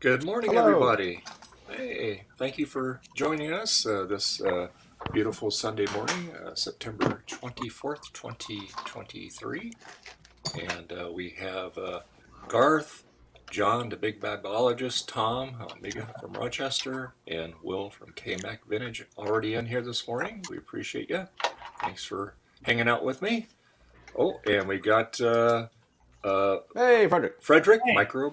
Good morning, Hello. everybody. Hey, thank you for joining us this beautiful Sunday morning, September 24th, 2023. And we have Garth, John, the big bad biologist, Tom, Mega from Rochester, and Will from KMAC Vintage already in here this morning. We appreciate you. Thanks for hanging out with me. Oh, and we got Hey, Frederick. Frederick, Hey. micro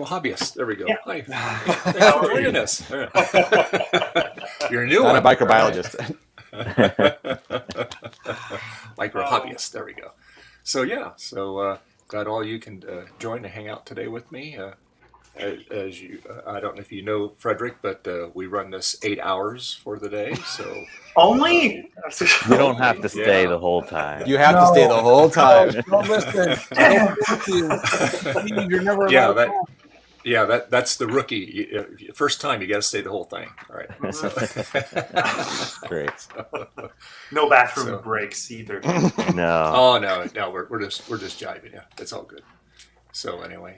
hobbyist. There we go. Yeah. Hi. Thanks for joining us. You're a new Not one. a microbiologist. Micro hobbyist. There we go. So glad all you can join and hang out today with me. As you, I don't know if you know Frederick, but we run this 8 hours for the day. So Only? You don't have to stay the whole time. You have to stay the whole time. Don't listen. You're never that's the rookie. First time you got to stay the whole thing. All right. So. Great. No bathroom breaks either. No. Oh no, we're just jiving. Yeah, it's all good. So anyway,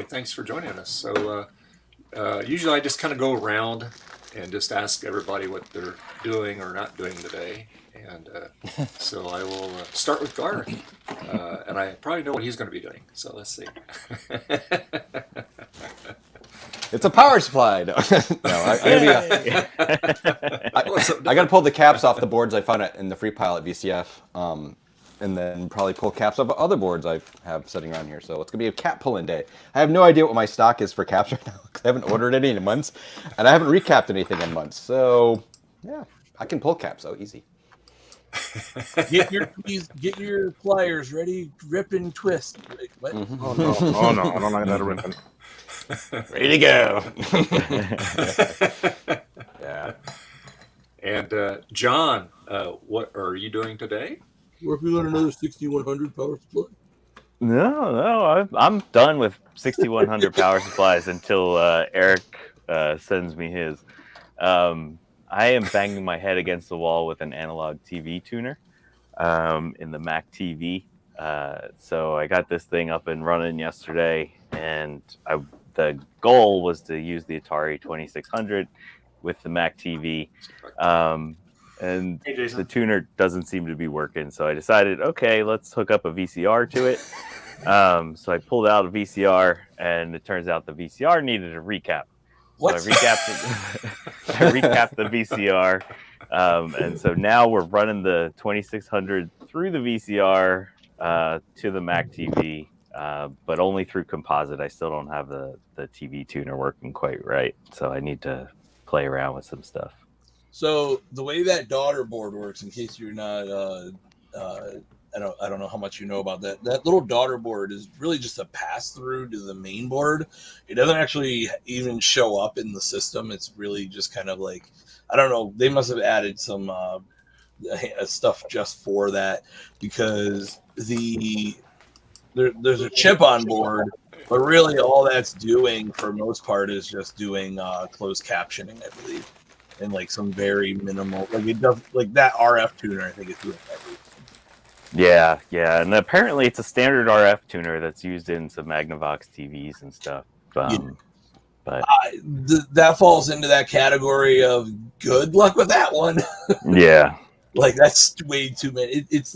thanks for joining us. So usually I just kind of go around and just ask everybody what they're doing or not doing today. And so I will start with Garth. And I probably know what he's going to be doing. So let's see. It's a power supply. No, I got to pull the caps off the boards I found in the free pile at VCF. And then probably pull caps off other boards I have sitting around here. So it's going to be a cap pulling day. I have no idea what my stock is for caps right now because I haven't ordered any in months. And I haven't recapped anything in months. So, yeah, I can pull caps, so easy. Get your pliers ready, rip and twist. Like, what? Mm-hmm. Oh no, I don't like that ripping. Ready to go. Yeah. And John, what are you doing today? Working on another 6100 power supply. No, I'm done with 6100 power supplies until Eric sends me his. I am banging my head against the wall with an analog TV tuner in the Mac TV. So I got this thing up and running yesterday, and the goal was to use the Atari 2600 with the Mac TV. And Hey, the tuner doesn't seem to be working, so I decided, okay, let's hook up a VCR to it. So I pulled out a VCR, and it turns out the VCR needed a recap. What? So I recapped the VCR, and so now we're running the 2600 through the VCR to the Mac TV, but only through composite. I still don't have the TV tuner working quite right, so I need to play around with some stuff. So the way that daughter board works, in case you're not, I don't know how much you know about that. That little daughter board is really just a pass through to the main board. It doesn't actually even show up in the system. It's really just kind of like, I don't know. They must have added some stuff just for that because there's a chip on board, but really all that's doing for most part is just doing closed captioning, I believe. And like some very minimal, like it does, like that RF tuner, I think is doing everything. Yeah, and apparently it's a standard RF tuner that's used in some Magnavox TVs and stuff. But that falls into that category of good luck with that one. yeah, Like that's way too many. It's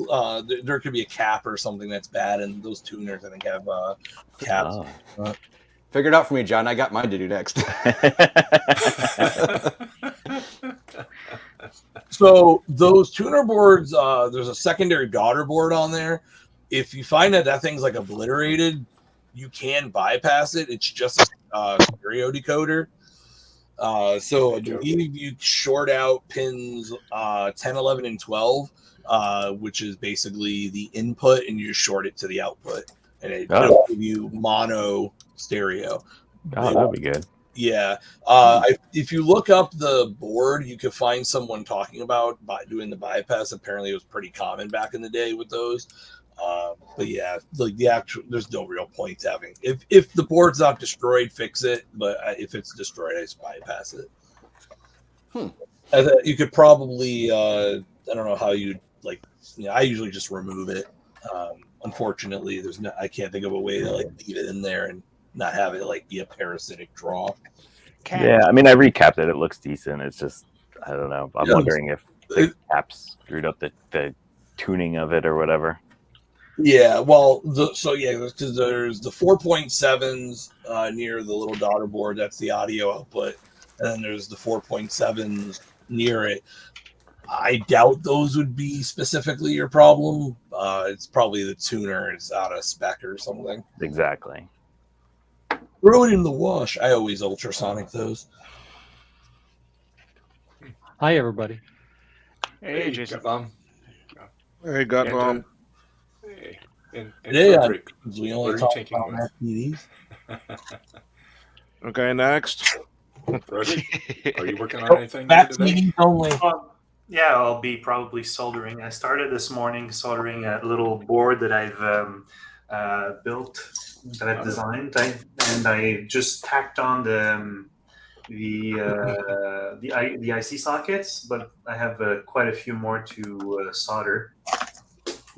there could be a cap or something that's bad, and those tuners I think have caps. Oh. Figure it out for me, John. I got mine to do next. So those tuner boards, there's a secondary daughter board on there. If you find that thing's like obliterated, you can bypass it. It's just a stereo decoder. So I believe you short out pins 10, 11, and 12, which is basically the input, and you short it to the output. And it'll give you mono stereo. Oh, that'd be good. Yeah. If you look up the board, you could find someone talking about doing the bypass. Apparently, it was pretty common back in the day with those. But yeah, like the actual, there's no real point to having. If the board's not destroyed, fix it. But if it's destroyed, I just bypass it. You could probably, I don't know how you'd like. I usually just remove it. Unfortunately, I can't think of a way to like leave it in there and not have it like be a parasitic draw. Yeah, I mean, I recapped it. It looks decent. It's just, I don't know. I'm wondering if the caps screwed up the tuning of it or whatever. Yeah, well, because there's the 4.7s near the little daughter board. That's the audio output. And then there's the 4.7s near it. I doubt those would be specifically your problem. It's probably the tuner is out of spec or something. Exactly. Throw it in the wash. I always ultrasonic those. Hi, everybody. Hey, Jason. Hey, got bomb. Hey, and Yeah, Frederick, we what only are you talk taking about with? FPDs. Okay, next. Frederick, are you working on anything new Back today? meetings only. Yeah, I'll be probably soldering. I started this morning soldering a little board that I've built, that I've designed, and I just tacked on the IC sockets, but I have quite a few more to solder.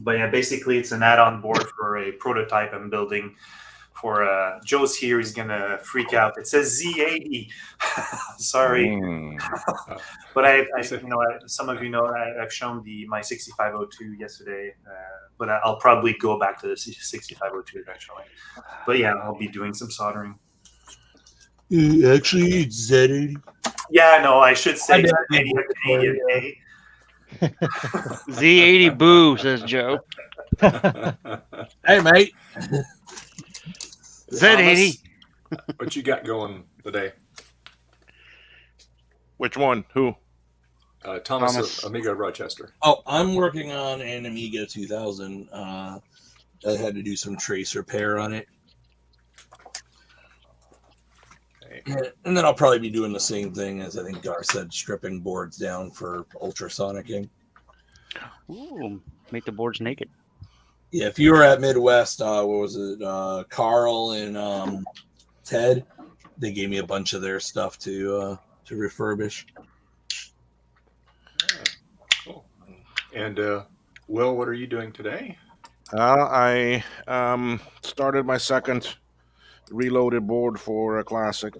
But yeah, basically it's an add-on board for a prototype I'm building for Joe's here. He's gonna freak out. It says Z80. Sorry. But some of you know I've shown my 6502 yesterday, but I'll probably go back to the 6502 eventually. But yeah, I'll be doing some soldering. Actually, it's Z80. Yeah, no, I should say Canadian. Z80 boo, says Joe. Hey, mate. Z80. What you got going today? Which one? Who? Thomas. Amiga Rochester. Oh, I'm working on an Amiga 2000. I had to do some trace repair on it. And then I'll probably be doing the same thing as I think Gar said, stripping boards down for ultrasonicing. Ooh, make the boards naked. Yeah, if you were at Midwest, what was it? Carl and Ted, they gave me a bunch of their stuff to refurbish. Cool. And Will, what are you doing today? I started my second reloaded board for a classic.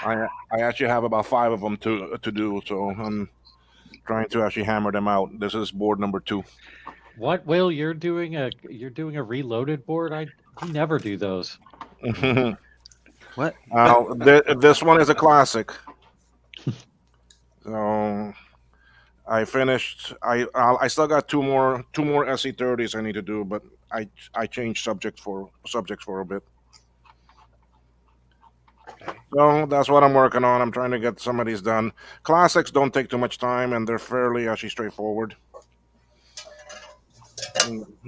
I actually have about 5 of them to do, so I'm trying to actually hammer them out. This is board number 2. What, Will? You're doing a reloaded board? I never do those. What? This one is a classic. So I finished. I still got two more SE30s I need to do, but I changed subjects for a bit. So that's what I'm working on. I'm trying to get some of these done. Classics don't take too much time, and they're fairly actually straightforward.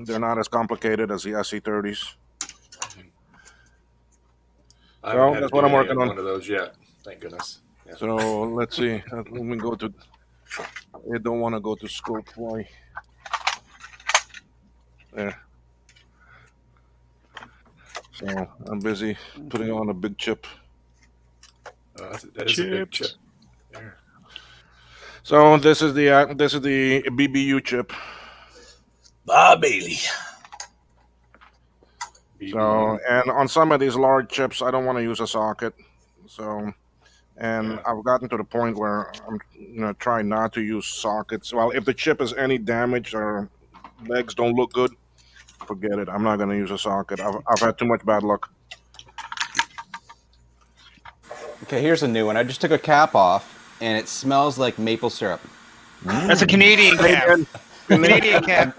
They're not as complicated as the SE30s. I haven't had that's to what do I'm working on. one of those yet. Thank goodness. Yeah. So let's see. Let me go to. I don't want to go to scope. Why? There. So I'm busy putting on a big chip. That is a big chip. There. So this is the BBU chip. Bob Bailey. So, and on some of these large chips, I don't want to use a socket. So, and I've gotten to the point where I'm trying not to use sockets. Well, if the chip is any damaged or legs don't look good, forget it. I'm not going to use a socket. I've had too much bad luck. Okay, here's a new one. I just took a cap off, and it smells like maple syrup. That's a Canadian cap. Canadian cap.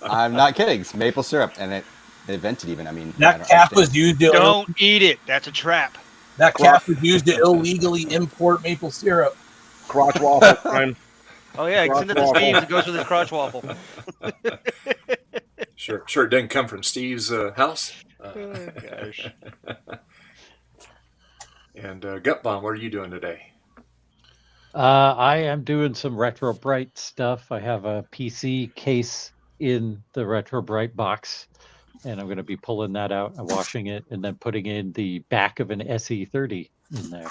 I'm not kidding. It's maple syrup, and it vented even. I mean, That cap was used to Don't eat it. That's a trap. That cap was used to illegally import maple syrup. Crotch waffle time. Oh yeah, send it to Steve. It goes with his crotch waffle. Sure, it didn't come from Steve's house. Gosh. And Gut Bomb, what are you doing today? I am doing some Retro Bright stuff. I have a PC case in the Retro Bright box, and I'm going to be pulling that out and washing it, and then putting in the back of an SE30 in there.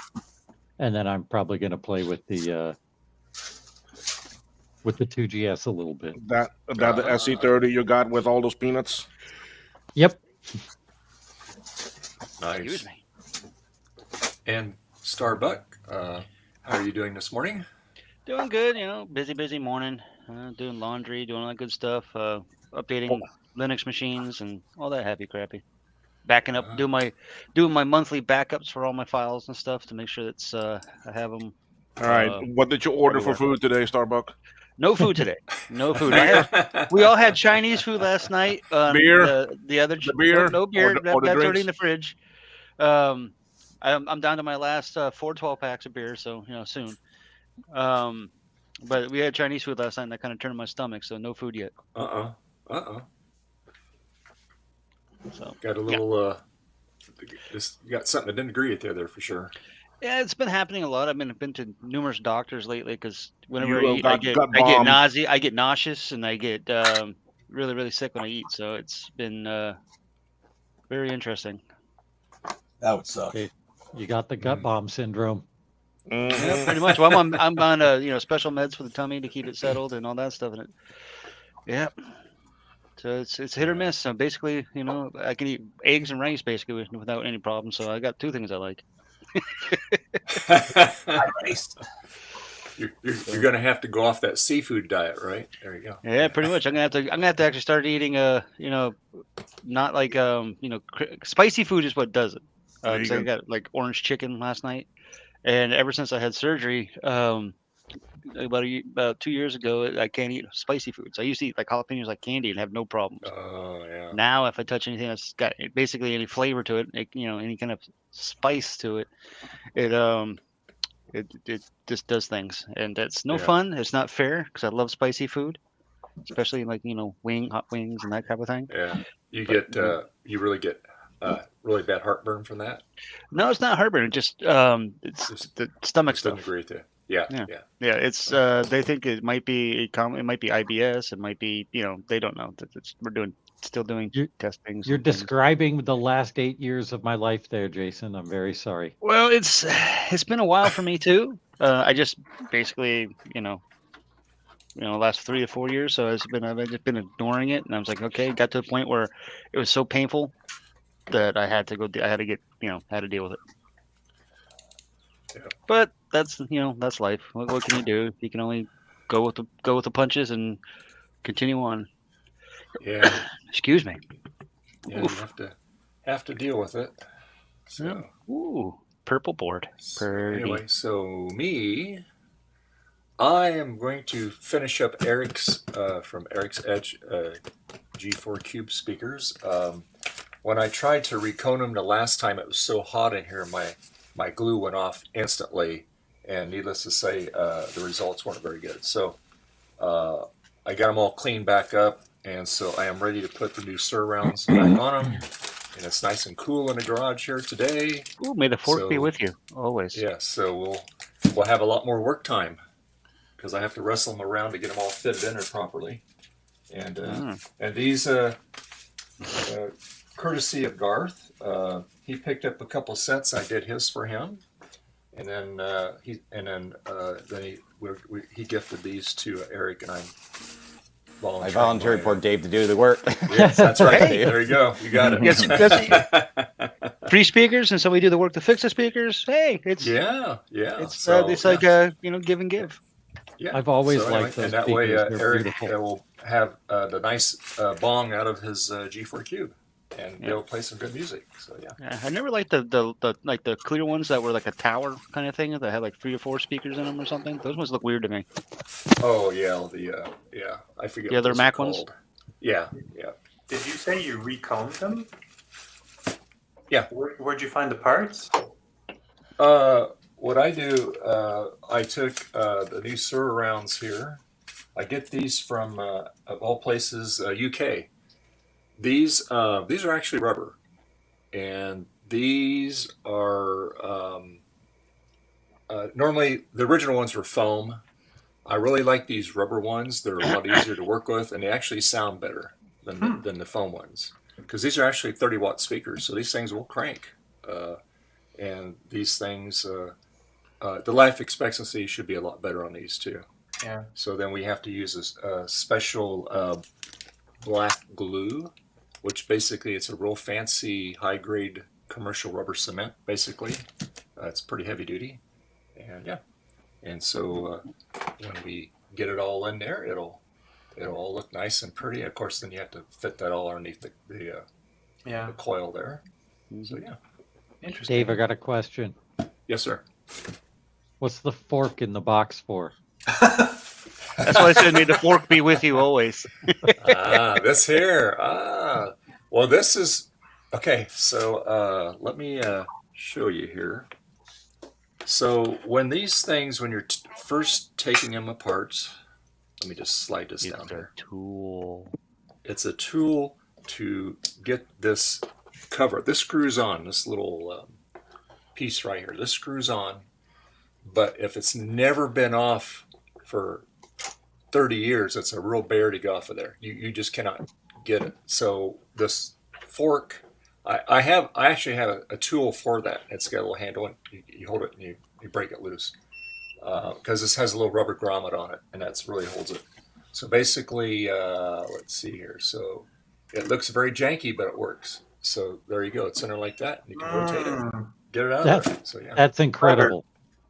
And then I'm probably going to play with the 2GS a little bit. That the SE30 you got with all those peanuts. Yep. Nice. Excuse me. And Starbuck, how are you doing this morning? Doing good, busy morning. Doing laundry, doing all that good stuff. Updating Linux machines and all that happy crappy. Backing up, doing my monthly backups for all my files and stuff to make sure that's I have them. All right. What did you order for everywhere. food today, Starbuck? No food today. No food. We all had Chinese food last night. Beer? The other The beer? no beer. Or the That's already drinks? in the fridge. I'm down to my last 4 12-packs of beer, so soon. But we had Chinese food last night, and that kind of turned my stomach. So no food yet. So Got a little. You got something I didn't agree with there for sure. yeah, it's been happening a lot. I've been to numerous doctors lately because whenever You I eat, I get nauseous, and I get really really sick when I eat. So it's been very interesting. That would suck. You got the gut bomb syndrome. Yeah, pretty much. Well, I'm on special meds for the tummy to keep it settled and all that stuff. And so it's hit or miss. So basically, I can eat eggs and rice basically without any problem. So I got 2 things I like. You're gonna have to go off that seafood diet, right? There you go. Yeah, pretty much. I'm gonna have to actually start eating not like spicy food is what does it. I got like orange chicken last night, and ever since I had surgery, about 2 years ago, I can't eat spicy foods. I used to eat like jalapenos like candy and have no problems. Oh yeah. Now, if I touch anything that's got basically any flavor to it, any kind of spice to it, it just does things, and that's no fun. It's not fair because I love spicy food, especially like hot wings and that type of thing. Yeah, you really get really bad heartburn from that. No, it's not heartburn. It just it's the stomach Just stuff. didn't agree with you. Yeah. It's they think it might be it might be IBS. It might be they don't know. We're still doing testings. You're describing the last 8 years of my life there, Jason. I'm very sorry. Well, it's been a while for me too. I just basically last 3 to 4 years. So I've just been ignoring it, and I was like, okay, got to the point where it was so painful that I had to go. I had to get had to deal with it. Yeah. But that's that's life. What can you do? You can only go with the punches and continue on. Yeah. Excuse me. Yeah, you have to deal with it. So. Ooh, purple board. Anyway, I am going to finish up Eric's from Eric's Edge G4 Cube speakers. When I tried to recone them the last time, it was so hot in here, my glue went off instantly, and needless to say, the results weren't very good. So I got them all cleaned back up, and so I am ready to put the new surrounds back on them. And it's nice and cool in the garage here today. Ooh, may the fork be with you always. Yeah, so we'll have a lot more work time because I have to wrestle them around to get them all fitted in there properly. And these, courtesy of Garth, he picked up a couple sets. I did his for him, and then he gifted these to Eric, and I volunteered for Dave to do the work. Yes, that's right. Hey. There you go. You got it. Yes, free speakers, and so we do the work to fix the speakers. Hey, it's It's like give and give. Yeah, I've always liked those. And that way, Eric will have the nice bong out of his G4 Cube and be able to play some good music. So yeah. I never liked the clear ones that were like a tower kind of thing that had like 3 or 4 speakers in them or something. Those ones look weird to me. Oh yeah, I forget. The other Mac ones. Yeah. Did you say you reconed them? Yeah. Where'd you find the parts? What I do, I took the new surrounds here. I get these from, of all places, UK. These are actually rubber, and these are normally the original ones were foam. I really like these rubber ones. They're a lot easier to work with, and they actually sound better than the foam ones because these are actually 30-watt speakers, so these things will crank. And these things, the life expectancy should be a lot better on these too. Yeah. So then we have to use a special black glue, which basically it's a real fancy high-grade commercial rubber cement, basically. It's pretty heavy duty, and yeah. And so when we get it all in there, it'll all look nice and pretty. Of course, then you have to fit that all underneath the coil there. So yeah, interesting. Dave, I got a question. Yes, sir. What's the fork in the box for? That's why I said may the fork be with you always. This here. Well, this is okay. So let me show you here. So when these things, when you're first taking them apart, let me just slide this down here. Tool. It's a tool to get this cover. This screws on, this little piece right here. This screws on, but if it's never been off for 30 years, it's a real bear to get off of there. You just cannot get it. So this fork, I actually have a tool for that. It's got a little handle, and you hold it and you break it loose. Because this has a little rubber grommet on it, and that's really holds it. So basically, let's see here. So it looks very janky, but it works. So there you go. It's in there like that. And you can rotate it, get it out of there. So yeah, That's incredible.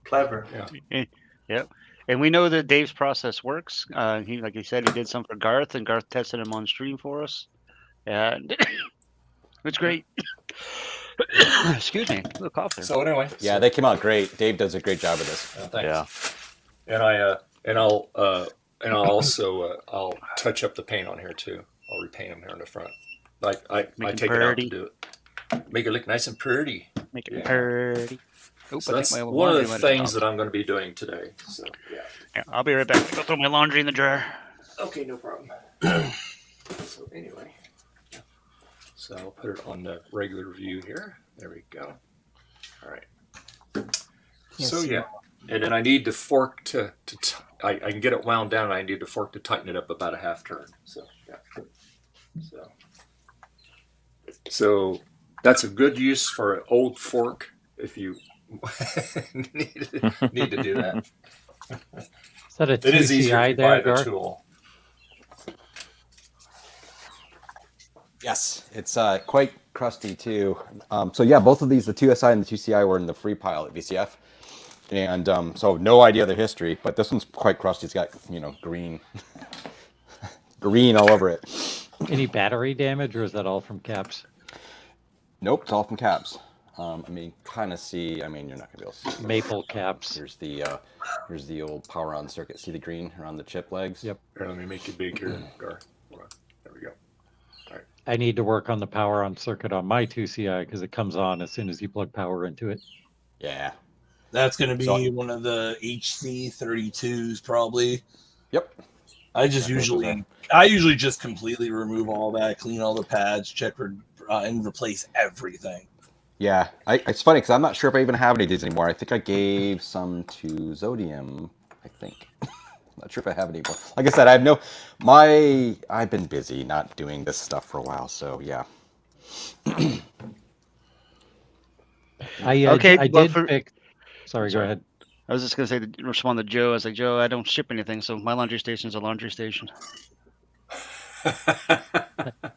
Clever. Yeah. Yep. And we know that Dave's process works. He, like he said, he did some for Garth, and Garth tested him on stream for us. And it's great. Excuse me, a little cough there. So anyway, Yeah, they came out great. Dave does a great job with this. Thanks. And I'll also I'll touch up the paint on here too. I'll repaint them here in the front. Like I take it out to do it. Make it look nice and pretty. Make it pretty. Oops, So that's one of the things that I'm going to be doing today. So yeah. I'll be right back. Go throw my laundry in the dryer. Okay, no problem. So anyway, so I'll put it on the regular view here. There we go. All right. So yeah, and then I need the fork I can get it wound down. And I need the fork to tighten it up about a half turn. So yeah. So that's a good use for an old fork if you need to do that. Is that a It is easier TCI if you there, buy the Garth? tool. Yes, it's quite crusty too. So yeah, both of these, the 2SI and the 2CI, were in the free pile at VCF, and so no idea the history. But this one's quite crusty. It's got green, green all over it. Any battery damage, or is that all from caps? Nope, it's all from caps. Kind of see. You're not gonna be able to see Maple caps. Here's the old power on circuit. See the green around the chip legs? Yep. Here, let me make it big here, Gar. There we go. I need to work on the power on circuit on my 2CI because it comes on as soon as you plug power into it. Yeah. That's going to be one of the HC32s probably. Yep. I usually just completely remove all that, clean all the pads, check for and replace everything. Yeah, it's funny because I'm not sure if I even have any of these anymore. I think I gave some to Zodium. I think. Not sure if I have any more. Like I said, I've been busy not doing this stuff for a while, so yeah. I did fix. Sorry, go ahead. I was just gonna say to respond to Joe. I was like, Joe, I don't ship anything, so my laundry station is a laundry station.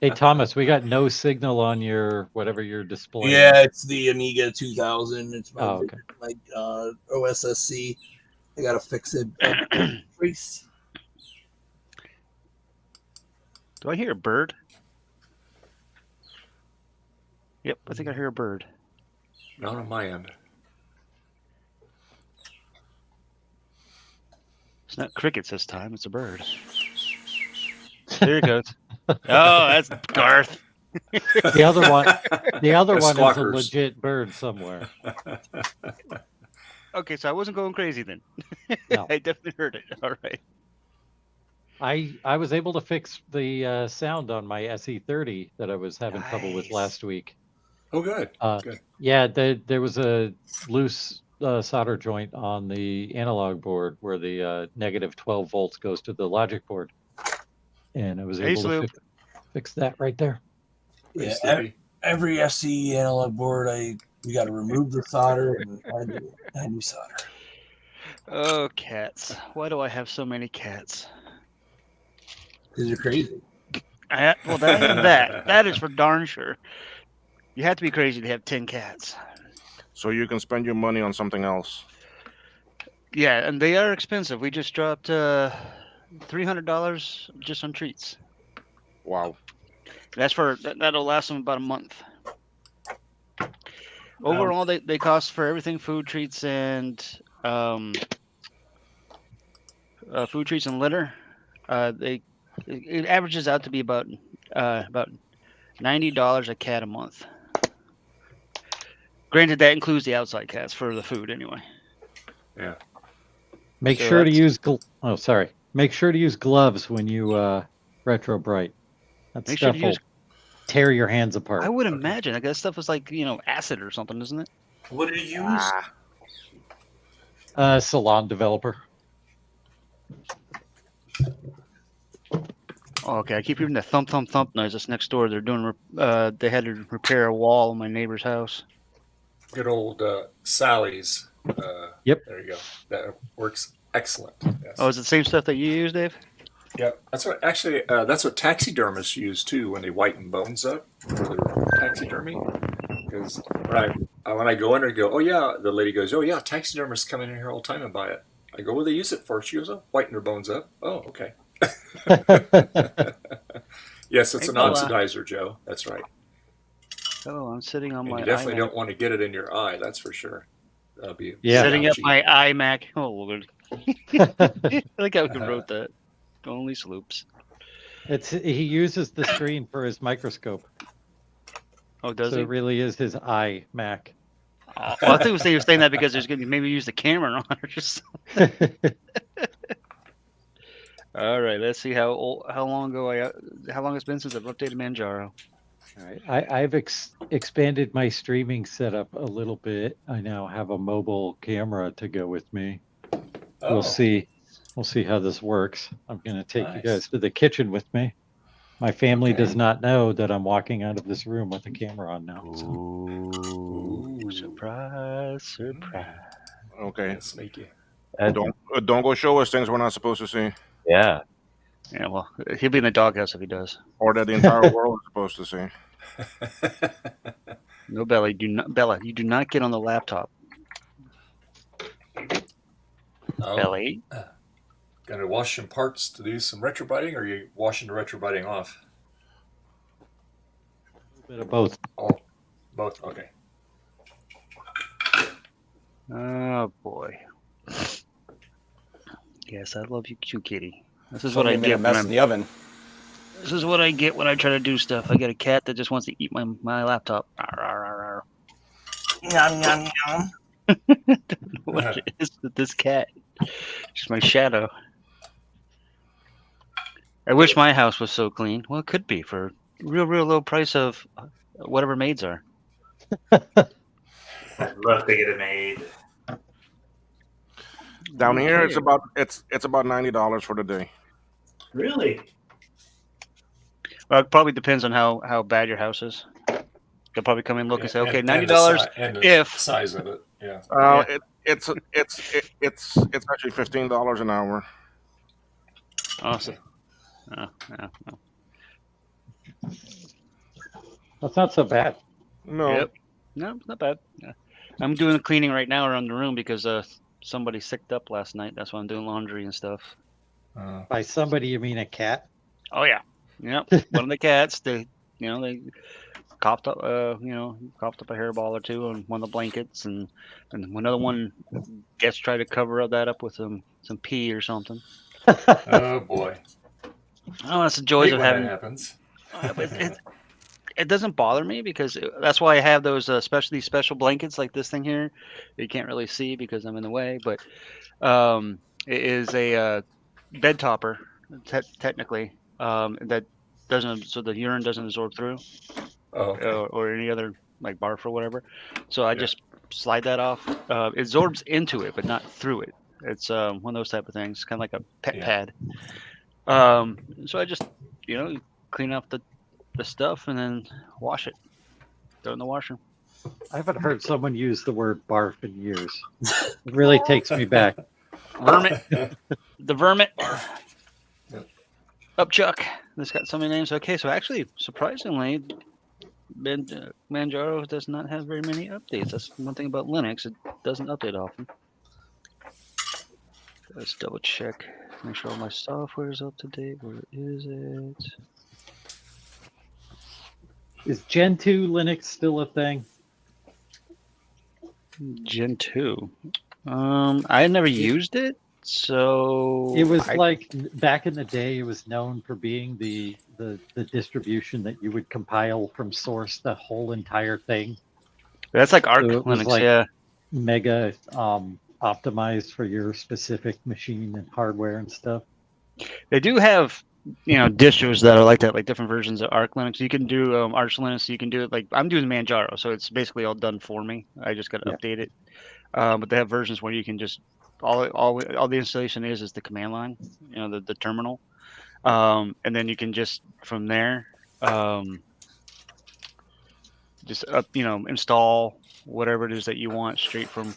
Hey Thomas, we got no signal on your whatever you're displaying. Yeah, it's the Amiga 2000. It's my okay. OSSC. I gotta fix it. Race. Do I hear a bird? Yep, I think I hear a bird. Not on my end. It's not crickets this time. It's a bird. There it goes. Oh, that's Garth. The other one is a Squawkers. legit bird somewhere. Okay, so I wasn't going crazy then. No. I definitely heard it. All right. I was able to fix the sound on my SE30 that I was having trouble with last week. Oh, good. Good. Yeah, there was a loose solder joint on the analog board where the negative 12 volts goes to the logic board. And I was able to fix that right there. Yeah, every SE analog board, we got to remove the solder and add new solder. Oh, cats. Why do I have so many cats? Because you're crazy. Well, that is for darn sure. You have to be crazy to have 10 cats. So you can spend your money on something else. Yeah, and they are expensive. We just dropped $300 just on treats. Wow. That'll last them about a month. Overall, they cost for everything: food, treats, and litter. It averages out to be about $90 a cat a month. Granted, that includes the outside cats for the food anyway. Yeah. Make So sure to that's- use Make sure to use gloves when you retro bright. That Make sure stuff to will use. tear your hands apart. I would imagine like that stuff is like acid or something, isn't it? What do you use? Salon developer. Oh, okay, I keep hearing the thump thump thump noise. That's next door. They're doing. They had to repair a wall in my neighbor's house. Good old Sally's. Yep. There you go. That works excellent. Yes. Oh, is it the same stuff that you use, Dave? Yeah, that's what taxidermists use too when they whiten bones up for their taxidermy. Because when I go in there, oh yeah, the lady goes, oh yeah, taxidermists come in here all the time and buy it. I go, what do they use it for? She goes, oh, whiten their bones up. Oh, okay. Yes, it's an oxidizer, Joe. That's right. Oh, I'm sitting on And my. you definitely iMac. don't want to get it in your eye. That's for sure. That'll be Setting up ouchy. my iMac. Oh Lord. I like how he wrote that. Only sloops. He uses the screen for his microscope. Oh, does So he? it really is his iMac. Oh, well, I think he was saying that because there's going to maybe use the camera on it or something. All right, let's see how long it's been since I've updated Manjaro. All right, I've expanded my streaming setup a little bit. I now have a mobile camera to go with me. Oh. We'll see how this works. I'm going to take you Nice. guys to the kitchen with me. My family Okay. does not know that I'm walking out of this room with a camera on now. So. Ooh, surprise, surprise. Okay. That's sneaky. Don't go show us things we're not supposed to see, Yeah. Yeah, well, he'll be in the doghouse if he does. or that the entire world is supposed to see. No, Bella, you do not get on the laptop. Oh, Belly. gonna wash some parts to do some retrobiting, or are you washing the retrobiting off? A bit of both. Oh, both. Okay. Oh boy. Yes, I love you, cute kitty. This is So what I you made get a mess in the oven. This is what I get when I try to do stuff. I get a cat that just wants to eat my laptop. Yum, yum, yum. What it is with this cat? She's my shadow. I wish my house was so clean. Well, it could be for real low price of whatever maids are. I'd love to get it made. Down here, it's about $90 for the day. Really? Well, it probably depends on how bad your house is. They'll probably come in and look and say, okay, and $90 and the if size of it. Yeah. It's actually $15 an hour. Awesome. That's not so bad. No. Yep. No, not bad. Yeah. I'm doing cleaning right now around the room because somebody sicked up last night. That's why I'm doing laundry and stuff. By somebody, you mean a cat? Oh yeah. Yep. One of the cats, they coughed up a hairball or two on one of the blankets, and another one gets tried to cover that up with some pee or something. Oh boy. Oh, that's the joys Hate of when having. that happens. It doesn't bother me because that's why I have those these special blankets like this thing here. You can't really see because I'm in the way, but it is a bed topper technically that doesn't, so the urine doesn't absorb through Oh, okay. or any other like barf or whatever. So I just slide that off. It absorbs into it, but not through it. It's one of those type of things, kind of like a pet pad. So I just clean off the stuff and then wash it. Throw it in the washer. I haven't heard someone use the word barf in years. It really takes me back. Vermit. The vermit. Yep. Upchuck. This got so many names. Okay, so actually, surprisingly, Manjaro does not have very many updates. That's one thing about Linux. It doesn't update often. Let's double check. Make sure all my software is up to date. Where is it? Is Gen 2 Linux still a thing? Gen 2. I never used it, so It was like back in the day. It was known for being the distribution that you would compile from source the whole entire thing. That's like Arch So it was Linux, like yeah. mega optimized for your specific machine and hardware and stuff. They do have, distros that are like that, like different versions of Arch Linux. You can do Arch Linux. You can do it like I'm doing Manjaro, so it's basically all done for me. I just got to update it. But they have versions where you can just all the installation is the command line, the terminal, and then you can just from there just install whatever it is that you want straight from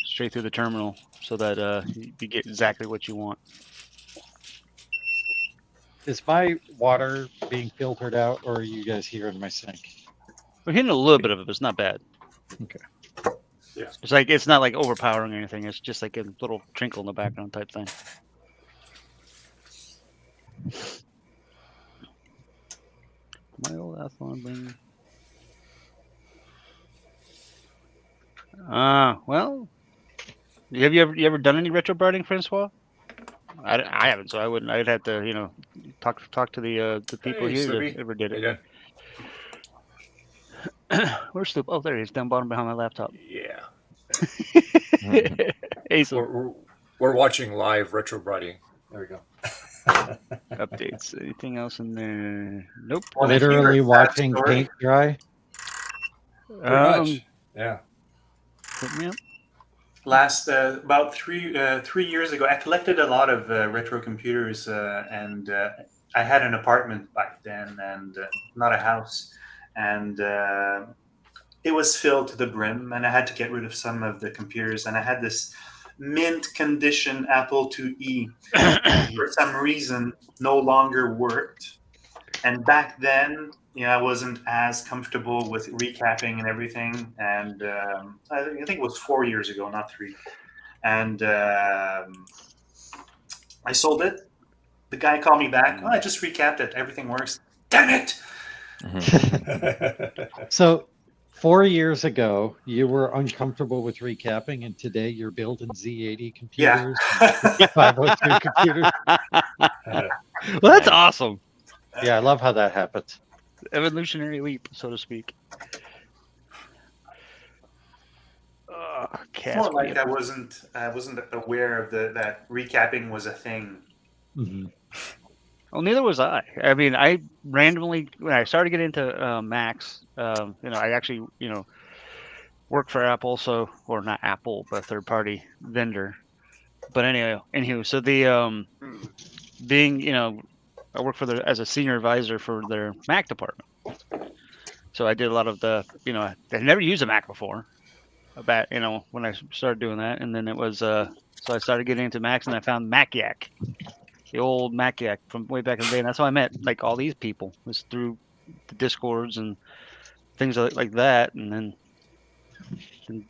straight through the terminal, so that you get exactly what you want. Is my water being filtered out, or are you guys hearing my sink? We're hitting a little bit of it, but it's not bad. Okay. Yeah. It's not like overpowering or anything. It's just like a little trinkle in the background type thing. My old Athlon thing. Well, have you ever done any retrobrighting, Francois? I haven't, so I wouldn't. I'd have to, talk to the people here that ever did it. Where's Sloop? Oh, there he is, down bottom behind my laptop. Yeah. Hey, Sloop. We're watching live retrobrighting. There we go. Updates. Anything else in there? Nope. Literally watching paint dry. Pretty much. Yeah. Put me up. Last about 3 years ago, I collected a lot of retro computers, and I had an apartment back then, and not a house, and it was filled to the brim, and I had to get rid of some of the computers, and I had this mint condition Apple IIe for some reason no longer worked, and back then I wasn't as comfortable with recapping and everything, and I think it was 4 years ago, not 3, and I sold it. The guy called me back. I just recapped it, everything works. Damn it. So 4 years ago, you were uncomfortable with recapping, and today you're building Z80 computers, and 502 computers. Well, that's awesome. Yeah, I love how that happens. Evolutionary leap, so to speak. It's more like I wasn't aware of that recapping was a thing. Mm-hmm. Well, neither was I. I mean, I randomly, when I started getting into Macs, I actually, work for Apple, or not Apple, but a third-party vendor. But anywho, so the being, I work as a senior advisor for their Mac department. So I did a lot of the, I never used a Mac before. When I started doing that, and then it was, so I started getting into Macs, and I found MacYak. The old MacYak from way back in the day, and that's how I met like all these people. It was through the Discords and things like that, and then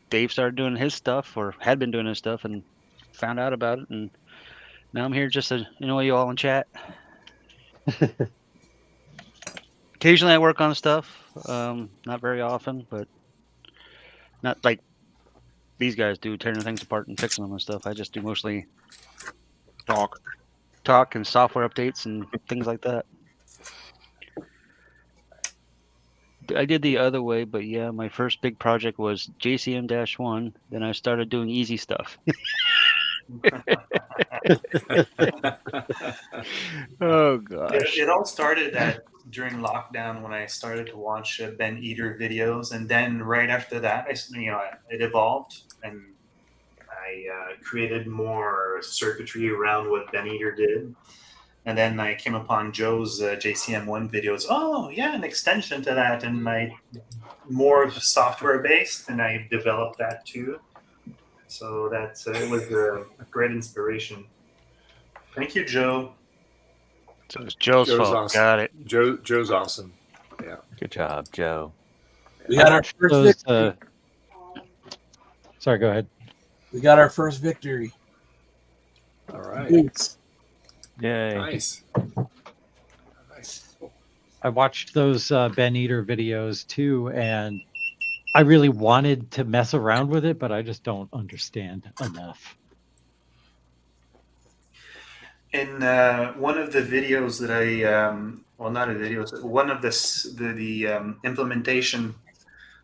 Dave started doing his stuff, or had been doing his stuff, and found out about it, and now I'm here just to you all in chat. Occasionally I work on stuff, not very often, but not like these guys do, tearing things apart and fixing them and stuff. I just do mostly talk and software updates and things like that. I did the other way, but yeah, my first big project was JCM-1. Then I started doing easy stuff. Oh gosh! It all started during lockdown when I started to watch Ben Eater videos, and then right after that, it evolved, and I created more circuitry around what Ben Eater did. And then I came upon Joe's JCM1 videos. Oh, yeah, an extension to that, and more software based, and I developed that too. So it was a great inspiration. Thank you, Joe. So it's Joe's fault. Awesome. Got it. Joe's awesome. Yeah. Good job, Joe. We got our watched first those, victory. Sorry, go ahead. We got our first victory. All right. Boots. Yay. Nice. Nice. I watched those Ben Eater videos too, and I really wanted to mess around with it, but I just don't understand enough. In one of the videos that well, not a video, one of the implementation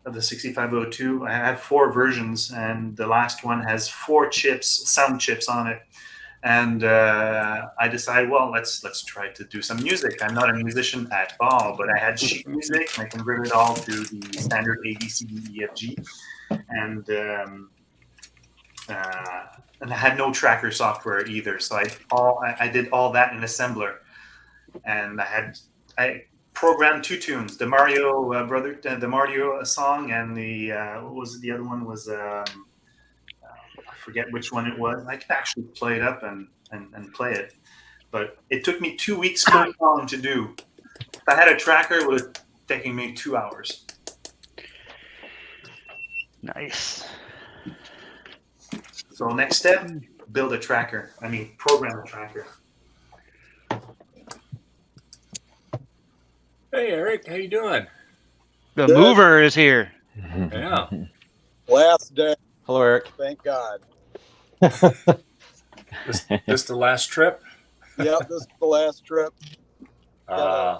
of the 6502, I have 4 versions, and the last one has 4 sound chips on it. And I decided, well, let's try to do some music. I'm not a musician at all, but I had sheet music, and I converted it all to the standard A, B, C, D, E, F, G, and I had no tracker software either. So I did all that in assembler, and I programmed 2 tunes: the Mario the Mario song, and the what was it? The other one was I forget which one it was. I could actually play it up and play it, but it took me 2 weeks per song to do. If I had a tracker, it would have taken me 2 hours. Nice. So next step, build a tracker. Program a tracker. Hey, Eric, how you doing? The mover is here. Yeah. Last day, Hello, Eric. thank God. This the last trip? Yep, this is the last trip.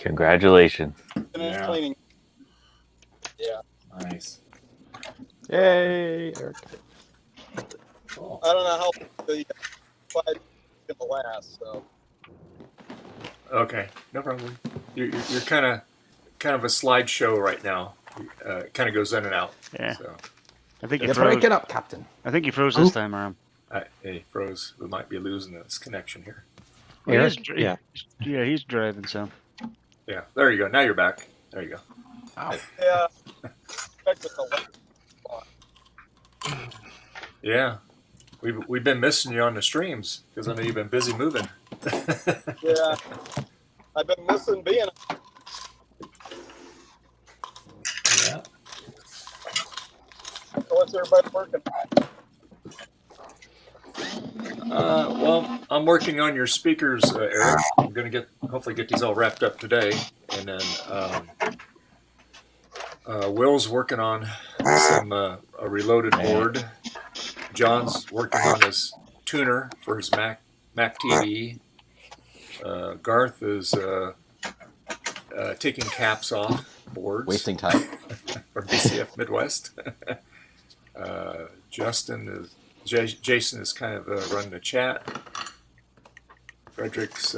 Congratulations. Finished Yeah. cleaning. Yeah, Nice. Yay, Eric. Cool. I don't know how the 5 is gonna last. So Okay, no problem. You're kind of a slideshow right now. It kind of goes in and out. Yeah. So I think you You're froze. breaking up, Captain. I think you froze this time around. hey, froze. We might be losing this connection here. Eric? Yeah, he's driving. So Yeah, there you go. Now you're back. There you go. Ow. yeah, expect it to last. Yeah, we've been missing you on the streams because I know you've been busy moving. Yeah, I've been missing being. Yeah. What's everybody working on? Well, I'm working on your speakers, Eric. I'm going to hopefully get these all wrapped up today, and then Will's working on some a reloaded board. John's working on his tuner for his Mac TV. Garth is taking caps off boards. Wasting time. From BCF Midwest. Jason is kind of running the chat. Frederick's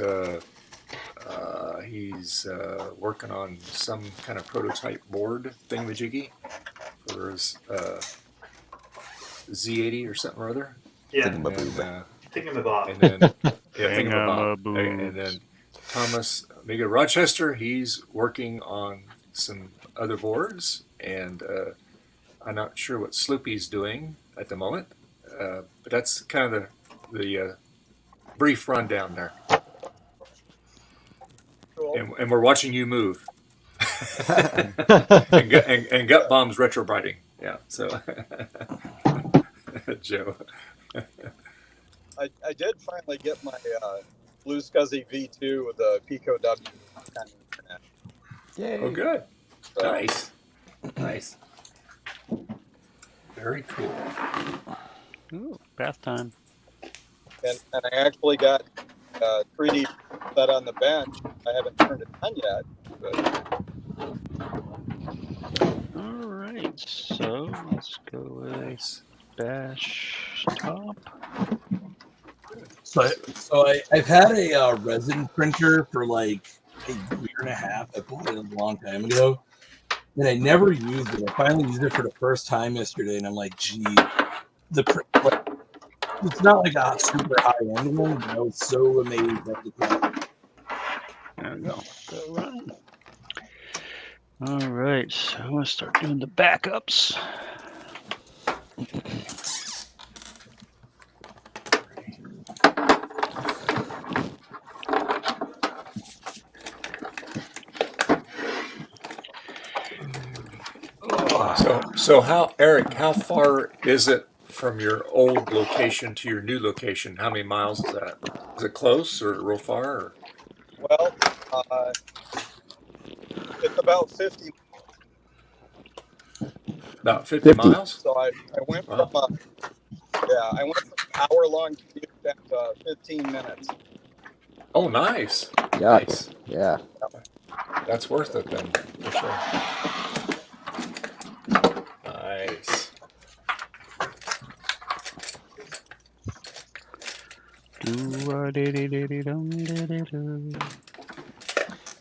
he's working on some kind of prototype board thingamajiggy for his Z80 or something or other. Yeah, And then, Thingamabob. and then Thingamabob. And then Thomas Amiga Rochester, he's working on some other boards, and I'm not sure what Sloopy's doing at the moment, but that's kind of the brief rundown there. Cool. And we're watching you move. and Gut Bomb's retrobriding. Yeah, so Joe. I did finally get my Blue Scuzzy V2 with the Pico W on the internet. Yay. Oh, good. So, Nice. Very cool. ooh, bath time. and I actually got 3D set on the bench. I haven't turned it on yet, but All right, so let's go with bash top. So I've had a resin printer for like a year and a half. I bought it a long time ago, and I never used it. I finally used it for the first time yesterday, and I'm like, gee, it's not like a super high end one, but I was so amazed at the quality. There we go. Go run. All right, so I'm gonna start doing the backups. So Eric, how far is it from your old location to your new location? How many miles is that? Is it close or real far? Or? Well, it's about 50. About 50 miles? So I went Wow. from I went from an hour-long commute down to 15 minutes. Oh, nice. Yeah. Nice. Yeah. That's worth it then, for sure. Nice.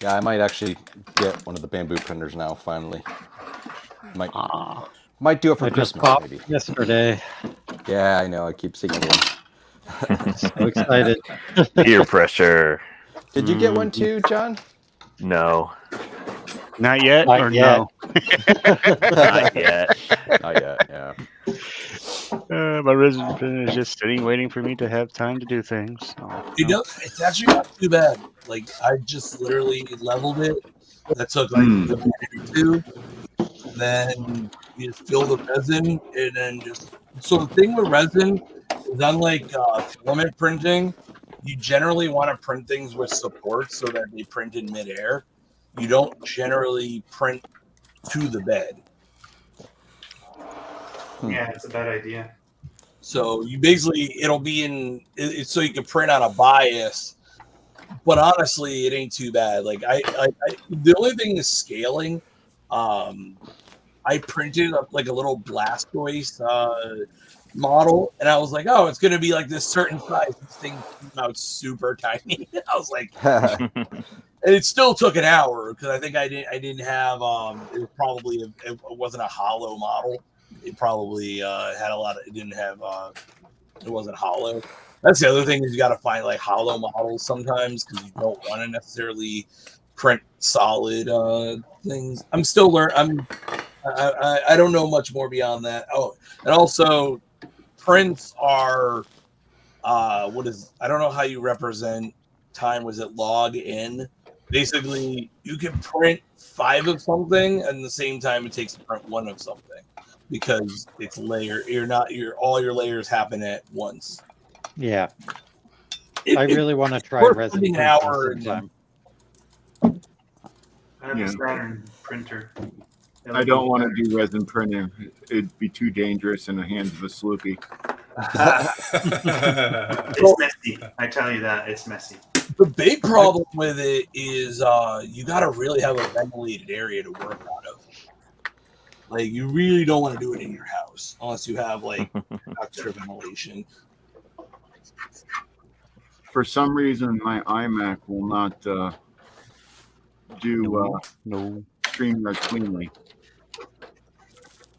Yeah, I might actually get one of the bamboo printers now. Finally, might do it for I just Christmas bought maybe. yesterday. Yeah, I know. I keep seeing one. So excited. Peer pressure. Did you get one too, John? No. Not yet, Not or yet. no? Not yet. Not yet. Yeah. My resin printer is just sitting, waiting for me to have time to do things. So, It's actually not too bad. Like I just literally leveled it. That took like a minute or two. And then you just fill the resin, and then just so the thing with resin is unlike filament printing, you generally want to print things with support so that they print in midair. You don't generally print to the bed. Yeah, it's a bad idea. So you basically, it'll be it's so you can print on a bias, but honestly, it ain't too bad. Like I the only thing is scaling. I printed up like a little Blastoise model, and I was like, oh, it's gonna be like this certain size. This thing came out super tiny. I was like, and it still took an hour because I think I didn't have it was probably it wasn't a hollow model. It probably had a lot of it didn't have it wasn't hollow. That's the other thing is you got to find like hollow models sometimes because you don't want to necessarily print solid things. I'm still learning. I don't know much more beyond that. Oh, and also prints are I don't know how you represent time. Was it log in? Basically, you can print 5 of something, and at the same time, it takes to print 1 of something because it's layer. All your layers happen at once. Yeah. I really want to try worth resin putting printing an hour sometime. I have a Saturn printer. I don't want to do resin printing. It'd be too dangerous in the hands of a Sloopy. It's messy. I tell you that it's messy. The big problem with it is you got to really have a ventilated area to work out of. Like you really don't want to do it in your house unless you have like extra ventilation. For some reason, my iMac will not do no. StreamYard cleanly.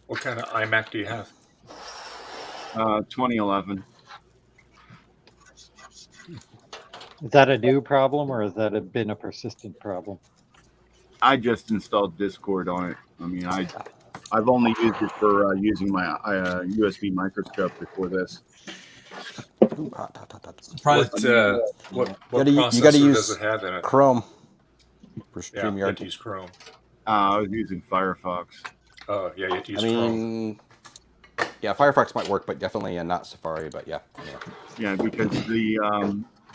What kind of iMac do you have? 2011. Is that a new problem or has that been a persistent problem? I just installed Discord on it. I mean, I've only used it for using my USB microscope before this. What processor you gotta use does it have in it? Chrome for Yeah, you StreamYard. have to use Chrome. I was using Firefox. Oh, yeah, you have to use I Chrome. mean, yeah, Firefox might work, but definitely not Safari. But yeah. Yeah, because the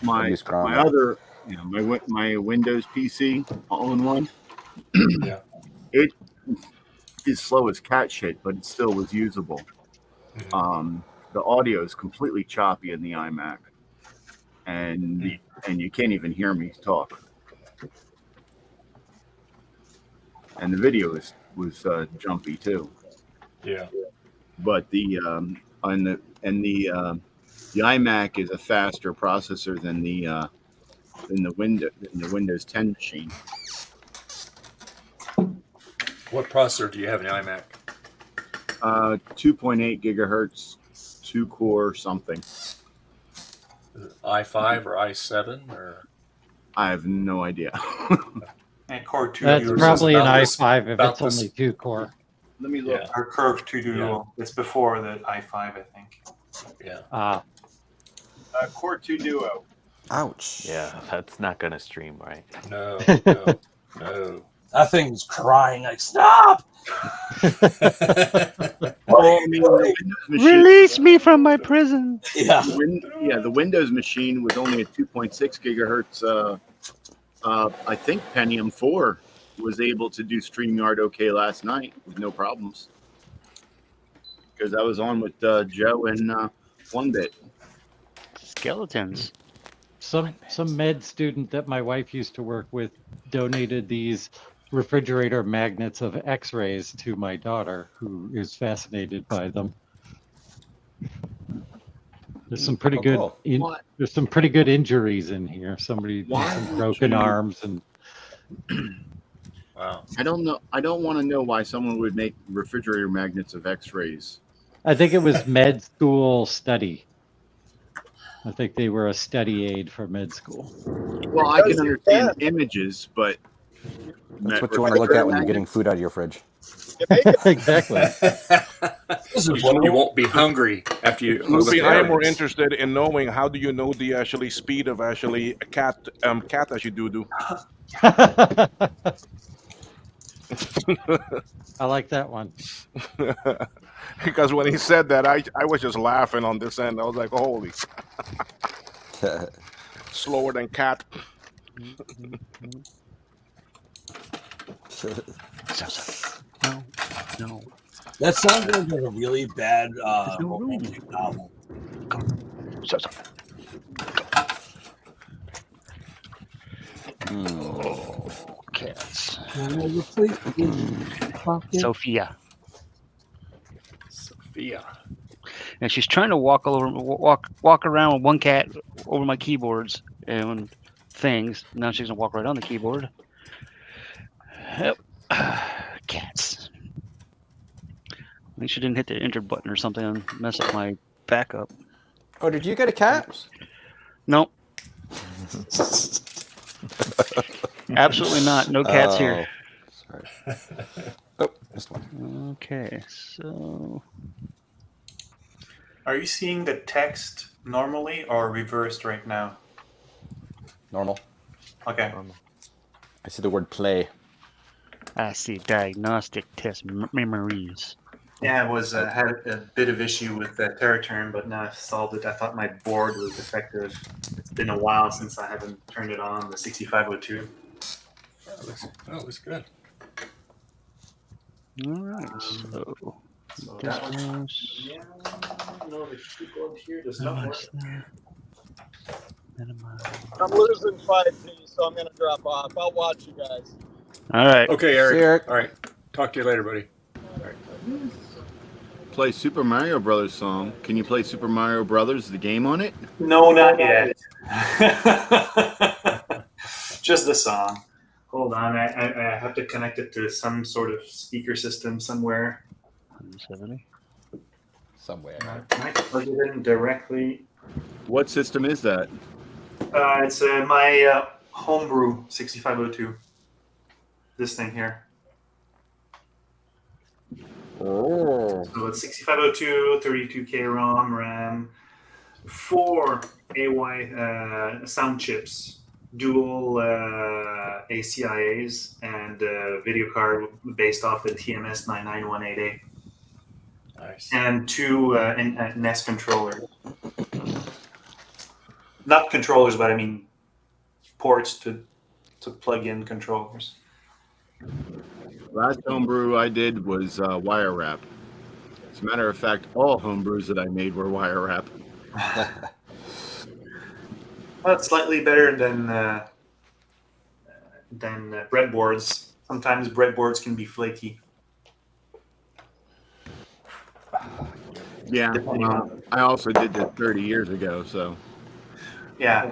my use Chrome, my yeah. other my Windows PC all-in-one. Yeah. It is slow as cat shit, but it still was usable. The audio is completely choppy in the iMac, and you can't even hear me talk. And the video was jumpy too. Yeah. But the iMac is a faster processor than the Windows 10 machine. What processor do you have in the iMac? 2.8 gigahertz, 2-core something. Is it i5 or i7 or? I have no idea. And Core 2 That's Duo. probably an about this- i5 if about it's this- only 2 core. Let me look. Yeah. Or Curve 2 Duo. It's before the i5, I think. Yeah. Core 2 Duo. Ouch. Yeah, that's not gonna stream right. No. That thing's crying like, stop! Well, I mean, the Windows machine, Release me from my prison. Yeah. the Windows machine was only a 2.6 gigahertz. I think Pentium 4 was able to do StreamYard okay last night with no problems. Because I was on with Joe and One Bit. Skeletons. Some med student that my wife used to work with donated these refrigerator magnets of X-rays to my daughter, who is fascinated by them. There's some pretty good. Cool. There's some pretty good injuries in here. Somebody Why some would broken you- arms and. Wow. I don't know. I don't want to know why someone would make refrigerator magnets of X-rays. I think it was med school study. I think they were a study aid for med school. Well, I can understand images, but That's what you want to look at when you're getting food out of your fridge. You make it. Exactly. This is You won't be hungry after you. Lucy, I am more Yes. interested in knowing how do you know the actually speed of actually a cat as you do. I like that one. Because when he said that, I was just laughing on this end. I was like, holy, slower than cat. No, no. That sounds like a really bad romantic novel. Cats. Sophia. Sophia. And she's trying to walk around with one cat over my keyboards and things. Now she's gonna walk right on the keyboard. Yep. Cats. I think she didn't hit the enter button or something and mess up my backup. Oh, did you get a cat? Nope. Absolutely not. No cats here. Sorry. Oh, missed one. Okay, so Are you seeing the text normally or reversed right now? Normal. Okay. I see the word play. I see diagnostic test memories. Yeah, I was had a bit of issue with TerraTurn, but now I've solved it. I thought my board was defective. It's been a while since I haven't turned it on, the 6502. That looks good. All right, so So this that was, was yeah, no, the keyboard here does not work. I'm losing 5G, so I'm gonna drop off. I'll watch you guys. All right. Okay, See Eric. you, Eric. All right. Talk to you later, buddy. Play Super Mario Brothers song. Can you play Super Mario Brothers, the game on it? No, not yet. Just the song. Hold on, I have to connect it to some sort of speaker system somewhere. 170. Somewhere. Can I plug it in directly? What system is that? It's my homebrew 6502. This thing here. Oh. So it's 6502, 32K ROM, RAM, 4 AY sound chips, dual ACIAs, and video card based off the TMS 99188, Nice. and 2 NES controllers. Not controllers, but I mean ports to plug in controllers. Last homebrew I did was wire wrap. As a matter of fact, all homebrews that I made were wire wrap. Well, it's slightly better than breadboards. Sometimes breadboards can be flaky. Yeah, I also did that 30 years ago, so. Yeah.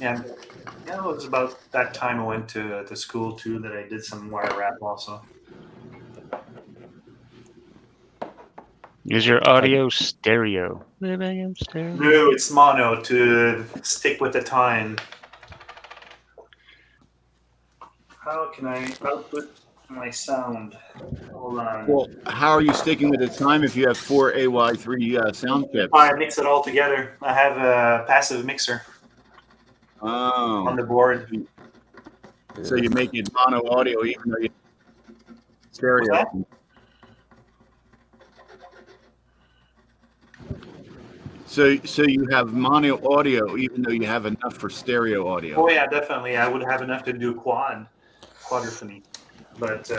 Yeah. Yeah, it was about that time I went to school too that I did some wire wrap also. Is your audio stereo? Stereo. No, it's mono to stick with the time. How can I output my sound? Hold on. Well, how are you sticking with the time if you have 4 AY3 sound chips? I mix it all together. I have a passive mixer on Oh, the board. so you make it mono audio even though you stereo. that? So you have mono audio, even though you have enough for stereo audio. Oh yeah, definitely. I would have enough to do quadraphony, but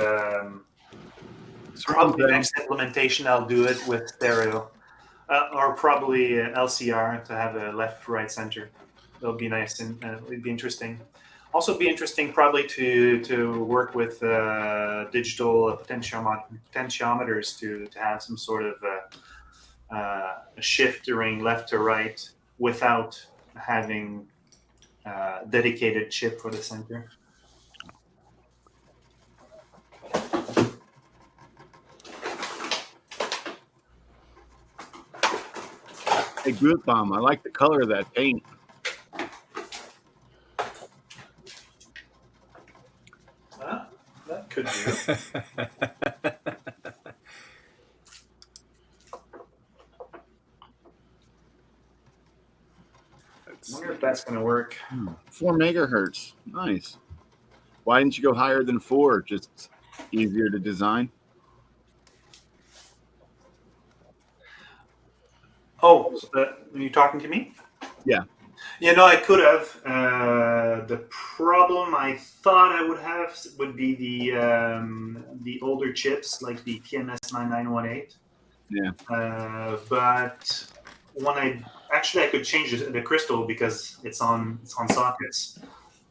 probably next implementation I'll do it with stereo, or probably LCR to have a left, right, center. It'll be nice and it'd be interesting. Also, be interesting probably to work with digital potentiometers to have some sort of shifting left to right without having dedicated chip for the center. Hey, Group Bomb, I like the color of that paint. That could be. I wonder if that's going to work. 4 megahertz. Nice. Why didn't you go higher than 4? Just easier to design? Oh, are you talking to me? Yeah. Yeah, no, I could have. The problem I thought I would have would be the older chips, like the TMS 9918. Yeah. But when I could change the crystal because it's on sockets.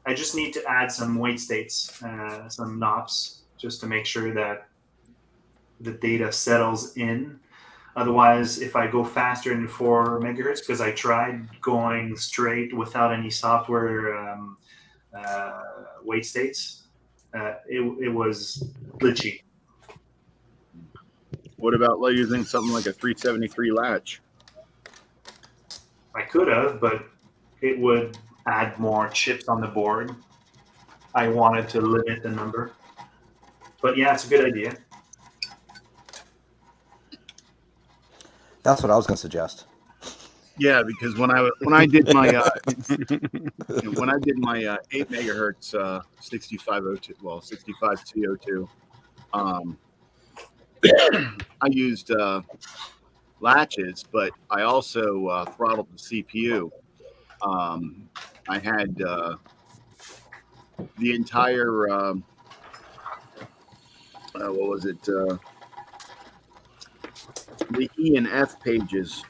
I just need to add some weight states, some knobs, just to make sure that the data settles in. Otherwise, if I go faster than 4 megahertz, because I tried going straight without any software weight states, it was glitchy. What about using something like a 373 latch? I could have, but it would add more chips on the board. I wanted to limit the number. But yeah, it's a good idea. That's what I was going to suggest. Yeah, because when I did my 8 megahertz 6502, well 65T02, I used latches, but I also throttled the CPU. I had the entire what was it? The E and F pages.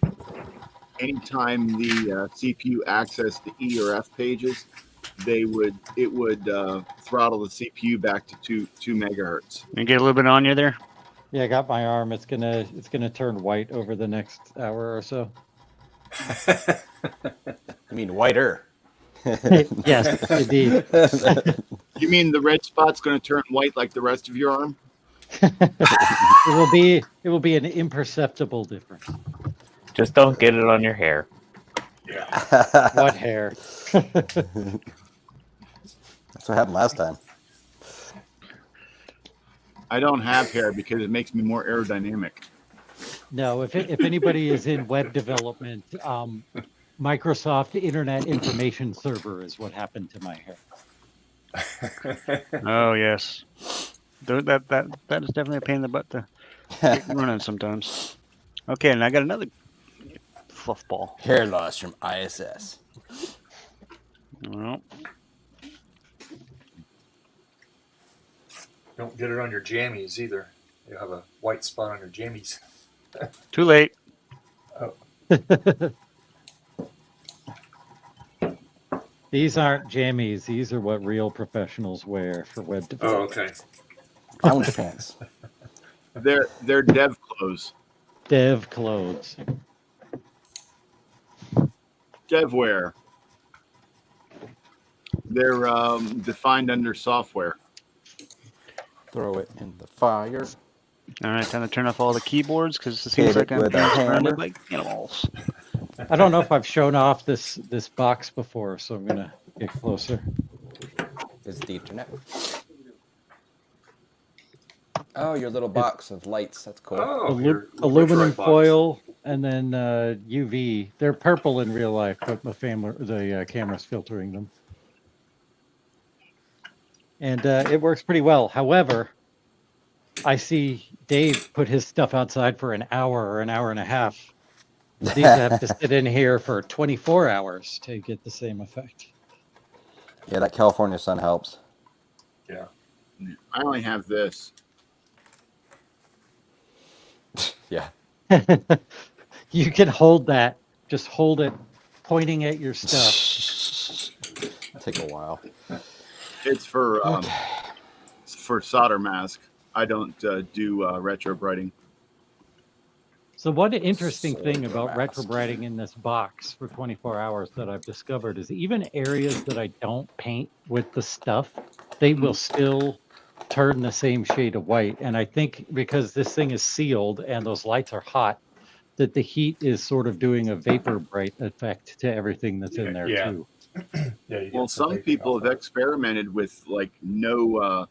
Anytime the CPU accessed the E or F pages, it would throttle the CPU back to 2 megahertz. You get a little bit on you there. Yeah, I got my arm. It's gonna turn white over the next hour or so. I mean, whiter. Yes, indeed. You mean the red spot's going to turn white like the rest of your arm? It will be an imperceptible difference. Just don't get it on your hair. Yeah. What hair? That's what happened last time. I don't have hair because it makes me more aerodynamic. No, if anybody is in web development, Microsoft Internet Information Server is what happened to my hair. Oh yes, that is definitely a pain in the butt to get running sometimes. Okay, and I got another fluff ball. Hair loss from ISS. Well, Don't get it on your jammies either. You have a white spot on your jammies. too late. Oh. These aren't jammies. These are what real professionals wear for web development. Oh, okay. Lounge pants. They're dev clothes. Dev clothes. Dev wear. They're defined under software. Throw it in the fire. All right, time to turn off all the keyboards because it seems Hit like it I'm with a being hammer. surrounded by animals. I don't know if I've shown off this box before, so I'm gonna get closer. Is the internet. Oh, your little box of lights. That's cool. Oh, your Aluminum Retroid box. foil and then UV. They're purple in real life, but the camera's filtering them. And it works pretty well. However, I see Dave put his stuff outside for an hour or an hour and a half. These have to sit in here for 24 hours to get the same effect. Yeah, that California sun helps. Yeah. I only have this. Yeah. You can hold that. Just hold it, pointing at your stuff. Take a while. It's for Okay. it's for solder mask. I don't do retro brighting. So one interesting Solder thing about mask. retrobrighting in this box for 24 hours that I've discovered is even areas that I don't paint with the stuff, they will still turn the same shade of white. And I think because this thing is sealed and those lights are hot, that the heat is sort of doing a vapor bright effect to everything that's in there Yeah. too. Yeah, you Well, get some some vaping people off have of it. experimented with like no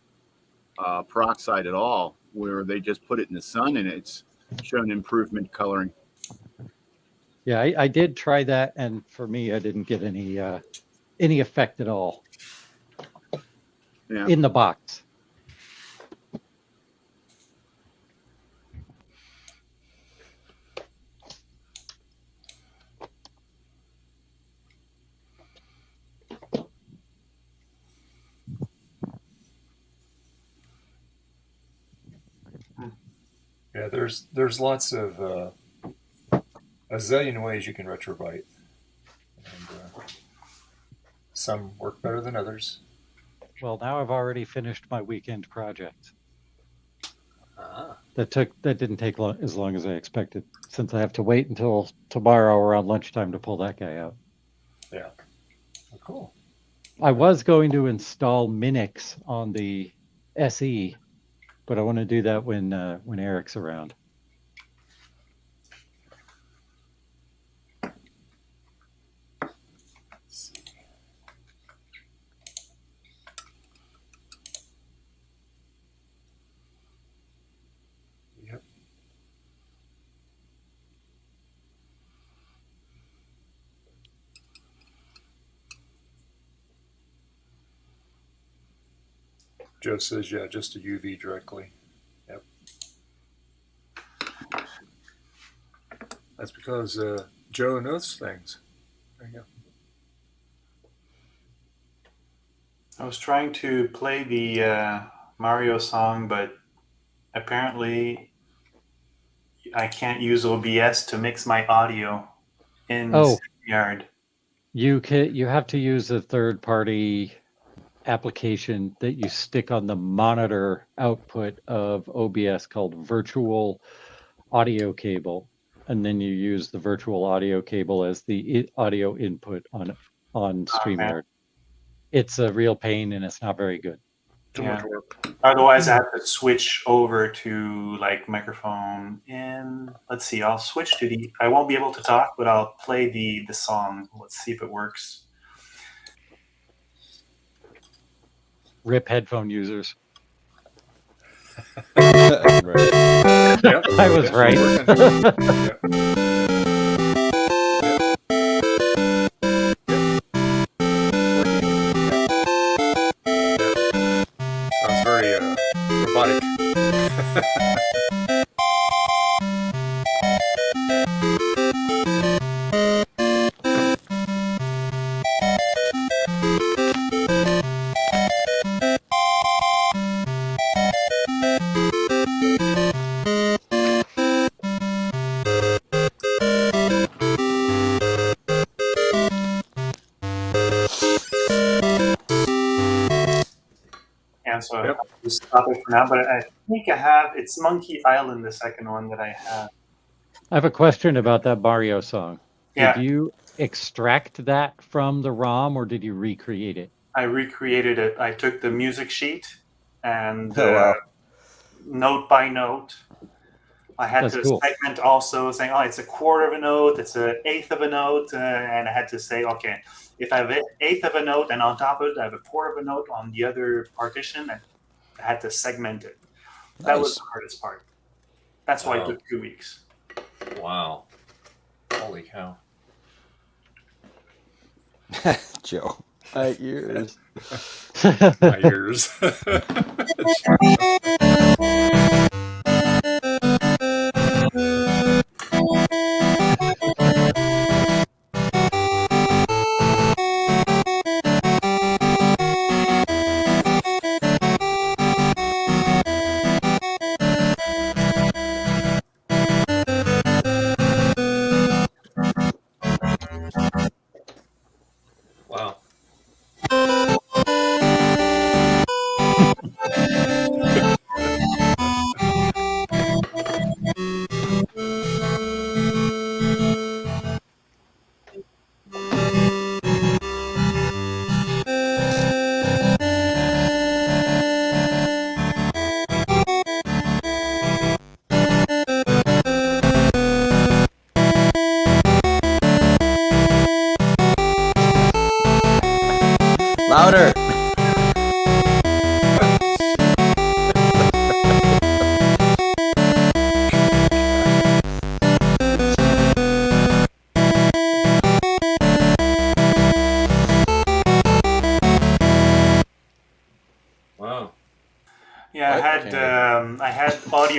peroxide at all, where they just put it in the sun and it's shown improvement coloring. Yeah, I did try that, and for me, I didn't get any effect at all Yeah. in the box. Yeah, there's lots of a zillion ways you can retrobrite, and some work better than others. Well, now I've already finished my weekend project. Ah. That didn't take as long as I expected, since I have to wait until tomorrow around lunchtime to pull that guy out. Yeah. Oh, cool. I was going to install Minix on the SE, but I want to do that when Eric's around. Yep. Joe says, yeah, just a UV directly. Yep. That's because Joe knows things. There you go. I was trying to play the Mario song, but apparently I can't use OBS to mix my audio in StreamYard. You have to use a third-party application that you stick on the monitor output of OBS called virtual audio cable, and then you use the virtual audio cable as the audio input on StreamYard. It's a real pain, and it's not very good. Too much work. Otherwise, I have to switch over to like microphone in. Let's see. I'll switch to the. I won't be able to talk, but I'll play the song. Let's see if it works. Rip headphone users. Right. Yep. I was right. Sounds very robotic. And so I'll just stop it for now. But I think I have. It's Monkey Island, the second one that I have. I have a question about that Mario song. Yeah. Did you extract that from the ROM, or did you recreate it? I recreated it. I took the music sheet and wow. note by note. I had That's to cool. segment also, saying, "Oh, it's a quarter of a note, it's an eighth of a note," and I had to say, "Okay, if I have an eighth of a note, and on top of it, I have a quarter of a note on the other partition," and I had to segment it. That was the hardest part. That's why it took 2 weeks. Wow. Holy cow. Joe. My ears. My ears.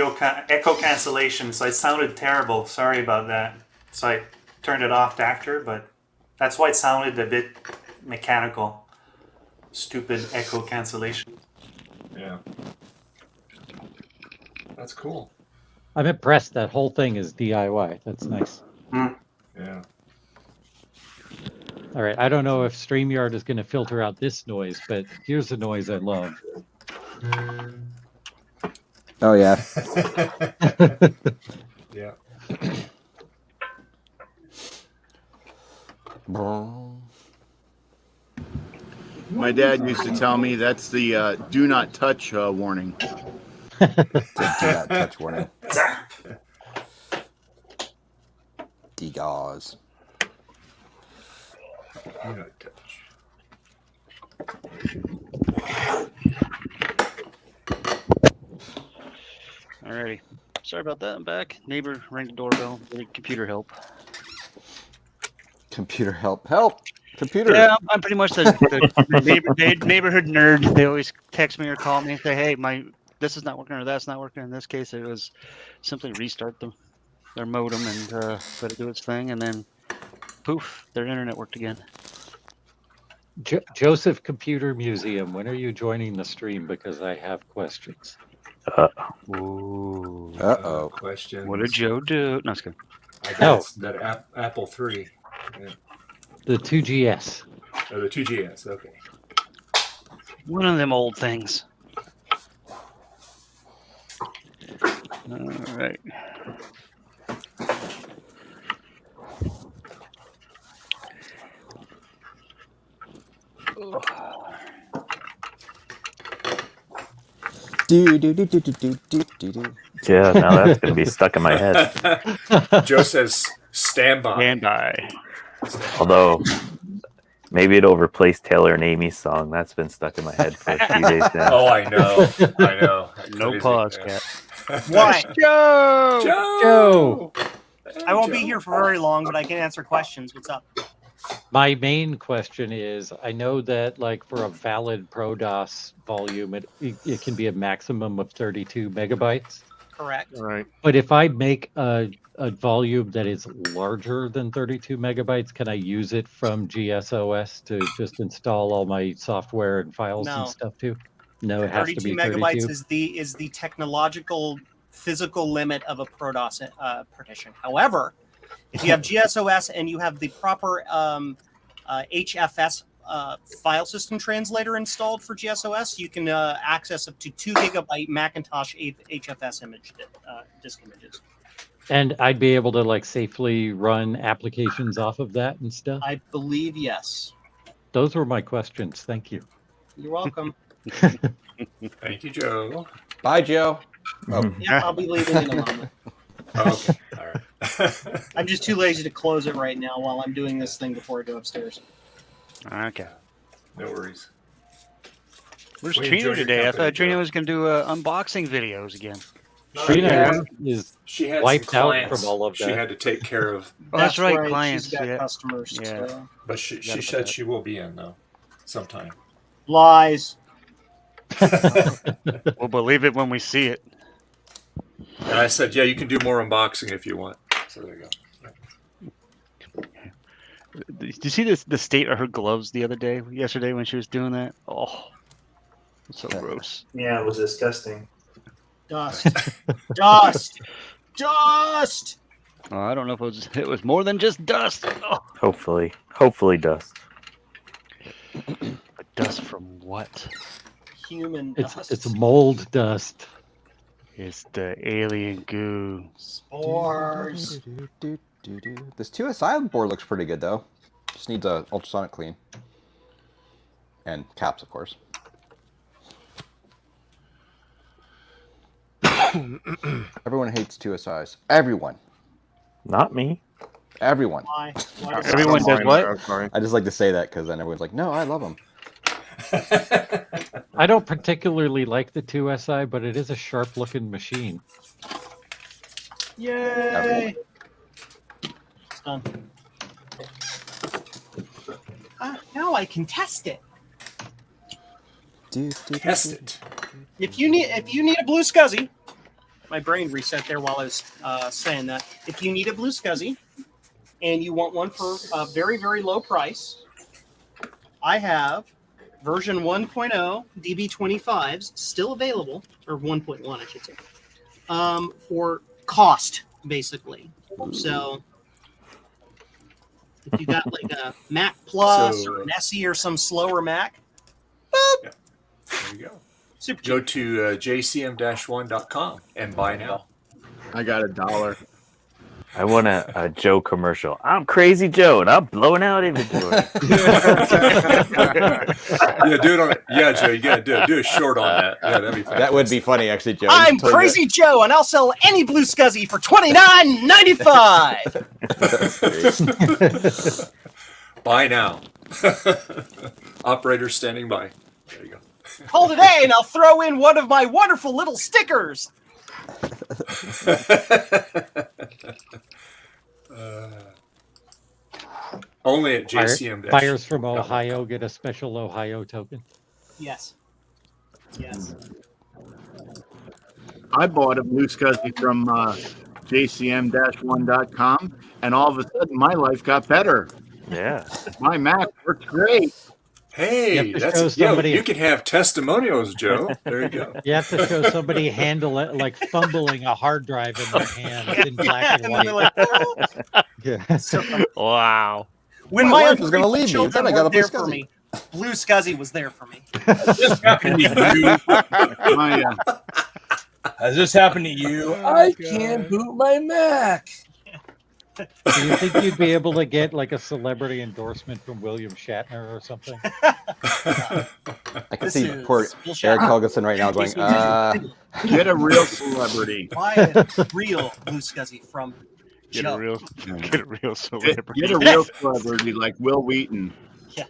echo cancellation, so it sounded terrible. Sorry about that. So I turned it off after, but that's why it sounded a bit mechanical. Stupid echo cancellation. Yeah. That's cool. I'm impressed. That whole thing is DIY. That's nice. Yeah. All right. I don't know if StreamYard is going to filter out this noise, but here's the noise I love. Oh yeah. Yeah. My dad used to tell me that's the do not touch warning. Do not touch warning. Degauze. Do not touch. Alrighty. Sorry about that. I'm back. Neighbor rang the doorbell. Needed computer help. Computer help. Help! Computer! Yeah, I'm pretty much the neighborhood nerd. They always text me or call me and say, hey, this is not working or that's not working. In this case, it was simply restart their modem and let it do its thing. And then, poof, their internet worked again. Joseph Computer Museum, when are you joining the stream? Because I have questions. Ooh. Uh-oh. Questions. What did Joe do? No, it's good. I guess that Apple III. Yeah. The 2GS. Oh, the 2GS. Okay. One of them old things. All right. Yeah, now that's gonna be stuck in my head. Joe says, "Stand by." Stand by. Although maybe it'll replace Taylor and Amy's song. That's been stuck in my head for a few days now. Oh, I know. I know. No Crazy. pause, Yeah. Cat. Why? Joe! I won't be here for very long, but I can answer questions. What's up? My main question is, I know that like for a valid ProDOS volume, it can be a maximum of 32 megabytes. Correct. All right. But if I make a volume that is larger than 32 megabytes, can I use it from GSOS to just install all my software and files No. and stuff too? No, it has to 32 be megabytes 32. is the technological physical limit of a ProDOS partition. However, if you have GSOS and you have the proper HFS file system translator installed for GSOS, you can access up to 2 gigabyte Macintosh HFS disk images. And I'd be able to like safely run applications off of that and stuff? I believe yes. Those were my questions. Thank you. You're welcome. Thank you, Joe. Bye, Joe. Oh. Yeah, I'll be leaving in a moment. Okay. All right. I'm just too lazy to close it right now while I'm doing this thing before I go upstairs. Okay. No worries. Where's We Trina enjoy your today? I company, thought Trina Joe. was going to do unboxing videos again. Trina is She had wiped some out clients from all of she that. had to take care of, Oh, that's right, clients. She's got Yeah. customers. Yeah. So. but she about said that. she will be in though, sometime. Lies. We'll believe it when we see it. And I said, yeah, you can do more unboxing if you want. So there you go. Did you see the state of her gloves yesterday when she was doing that? Oh, so gross. Yeah, it was disgusting. Dust. Dust. Dust. Oh, I don't know if it was more than just dust. Oh. Hopefully dust. But dust from what? Human It's dust. it's mold dust. It's the alien goo. Spores. This 2SI board looks pretty good though. Just needs a ultrasonic clean. And caps, of course. Everyone hates 2SIs. Everyone. Not me. Everyone. Why? Why does Everyone I does don't what? mind, sorry. I just like to say that because then everyone's like, no, I love them. I don't particularly like the 2SI, but it is a sharp-looking machine. Yay! It's done. Now I can test it. Test it. If you need a blue SCSI, My brain reset there while I was saying that. If you need a Blue SCSI and you want one for a very, very low price, I have version 1.0 DB25s still available, or 1.1, I should say, for cost, basically. So if you got like a Mac Plus or an SE or some slower Mac, Yeah. There you go. super cheap. Go to jcm-1.com and buy now. I got $1. I want a Joe commercial. I'm Crazy Joe, and I'm blowing out inventory. Yeah, do it on. Yeah, Joe, you gotta do a short on that. Yeah, that'd be fantastic. That would be funny, actually, Joe. I'm Crazy Joe, and I'll sell any Blue SCSI for $29.95. Buy now. Operator standing by. There you go. Call today, and I'll throw in one of my wonderful little stickers. Only at JCM. Buyers from Ohio get a special Ohio token. Yes. Yes. I bought a Blue SCSI from jcm-1.com, and all of a sudden my life got better. Yeah. My Mac worked great. Hey, that's you can have testimonials, Joe. There you go. You have to show somebody handle it, like fumbling a hard drive in their hand in black and white. Like, oh. Yeah. Wow. When My my wife was gonna leave me. children Then I got a weren't there Blue for SCSI. me, Blue SCSI was there for me. Has this happened to you? I can't boot my Mac. Do you think you'd be able to get like a celebrity endorsement from William Shatner or something? I can see poor Eric Helgeson right now going, Get a real celebrity. Buy a real Blue SCSI from Get Joe. a real celebrity. Get a real celebrity like Will Wheaton. Yeah.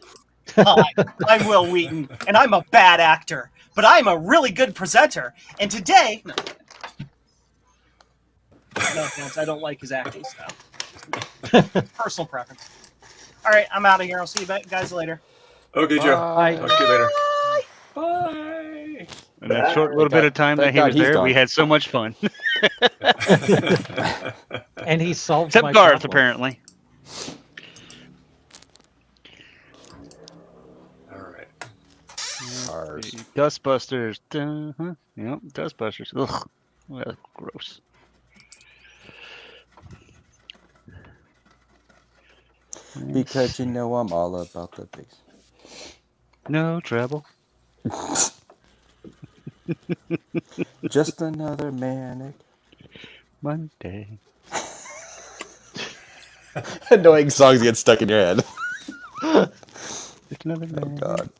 Hi, I'm Will Wheaton, and I'm a bad actor, but I'm a really good presenter. And today, no offense, I don't like his acting style. Personal preference. All right, I'm out of here. I'll see you guys later. Okay, Joe. Bye. Talk to you later. Bye. In that short little bit of time that Thank he God was he's there, gone. we had so much fun. And he solved Except my Garth, problem. apparently. All right. Dustbusters. Yep, Dustbusters. Ugh. Well, gross. because you know I'm all about the bass. No trouble. Just another manic Monday. Annoying songs get stuck in your head. Just another Oh God.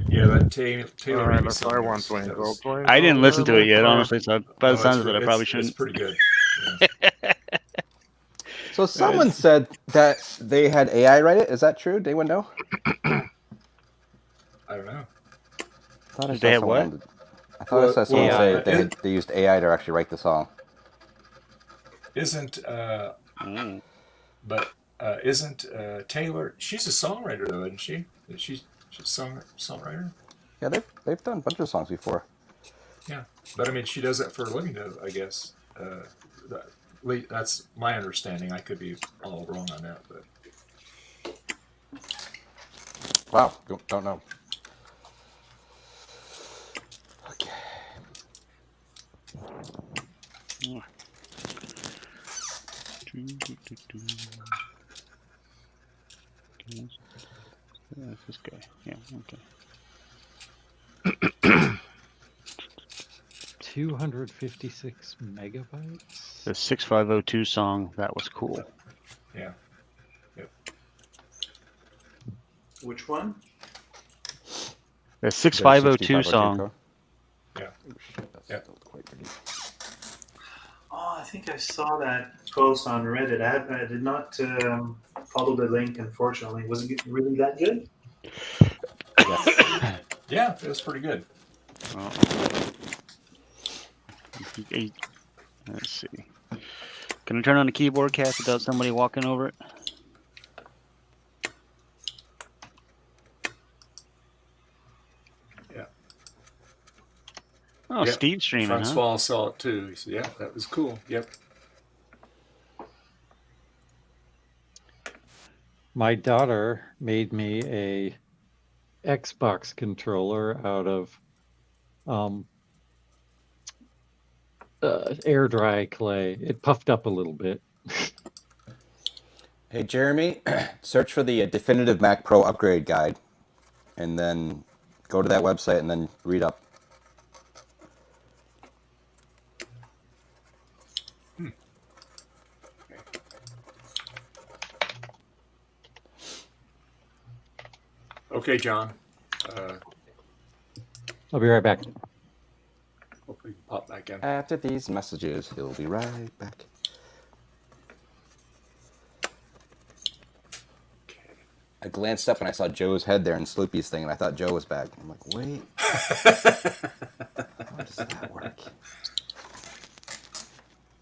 Yeah, that Taylor. All right, Amy let's try song one was- twinkle, that was- twinkle. I didn't listen to it yet, little honestly, so by the No, sounds it's of it, I re- probably it's shouldn't. pretty good. So someone said that they had AI write it. Is that true? Did anyone know? I don't know. I thought I They saw had someone. what? I thought I saw someone yeah, say they used AI to actually write the song. Isn't isn't Taylor? She's a songwriter though, isn't she? She's a songwriter. Yeah, they've done a bunch of songs before. Yeah, but I mean, she does it for a living, though. I guess that's my understanding. I could be all wrong on that, but Wow, don't know. Okay. That's this guy. Yeah, okay. 256 megabytes. The 6502 song, that was cool. yeah. Yep. Which one? The 6502 song. Yeah. Yeah. Oh, I think I saw that post on Reddit. I did not follow the link, unfortunately. Was it really that good? Yeah, it was pretty good. Let's see. Can I turn on the keyboard cast without somebody walking over it? Yeah. Oh, Steve streaming, huh? Francois saw it too. He said, "Yeah, that was cool." Yep. My daughter made me a Xbox controller out of air dry clay. It puffed up a little bit. Hey, Jeremy, search for the Definitive Mac Pro Upgrade Guide, and then go to that website and then read up. Okay, John. I'll be right back. Hopefully you can pop back in. After these messages, he'll be right back. I glanced up and I saw Joe's head there in Sloopy's thing, and I thought Joe was back. I'm like, wait. How does that work?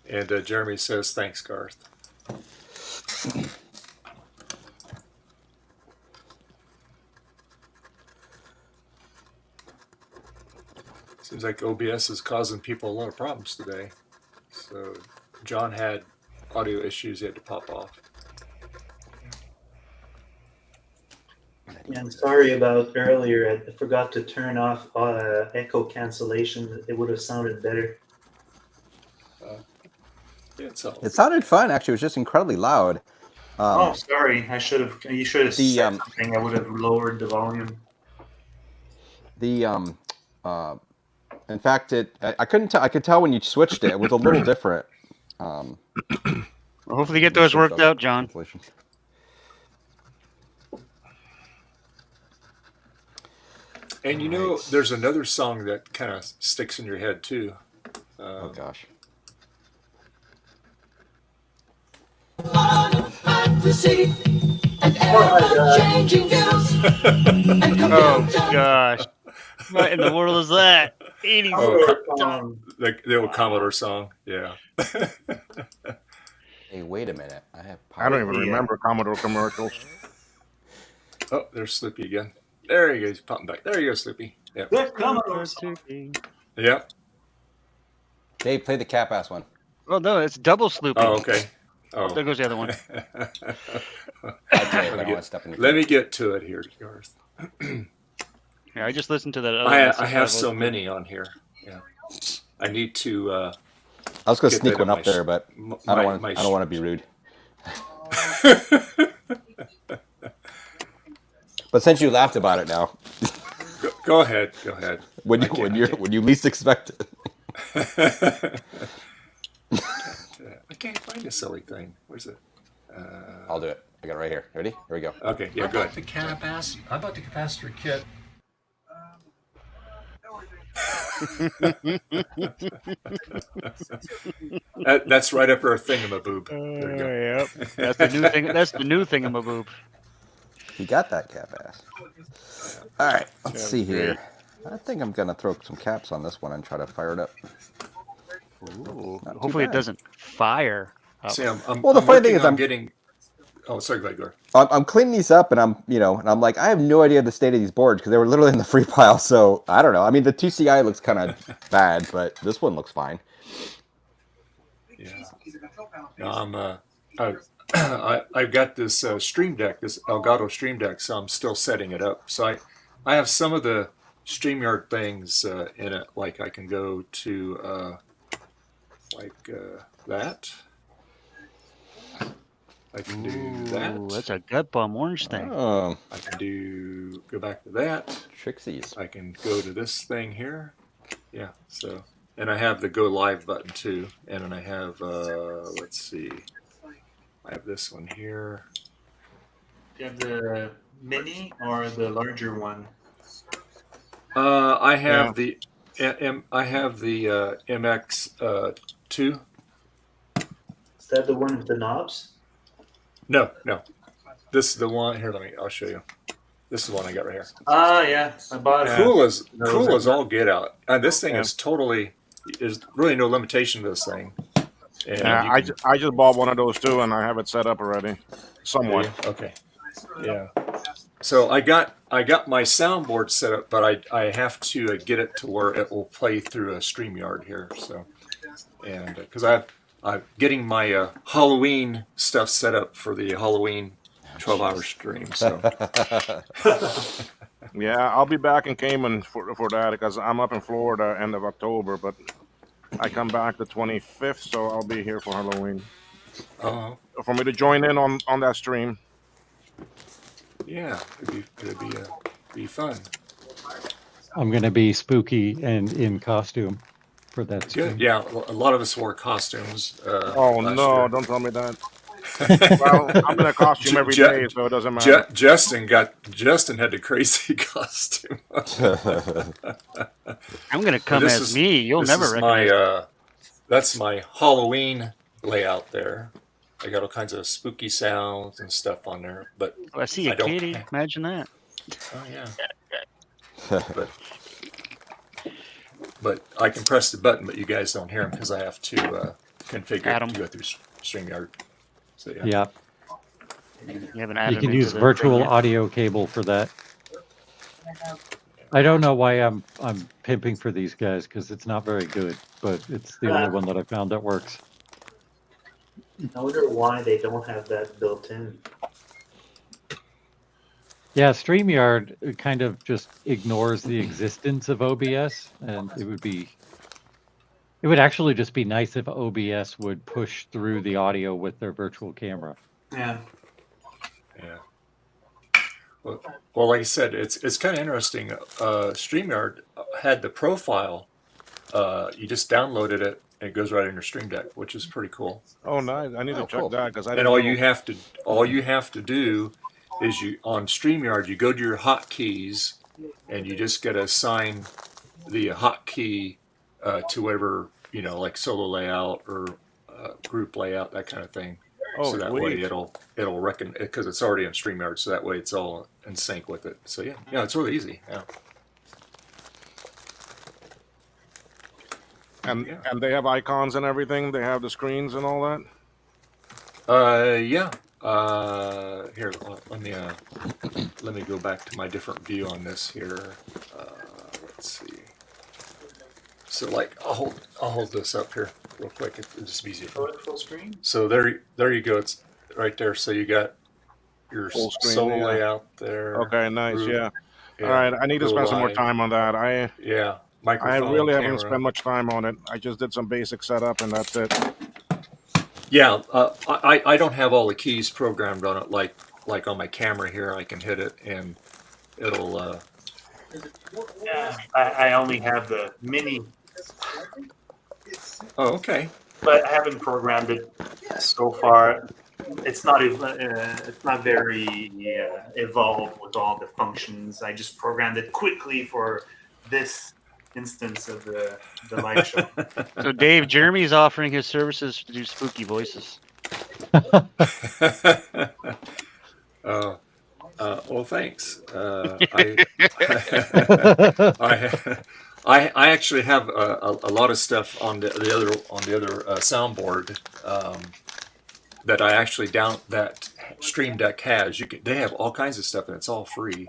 And Jeremy says, "Thanks, Garth." Seems like OBS is causing people a lot of problems today. So John had audio issues; he had to pop off. Yeah, I'm sorry about earlier. I forgot to turn off echo cancellation. It would have sounded better. It sounded fun, actually. It was just incredibly loud. Oh, sorry. You should have said something. I would have lowered the volume. In fact, I couldn't tell. I could tell when you switched it. It was a little different. Well, hopefully, you get those worked out, John. And you know, there's another song that kind of sticks in your head too. Oh gosh. Oh gosh. What in the world is that? 80s. The old Commodore song. Yeah. Hey, wait a minute. I don't even remember Commodore commercials. Oh, there's Slippy again. There he goes, popping back. There you go, Slippy. Yep. Good Commodore song. Yep. Dave, play the Cap-Ass one. Well, no, it's double Sloopy. Oh, okay. Oh, there goes the other one. Let me get to it here, Garth. Yeah, I just listened to that. Other I have so many on here. Yeah, I need to. I was going to sneak one up there, but I don't want to be rude. But since you laughed about it now, go ahead. Go ahead. When you least expect it. I can't find a silly thing. Where's it? I'll do it. I got it right here. Ready? Here we go. Okay. Yeah. Go ahead. The How about the capacitor kit? That's right up our thingamaboob. There you go. Yep. That's the new thing. That's the new thingamaboob. You got that, Cap-Ass. All right. Let's see here. I think I'm gonna throw some caps on this one and try to fire it up. Ooh, hopefully it doesn't fire. See, well, the funny thing is, I'm getting. Oh, sorry, go ahead, Gar. I'm cleaning these up, and I'm like, I have no idea the state of these boards because they were literally in the free pile. So I don't know. I mean, the 2CI looks kind of bad, but this one looks fine. Yeah. I've got this Stream Deck, this Elgato Stream Deck, so I'm still setting it up. So I have some of the StreamYard things in it, like I can go to that. I can do that. That's a gut bomb orange thing. Oh. I can go back to that. Trixies. I can go to this thing here. Yeah, so, and I have the go live button too. And then I have, let's see, I have this one here. Do you have the mini or the larger one? I have the MX2. Is that the one with the knobs? No. This is the one here. I'll show you. This is the one I got right here. Ah, yeah, I bought it. Cool as all get out. And this thing is there's really no limitation to this thing. And I just bought one of those too, and I have it set up already. Somewhat. Okay. Yeah. So I got my soundboard set up, but I have to get it to where it will play through a StreamYard here. So, and because I'm getting my Halloween stuff set up for the Halloween 12-hour stream. So Yeah, I'll be back in Cayman for that because I'm up in Florida end of October, but I come back the 25th, so I'll be here for Halloween. For me to join in on that stream. Yeah, it'd be fun. I'm going to be spooky and in costume for that stream. Good. Yeah, a lot of us wore costumes. Oh no! Year. Don't tell me that. Well, I'm in a costume every day, so it doesn't matter. Justin had the crazy costume. I'm gonna come as me. You'll never recognize. That's my Halloween layout there. I got all kinds of spooky sounds and stuff on there. But I see a kitty. Imagine that. Oh yeah. But I can press the button, but you guys don't hear them because I have to configure it to go through StreamYard. So yeah. You can use virtual audio cable for that. I don't know why I'm pimping for these guys because it's not very good, but it's the only one that I found that works. I wonder why they don't have that built in. Yeah, StreamYard kind of just ignores the existence of OBS, and it would actually just be nice if OBS would push through the audio with their virtual camera. Yeah. Yeah. Well, like I said, it's kind of interesting. StreamYard had the profile. You just downloaded it, and it goes right in your Stream Deck, which is pretty cool. Oh, nice! I need to check that because I. And all you have to do is on StreamYard you go to your hotkeys, and you just got to assign the hotkey to whatever like solo layout or group layout, that kind of thing. Oh, so that way it'll reckon because it's already on StreamYard, so that way it's all in sync with it. So yeah, it's really easy. Yeah. And they have icons and everything. They have the screens and all that. Yeah. Here, let me go back to my different view on this here. Let's see. So like I'll hold this up here real quick. It's just easier. Full screen. So there you go. It's right there. So you got your full screen, solo layout there. Okay, nice. Yeah. All right. I need to spend some more time on that. I really haven't spent much time on it. I just did some basic setup and that's it. Yeah, I don't have all the keys programmed on it like on my camera here. I can hit it and it'll. I only have the mini. Oh, okay. But I haven't programmed it so far. It's not very evolved with all the functions. I just programmed it quickly for this instance of the live show. So Dave, Jeremy's offering his services to do spooky voices. Well, thanks. I actually have a lot of stuff on the other soundboard that I actually that Stream Deck has. They have all kinds of stuff and it's all free,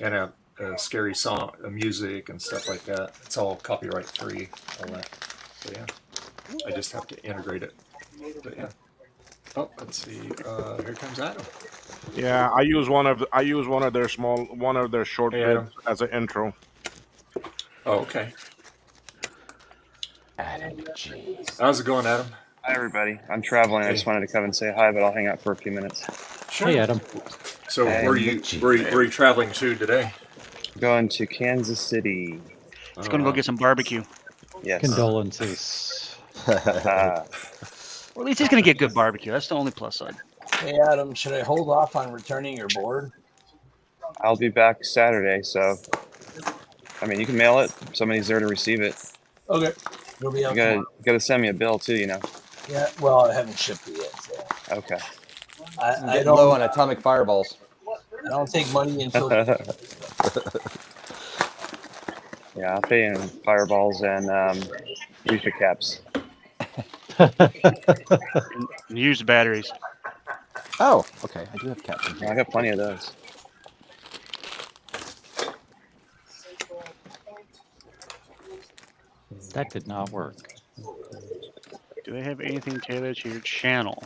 and a scary song, music and stuff like that. It's all copyright free, all that. So yeah, I just have to integrate it. But yeah. Oh, let's see. Here comes Adam. Yeah, I use one of their short bits as an intro. Oh, okay. Adam G. How's it going, Adam? Hi, everybody. I'm traveling. I just wanted to come and say hi, but I'll hang out for a few minutes. Sure. Hey, Adam. So where are you traveling to today? Going to Kansas City. He's going to go get some barbecue. Yes. Condolences. Well, at least he's going to get good barbecue. That's the only plus side. Hey, Adam, should I hold off on returning your board? I'll be back Saturday, so I mean, you can mail it. Somebody's there to receive it. Okay. You'll be out you gotta send me a bill too, Yeah, well, I haven't shipped it yet. So. Okay. I don't low on atomic fireballs. I don't take money until. Yeah, I'll pay in fireballs and reefer caps. Used batteries. Oh, okay. I do have caps. I got plenty of those. That did not work. Do they have anything tailored to your channel?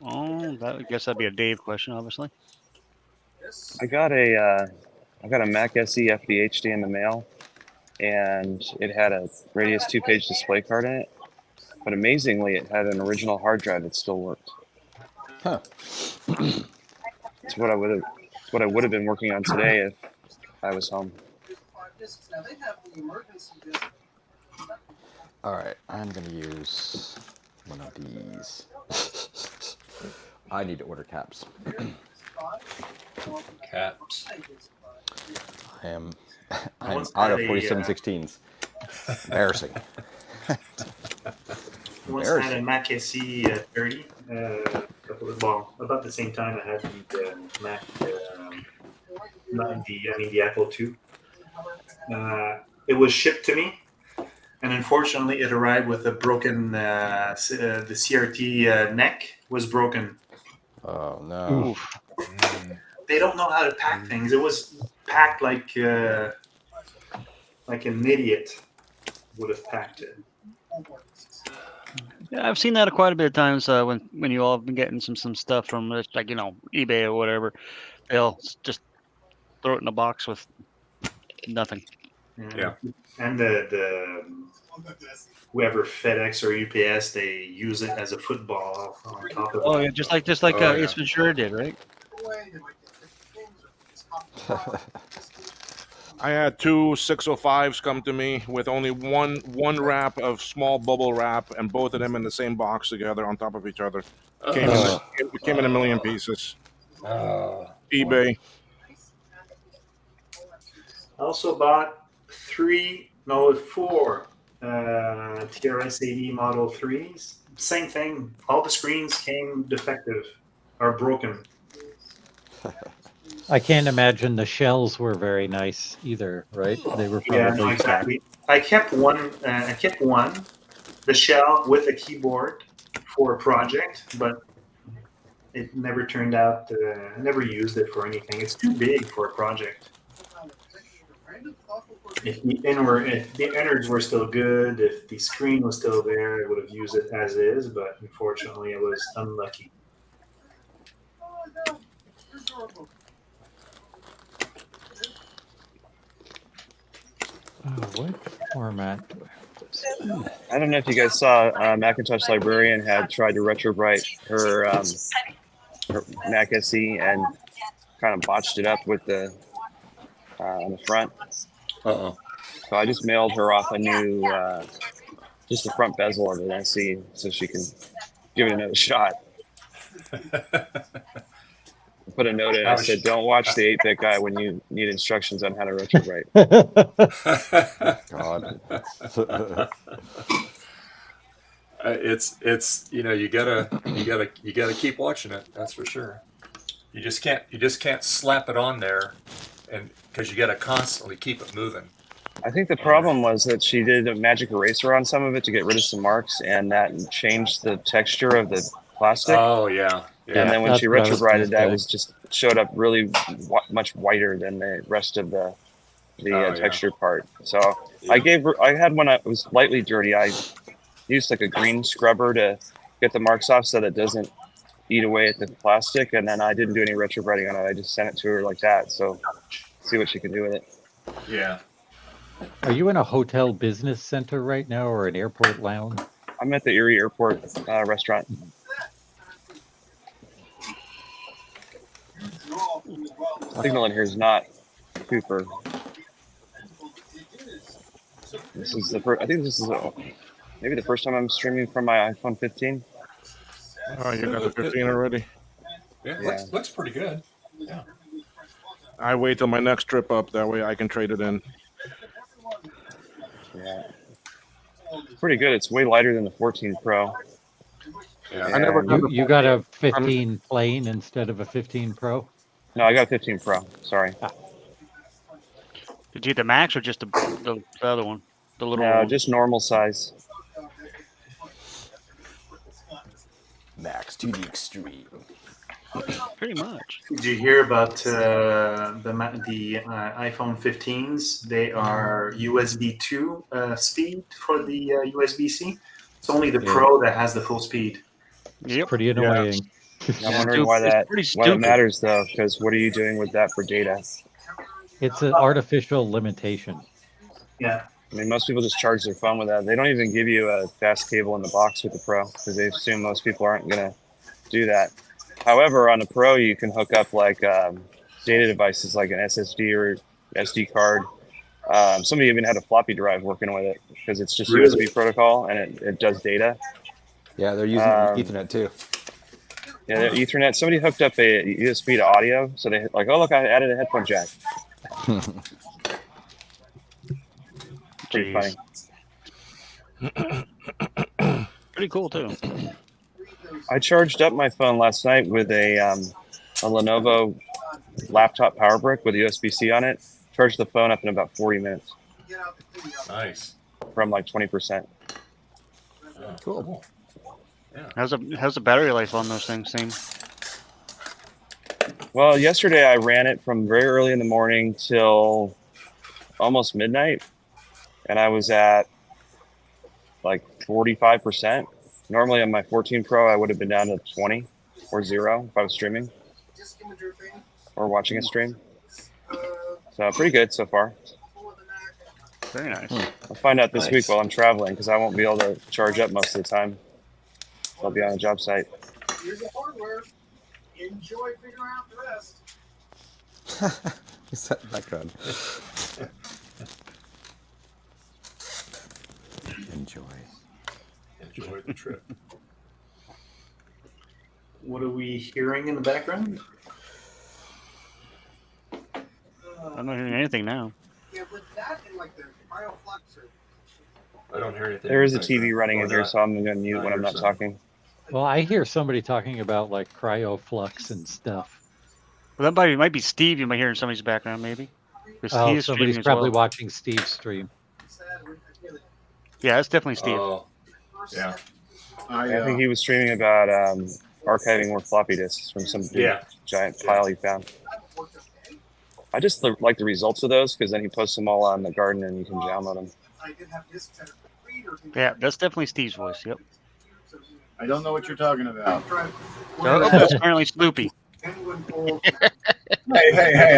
Oh, I guess that'd be a Dave question, obviously. I got a Mac SE FDHD in the mail, and it had a Radius 2-page display card in it. But amazingly, it had an original hard drive that still worked. Huh. It's what I would have been working on today if I was home. All right, I'm gonna use one of these. I need to order caps. Caps. I'm once out had of a, 4716s. Embarrassing. Once I had a Mac SE 30, about the same time I had the Mac, the Apple II. It was shipped to me, and unfortunately, it arrived with a broken. The CRT neck was broken. Oh no! They don't know how to pack things. It was packed like an idiot would have packed it. Yeah, I've seen that quite a bit of times when you all have been getting some stuff from like eBay or whatever. They'll just throw it in a box with nothing. Yeah. And the whoever FedEx or UPS, they use it as a football on top of it. Oh yeah, just like Ace Ventura did, right? I had two 605s come to me with only one wrap of small bubble wrap, and both of them in the same box together on top of each other. It came in a million pieces. eBay. I also bought four TRS 80 Model 3s. Same thing. All the screens came defective or broken. I can't imagine the shells were very nice either, right? They were probably Yeah, no, exactly. I kept one. The shell with a keyboard for a project, but it never turned out. I never used it for anything. It's too big for a project. If the innards were still good, if the screen was still there, I would have used it as is. But unfortunately, I was unlucky. What format? I don't know if you guys saw Macintosh Librarian had tried to retrobrite her Mac SE and kind of botched it up with the on the front. So I just mailed her off a new, just the front bezel of an SE so she can give it another shot. Put a note in. I said, "Don't watch the 8-bit guy when you need instructions on how to retrobrite." God. It's you gotta keep watching it. That's for sure. You just can't slap it on there, and because you gotta constantly keep it moving. I think the problem was that she did a magic eraser on some of it to get rid of some marks, and that changed the texture of the plastic. Oh yeah. And then when she retrobrited, that was just showed up really much whiter than the rest of the texture part. So I had one that was lightly dirty. I used like a green scrubber to get the marks off so that it doesn't eat away at the plastic. And then I didn't do any retrobriting on it. I just sent it to her like that. So see what she can do with it. Yeah. Are you in a hotel business center right now or an airport lounge? I'm at the Erie Airport restaurant. Signal in here is not super. This is the first. I think this is maybe the first time I'm streaming from my iPhone 15. Oh, you got the 15 already? Yeah, looks pretty good. Yeah. I wait till my next trip up. That way I can trade it in. Yeah. It's pretty good. It's way lighter than the 14 Pro. Yeah. I never You got a 15 plain instead of a 15 Pro? No, I got a 15 Pro. Sorry. Did you get the Max or just the other one? The little No, one? just normal size. Max to the extreme. Pretty much. Did you hear about the iPhone 15s? They are USB 2 speed for the USB-C. It's only the Yeah. Pro that has the full speed. Yep. Pretty annoying. I'm wondering why It's that pretty why that stupid. matters though, because what are you doing with that for data? It's an artificial limitation. Yeah. I mean, most people just charge their phone with that. They don't even give you a fast cable in the box with the Pro because they assume most people aren't gonna do that. However, on the Pro, you can hook up like data devices like an SSD or SD card. Somebody even had a floppy drive working with it because it's just Really? USB protocol and it does data. Yeah, they're using Ethernet too. Yeah, Ethernet. Somebody hooked up a USB to audio, so they like, oh look, I added a headphone jack. Pretty funny. Pretty cool too. I charged up my phone last night with a Lenovo laptop power brick with USB-C on it. Charged the phone up in about 40 minutes. Nice. From like 20%. Cool. Yeah. How's the battery life on those things seem? Well, yesterday I ran it from very early in the morning till almost midnight, and I was at like 45%. Normally on my 14 Pro, I would have been down to 20 or 0 if I was streaming or watching a stream. So pretty good so far. Very nice. I'll find out this week while I'm traveling because I won't be able to charge up most of the time. I'll be on a job site. Here's the hardware. Enjoy figuring out the rest. Is that background? Enjoy the trip. What are we hearing in the background? I'm not hearing anything now. Yeah, with that and like the bioflux or I don't hear anything. There is a TV running in here, so I'm going to mute when I'm not talking. Well, I hear somebody talking about like cryoflux and stuff. Well, that might be Steve. You might hear in somebody's background, maybe. Oh, he is somebody's streaming as probably well. watching Steve's stream. Yeah, that's definitely Steve. Yeah. I think he was streaming about archiving more floppy disks from some big, giant pile he found. I just like the results of those because then he posts them all on the garden and you can download them. Yeah, that's definitely Steve's voice. Yep. I don't know what you're talking about. Oh, that's apparently Sloopy. Hey!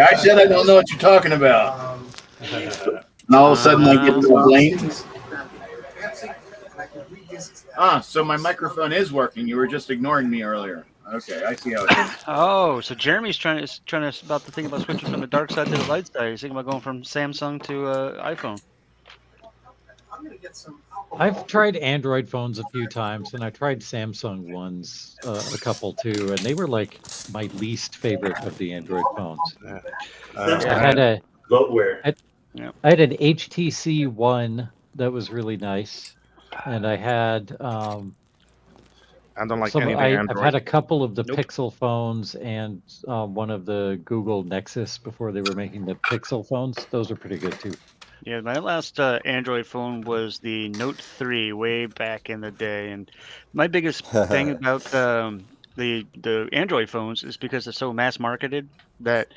I said I don't know what you're talking about. And all of a sudden, I get blamed. So my microphone is working. You were just ignoring me earlier. Okay, I see how it is. Oh, so Jeremy's trying to about to think about switching from the dark side to the light side. He's thinking about going from Samsung to iPhone. I've tried Android phones a few times, and I tried Samsung ones a couple too, and they were like my least favorite of the Android phones. I had a bloatware. I had an HTC One that was really nice, and I had I don't like some. anything I've Android. had a couple of the Pixel phones and one of the Google Nexus before they were making the Pixel phones. Those are pretty good too. Yeah, my last Android phone was the Note 3 way back in the day, and my biggest thing about the Android phones is because they're so mass marketed that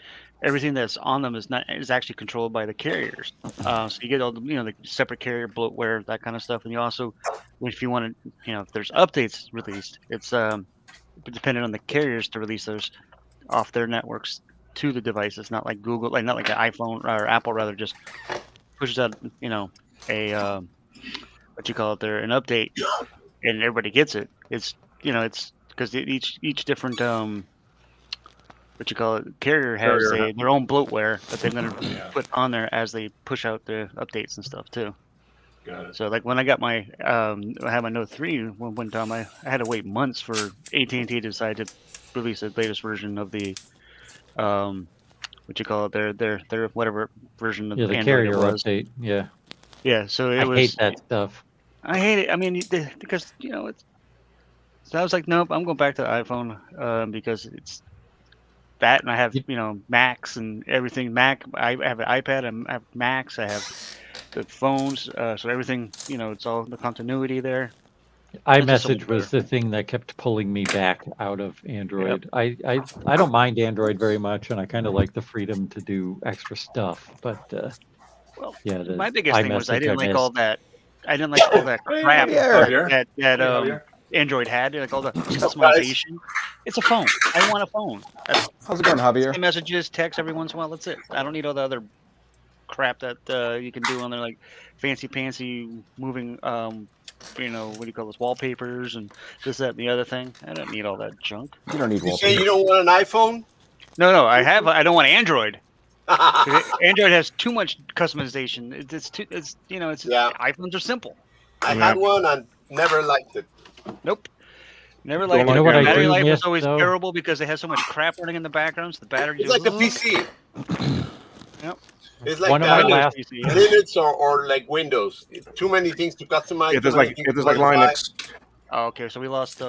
everything that's on them is actually controlled by the carriers. So you get all the the separate carrier bloatware, that kind of stuff, and you also, if you want to, if there's updates released, it's dependent on the carriers to release those off their networks to the devices, not like Google, not like an iPhone or Apple rather just pushes out a what you call it there, an update, and everybody gets it. It's it's because each different what you call it carrier has their own bloatware that they're going to put on there as they push out the updates and stuff too. Got it. So like when I got my I had my Note 3 one time, I had to wait months for AT&T to decide to release the latest version of the what you call it, their whatever version of the Android carrier it was. update. Yeah. Yeah, so I hate that stuff. I hate it. I mean, because it's. So I was like, nope, I'm going back to the iPhone because it's that, and I have Macs and everything. Mac, I have an iPad, I have Macs, I have the phones, so everything. It's all the continuity there. iMessage was the thing that kept pulling me back out of Android. I don't mind Android very much, and I kind of like the freedom to do extra stuff. But Well, yeah, my biggest thing was I iMessage didn't like missed. all that. I didn't like all that crap that Android had, like all the customization. It's a phone. I want a phone. How's it going, Javier? Messages, text every once in a while. That's it. I don't need all the other crap that you can do on there, like fancy moving. You know, what do you call this? Wallpapers and this, that, and the other thing. I don't need all that junk. You don't need You say you don't want an iPhone? No, I don't want Android. Android has too much customization. It's iPhones are simple. I had one and never liked it. Nope. Never liked it. You know what I Battery do life miss, is always though? terrible because it has so much crap running in the background. So the battery It's like a PC. Yep. It's like One of my last Linux or like Windows. Too many things to customize. It is like Linux. Oh, okay, so we lost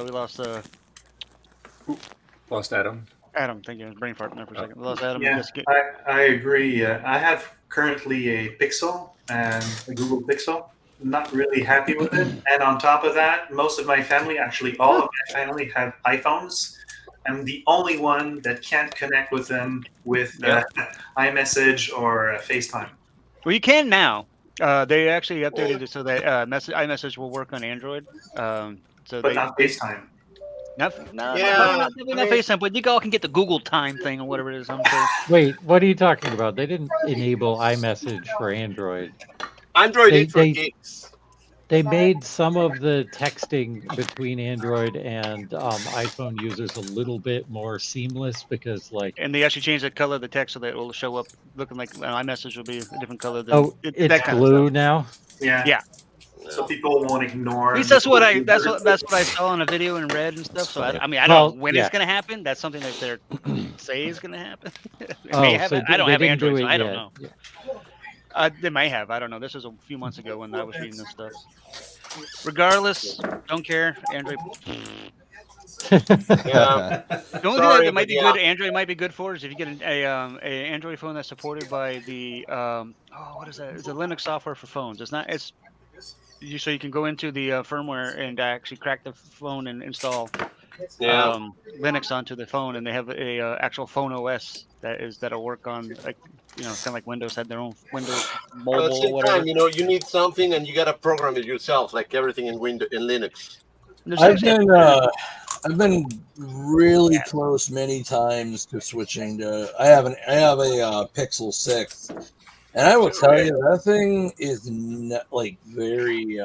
Adam. Adam, thank you. Brain fart there for a second. We lost Adam. Yeah, I agree. I have currently a Pixel and a Google Pixel. Not really happy with it. And on top of that, most of my family, actually all of my family, have iPhones. I'm the only one that can't connect with them with iMessage or FaceTime. Well, you can now. They actually updated it so that iMessage will work on Android. Not FaceTime. Not FaceTime, but you all can get the Google Time thing or whatever it is. I'm sure. Wait, what are you talking about? They didn't enable iMessage for Android. Android is for geeks. They made some of the texting between Android and iPhone users a little bit more seamless because, like, and they actually changed the color of the text so that it will show up looking like iMessage will be a different color. Than, it's blue now. Yeah. So people won't ignore. At least that's what I saw on a video and read and stuff. So I don't know when it's going to happen. That's something that they're say is going to happen. I don't have Android, so I don't know. Yeah. They may have. I don't know. This was a few months ago when I was reading this stuff. Regardless, don't care. Android. The only thing that might be good, Android might be good for, is if you get a Android phone that's supported by the what is that? It's a Linux software for phones. It's not. So you can go into the firmware and actually crack the phone and install Linux onto the phone, and they have a actual phone OS that'll work on, like, kind of like Windows had their own Windows mobile. At the same whatever. time, you need something and you gotta program it yourself, like everything in Linux. I've been really close many times to switching to. I have a Pixel 6, and I will tell you that thing is very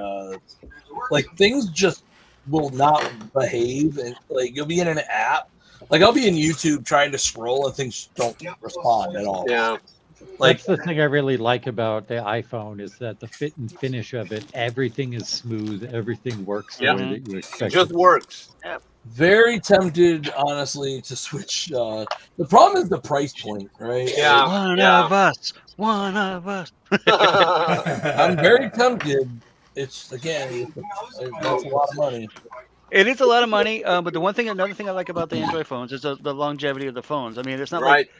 like things just will not behave, and like you'll be in an app, like I'll be in YouTube trying to scroll and things don't respond at all. Yeah. That's the thing I really like about the iPhone is that the fit and finish of it, everything is smooth, everything works the way that you expect. It just works. Very tempted, honestly, to switch. The problem is the price point, right? Yeah. One of us. I'm very tempted. It's again, that's a lot of money. It is a lot of money, but another thing I like about the Android phones is the longevity of the phones. I mean, it's not like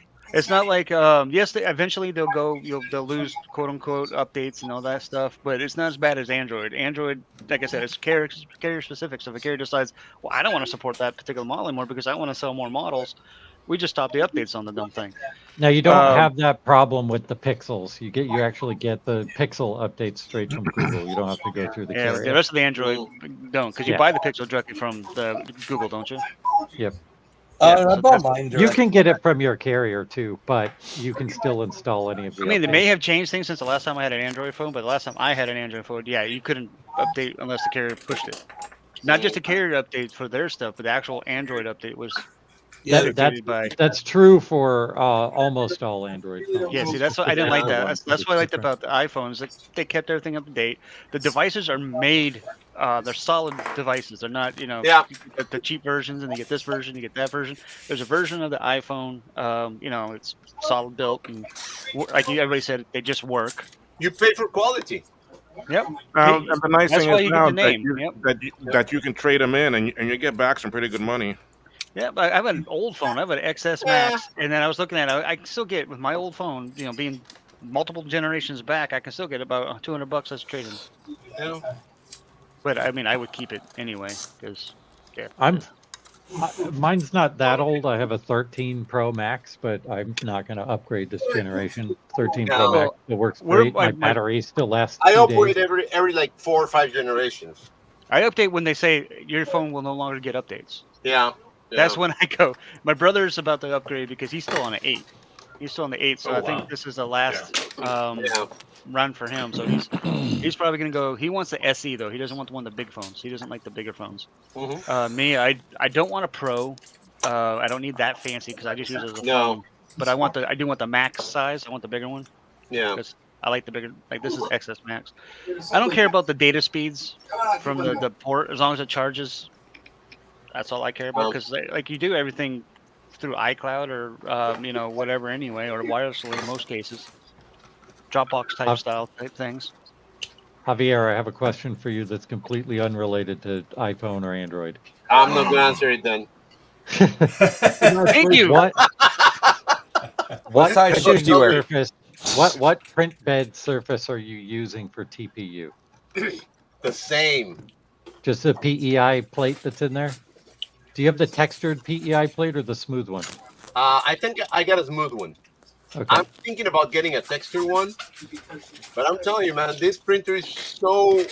yes, eventually they'll lose quote unquote updates and all that stuff, but it's not as bad as Android. Android, like I said, it's carrier specific. So if a carrier decides, well, I don't want to support that particular model anymore because I want to sell more models, we just stop the updates on the dumb thing. Now you don't have that problem with the Pixels. You actually get the Pixel updates straight from Google. You don't have to go through the carrier. The rest of the Android don't, because you buy the Pixel directly from the Google, don't you? Yep. I bought mine. You can get it from your carrier too, but you can still install any of the. I mean, they may have changed things since the last time I had an Android phone, but the last time I had an Android phone, you couldn't update unless the carrier pushed it. Not just the carrier update for their stuff, but the actual Android update was. That's true for almost all Android phones. Yeah, see, that's what I didn't like that. That's what I liked about the iPhones. Like, they kept everything up to date. The devices are made. They're solid devices. They're not, the cheap versions, and you get this version, you get that version. There's a version of the iPhone. It's solid built, and like everybody said, they just work. You pay for quality. Yep. And the nice thing is now that you can trade them in, and you get back some pretty good money. Yeah, but I have an old phone. I have an XS Max, and then I was looking at it. I can still get with my old phone, being multiple generations back, I can still get about $200 as trading. But I mean, I would keep it anyway because Mine's not that old. I have a 13 Pro Max, but I'm not going to upgrade this generation. 13 Pro Max, it works great. My battery still lasts 2 days. I upgrade every like 4 or 5 generations. I update when they say your phone will no longer get updates. Yeah. That's when I go. My brother's about to upgrade because he's still on an 8. He's still on the 8, so I think this is the last run for him. So he's probably gonna go. He wants the SE though. He doesn't want the one of the big phones. He doesn't like the bigger phones. Me, I don't want a Pro. I don't need that fancy because I just use it as a phone. But I do want the max size. I want the bigger one. Yeah. Because I like the bigger. Like this is XS Max. I don't care about the data speeds from the port as long as it charges. That's all I care about because like you do everything through iCloud or whatever anyway, or wirelessly in most cases. Dropbox type style type things. Javier, I have a question for you that's completely unrelated to iPhone or Android. I'm not gonna answer it then. Thank you. What size shoes do you wear? What print bed surface are you using for TPU? The same. Just a PEI plate that's in there? Do you have the textured PEI plate or the smooth one? I think I got a smooth one. Okay. I'm thinking about getting a textured one, but I'm telling you, man, this printer is so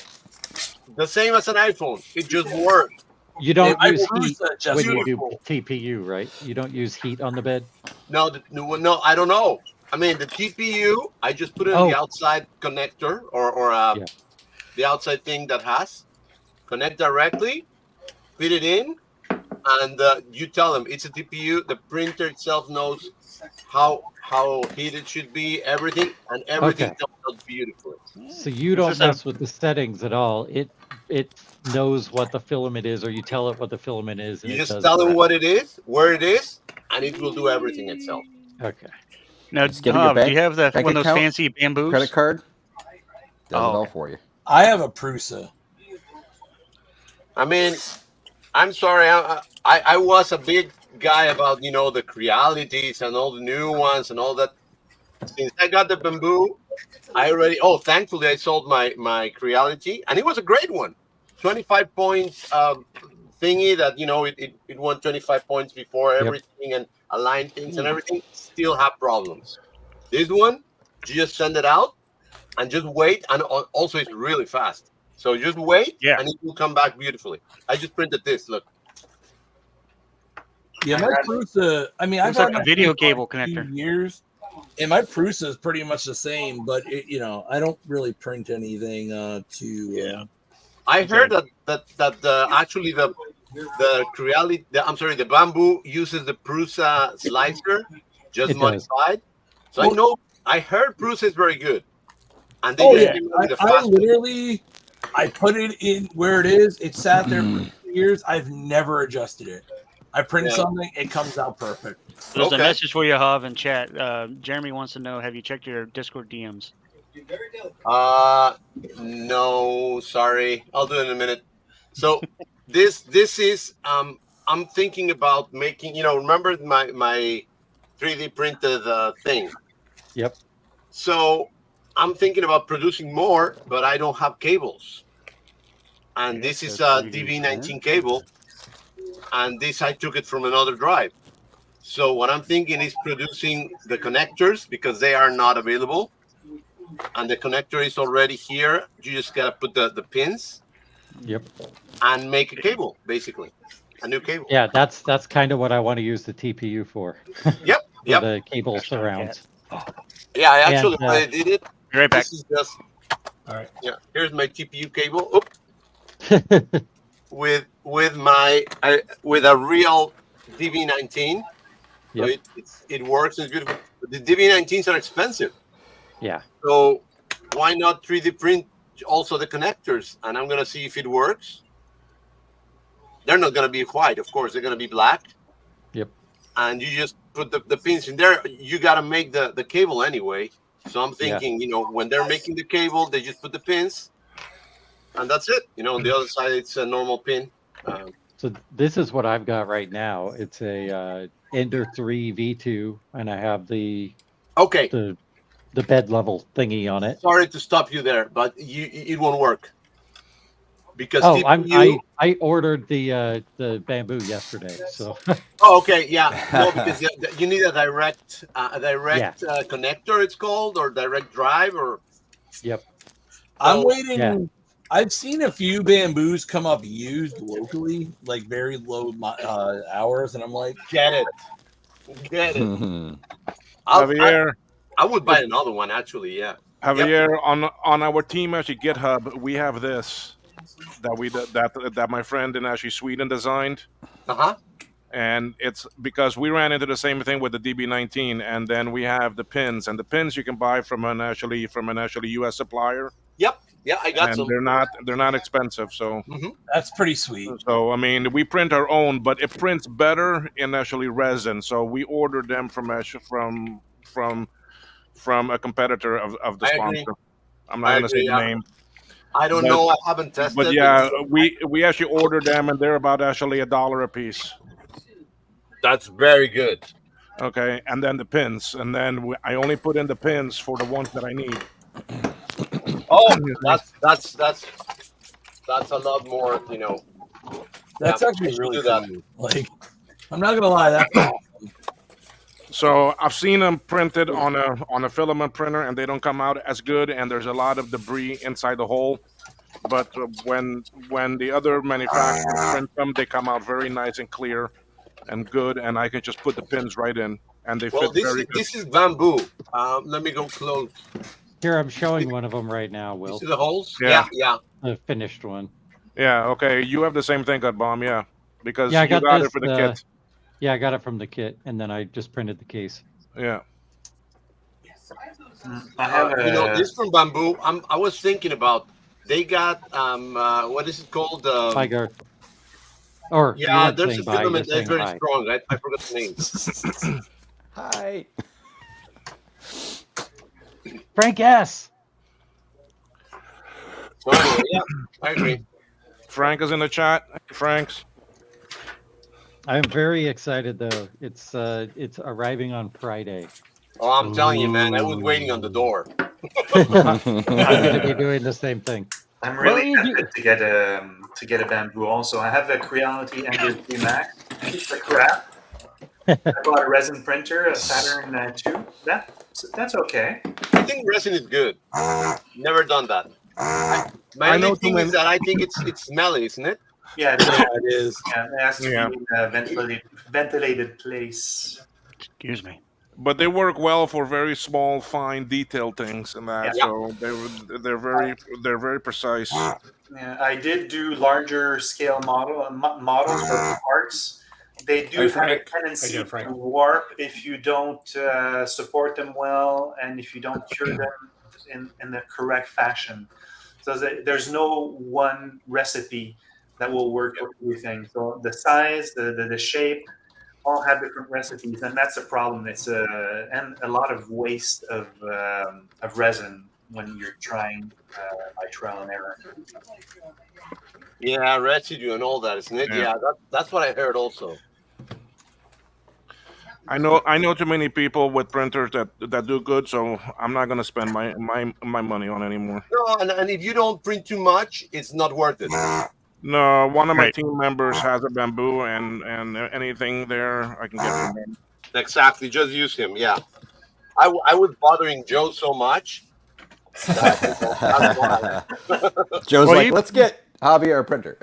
the same as an iPhone. It just works. You don't use heat when you do TPU, right? You don't use heat on the bed? No, no, I don't know. I mean, the TPU, I just put it in the outside connector or the outside thing that has. Connect directly, fit it in, and you tell them it's a TPU. The printer itself knows how heat it should be, everything, and everything comes out beautifully. So you don't mess with the settings at all. It knows what the filament is, or you tell it what the filament is. And you just tell them what it is, where it is, and it will do everything itself. Okay. Now, do you have one of those fancy bamboos? Credit card? Does it all for you. I have a Prusa. I mean, I'm sorry. I was a big guy about the Crealities and all the new ones and all that. Since I got the bamboo, thankfully I sold my Creality, and it was a great one. 25 points thingy that it won 25 points before everything and aligned things and everything. Still have problems. This one, you just send it out and just wait, and also it's really fast. So just wait, and it will come back beautifully. I just printed this. Look. Yeah, my Prusa. I mean, I've had had a video cable connector. Years, and my Prusa is pretty much the same. But I don't really print anything I heard that actually the Creality, the bamboo uses the Prusa slicer, just modified. So I heard Prusa is very good. And they I put it in where it is. It sat there for 2 years. I've never adjusted it. I print something, it comes out perfect. There's a message for you, Hav, in chat. Jeremy wants to know: have you checked your Discord DMs? No, sorry. I'll do it in a minute. So this is I'm thinking about making. Remember my 3D printed thing. Yep. So I'm thinking about producing more, but I don't have cables. And this is a DV19 cable. And this, I took it from another drive. So what I'm thinking is producing the connectors because they are not available. And the connector is already here. You just got to put the pins. Yep. And make a cable, basically. A new cable. Yeah, that's kind of what I want to use the TPU for. Yep. For the cable surrounds. Yeah, I actually I did it. Be right back. This is just all right. Yeah, here's my TPU cable. with a real DV19. Yep. So it works. It's beautiful. But the DV19s are expensive. Yeah. So why not 3D print also the connectors? And I'm gonna see if it works. They're not gonna be white, of course. They're gonna be black. Yep. And you just put the pins in there. You gotta make the cable anyway. So I'm thinking, when they're making the cable, they just put the pins, and that's it. On the other side, it's a normal pin. So this is what I've got right now. It's a Ender 3 V2, and I have the bed level thingy on it. Sorry to stop you there, but it won't work. Because Oh, TPU. I ordered the bamboo yesterday. So Oh, okay, yeah. No, because you need a direct Yeah. connector. It's called, or direct drive, or. Yep. I'm So- waiting. Yeah. I've seen a few bamboos come up used locally, like very low hours, and I'm like, Get it. Javier, I would buy another one, actually. Yeah. Javier, on our team actually GitHub, we have this that my friend in actually Sweden designed. Uh-huh. And it's because we ran into the same thing with the DB19, and then we have the pins, and the pins you can buy from an actually US supplier. Yep. Yeah, I got and some. they're not expensive, so that's pretty sweet. So I mean, we print our own, but it prints better in actually resin. So we ordered them from a competitor of the I agree. sponsor. I'm not going to say the name. I don't But- know. I haven't tested. But yeah, we actually ordered them, and they're about actually $1 a piece. That's very good. Okay, and then the pins, and then I only put in the pins for the ones that I need. Oh, that's a lot more. That's Yeah, actually we really should do that. cool. Like, I'm not gonna lie, that's awesome. So I've seen them printed on a filament printer, and they don't come out as good, and there's a lot of debris inside the hole. But when the other manufacturers print them, they come out very nice and clear and good, and I can just put the pins right in, and they Well, fit very good. this is bamboo. Let me go close. Here, I'm showing one of them right now, Will. You see the holes? Yeah. Yeah. The finished one. Yeah, okay. You have the same thing, Gut Bomb, yeah. Because Yeah, I you got got this, it for the kit. Yeah, I got it from the kit, and then I just printed the case. Yeah. I have this from bamboo. I was thinking about. They got what is it called? Tiger. Or you Yeah, weren't there's saying a bye, you're filament that's saying very hi. strong. I forgot the name. Hi. Frank S. So anyway, yeah, I agree. Frank is in the chat. Frank's. I'm very excited though. It's arriving on Friday. Oh, I'm telling you, man. I was waiting on the door. I'm going to be doing the same thing. I'm really What do you tempted to get a bamboo. Also, I have the Creality Ender Max. It's a crap. I bought a resin printer, a Saturn 2. That's okay. I think resin is good. Never done that. My only thing is that I think it's smelly, isn't it? Yeah, it is. Yeah, it has to be in a ventilated place. Excuse me. But they work well for very small, fine, detailed things, and that. Yeah. So they're very precise. Yeah, I did do larger scale models for parts. They do Hey, have a Frank. tendency How you doing, Frank? to warp if you don't support them well and if you don't cure them in the correct fashion. So there's no one recipe that will work for everything. So the size, the shape, all have different recipes, and that's a problem. It's and a lot of waste of resin when you're trying by trial and error. Yeah, residue and all that, isn't it? Yeah. Yeah, that's what I heard also. I know too many people with printers that do good, so I'm not gonna spend my money on anymore. No, and if you don't print too much, it's not worth it. No, one of my Right. team members has a bamboo, and anything there I can get from him. Exactly, just use him. Yeah, I was bothering Joe so much. That's why. Joe's Well, like, you- let's get Javier a printer.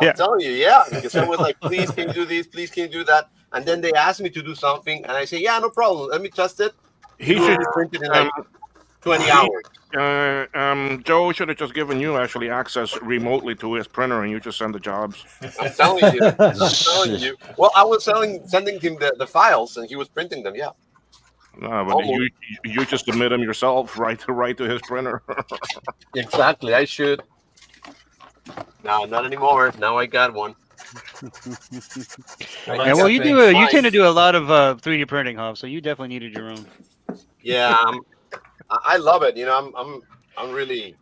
Yeah. I'm telling you, yeah, because I was like, please can you do this, please can you do that, and then they asked me to do something, and I say, yeah, no problem, let me test it. He should print it in like 20 hours. Joe should have just given you actually access remotely to his printer, and you just send the jobs. I'm telling you, I'm telling you. Well, I was sending him the files, and he was printing them. Yeah. No, but you just submit them yourself right to his printer. Exactly. I should. No, not anymore. Now I got one. Yeah, well, you tend to do a lot of 3D printing, Hoff, so you definitely needed your own. Yeah, I love it. You know, I'm really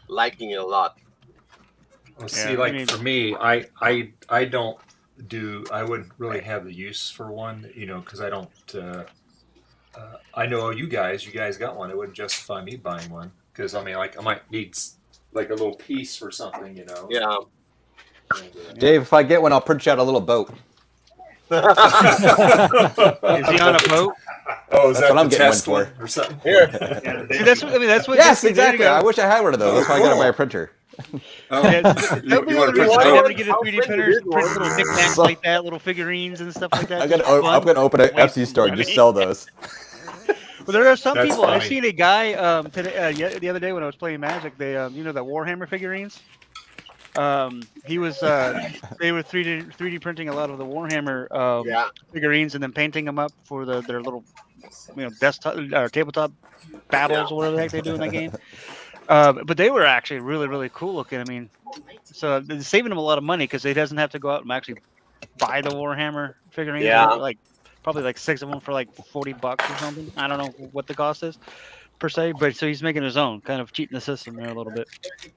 liking it a lot. Well, see, like for me, I wouldn't really have the use for one, because I don't. I know you guys got one. It wouldn't justify me buying one because I mean, like I might need like a little piece for something, you know. Yeah. Dave, if I get one, I'll print you out a little boat. Is he on a boat? Oh, is That's that what I'm the getting one test for. one or something? Here. See, that's what, I mean. That's what. Yes, there you exactly. go. I wish I had one of those. Oh, That's why I got to cool. buy a printer. Oh, Yeah, you that'd be want the to print reason the I boat? never get a How 3D big printer. is Is print little knickknacks So- like that, little figurines and stuff like that. I'm Just gonna fun. open an Waste Etsy store and money. just sell those. Well, there are some That's people. I funny. seen a guy today, the other day when I was playing Magic. They, you know, the Warhammer figurines. He was they were 3D printing a lot of the Warhammer Yeah. figurines and then painting them up for their little, you know, desktop or tabletop battles or whatever the heck they do in that game. But they were actually really cool looking. I mean, so they're saving them a lot of money because they doesn't have to go out and actually buy the Warhammer figurines. Yeah. Like probably like 6 of them for like $40 or something. I don't know what the cost is per se, but so he's making his own, kind of cheating the system there a little bit.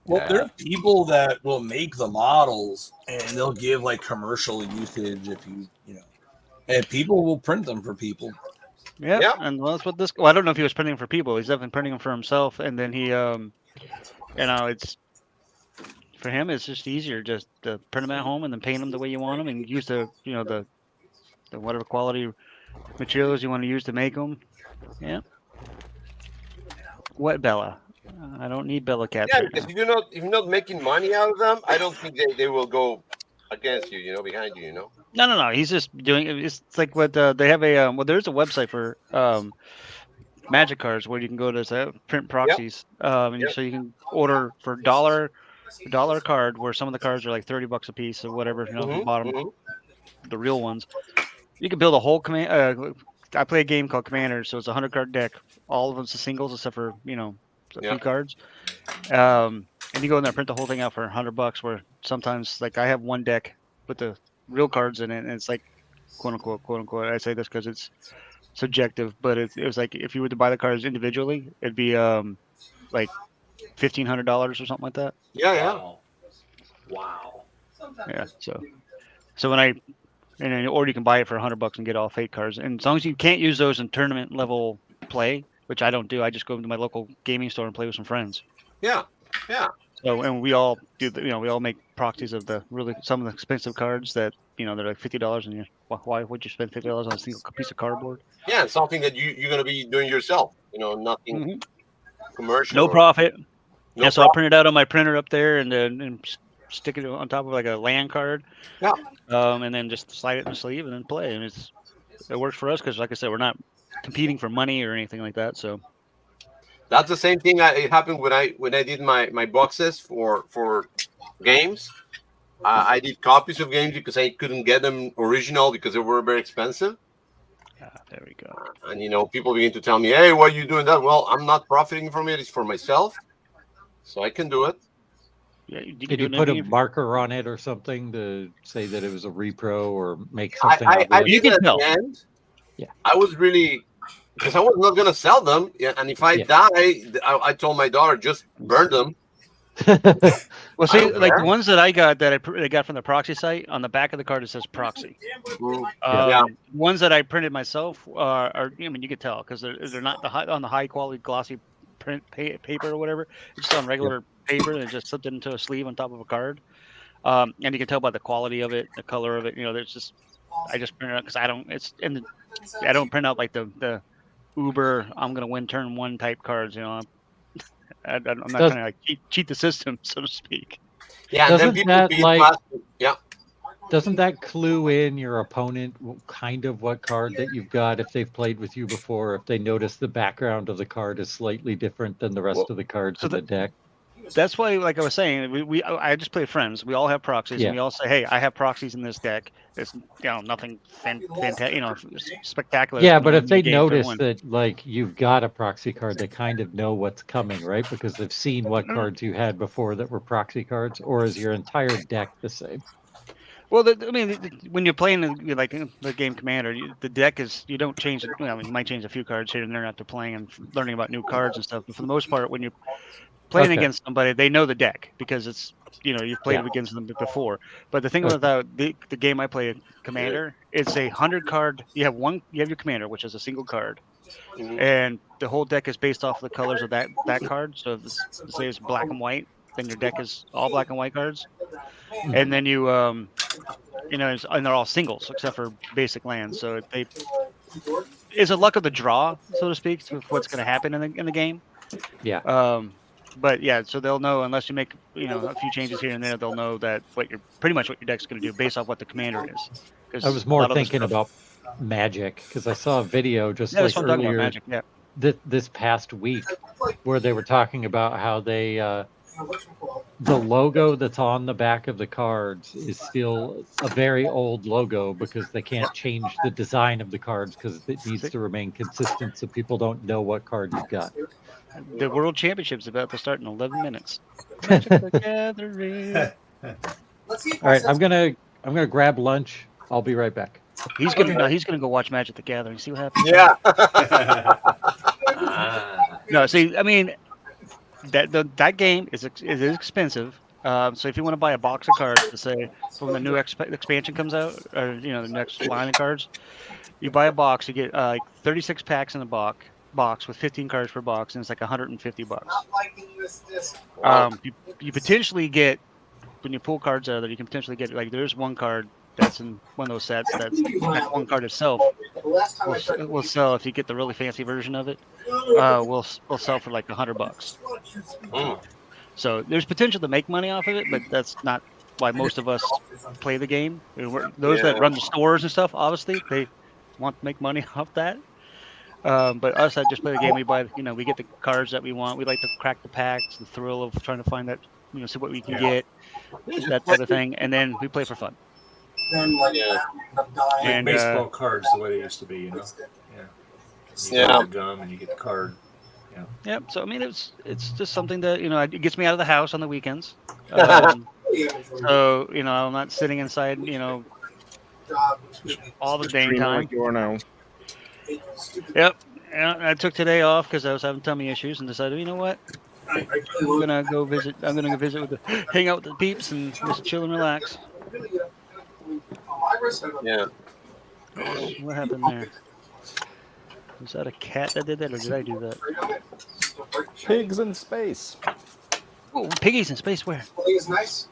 Well, there are people that will make the models and they'll give like commercial usage if you know, and people will print them for people. Yeah, Yep. and well, that's what this. Well, I don't know if he was printing for people. He's definitely printing them for himself, and then he, you know, it's for him. It's just easier just to print them at home and then paint them the way you want them, and use the, you know, the whatever quality materials you want to use to make them. Yeah. What, Bella? I don't need Bella cats. Yeah, right because now. if you're not making money out of them, I don't think they will go against you. You know, behind you. You know. No. He's just doing. It's like what they have a. Well, there's a website for Magic cards where you can go to print proxies, and so you can order for $1 card, where some of the cards are like $30 a piece or whatever. You know, the bottom, the real ones. You can build a whole command. I play a game called Commander, so it's a 100-card deck. All of them's singles except for, you know, a few cards. And you go in there and print the whole thing out for $100. Where sometimes, like, I have one deck with the real cards in it, and it's like, quote unquote. I say this because it's subjective, but it was like if you were to buy the cards individually, it'd be like $1,500 or something like that. Yeah. Wow. Yeah. So when I. Or you can buy it for $100 and get all fake cards. And as long as you can't use those in tournament level play, which I don't do, I just go to my local gaming store and play with some friends. Yeah. So, and we all do, you know, we all make proxies of some of the expensive cards that, you know, they're like $50, and why would you spend $50 on a single piece of cardboard? Yeah, it's something that you're gonna be doing yourself. You know, nothing commercial. No profit. No Yeah, so I'll print it out on my printer up there and stick it on top of like a LAN card. Yeah. And then just slide it in the sleeve and then play. And it works for us because, like I said, we're not competing for money or anything like that. So that's the same thing. It happened when I did my boxes for games. I did copies of games because I couldn't get them original because they were very expensive. There we go. And you know, people begin to tell me, "Hey, why are you doing that?" Well, I'm not profiting from it. It's for myself, so I can do it. Yeah, Did you put a marker on it or something to say that it was a repro or make something out of it? You can tell. Yeah. I was really, because I was not gonna sell them, and if I die, I told my daughter just burn them. Well, see, like the ones that I got that I got from the proxy site, on the back of the card it says proxy. Ones that I printed myself are I mean, you could tell because they're not on the high quality glossy print paper or whatever. It's just on regular paper and just slipped it into a sleeve on top of a card. And you can tell by the quality of it, the color of it. You know, there's just I just print it out because I don't print out like the Uber I'm gonna win turn one type cards. You know, I'm not trying to like cheat the system, so to speak. Yeah, doesn't that yeah. Doesn't that clue in your opponent kind of what card that you've got if they've played with you before? If they notice the background of the card is slightly different than the rest of the cards in the deck. That's why, like I was saying, I just play friends. We all have proxies, and we all say, "Hey, I have proxies in this deck." It's nothing fantastic, spectacular. Yeah, but if they notice that like you've got a proxy card, they kind of know what's coming, right? Because they've seen what cards you had before that were proxy cards, or is your entire deck the same? Well, when you're playing like the game Commander, the deck is you don't change it. Well, you might change a few cards here and there after playing and learning about new cards and stuff. But for the most part, when you're playing against somebody, they know the deck because it's you've played against them before. But the thing about the game I play, Commander, it's a 100-card. You have your Commander, which is a single card, and the whole deck is based off the colors of that card. So say it's black and white. then your deck is all black and white cards, and then you and they're all singles except for basic lands. So it's a luck of the draw, so to speak, with what's going to happen in the game. Yeah. But yeah, so they'll know unless you make a few changes here and there, they'll know that pretty much what your deck's going to do based off what the commander is. I was more thinking about Magic because I saw a video just that's like what I'm talking earlier about, Magic, yeah. this past week where they were talking about how they the logo that's on the back of the cards is still a very old logo because they can't change the design of the cards because it needs to remain consistent so people don't know what card you've got. The World Championship's about to start in 11 minutes. Magic the Gathering. All right, I'm gonna grab lunch. I'll be right back. He's gonna go watch Magic the Gathering. See what happens. Yeah. No, see, I mean, that game is expensive. So if you want to buy a box of cards to say when the new expansion comes out, or the next line of cards, you buy a box. You get like 36 packs in the box with 15 cards per box, and it's like $150. You potentially get, when you pull cards out of there, you can potentially get like there's one card that's in one of those sets that one card itself will sell if you get the really fancy version of it. Will sell for like $100. So there's potential to make money off of it, but that's not why most of us play the game. Those that run the stores and stuff, obviously they want to make money off that. But us that just play the game, we buy, we get the cards that we want. We like to crack the packs, the thrill of trying to find that, see what we can get, that sort of thing, and then we play for fun. And baseball cards the way they used to be, Yeah. You get the gum and you get the card. Yeah. Yep. So I mean, it's just something that it gets me out of the house on the weekends. So I'm not sitting inside all the dang time. Like you are now. Yep. I took today off because I was having tummy issues and decided, you know what? I'm gonna go visit hang out with the peeps and just chill and relax. Yeah. What happened there? Was that a cat that did that, or did I do that? Pigs in space. Oh, piggies in space where? Is nice.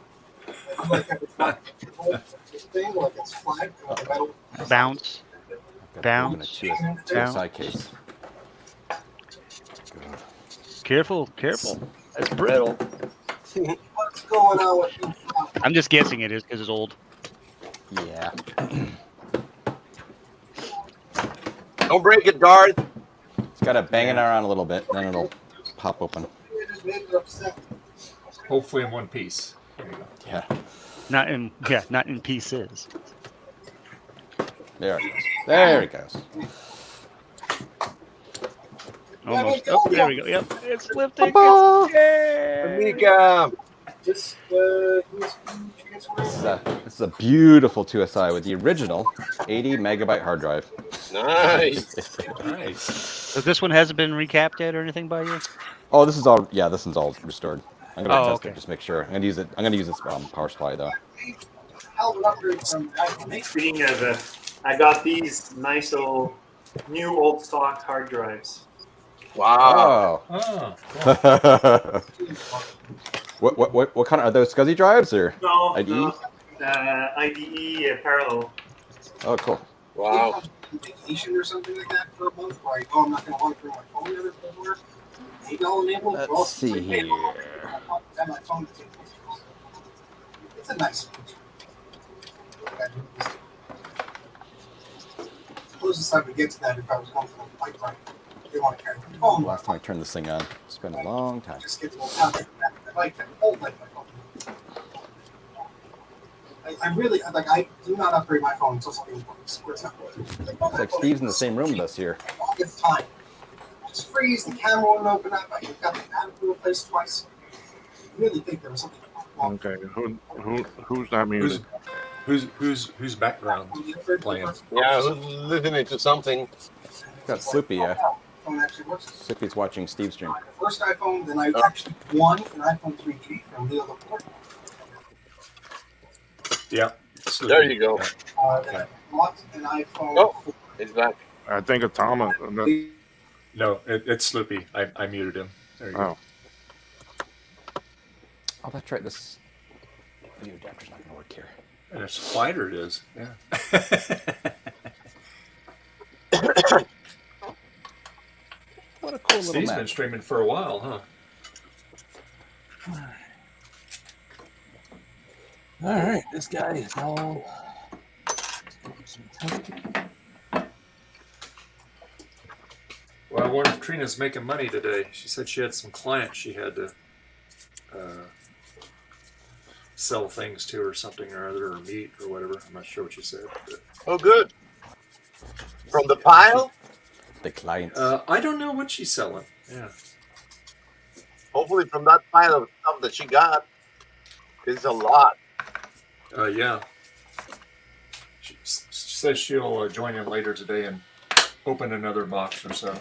Bounce. Side case. Careful. That's brittle. What's going on with you? I'm just guessing it is because it's old. Yeah. Don't break it, guard. It's got to bang it around a little bit, then it'll pop open. Hopefully in one piece. There you go. Yeah. Not in pieces. There it goes. There it goes. Almost. Oh, there we go. Yep, it's lifting. Amiga. This is a beautiful 2SI with the original 80 megabyte hard drive. Nice. Nice. So this one hasn't been recapped yet or anything by you? Oh, this is all. Yeah, this one's all restored. I'm gonna test okay. it, just make sure. I'm gonna use this power supply though. Speaking of, I got these nice little new old stock hard drives. Wow. Oh. What kind of are those SCSI drives or No, IDE? no, IDE parallel. Oh, cool. Wow. Vacation or something like that for a month where I go, I'm not going to want to bring my phone with everywhere. Maybe I'll enable it. Let's see here. Have my phone. It's a nice feature. Closest I would get to that if I was going for the bike ride. They want to carry my phone. Last time I turned this thing on, it's been a long time. Just get a little tablet. I like that. Old like my phone. I really like. I do not upgrade my phone until something works. It's not working. It's like Steve's in the same room with us here. All the time. Just freeze. The camera won't open up. I got the battery replaced twice. I really think there was something wrong. Okay, who's that music? Who's background playing? Yeah, who's listening to something? Got Sloopy, yeah. Phone actually works. Sloopy's watching Steve's stream. The first iPhone, then I actually won an iPhone 3G from Leo Laporte. Yeah. There you go. Then I bought an iPhone. Oh, he's back. I think it's Thomas. No, it's Sloopy. I muted him. There you go. Oh, that's right. This video adapter's not going to work here. And it's wider it is. Yeah. What a cool little Steve's map. been streaming for a while, huh? All right, this guy is all. Well, I wonder if Trina's making money today. She said she had some clients she had to sell things to or something or other, or meet or whatever. I'm not sure what she said. But, Oh, good. From the pile? The clients. I don't know what she's selling. Yeah. Hopefully from that pile of stuff that she got. It's a lot. Yeah. She says she'll join in later today and open another box or so.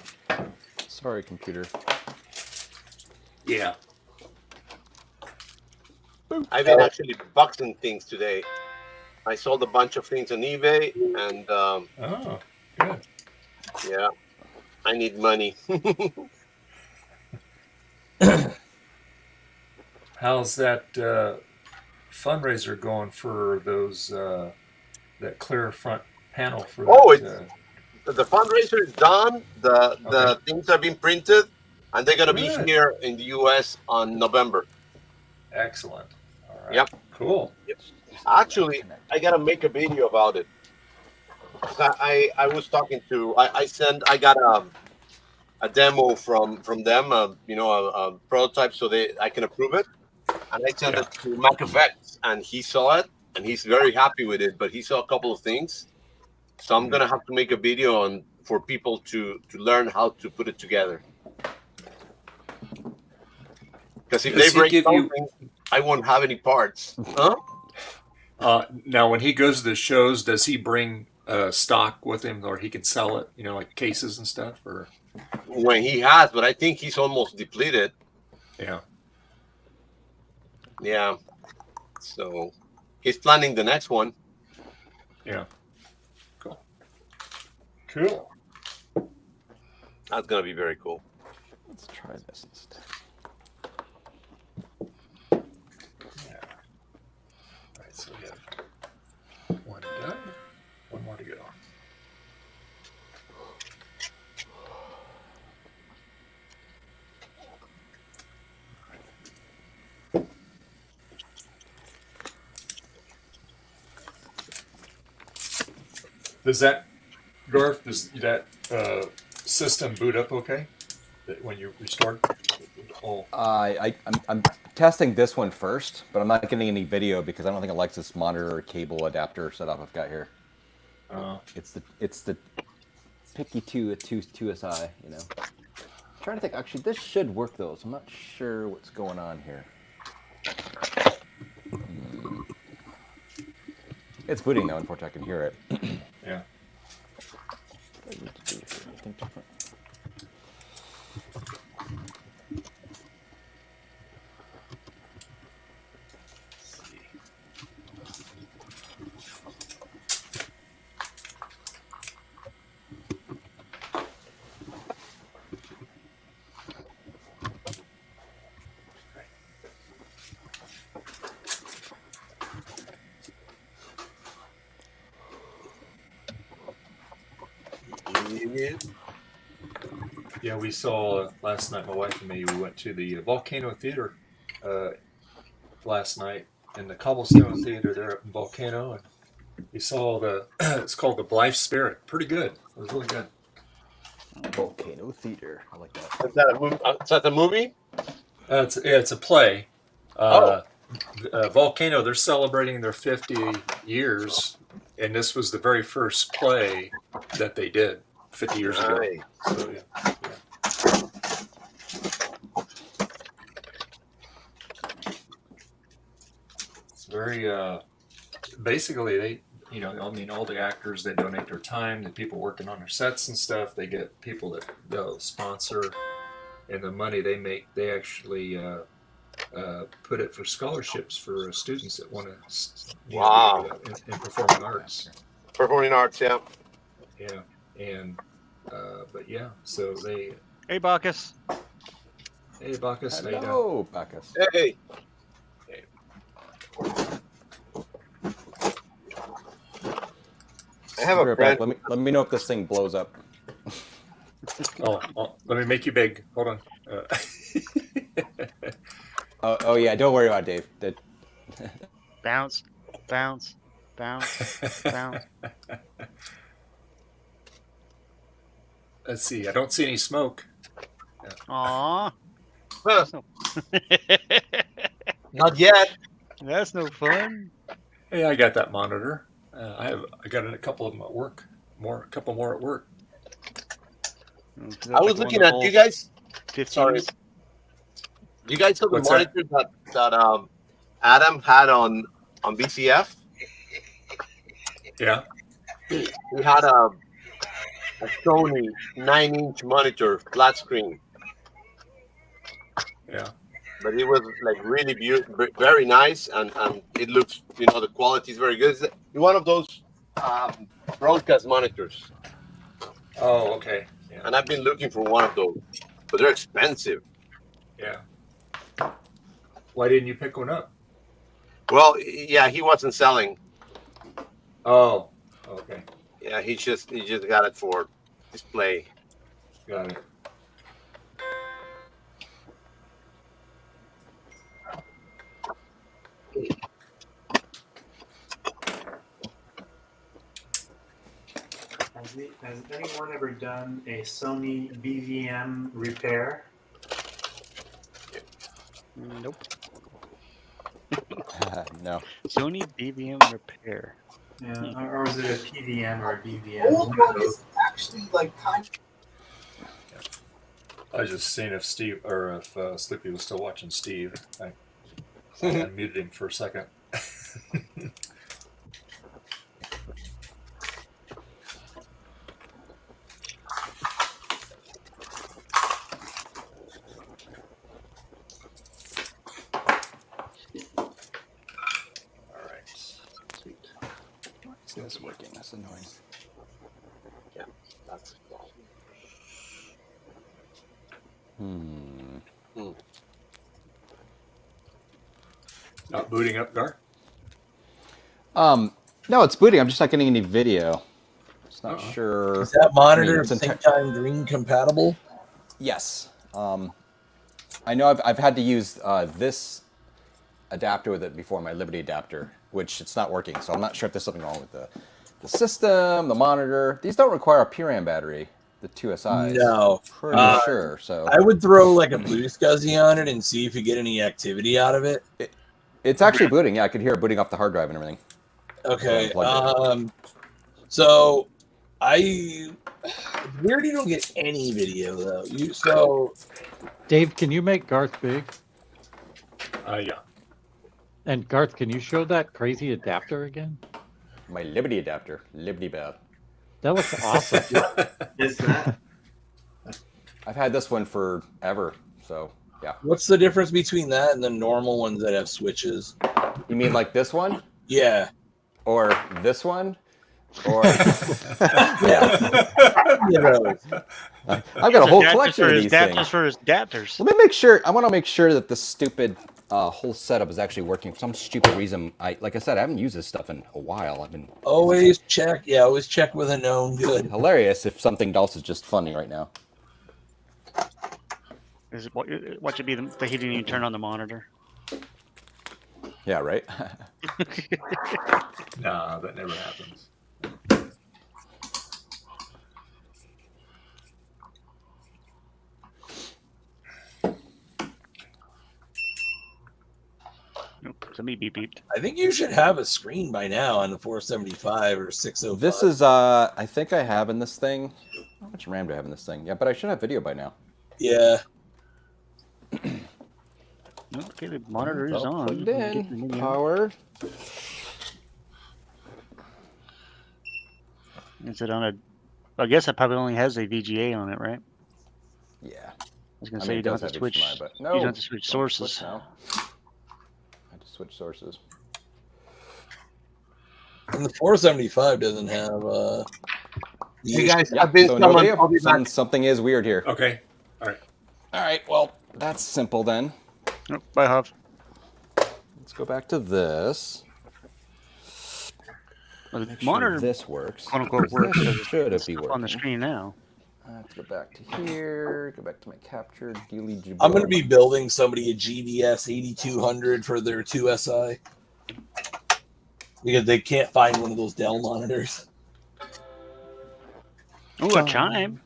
Sorry, computer. Yeah. I've been actually boxing things today. I sold a bunch of things on eBay, and oh, good. Yeah, I need money. How's that fundraiser going for those that clear front panel for? Oh, that, the fundraiser is done. The things have been printed, and they're gonna be here in the U.S. on November. Excellent. All right. Yep. Cool. Yep. Actually, I gotta make a video about it. I was talking to I got a demo from them, a prototype, so I can approve it, and I sent it to Mac Effects, and he saw it, and he's very happy with it. But he saw a couple of things, so I'm gonna have to make a video for people to learn how to put it together. Because if they break something, I won't have any parts. Huh? Now, when he goes to the shows, does he bring stock with him, or he can sell it? Like cases and stuff, or when he has, but I think he's almost depleted. Yeah. Yeah. So he's planning the next one. Yeah. Cool. Cool. That's gonna be very cool. Let's try this instead. So we have one done, one more to go. Does that, Garth, does that system boot up okay when you restart? Oh. I'm testing this one first, but I'm not getting any video because I don't think it likes this monitor or cable adapter setup I've got here. It's the picky 2SI, I'm trying to think. Actually, this should work though, so I'm not sure what's going on here. It's booting though. Unfortunately, I can hear it. Yeah. What do I need to do here? Anything different? Yeah, we saw last night, my wife and me, we went to the Volcano Theater last night in the Cobblestone Theater there at Volcano, and we saw it's called the Blythe Spirit. Pretty good. It was really good. Volcano Theater. I like that. Is that a movie? Is that the movie? It's a play. Volcano, they're celebrating their 50 years, and this was the very first play that they did 50 years ago. So, yeah. It's very, basically, they, all the actors, they donate their time, the people working on their sets and stuff, they get people that they'll sponsor, and the money they make, they actually put it for scholarships for students that want to in performing arts. Performing arts, yeah. Yeah, and but yeah, so they. Hey, Bacchus. Hey, Bacchus. Hello, Bacchus. Hey. I have Be a right friend. back. Let me know if this thing blows up. Oh, let me make you big. Hold on. Oh yeah, don't worry about it, Dave. Bounce, bounce, bounce, bounce. Let's see. I don't see any smoke. Aw. Huh. That's no... Not yet. That's no fun. Hey, I got that monitor. I got a couple of them at work. A couple more at work. I was looking at you guys. 15s. Sorry. You guys saw the What's that? monitor that Adam had on BCF? Yeah. He had a Sony 9-inch monitor, flat screen. Yeah. But it was like really beautiful, very nice, and it looks, the quality is very good. It's one of those broadcast monitors. Oh, okay. Yeah. And I've been looking for one of those, but they're expensive. Yeah. Why didn't you pick one up? Well, yeah, he wasn't selling. Oh, okay. Yeah, he just got it for display. Got it. Has anyone ever done a Sony BVM repair? Nope. No. Sony BVM repair. Yeah, or is it a PVM or a BVM? Old one is actually like kind of. I was just seeing if Steve or if Sleepy was still watching Steve. I unmuted him for a second. This working. That's annoying. Yeah, that's the problem. Not booting up, Gar? No, it's booting. I'm just not getting any video. Just not sure. Is that monitor it's sync time green compatible? Yes. I know I've had to use this adapter with it before, my Liberty adapter, which it's not working. So I'm not sure if there's something wrong with the system, the monitor. These don't require a PRAM battery, the 2SIs. No. Pretty sure. So I would throw like a blue SCSI on it and see if you get any activity out of it. It's actually booting. Yeah, I could hear it booting off the hard drive and everything. Okay. Unplugged So weird you don't get any video though. Dave, can you make Garth big? Yeah. And Garth, can you show that crazy adapter again? My Liberty adapter, Liberty Bell. That looks awesome. Is that? I've had this one forever, so yeah. What's the difference between that and the normal ones that have switches? You mean like this one? Yeah. Or this one? Or yeah. I've got a whole collection of these things. For his adapters. Let me make sure. I want to make sure that this stupid whole setup is actually working. For some stupid reason, like I said, I haven't used this stuff in a while. I've been always check. Yeah, always check with a known good. Hilarious if something else is just funny right now. Is it, what should be the heating you turn on the monitor? Yeah, right. Nah, that never happens. Nope, somebody beeped. I think you should have a screen by now on the 475 or 605. This is I think I have in this thing. How much RAM do I have in this thing? Yeah, but I should have video by now. Yeah. Okay, the monitor is on. Plugged in. Power. Is it on a? I guess it probably only has a VGA on it, right? Yeah. I was gonna say you don't have to switch. HDMI, but no, you don't have to switch sources. Switch now. I had to switch sources. And the 475 doesn't have. Hey guys, yeah, I've been so no video. I'll be back. Something is weird here. Okay. All right. All right. Well, that's simple then. Nope, bye, Huff. Let's go back to this. Well, the Make monitor, sure this works. quote unquote, works. This 'cause should it's be up on the working. screen now. I have to go back to here, go back to my capture, delete. I'm going to be building somebody a GVS 8200 for their 2SI because they can't find one of those Dell monitors. Oh, a chime.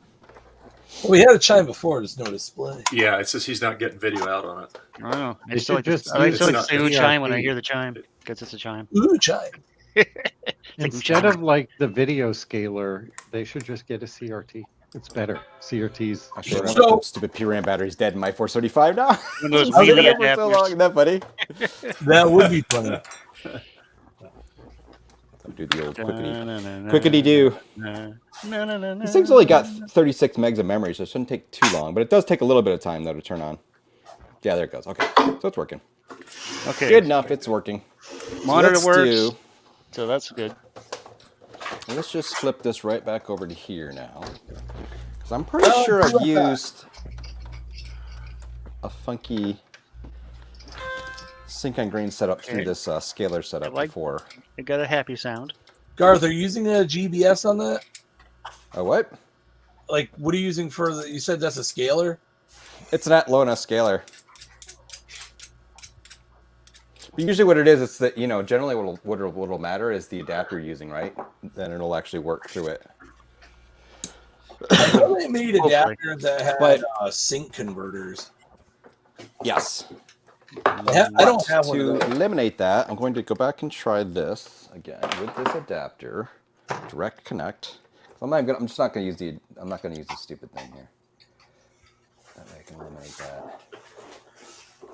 Well, we had a chime before, there's no display. Yeah, it's just he's not getting video out on it. I don't know. I They still like should to, just I like use to it's say not- ooh it's chime when I CRT. hear the chime because it's a chime. Ooh, chime. Instead of like the video scaler, they should just get a CRT. It's better. CRTs. Actually, one So- of the stupid PRAM battery's dead in my 435 now. One of those It's been wheelie there for so long. adapters. Isn't that funny? That would be funny. I'll do the old quickety-do. This thing's only got 36 megs of memory, so it shouldn't take too long. But it does take a little bit of time, though, to turn on. Yeah, there it goes. Okay, so it's working. Okay. Good enough. It's working. Monitor let's works. So that's good. Let's just flip this right back over to here now. Because I'm pretty sure I've used a funky sync on grain setup through this scaler setup before. It got a happy sound. Garth, are you using a GBS on that? A what? Like, what are you using for the? You said that's a scaler. It's not low enough scaler. But usually, what it is, it's that generally what'll matter is the adapter you're using, right? Then it'll actually work through it. I know they made adapters that had sync converters. Yes. I don't have one To of those. eliminate that, I'm going to go back and try this again with this adapter, direct connect. I'm not going to use the stupid thing here. That way I can eliminate that.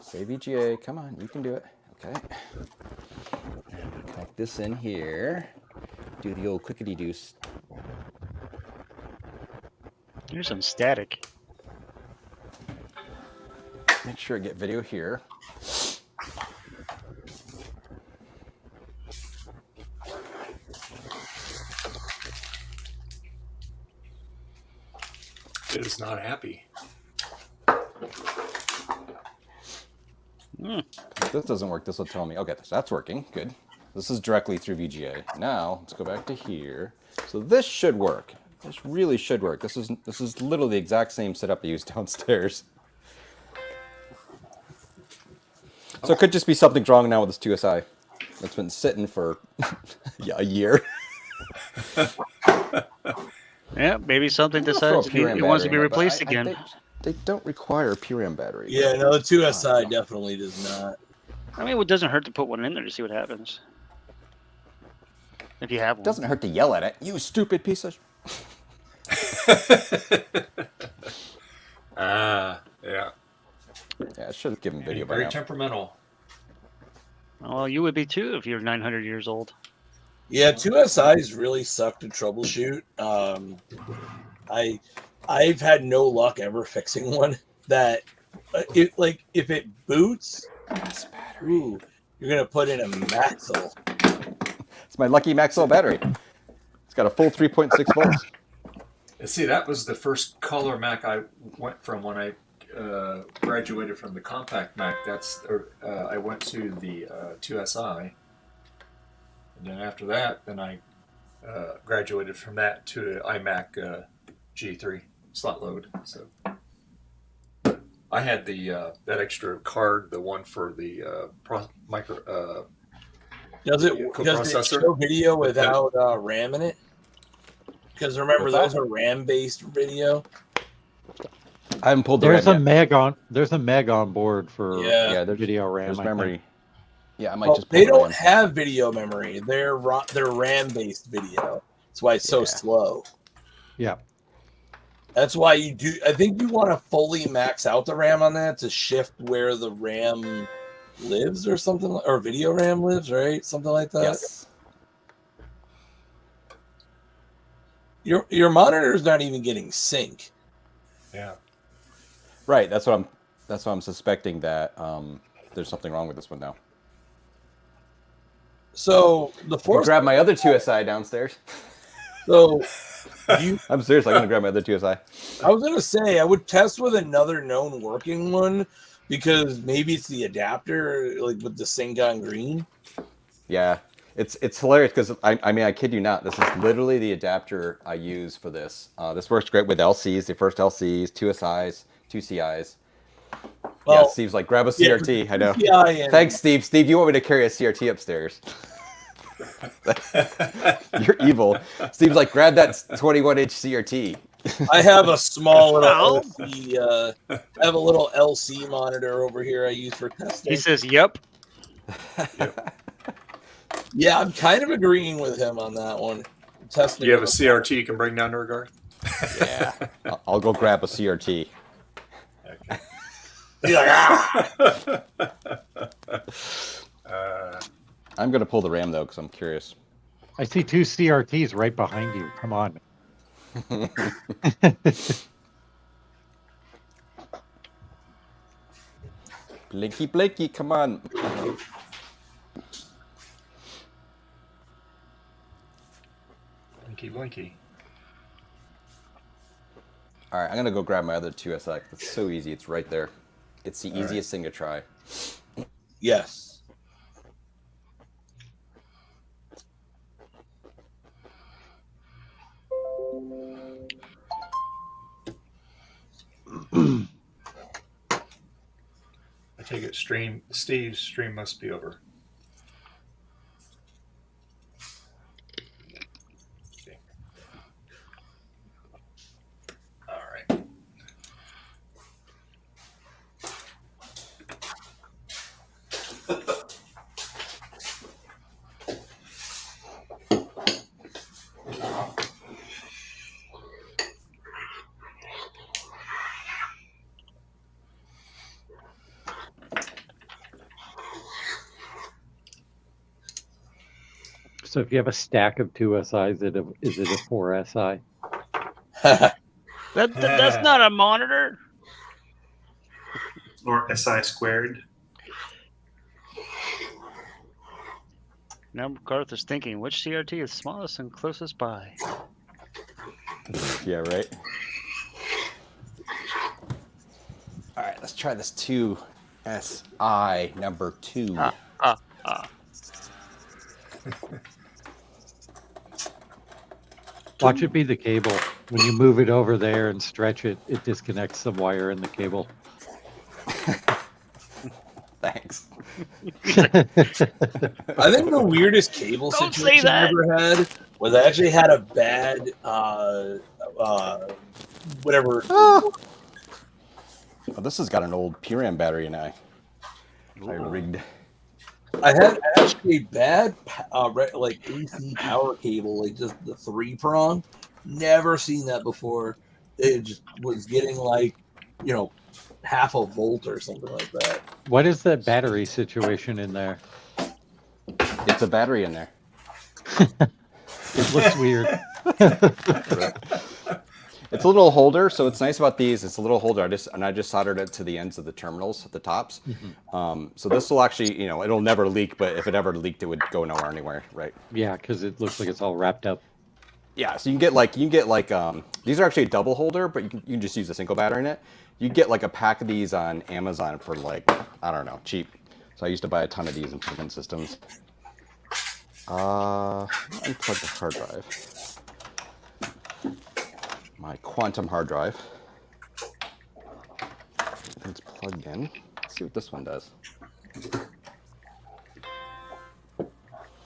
Say VGA, come on, you can do it. Okay. And connect this in here. Do the old quickety deuce. Here's some static. Make sure I get video here. It is not happy. If this doesn't work, this will tell me. Okay, that's working. Good. This is directly through VGA. Now let's go back to here. So this should work. This really should work. This is literally the exact same setup I used downstairs. So it could just be something wrong now with this 2SI. It's been sitting for a year. Yeah, maybe something I'm gonna throw a decides it PRAM wants to be battery in it, but replaced again. They don't require a PRAM battery. Yeah, no, the 2SI definitely does not. I mean, it doesn't hurt to put one in there to see what happens. If you have one. It doesn't hurt to yell at it. You stupid piece of... Yeah. Yeah, I should have given video by Very now. temperamental. Well, you would be too if you're 900 years old. Yeah, 2SIs really suck to troubleshoot. I've had no luck ever fixing one that if it boots, ooh, you're gonna put in a Maxell. It's my lucky Maxell battery. It's got a full 3.6 volts. See, that was the first color Mac I went from when I graduated from the compact Mac. I went to the 2SI, and then after that, I graduated from that to the iMac G3 slot load. So I had the that extra card, the one for the Does it coprocessor. show video without RAM in it? Because remember, those are RAM-based video. I haven't pulled the There's a RAM yet. There's a meg on board for Yeah, video RAM. There's I memory. think. Yeah, I might Well, just pull they the don't RAM. have video memory. They're RAM-based video. That's why it's so slow. Yeah. That's why you do. I think you want to fully max out the RAM on that to shift where the RAM lives, or something, or video RAM lives, right? Something like that. Yes. Your monitor is not even getting sync. Yeah. Right. That's what I'm suspecting, that there's something wrong with this one now. So the I'll force. grab my other 2SI downstairs. So I'm serious. I'm gonna grab my other 2SI. I was gonna say I would test with another known working one, because maybe it's the adapter, like with the sync on green. Yeah. It's hilarious because I mean I kid you not, this is literally the adapter I use for this. This works great with LCs, the first LCs, 2 SIs, 2 CIs. Well, Yeah, Steve's like, grab a yeah, CRT. I know. CI and- Thanks, Steve. Steve, you want me to carry a CRT upstairs? You're evil. Steve's like, grab that 21-inch CRT. I have a small little LC. I have a little LC monitor over here I use for testing. He says, "Yep." Yeah, I'm kind of agreeing with him on that one. Testing. You have a CRT you can bring down to Regard? Yeah. I'll go grab a CRT. Okay. I'm going to pull the RAM, though, because I'm curious. I see 2 CRTs right behind you. Come on. Blinky, come on. Blinky. All right, I'm going to go grab my other 2 SI. It's so easy. It's right there. It's the easiest thing to try. Yes. I take it Steve's stream must be over. Okay. All right. So if you have a stack of 2 SIs, is it a 4 SI? That's not a monitor. Or SI squared. Now MacArthur's thinking, which CRT is smallest and closest by? Yeah, right? All right, let's try this 2 SI number 2. Watch it be the cable. When you move it over there and stretch it, it disconnects some wire in the cable. Thanks. I think the weirdest cable Don't situation say I that. ever had was I actually had a bad whatever. Oh, this has got an old PRAM battery in it. I rigged. I had actually a bad like AC power cable, like just the 3-prong. Never seen that before. It just was getting like, half a volt or something like that. What is that battery situation in there? It's a battery in there. It looks weird. It's a little holder, so it's nice about these. It's a little holder. I just soldered it to the ends of the terminals at the tops. Mm-hmm. So this will actually, it'll never leak. But if it ever leaked, it would go nowhere anywhere, right? Yeah, because it looks like it's all wrapped up. Yeah. So you can get like these are actually a double holder, but you can just use a single battery in it. You get like a pack of these on Amazon for like, I don't know, cheap. So I used to buy a ton of these in print systems. Unplug the hard drive. My quantum hard drive. It's plugged in. Let's see what this one does.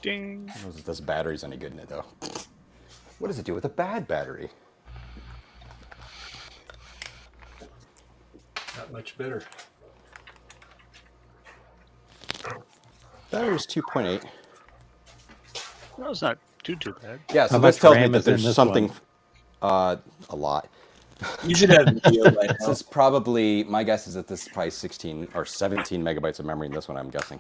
Ding. I don't know if this battery's any good in it though. What does it do with a bad battery? Not much better. Battery's 2.8. No, it's not too bad. Yeah, so How this much tells me RAM that is in there's this something. one? A lot. You should have video by This now. is probably, my guess is that this is probably 16 or 17 megabytes of memory in this one, I'm guessing.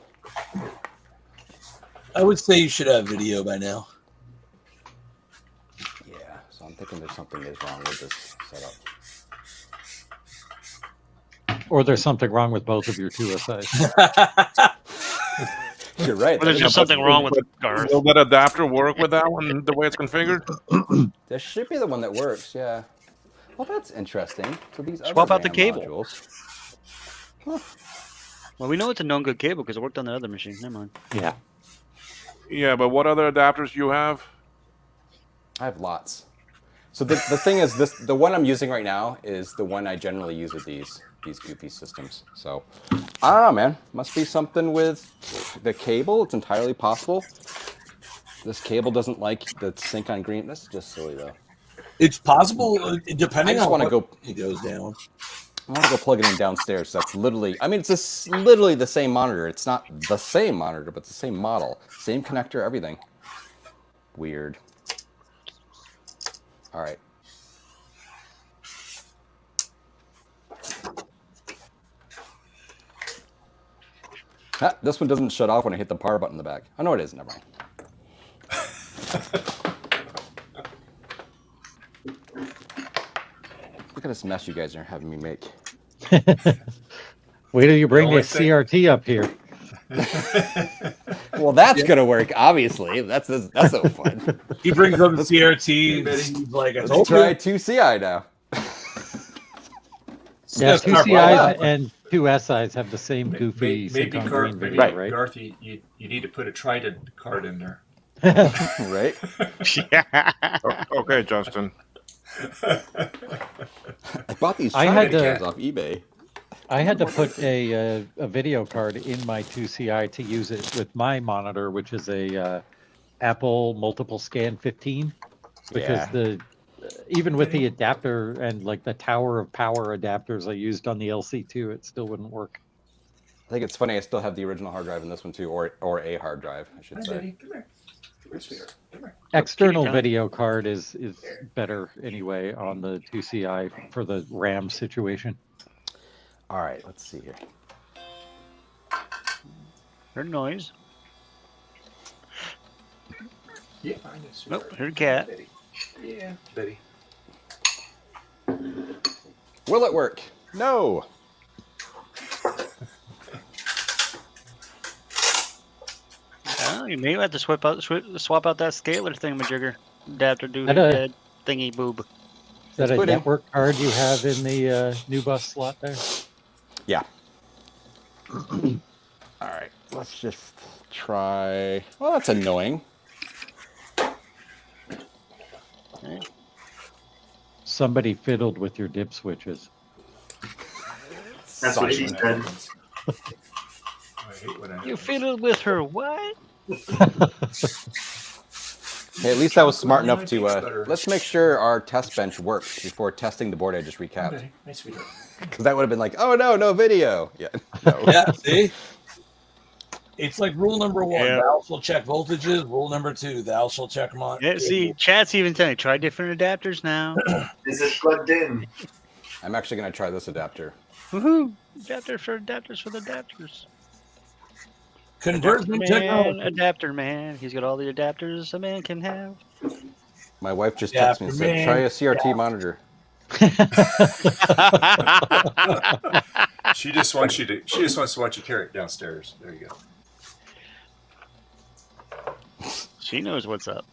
I would say you should have video by now. Yeah, so I'm thinking there's something is wrong with this setup. Or there's something wrong with both of your 2 SIs. You're right. Or there's just something wrong with Garth. Will that adapter work with that one, the way it's configured? This should be the one that works, yeah. Well, that's interesting. So these Swap other out the RAM cable. modules. Huh. Well, we know it's a known good cable because it worked on the other machine. Never mind. Yeah. Yeah, but what other adapters do you have? I have lots. So the thing is, the one I'm using right now is the one I generally use with these goofy systems. So I don't know, man. Must be something with the cable. It's entirely possible. This cable doesn't like the sync on green. That's just silly though. It's possible, depending on want to what go. it goes down. I want to go plug it in downstairs. That's literally. I mean, it's just literally the same monitor. It's not the same monitor, but it's the same model, same connector, everything. Weird. All right. Ah, this one doesn't shut off when I hit the power button in the back. I know it is. Never mind. Look at this mess you guys are having me make. Wait till you bring the only thing- CRT up here. Well, that's gonna work. Obviously, that's so fun. He brings up the CRT. He's like, I told Let's try you. 2CI now. Yeah, Yes, two Garth, CIs and two SIs have the same goofy Maybe sync on Garth, green maybe video, right? Garth, you need to put a Trident card in there. Right? Yeah. Okay, Justin. I bought these I had Trident to- cans off eBay. I had to put a video card in my 2CI to use it with my monitor, which is a Apple Multiple Scan 15, because Yeah. even with the adapter and like the Tower of Power adapters I used on the LC2, it still wouldn't work. I think it's funny. I still have the original hard drive in this one too, or a hard drive, I should Hi, say. Betty. Come here. Come here, sweetheart. Come here. External Kitty cat. video card is better anyway on the 2CI for the RAM situation. All right, let's see here. Heard noise. Yeah, I know, sweetheart. Nope, heard cat. Betty. Yeah, Betty. Will it work? No. Oh, you may have to swap out that scaler thingamajigger adapter That a- dead thingy boob. Is that a Including- network card you have in the new bus slot there? Yeah. All right, let's just try. Well, that's annoying. Somebody fiddled with your dip switches. That's what she said. I hate when I You fiddled with her what? Hey, at least I was smart enough to. Better. Let's make sure our test bench works before testing the board I just recapped. Betty. Hi, sweetheart. Because that would have been like, oh no video. Yeah. No. Yeah, see? It's like rule number 1, Yeah. thou shall check voltages. Rule number 2, thou shall check Yeah, see, chat's even telling you, try different adapters now. Is it plugged in? I'm actually gonna try this adapter. Woohoo! Adapters for the adapters. Conversion Man, technology. adapter man. He's got all the adapters a man can have. My wife just Yeah, texted me and for said, me, try a CRT monitor. She just wants to watch you carry it downstairs. There you go. She knows what's up.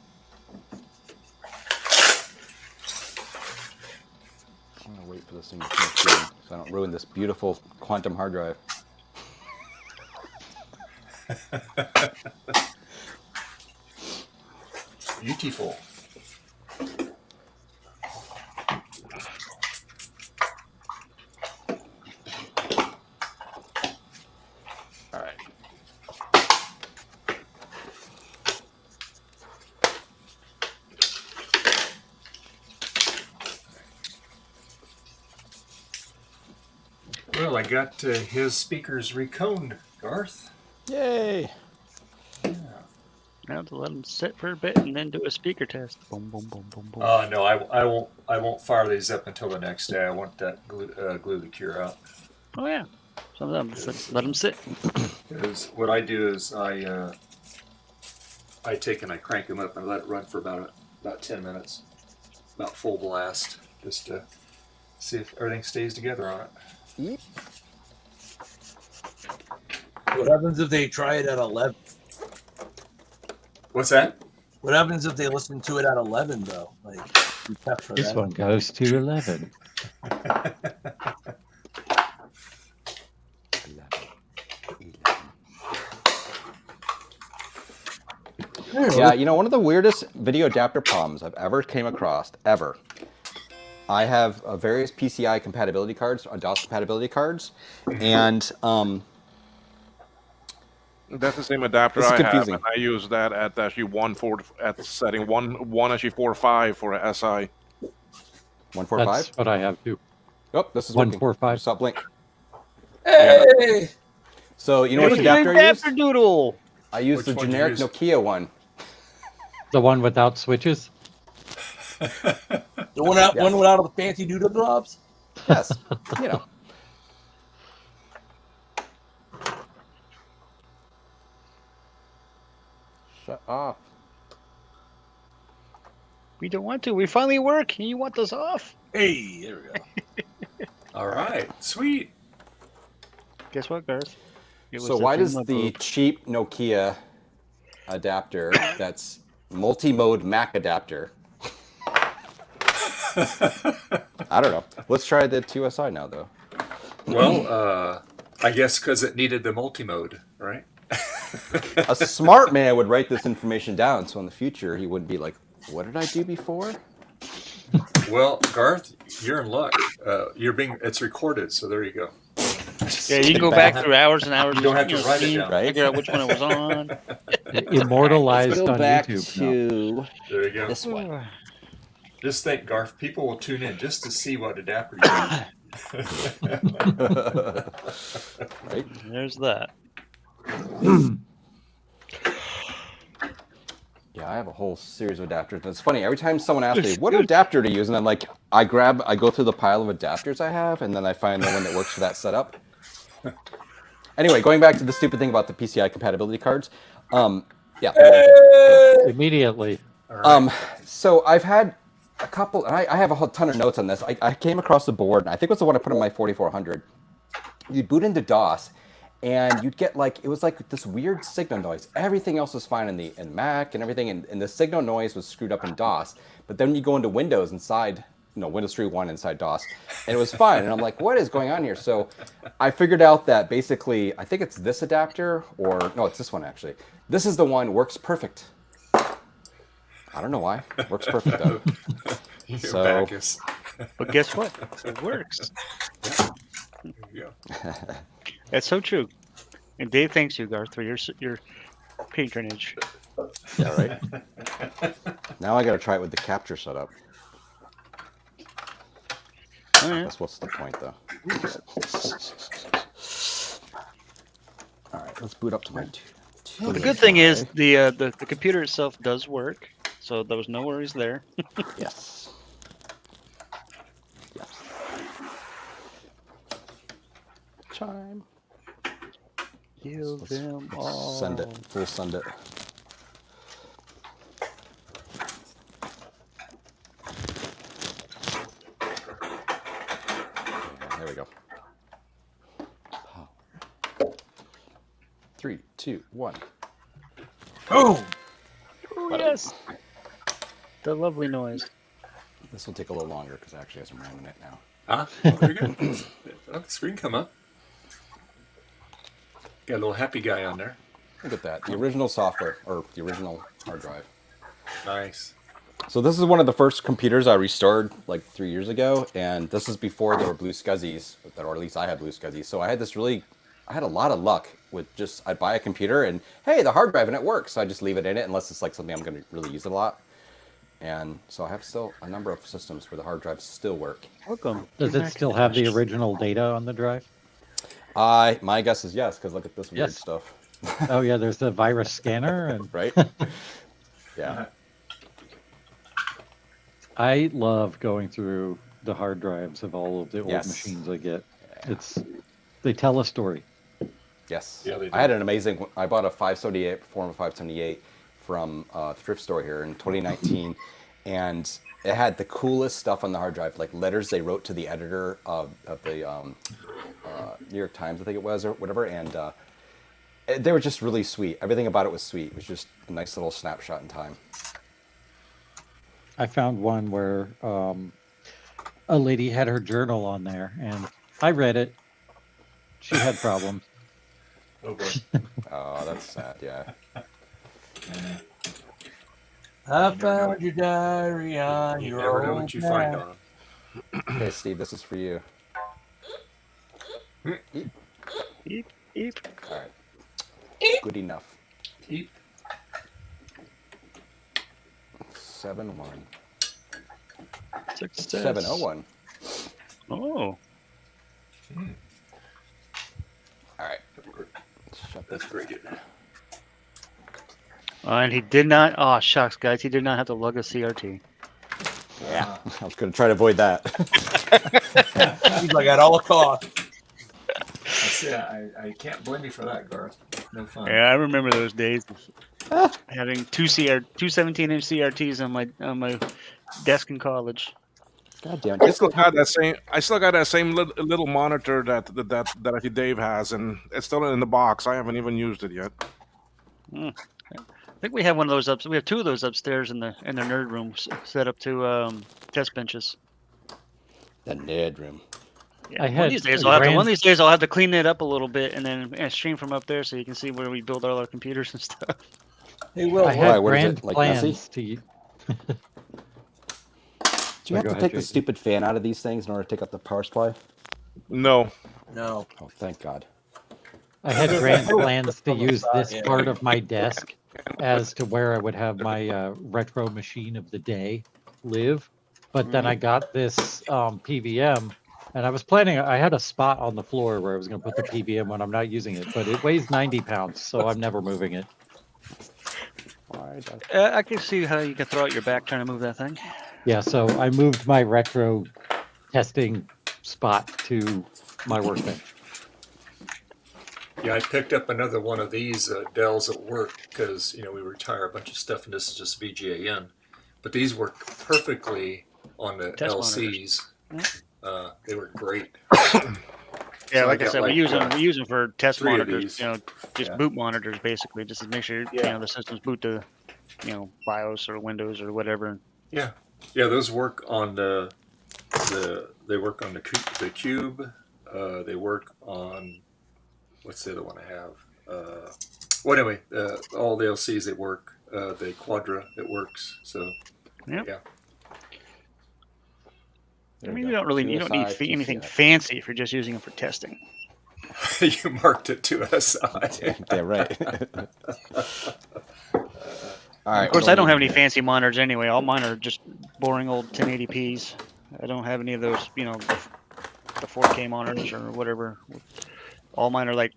I'm gonna wait for this thing to finish doing so I don't ruin this beautiful quantum hard drive. Beautiful. All right. Well, I got his speakers reconed, Garth. Yay! Now to let him sit for a bit and then do a speaker test. Boom, boom, boom, boom, boom. No, I won't fire these up until the next day. I want that glue the cure out. Oh yeah. So let him sit. Because what I do is I take and I crank them up and let it run for about 10 minutes, about full blast, just to see if everything stays together on it. Yep. What happens if they try it at 11? What's that? What happens if they listen to it at 11, though? Like, you test for This that. one goes to 11. Yeah, you know, one of the weirdest video adapter problems I've ever came across, ever. I have various PCI compatibility cards, DOS compatibility cards, and that's the same adapter this is I have, confusing. and I use that at actually at setting one actually 4.5 for a SI. 145. That's what I have too. Oh, this is 145. Stop blink. Hey! So you know which adapter I use? Doodle. I use the generic Nokia one. The one without switches? The one out of the fancy doodle gloves? Yes, you know. Shut off. We don't want to. We finally work, and you want us off. Hey, there we go. All right, sweet. Guess what, Garth? So why does the cheap Nokia adapter that's multi-mode Mac adapter? I don't know. Let's try the 2SI now, though. Well, I guess because it needed the multi-mode, right? A smart man would write this information down, so in the future he wouldn't be like, "What did I do before?" Well, Garth, you're in luck. It's recorded, so there you go. Yeah, you can go back through hours and hours. You don't have to write it down. Right? Figure out which one it was on. Immortalized Let's go on back YouTube. to There you go. this one. Just think, Garth, people will tune in just to see what adapter you use. Right? There's that. Yeah, I have a whole series of adapters. And it's funny, every time someone asks me, what adapter to use? And I'm like, I go through the pile of adapters I have, and then I find the one that works for that setup. Anyway, going back to the stupid thing about the PCI compatibility cards. Yeah. Immediately. So I've had a couple, and I have a whole ton of notes on this. I came across the board, and I think it was the one I put on my 4400. You'd boot into DOS, and you'd get it was like this weird signal noise. Everything else was fine in Mac and everything, and the signal noise was screwed up in DOS. But then you go into Windows inside, Windows 3.1 inside DOS, and it was fine. And I'm like, what is going on here? So I figured out that basically, I think it's this adapter, or no, it's this one actually. This is the one, works perfect. I don't know why. Works perfect though. So, but guess what? It works. Yeah. That's so true. And Dave thanks you, Garth, for your patronage. Yeah, right. Now I got to try it with the capture setup. That's what's the point, though. All right, let's boot up to my two. Well, the good thing is the computer itself does work, so there was no worries there. Yes. Chime. Give them all. Send it. Full send it. There we go. 3, 2, 1. Oh! Oh, yes. The lovely noise. This will take a little longer because I actually have some RAM in it now. Ah, well, very good. The screen come up. Got a little happy guy on there. Look at that. The original software, or the original hard drive. Nice. So this is one of the first computers I restored like 3 years ago, and this is before there were blue SCSIs, or at least I had blue SCSIs. So I had a lot of luck with I'd buy a computer and, hey, the hard drive and it works. So I just leave it in it unless it's like something I'm going to really use a lot. And so I have still a number of systems where the hard drives still work. Welcome. Does it still have the original data on the drive? My guess is yes, because look at this weird stuff. Oh yeah, there's the virus scanner, and right. Yeah. I love going through the hard drives of all of the old Yes. machines I get. They tell a story. Yes. Yeah, they do. I had an amazing. I bought a 578 Forma 578 from a thrift store here in 2019, and it had the coolest stuff on the hard drive, like letters they wrote to the editor of the New York Times, I think it was, or whatever, and they were just really sweet. Everything about it was sweet. It was just a nice little snapshot in time. I found one where a lady had her journal on there, and I read it. She had problems. Oh boy. Oh, that's sad. Yeah. I found your diary on You your never know old what you find man. on 'em. Okay, Steve, this is for you. Eep. Eep, eep. All right. Good enough. Eep. 7-1. Success. 7-0-1. Oh. All right. Shut That's this. very good. And he did not. Oh, shucks, guys. He did not have to lug a CRT. Yeah. I was going to try to avoid that. He's like, at all costs. I can't blame you for that, Garth. No fun. Yeah, I remember those days of having two 17-inch CRTs on my desk in college. God damn it. I Just still got that same little monitor that I think Dave has, and it's still in the box. I haven't even used it yet. I think we have one of those up. We have two of those upstairs in the nerd room set up to test benches. The nerd room. Yeah, I one had of these days a one of these days I'll have to clean it up a little bit and then stream from up there so you can see where we build all our computers and stuff. Hey, Will, I had what is grand it, like plans messy? to. Do you have to take the stupid fan out of these things in order to take out the power supply? No. No. Oh, thank God. I had grand plans to use this part of my desk as to where I would have my retro machine of the day live. But then I got this PVM, and I was planning, I had a spot on the floor where I was going to put the PVM when I'm not using it, but it weighs 90 pounds, so I'm never moving it. I can see how you can throw out your back trying to move that thing. Yeah, so I moved my retro testing spot to my workbench. Yeah, I picked up another one of these Dells at work because, we retire a bunch of stuff, and this is just VGA in. But these work perfectly on the Test LCs. They were great. Yeah, So like I got said, we use them for test 3 of monitors. these. Just boot monitors basically, just to make sure the systems boot to BIOS or Windows or whatever. Yeah, those work on they work on the Cube. They work on what's the other one I have? Well, anyway, all the LCs they work. The Quadra it works. So yeah. I mean, you don't need anything fancy if you're just using them for testing. You marked it to SI. Yeah, right. All right. Of course, I don't have any fancy monitors anyway. All mine are just boring old 1080p's. I don't have any of those, the 4K monitors or whatever. All mine are like,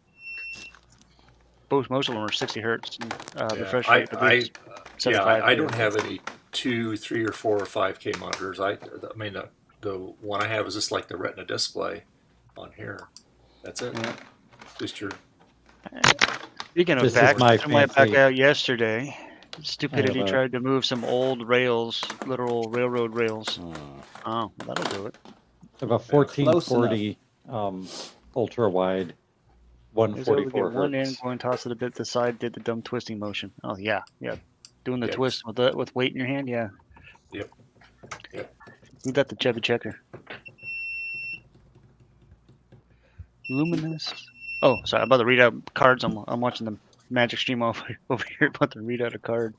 most of them are 60 hertz. And, refresh rate. I don't have any 2, 3, or 4 or 5K monitors. I mean, the one I have is just like the Retina display on here. That's it. Yeah. Just your. Speaking of back, I took my back out yesterday. Stupidity tried to move some old rails, literal railroad rails. Oh, that'll do it. I have a 1440 ultra wide 144 hertz. One end, go and toss it a bit to the side, did the dumb twisting motion. Oh yeah. Doing the twist with weight in your hand, yeah. Yep. Leave that to Chevy Checker. Luminous. Oh, sorry. I'm about to read out cards. I'm watching the Magic stream over here. About to read out a card.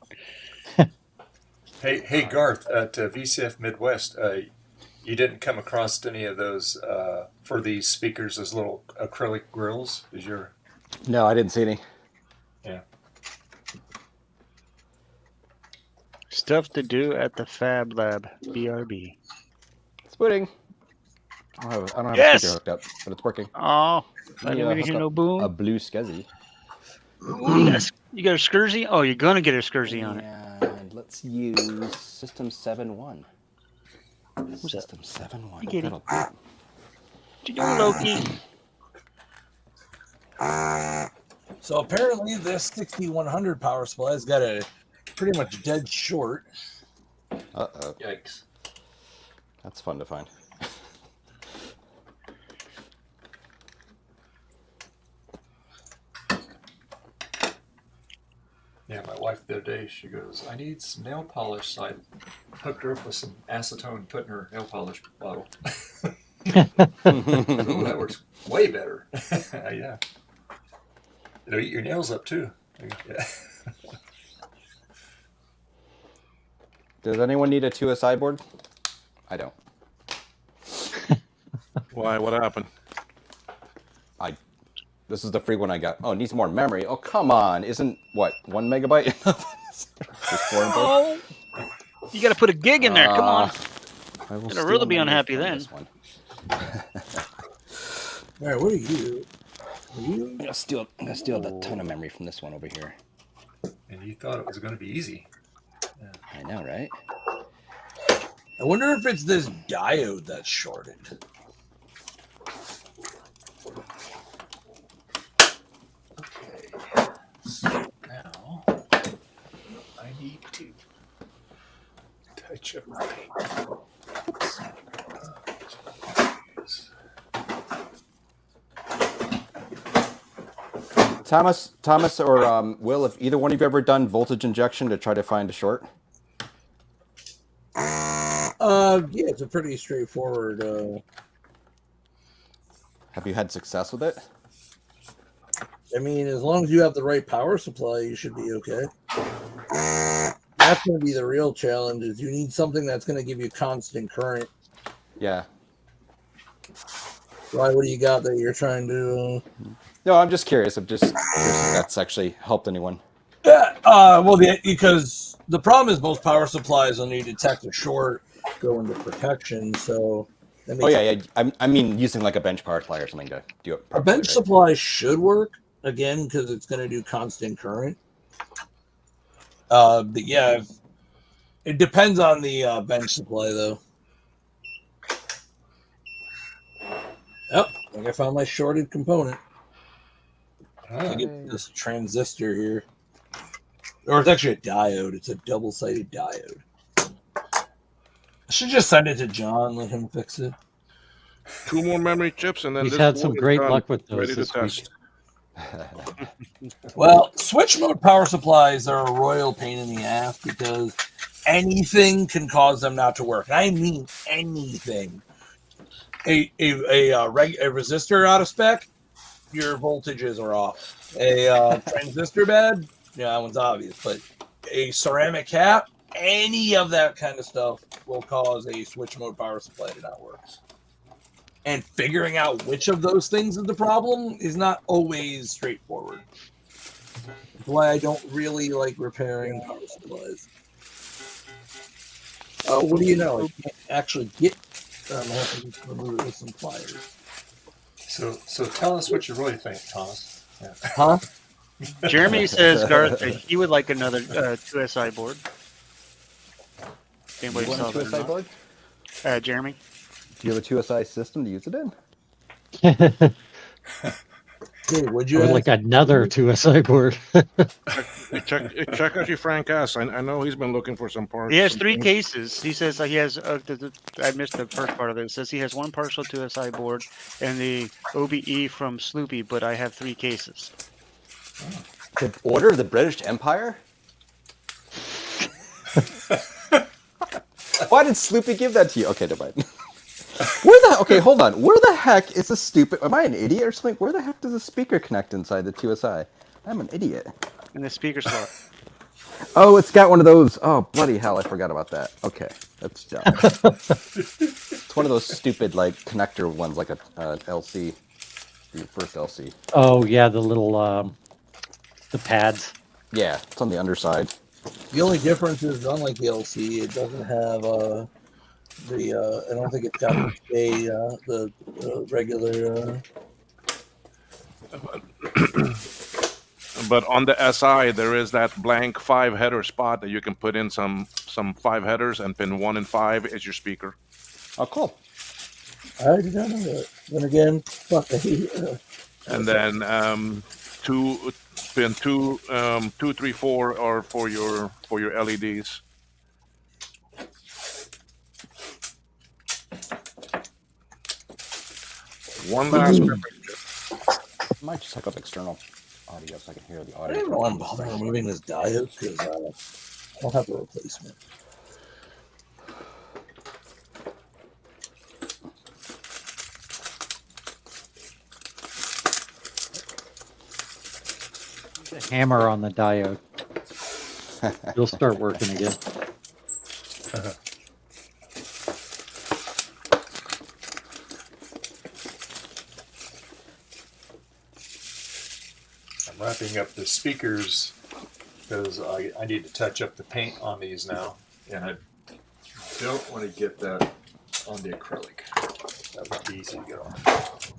Hey Garth, at VCF Midwest, you didn't come across any of those for these speakers, those little acrylic grills? No, I didn't see any. Yeah. Stuff to do at the Fab Lab, BRB. Splitting. I don't have a speaker hooked up, but it's working. Oh, I didn't hear no boom. A blue SCSI. You got a SCSI? Oh, you're gonna get a SCSI on it. And let's use System 7.1. System 7.1. You get it. That'll do. What you doing, Loki? So apparently this 6100 power supply has got a pretty much dead short. Uh-oh. Yikes. That's fun to find. Yeah, my wife the other day, she goes, I need some nail polish. So I hooked her up with some acetone, put in her nail polish bottle. Ooh, that works way better. Yeah. It'll eat your nails up too. Yeah. Does anyone need a 2SI board? I don't. Why? What happened? This is the free one I got. Oh, it needs more memory. Oh, come on. Isn't, what, 1 megabyte enough? Oh, you got to put a gig in there. Come on. I will Gonna really be unhappy then. One. All right, what are you? I'm gonna steal a ton of memory from this one over here. And you thought it was going to be easy. Yeah. I know, right? I wonder if it's this diode that's shorted. Okay. So now I need to touch up my paint. Thomas, or Will, have either one of you ever done voltage injection to try to find a short? Yeah, it's a pretty straightforward. Have you had success with it? I mean, as long as you have the right power supply, you should be okay. That's going to be the real challenge. Is you need something that's going to give you constant current. Yeah. Why? What do you got that you're trying to? No, I'm just curious. I'm just curious if that's actually helped anyone. Yeah. Because the problem is most power supplies, when you detect a short, go into protection. So. That makes I mean, using like a bench power supply or something to do it properly. A bench supply should work again because it's going to do constant current. But yeah, it depends on the bench supply though. Yep, I think I found my shorted component. I get this transistor here, or it's actually a diode. It's a double-sided diode. I should just send it to John, let him fix it. 2 more memory chips, and then He's this had some board is great done, luck with those ready to this week. test. Well, switch mode power supplies are a royal pain in the ass because anything can cause them not to work. I mean anything. A resistor out of spec, your voltages are off. A transistor bed, yeah, that one's obvious. But a ceramic cap, any of that kind of stuff will cause a switch mode power supply to not work. And figuring out which of those things is the problem is not always straightforward. That's why I don't really like repairing power supplies. What do you know? I can't actually get. I have to remove it with some pliers. So tell us what you really think, Thomas. Yeah. Huh? Jeremy says, Garth, that he would like another 2SI board. Anybody You want a saw that or 2SI not? board? Jeremy? Do you have a 2SI system to use it in? Hey, would I you would like another 2SI board. Check out your Frank S. I know he's been looking for some parts. He has some 3 things. cases. He says he has. I missed the first part of it. It says he has 1 partial 2SI board and the OBE from Sloopy, but I have 3 cases. The Order of the British Empire? Why did Sloopy give that to you? Okay, never mind. Okay, hold on. Where the heck is a stupid... Am I an idiot or something? Where the heck does a speaker connect inside the 2SI? I'm an idiot. In the speaker slot. Oh, it's got one of those... Oh, bloody hell, I forgot about that. Okay, that's dumb. It's one of those stupid, like, connector ones, like a LC. Your first LC. Oh, yeah, the little, the pads. Yeah, it's on the underside. The only difference is, unlike the LC, it doesn't have I don't think it's got the regular. But on the SI, there is that blank 5 header spot that you can put in some 5 headers, and pin 1 and 5 is your speaker. Oh, cool. I did not know that. Then again, fuck, I hate And then pin 2, 3, 4 are for your LEDs. One last memory chip. I might just hook up external audio so I can hear the I audio. don't know why I'm bothering removing this diode because I don't have a replacement. Hammer on the diode. You'll start working again. I'm wrapping up the speakers because I need to touch up the paint on these now, and I don't want to get that on the acrylic. That would be easy to get off.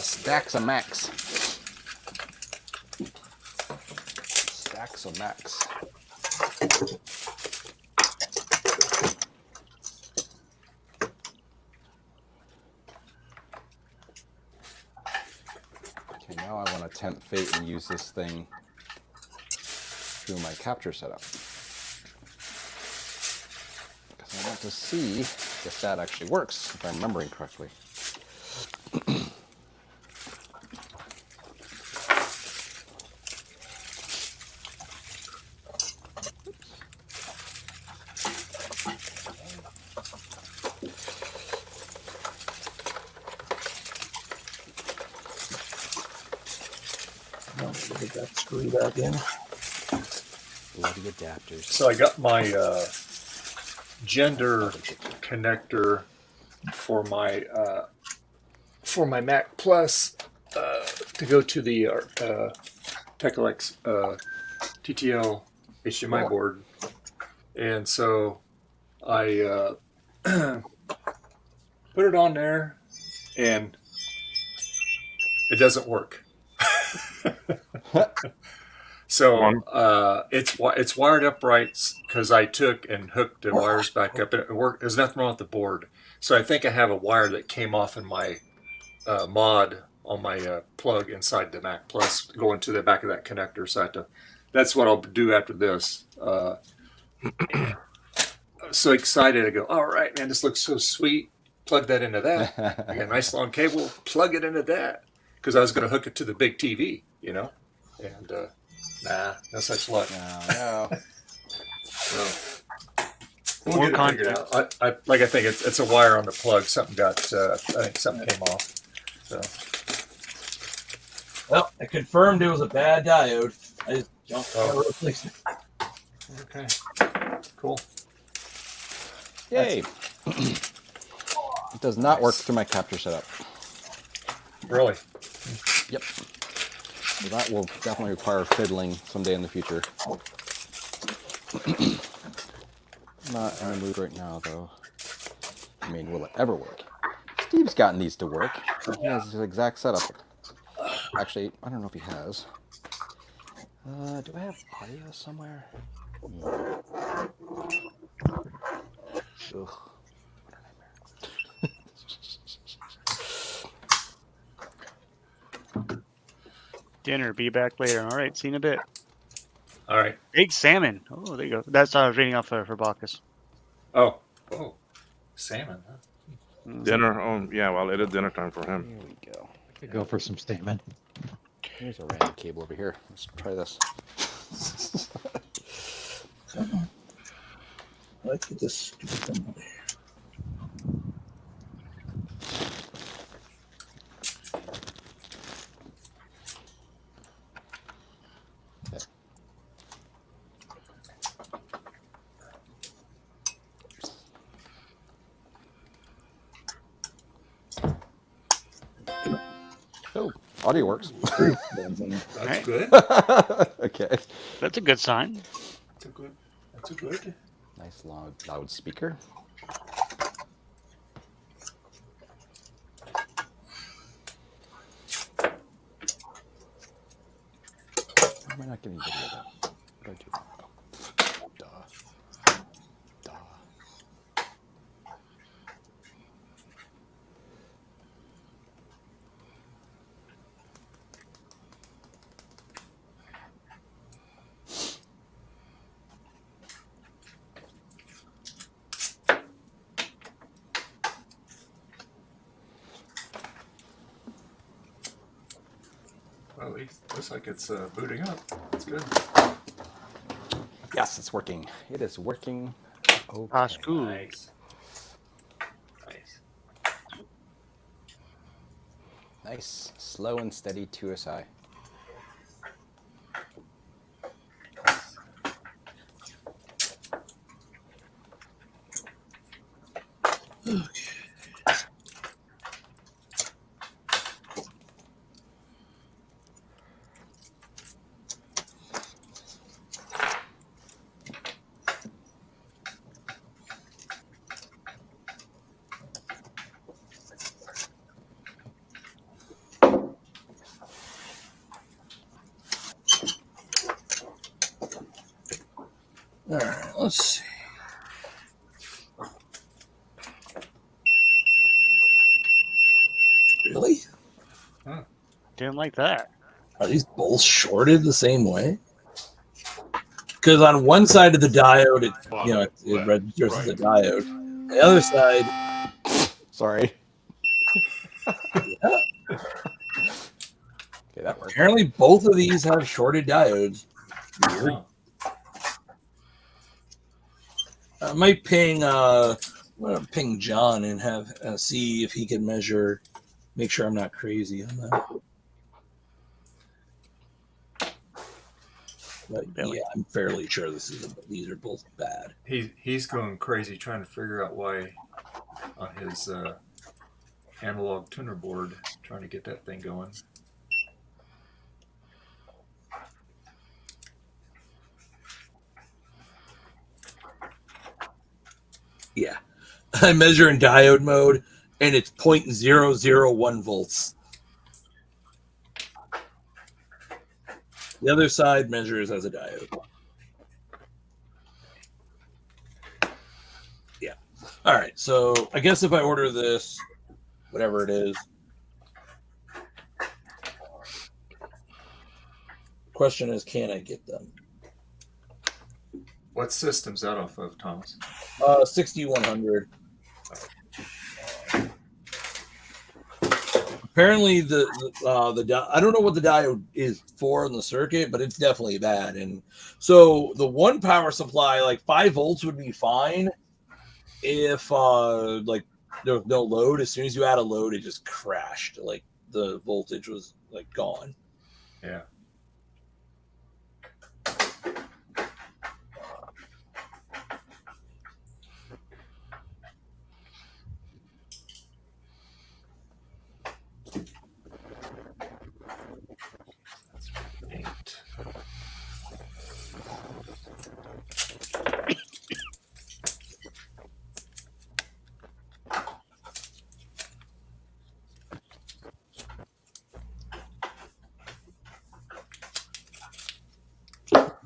Stacks of Max. Stacks of Max. Okay, now I want to tempt fate and use this thing through my capture setup. Because I want to see if that actually works, if I'm remembering correctly. Get that screw back in. Bloody adapters. So I got my gender connector for my Mac Plus to go to the Techlex TTL HDMI board, and so I put it on there, and it doesn't work. So it's wired up right because I took and hooked the wires back up, and it worked. There's nothing wrong with the board. So I think I have a wire that came off in my mod on my plug inside the Mac Plus going to the back of that connector. So that's what I'll do after this. I was so excited. I go, all right, man, this looks so sweet. Plug that into that. I got a nice long cable. Plug it into that. Because I was going to hook it to the big TV, you know, and no such luck. No. So we'll get it figured out. I think it's a wire on the plug. Something got, I think something came off. So. Well, I confirmed it was a bad diode. I just don't replace it. Okay. Cool. Yay. It does not work through my capture setup. Really? Yep. So that will definitely require fiddling someday in the future. Not in the mood right now, though. I mean, will it ever work? Steve's gotten these to work. He has his exact setup. Actually, I don't know if he has. Do I have audio somewhere? Ugh. Dinner. Be back later. All right. See you in a bit. All right. Big salmon. Oh, there you go. That's what I was reading off for Bacchus. Oh, salmon. Huh? Dinner. Oh, yeah. Well, it is dinner time for him. Here we go. I could go for some salmon. Here's a random cable over here. Let's try this. Let's get this stupid thing over here. Oh, audio works. That's good. Okay. That's a good sign. That's a good. Nice loud speaker. Why am I not getting video of that? What do I do? Duh. Well, at least looks like it's booting up. That's good. Yes, it's working. It is working. Okay. That's good. Nice. Nice. Slow and steady 2SI. Let's see. Really? Didn't like that. Are these both shorted the same way? Because on one side of the diode, it registers as a diode. The other side, sorry. Yeah. Okay, that works. Apparently, both of these have shorted diodes. Weird. I might ping. I'm gonna ping John and have see if he can measure. Make sure I'm not crazy on that. But yeah, I'm fairly sure these are both bad. He's going crazy trying to figure out why on his analog tuner board, trying to get that thing going. Yeah, I measure in diode mode, and it's 0.001 volts. The other side measures as a diode. Yeah. All right. So I guess if I order this, whatever it is, question is, can I get them? What system's that off of, Thomas? 6100. Apparently, the I don't know what the diode is for in the circuit, but it's definitely bad. And so the one power supply, like 5 volts, would be fine if like there was no load. As soon as you add a load, it just crashed. Like the voltage was like gone. Yeah.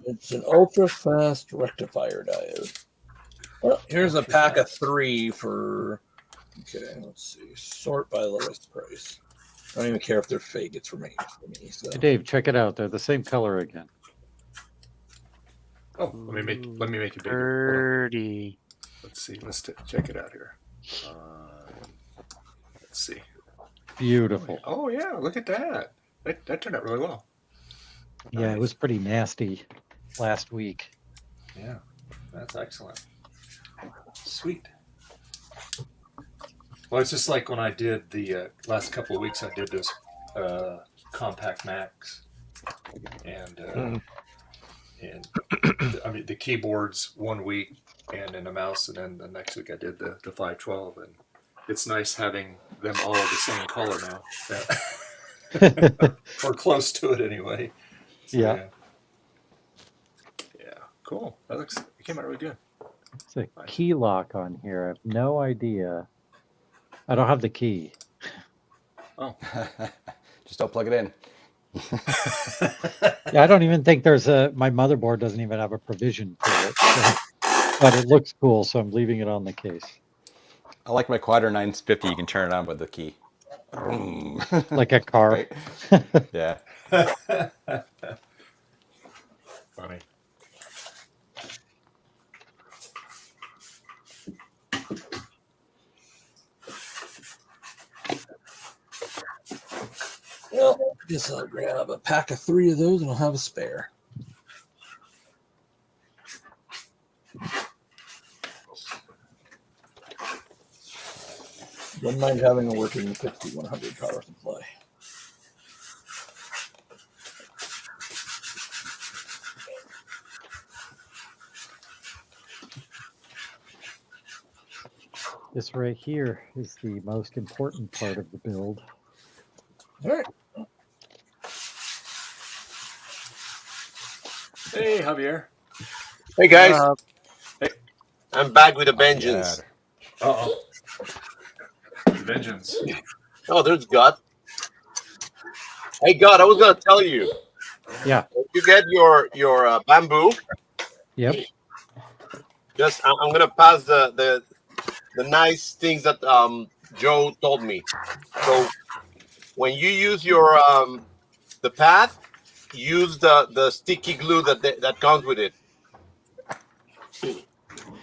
It's an ultra fast rectifier diode. Well, here's a pack of 3 for. Okay, let's see. Sort by lowest price. I don't even care if they're fake. It's for me. So. Hey, Dave, check it out. They're the same color again. Oh, let me make it bigger. 30. Let's see. Let's check it out here. Let's see. Beautiful. Oh yeah, look at that. That turned out really well. Yeah, Nice. it was pretty nasty last week. Yeah, that's excellent. Sweet. Well, it's just like when I did the last couple of weeks. I did this Compact Max, and I mean the keyboards 1 week, and then the mouse, and then the next week I did the 512, and it's nice having them all the same color now, or close to it anyway. So, Yeah. Yeah. Cool. It came out really good. It's a key lock on here. I have no idea. I don't have the key. Oh. Just don't plug it in. Yeah, I don't even think there's my motherboard doesn't even have a provision for it. So, but it looks cool, so I'm leaving it on the case. I like my Quadro 950. You can turn it on with the key. Like a car. Right? Yeah. Funny. Well, I guess I'll grab a pack of 3 of those and I'll have a spare. Wouldn't mind having a working 6100 power supply. This right here is the most important part of the build. All right. Hey, Javier. Hey guys, Hey. I'm back with a vengeance. Uh-oh. Vengeance. Oh, there's God. Hey God, I was gonna tell you. Yeah. If you get your bamboo, Yep. Just I'm gonna pass the nice things that Joe told me. So when you use your the pad, use the sticky glue that comes with it.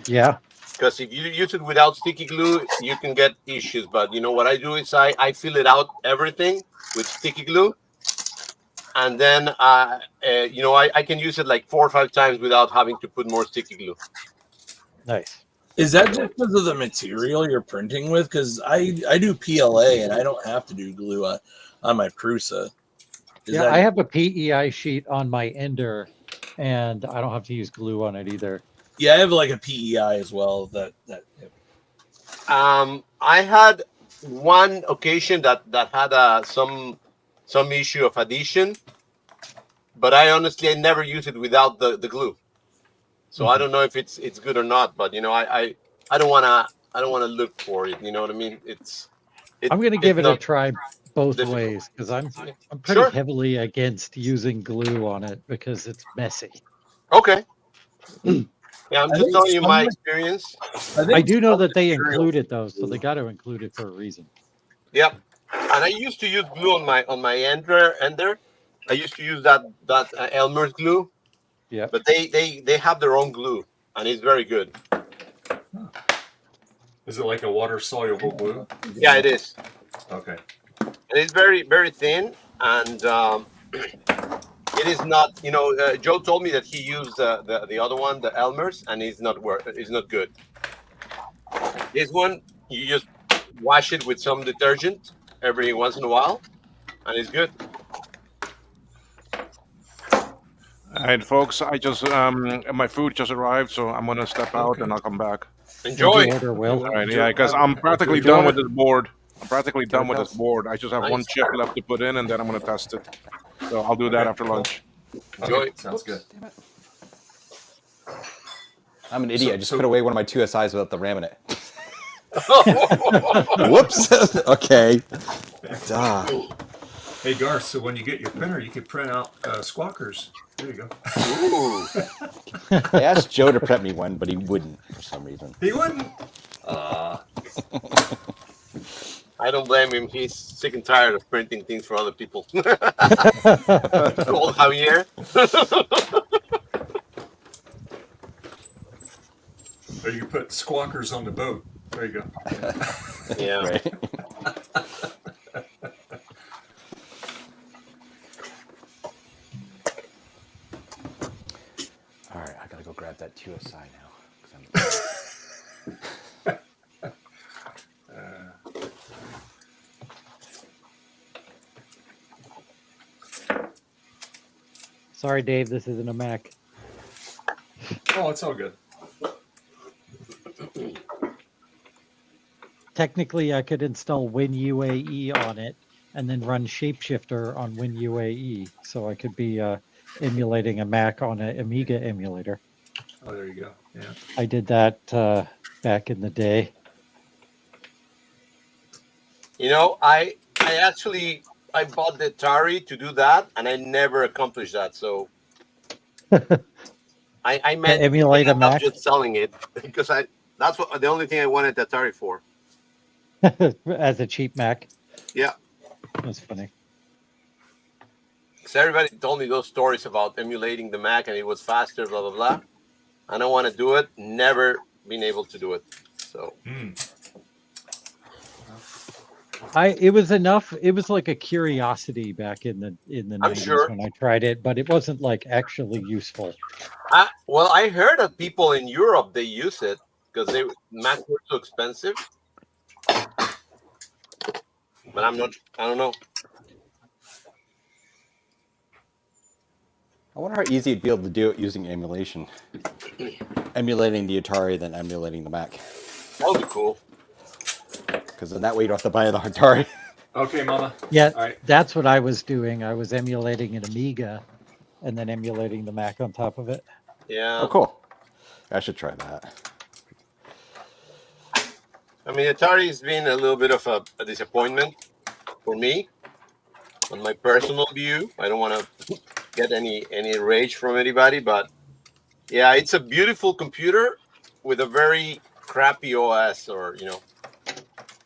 Yeah. Because if you use it without sticky glue, you can get issues. But you know what I do is I fill it out everything with sticky glue, and then you know I can use it like 4 or 5 times without having to put more sticky glue. Nice. Is that just because of the material you're printing with? Because I do PLA and I don't have to do glue on my Prusa. I have a PEI sheet on my Ender, and I don't have to use glue on it either. Yeah, I have like a PEI as well. I had one occasion that had some issue of adhesion, but I honestly never use it without the glue. So I don't know if it's good or not. But you know, I don't wanna look for it. You know what I mean? I'm gonna give it a try both difficult. ways because I'm pretty Sure. heavily against using glue on it because it's messy. Okay. Yeah, I'm just telling you my experience. I do know that they include it though, so they got to include it for a reason. Yep. And I used to use glue on my Ender. I used to use that Elmer's glue. Yeah. But they have their own glue, and it's very good. Is it like a water soluble glue? Yeah, it is. Okay. And it's very, very thin, and it is not. You know, Joe told me that he used the other one, the Elmer's, and it's not good. This one, you just wash it with some detergent every once in a while, and it's good. All right, folks. I just my food just arrived, so I'm gonna step out and I'll come back. Enjoy. All right, yeah, because I'm practically done with this board. I'm practically done with this board. I just have one chip left to put in, and then I'm gonna test it. So I'll do that after lunch. Enjoy. Sounds good. I'm an idiot. So- I just so- put away one of my 2SIs without the RAM in it. Whoops. Okay. Duh. Hey Garth, so when you get your printer, you could print out squawkers. There you go. Ooh. I asked Joe to prep me one, but he wouldn't for some reason. He wouldn't. I don't blame him. He's sick and tired of printing things for other people. Old Javier. Or you put squawkers on the boat. There you go. Yeah. Right. All right, I gotta go grab that 2SI now. 'Cause Sorry, Dave, this isn't a Mac. Oh, it's all good. Technically, I could install WinUAE on it and then run Shapeshifter on WinUAE, so I could be emulating a Mac on an Amiga emulator. Oh, there you go. Yeah. I did that back in the day. You know, I actually bought the Atari to do that, and I never accomplished that. So I meant emulate a I'm Mac? just selling it because that's the only thing I wanted the Atari for. As a cheap Mac. Yeah. That's funny. So everybody told me those stories about emulating the Mac and it was faster, blah blah blah. I don't want to do it. Never been able to do it. So. It was enough. It was like a curiosity back in the 90s sure. when I tried it, but it wasn't like actually useful. Well, I heard that people in Europe they use it because Macs were so expensive. But I don't know. I wonder how easy it'd be able to do it using emulation. Emulating the Atari, then emulating the Mac. That would be cool. Because then that way you don't have to buy the Atari. Okay, Mama. Yeah, All right. that's what I was doing. I was emulating an Amiga and then emulating the Mac on top of it. Yeah. Oh, cool. I should try that. I mean, Atari's been a little bit of a disappointment for me on my personal view. I don't want to get any rage from anybody, but yeah, it's a beautiful computer with a very crappy OS, or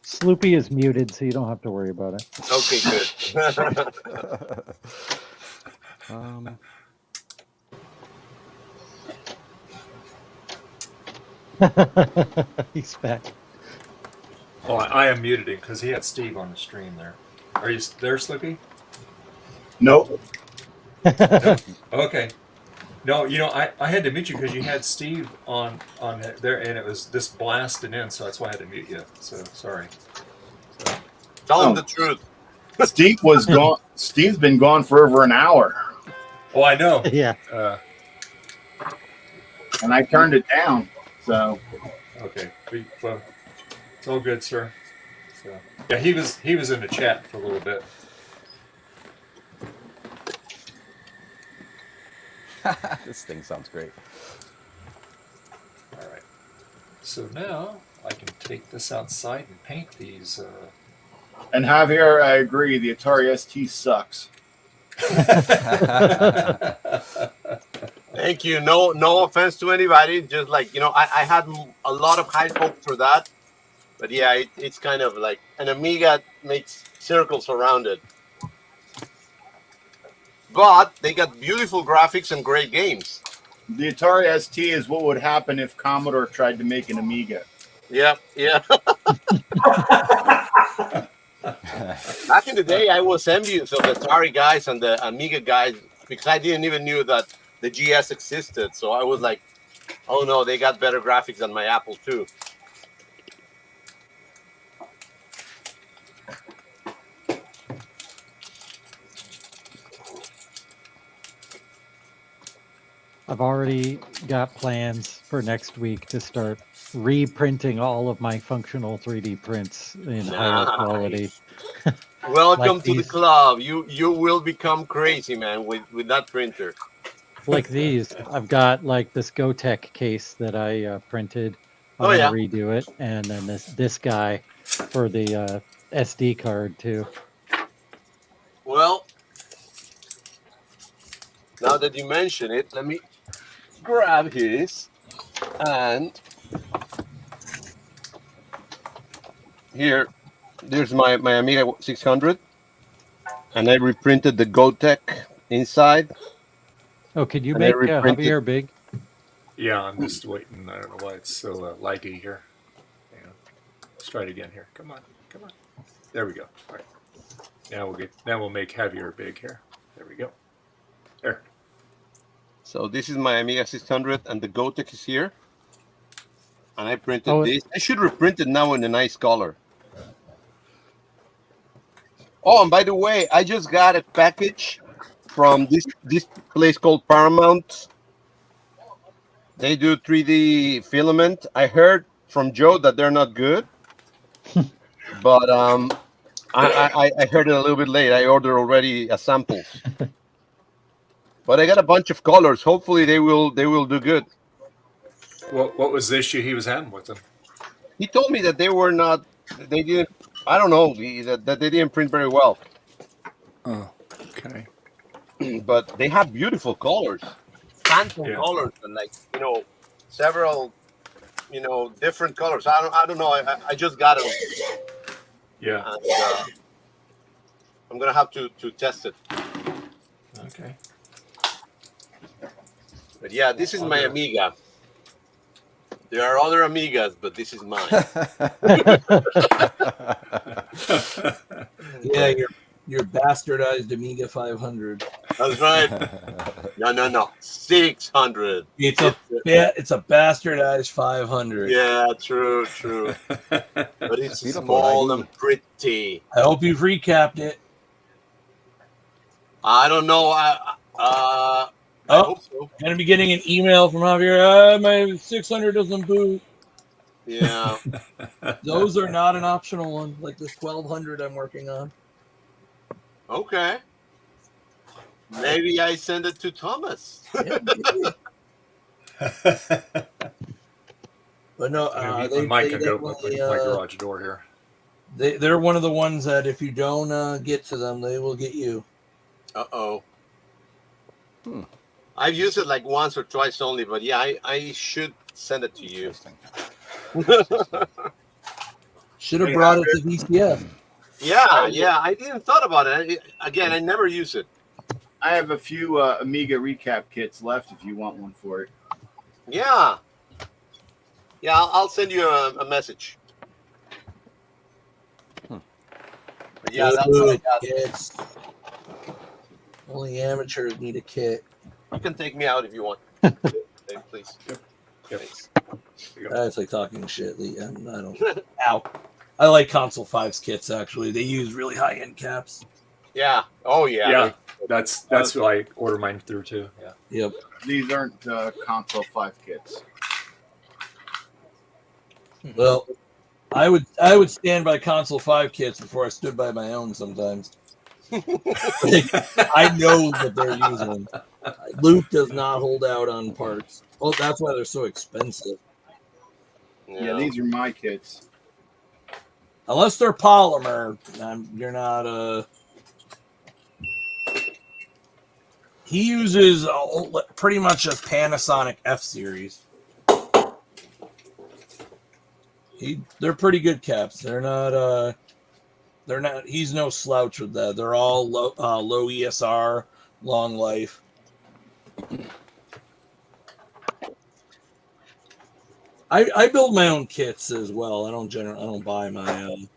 Sloopy is muted, so you don't have to worry about it. Okay, good. He's back. Oh, I am muted him because he had Steve on the stream there. Are you there, Slippy? Nope. No? Okay. No, I had to mute you because you had Steve on there, and it was this blasted in, so that's why I had to mute you. So sorry. Tell him the truth. Steve was gone. Steve's been gone for over an hour. Oh, I know. Yeah. And I turned it down. So. Okay. Well, it's all good, sir. So, yeah, he was in the chat for a little bit. This thing sounds great. All right. So now I can take this outside and paint these. And Javier, I agree. The Atari ST sucks. Thank you. No offense to anybody. Just like I had a lot of high hope for that, but yeah, it's kind of like an Amiga makes circles around it. But they got beautiful graphics and great games. The Atari ST is what would happen if Commodore tried to make an Amiga. Yeah. Back in the day, I was envious of the Atari guys and the Amiga guys because I didn't even knew that the GS existed. So I was like, oh no, they got better graphics than my Apple II. I've already got plans for next week to start reprinting all of my functional 3D prints in higher quality. Welcome Like to the club. You will become crazy, man, with that printer. Like these, I've got like this GoTech case that I printed. I'm Oh, gonna redo it, and then this guy for the SD card too. Well, now that you mention it, let me grab his, and there's my Amiga 600, and I reprinted the GoTech inside. Oh, could you make Javier big? Yeah, I'm just waiting. I don't know why it's so laggy here. Yeah. Let's try it again here. Come on. There we go. All right. Now we'll make Javier big here. There we go. There. So this is my Amiga 600, and the GoTech is here. And I printed this. I should reprint it now in a nice color. Oh, and by the way, I just got a package from this place called Paramount. They do 3D filament. I heard from Joe that they're not good, but I heard it a little bit late. I ordered already a sample, but I got a bunch of colors. Hopefully, they will do good. What was the issue he was having with them? He told me that they were not. They didn't. I don't know that they didn't print very well. Oh, okay. But they have beautiful colors, phantom colors, and several, different colors. I don't know. I just got them. Yeah. And, I'm gonna have to test it. Okay. But yeah, this is my Amiga. There are other Amigas, but this is mine. Yeah, your bastardized Amiga 500. That's right. No. 600. It's a bastardized 500. Yeah, true. But it's small and pretty. I hope you've recapped it. I don't know. I hope so. Gonna be getting an email from Javier. My 600 doesn't boot. Yeah. Those are not an optional one, like this 1200 I'm working on. Okay. Maybe I send it to Thomas. But no, I might go with my garage door here. They're one of the ones that if you don't get to them, they will get you. Uh-oh. I've used it like once or twice only, but yeah, I should send it to you. Should have brought it to VCF. Yeah, I didn't thought about it. Again, I never use it. I have a few Amiga recap kits left if you want one for it. Yeah. Yeah, I'll send you a message. But yeah, that's what I got. Kits. Only amateurs need a kit. You can take me out if you want. Please. Thanks. That's like talking shit, Lee. I don't. Ow. I like Console 5's kits, actually. They use really high-end caps. Yeah. Oh, yeah. Yeah, that's what I order mine through, too. Yeah. Yep. These aren't Console 5 kits. Well, I would stand by Console 5 kits before I stood by my own sometimes. I know that they're using them. Luke does not hold out on parts. Oh, that's why they're so expensive. Yeah, these are my kits. Unless they're polymer, you're not. He uses pretty much a Panasonic F series. They're pretty good caps. They're not. He's no slouch with that. They're all low ESR, long life. I build my own kits as well. I don't buy my own.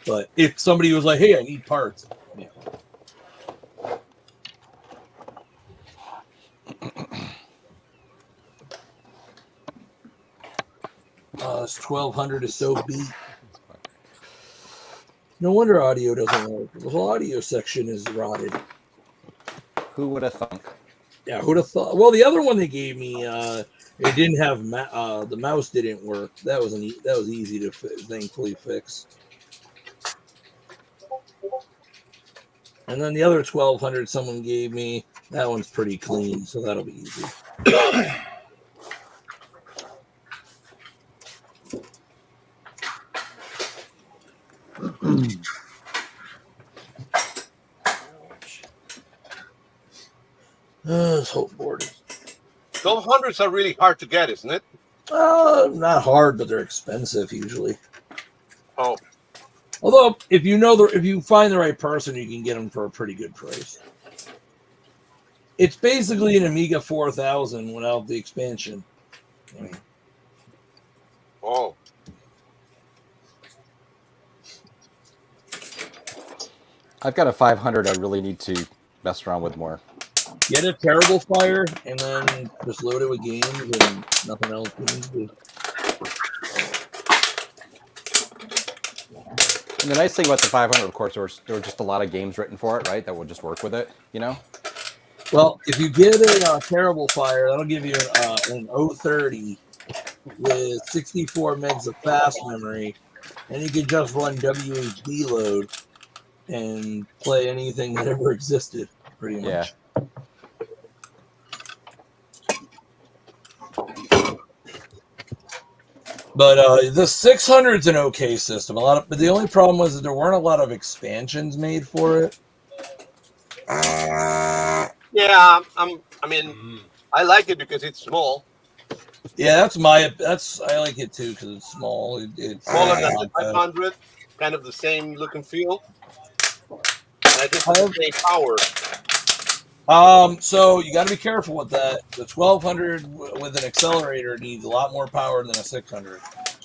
But if somebody was like, "Hey, I need parts," yeah. This 1200 is so beat. No wonder audio doesn't work. The whole audio section is rotted. Who would have thunk? Yeah, who'd have thought? Well, the other one they gave me, it didn't have the mouse didn't work. That was easy to thankfully fix. And then the other 1200 someone gave me, that one's pretty clean, so that'll be easy. This whole board is 1200s are really hard to get, isn't it? not hard, but they're expensive usually. Oh. Although, if you find the right person, you can get them for a pretty good price. It's basically an Amiga 4000 without the expansion. Oh. I've got a 500 I really need to mess around with more. Get a Terrible Fire and then just load it with games and nothing else you need to do. And the nice thing about the 500, of course, there were just a lot of games written for it, right? That would just work with it, you know? Well, if you get a Terrible Fire, that'll give you an 030 with 64 megs of fast memory, and you can just run WHD load and play anything that ever existed, pretty much. Yeah. But the 600's an okay system. But the only problem was that there weren't a lot of expansions made for it. Yeah, I mean, I like it because it's small. Yeah, I like it too because it's small. It's Smaller than the 500, kind of the same look and feel. And I think it's the same power. So you got to be careful with that. The 1200 with an accelerator needs a lot more power than a 600.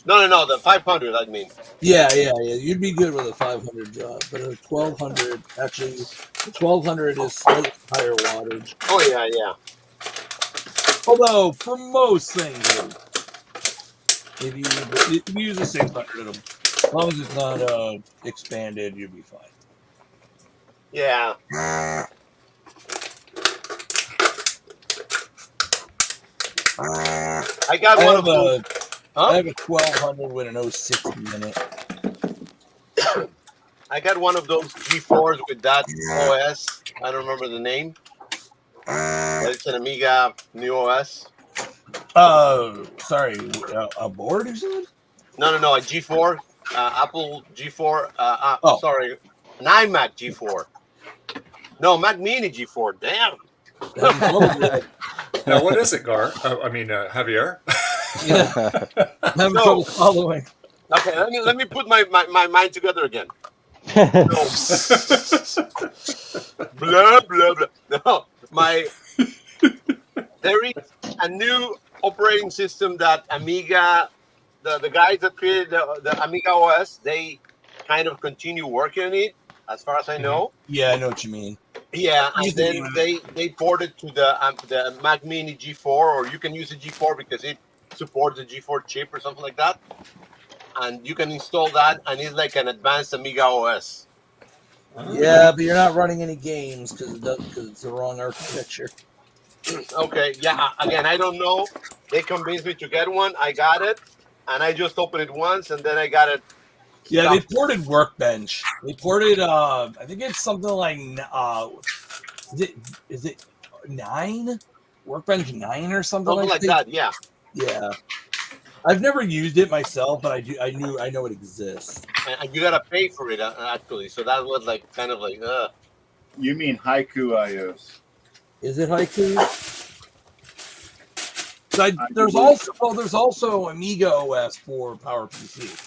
No, the 500, I mean. Yeah. You'd be good with a 500 job, but a 1200, actually, the 1200 is slightly higher wattage. Oh, yeah. Although, for most things, if you use a 600 of them, as long as it's not expanded, you'll be fine. Yeah. I got one of those. I have a 1200 with an 060 in it. I got one of those G4s with that OS. I don't remember the name. But it's an Amiga new OS. Sorry, a board or something? No, a G4. Apple G4. Sorry, an iMac G4. No, Mac Mini G4. Damn. Now, what is it, Gar? Javier? Having trouble following. Okay, let me put my mind together again. Blah blah blah. No, there is a new operating system that Amiga, the guys that created the Amiga OS, they kind of continue working on it, as far as I know. Yeah, I know what you mean. Yeah, and then they ported to the Mac Mini G4, or you can use the G4 because it supports the G4 chip or something like that. And you can install that, and it's like an advanced Amiga OS. Yeah, but you're not running any games because it's the wrong architecture. Okay, yeah. Again, I don't know. They convinced me to get one. I got it, and I just opened it once, and then I got it. Yeah, they ported Workbench. They ported. I think it's something like. Is it 9? Workbench 9 or something like that? Yeah. Yeah. I've never used it myself, but I do. I know it exists. And you gotta pay for it actually. So that was like kind of like. You mean Haiku iOS? Is it Haiku? There's also Amiga OS for PowerPC.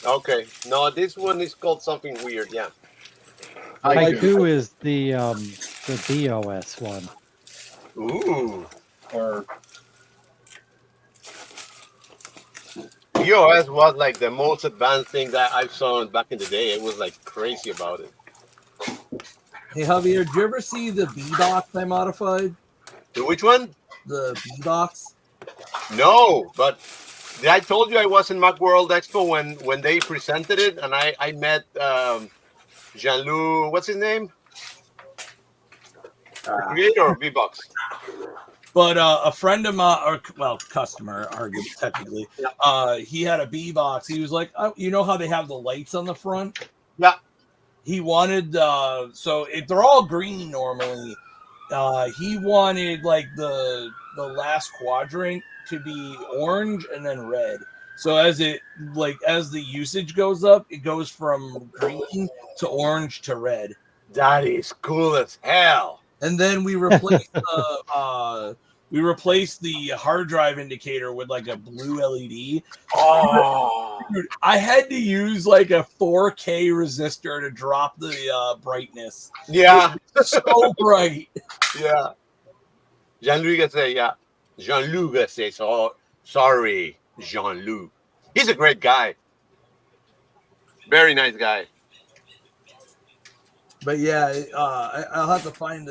Okay, no, this one is called something weird. Yeah. Haiku is the BOS one. Ooh. Or BOS was like the most advanced thing that I saw back in the day. It was like crazy about it. Hey Javier, did you ever see the B-Box I modified? Which one? The B-Box? No, but I told you I was in Macworld Expo when they presented it, and I met Jean-Loup, what's his name? Creator of B-Box. But a friend of mine, or customer, arguably technically, he had a B-Box. He was like, oh, you know how they have the lights on the front? Yeah. He wanted, so if they're all green normally, he wanted like the last quadrant to be orange and then red. So as the usage goes up, it goes from green to orange to red. That is cool as hell. And then we replaced the hard drive indicator with like a blue LED. Oh, dude, I had to use like a 4K resistor to drop the brightness. Yeah, so bright. Yeah, Jean-Loup say, yeah. Jean-Loup says, "Oh, sorry, Jean-Loup. He's a great guy, very nice guy." But yeah, I'll have to find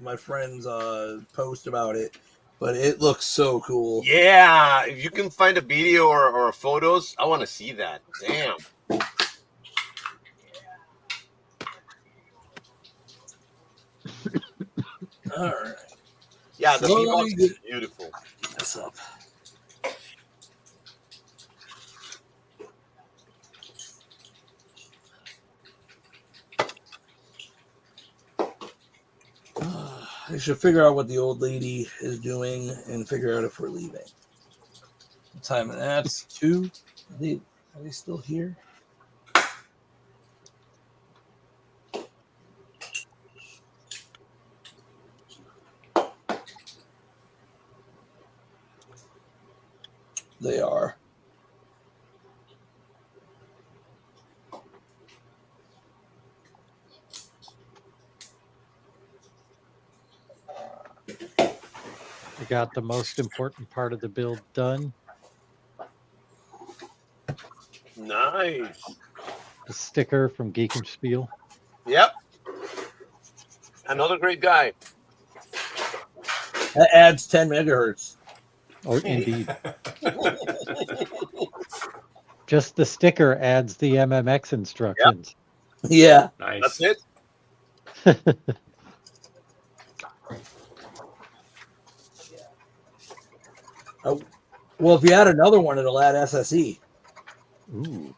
my friend's post about it. But it looks so cool. Yeah, if you can find a video or photos, I want to see that. Damn. All right. Yeah, the B-Box is beautiful. That's up. I should figure out what the old lady is doing and figure out if we're leaving. What time? That's 2. Are they still here? They are. I got the most important part of the build done. Nice. The sticker from Geekenspiel. Yep. Another great guy. That adds 10 megahertz. Oh, indeed. Just the sticker adds the MMX instructions. Yep. Yeah. Nice. That's it. Well, if you add another one, it'll add SSE. Ooh.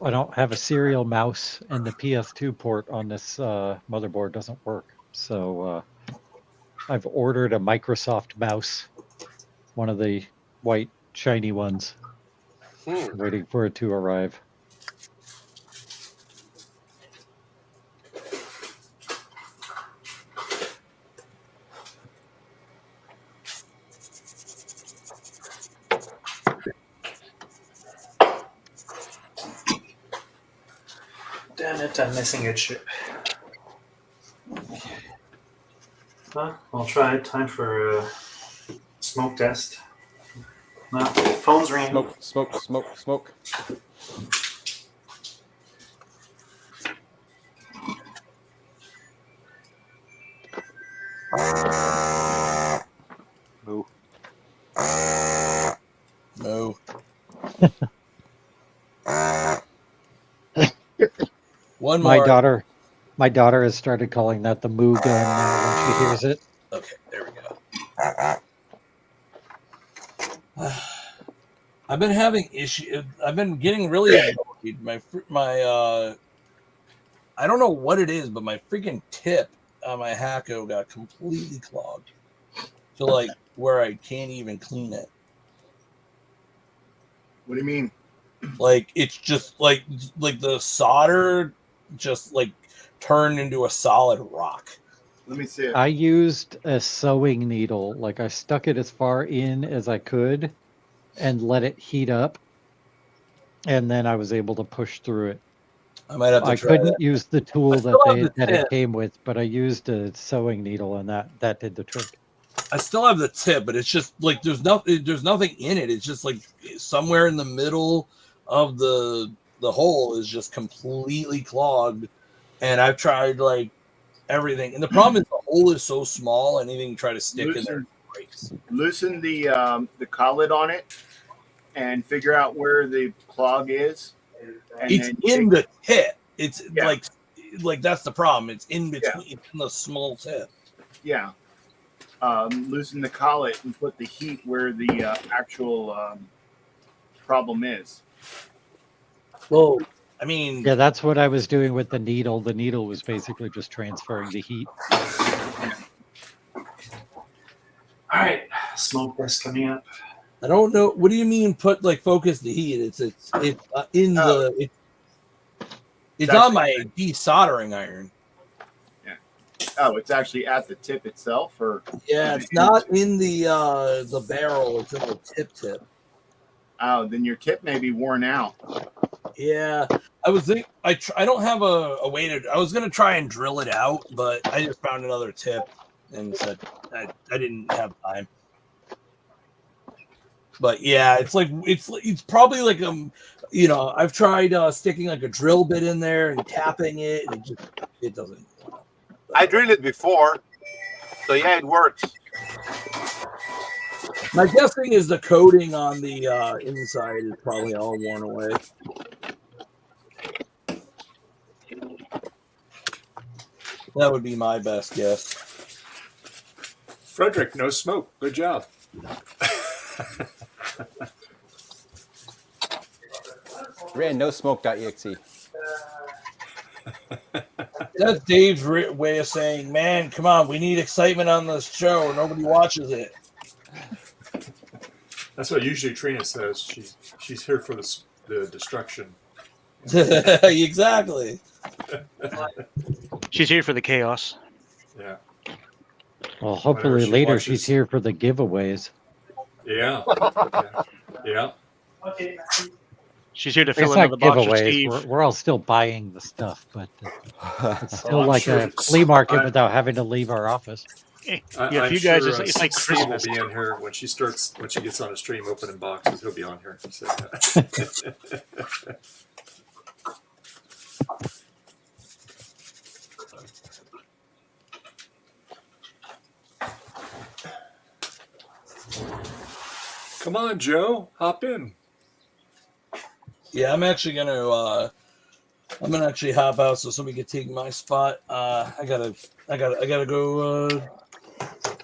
I don't have a serial mouse, and the PS2 port on this motherboard doesn't work. So I've ordered a Microsoft mouse, one of the white shiny ones. Waiting for it to arrive. Damn it, I'm missing a chip. Huh? I'll try it. Time for a smoke test. No, phone's ringing. Smoke, smoke, smoke, smoke. Moo. Moo. One My more. my daughter has started calling that the moo gun now when she hears it. Okay, there we go. I've been having issues. I've been getting really annoyed. I don't know what it is, but my freaking tip on my Hacko got completely clogged. So like where I can't even clean it. What do you mean? Like it's just like the solder just like turned into a solid rock. Let me see it. I used a sewing needle. Like I stuck it as far in as I could and let it heat up. And then I was able to push through it. I might have to I try couldn't that. use the tool that it came with, but I used a sewing needle and that did the trick. I still have the tip, but it's just like there's nothing in it. It's just like somewhere in the middle of the hole is just completely clogged. And I've tried like everything. And the problem is the hole is so small, anything you try to stick in there breaks. Loosen the collet on it and figure out where the clog is. And It's then in the tip. It's Yeah. like that's the problem. It's in between. It's in the small tip. Yeah. Loosen the collet and put the heat where the actual problem is. Well, I mean, Yeah, that's what I was doing with the needle. The needle was basically just transferring the heat. All right, smoke test coming up. I don't know. What do you mean? Put like focus the heat? It's in the it's on my desoldering iron. Yeah. Oh, it's actually at the tip itself, or Yeah, it's not in the barrel. It's in the tip. Oh, then your tip may be worn out. Yeah, I was think I don't have a way to. I was gonna try and drill it out, but I just found another tip and said I didn't have time. But yeah, it's probably like I've tried sticking like a drill bit in there and tapping it, and it doesn't. I drilled it before, so yeah, it works. My guessing is the coating on the inside is probably all worn away. That would be my best guess. Frederick, no smoke. Good job. Ran no smoke.exe. That's Dave's way of saying, man, come on, we need excitement on this show. Nobody watches it. That's what usually Trina says. She's here for the destruction. Exactly. She's here for the chaos. Yeah. Well, hopefully she later watches- she's here for the giveaways. Yeah. Yeah. She's here to It's fill not another box for giveaways. Steve. We're all still buying the stuff, but it's still I'm like sure a flea market without having to leave our office. Yeah, I'm for you guys, sure, it's like Steve will Christmas. be in here when she gets on a stream opening boxes. He'll be on here. So, come on, Joe, hop in. Yeah, I'm actually gonna actually hop out so somebody can take my spot. I gotta go.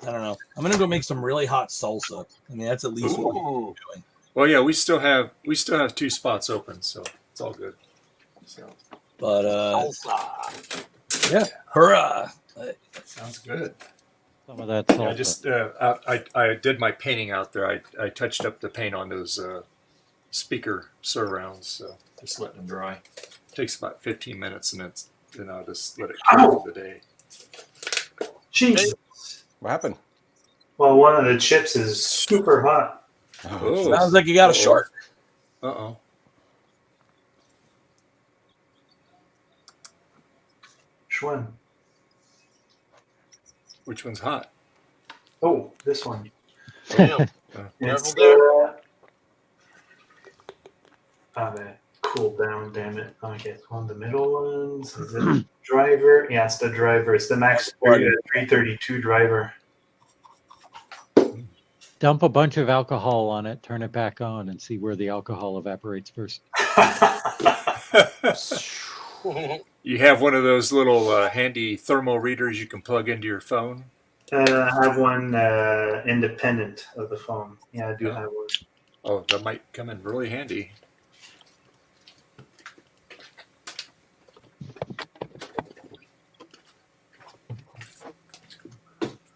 I don't know. I'm gonna go make some really hot salsa. I mean, that's at least what I'm doing. Well, yeah, we still have 2 spots open, so it's all good. So, But Salsa. yeah, hurrah! sounds good. Some of that Yeah, salsa. I just I did my painting out there. I touched up the paint on those speaker surrounds, so just letting them dry. Takes about 15 minutes, and then I'll just let it cool for the day. Jeez. What happened? Well, one of the chips is super hot. Oh, Sounds like you got a short. Uh-oh. Schwinn. Which one's hot? Oh, this one. Damn. It's, that cooled down, damn it. Okay, one of the middle ones. Is it driver? Yeah, it's the driver. It's the Max 332 driver. Dump a bunch of alcohol on it, turn it back on, and see where the alcohol evaporates first. You have one of those little handy thermal readers you can plug into your phone? I have one independent of the phone. Yeah, I do have one. Oh, that might come in really handy.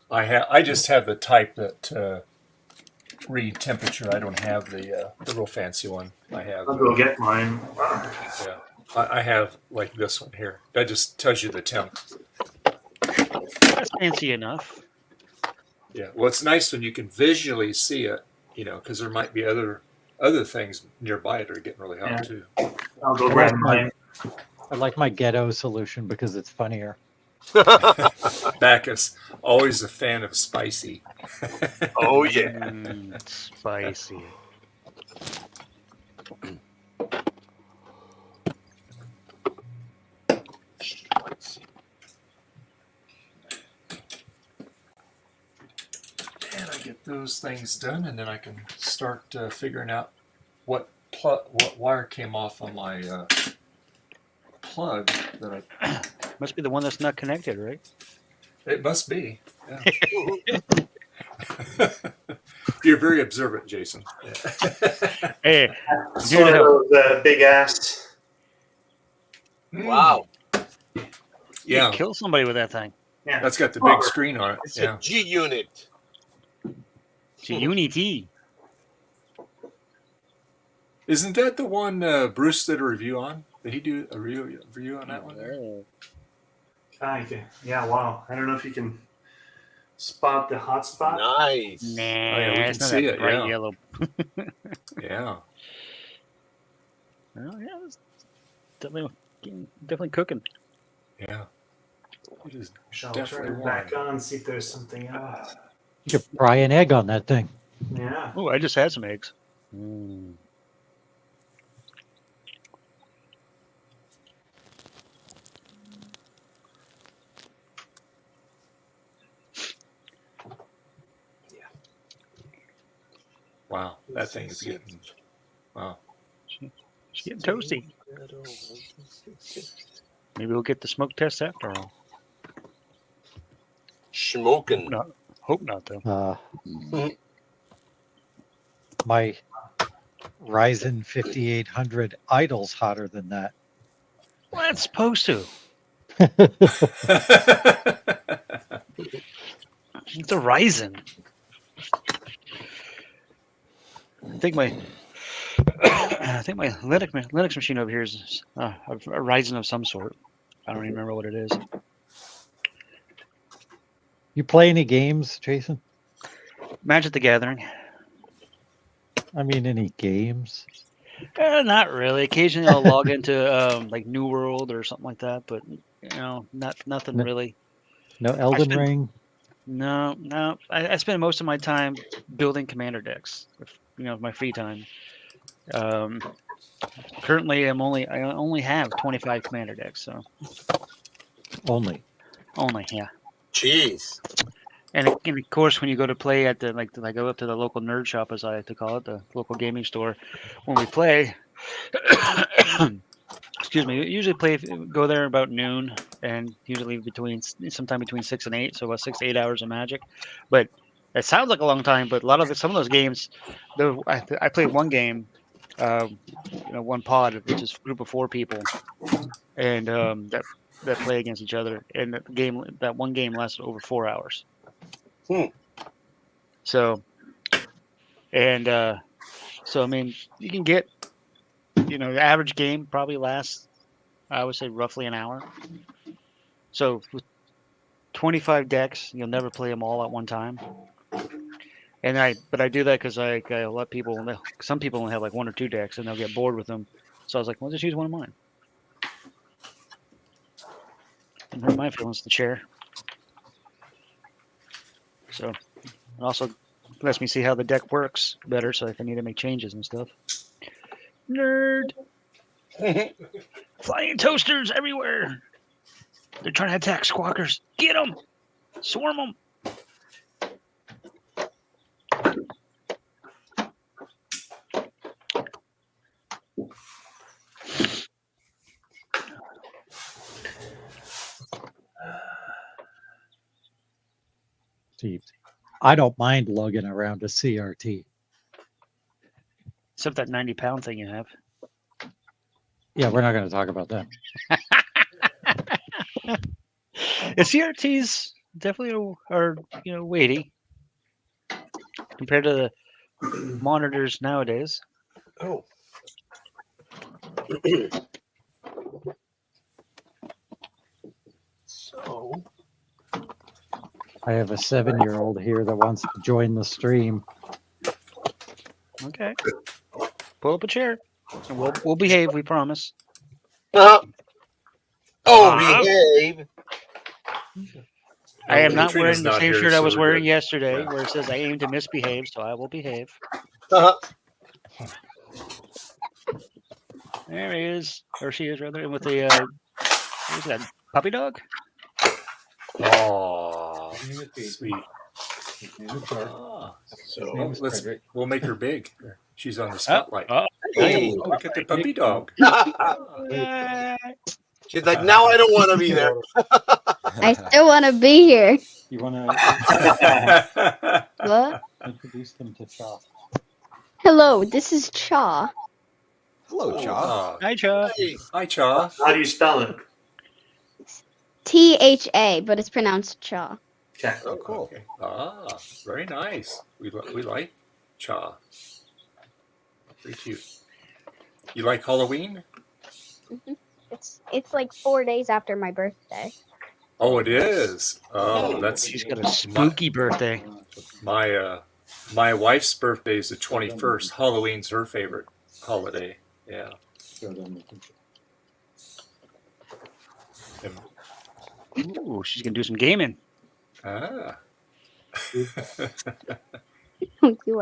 I just have the type that read temperature. I don't have the real fancy one. I have. I'll go get mine. Yeah, I have like this one here. That just tells you the temp. That's fancy enough. Yeah. Well, it's nice when you can visually see it, because there might be other things nearby that are getting really hot too. I'll go grab mine. I like my ghetto solution because it's funnier. Bacchus, always a fan of spicy. Oh yeah, spicy. And I get those things done, and then I can start figuring out what wire came off on my plug that I. Must be the one that's not connected, right? It must be. Yeah. You're very observant, Jason. Hey, It's one of those big ass. wow. Yeah. Kill somebody with that thing. Yeah. That's got the big screen on it. It's Yeah. a G unit. It's a Unity. Isn't that the one Bruce did a review on? Did he do a review on that one there? Yeah, wow. I don't know if you can spot the hotspot. Nice. Nah, yeah, we can it's not see that it, bright yeah. yellow. Yeah. Well, yeah, it's definitely cooking. Yeah. It is Shall definitely turn it back on, see if there's something else. You could fry an egg on that thing. Yeah. Oh, I just had some eggs. Wow, that thing is getting. Wow. It's getting toasty. Maybe we'll get the smoke test after all. Smoking. Hope not, though. My Ryzen 5800 idle's hotter than that. Well, it's supposed to. It's a Ryzen. I think my Linux machine over here is a Ryzen of some sort. I don't even remember what it is. You play any games, Jason? Magic the Gathering. I mean, any games? Not really. Occasionally, I'll log into like New World or something like that, but nothing really. No Elden Ring. No. I spend most of my time building commander decks. My free time. Currently, I only have 25 commander decks. So Only, yeah. Jeez. And of course, when you go to play at the I go up to the local nerd shop, as I like to call it, the local gaming store, when we play, excuse me, we usually go there about noon, and usually sometime between 6 and 8, so about 6 to 8 hours of Magic. But it sounds like a long time, but some of those games, I played one game one pod, which is a group of 4 people, and that play against each other. And that one game lasted over 4 hours. So, and so I mean, you can get, the average game probably lasts, I would say, roughly an hour. So with 25 decks, you'll never play them all at one time. And I do that because I let people. Some people only have like 1 or 2 decks, and they'll get bored with them. So I was like, well, just use one of mine. And hurt my feelings to share. So it also lets me see how the deck works better, so if I need to make changes and stuff. Nerd. Flying toasters everywhere. They're trying to attack squawkers. Get them. Swarm them. Steve, I don't mind lugging around a CRT. Except that 90-pound thing you have. Yeah, we're not going to talk about that. The CRTs definitely are weighty compared to the monitors nowadays. Oh. So I have a 7-year-old here that wants to join the stream. Okay. Pull up a chair, and we'll behave. We promise. behave. I am not Katrina's wearing the not same here, shirt I so was we're wearing good. yesterday, Yeah. where it says I aim to misbehave, so I will behave. There he is, or she is rather, with the what is that, puppy dog? Oh, sweet. So We'll make her big. She's on the spotlight. Hey. Oh, look at the puppy dog. She's like, now I don't want to be there. I still want to be here. You want to What? introduce them to Shaw? Hello, this is Chaw. Hello, Chaw. Hi, Chaw. Hi, Chaw. How do you spell it? THA, but it's pronounced Chaw. Okay. Oh, cool. Okay. Ah, very nice. We like Chaw. Very cute. You like Halloween? Mm-hmm. It's like 4 days after my birthday. Oh, it is. Oh, that's. She's got a spooky birthday. My wife's birthday is the 21st. Halloween's her favorite holiday. Yeah. Ooh, she's gonna do some gaming. Ah. You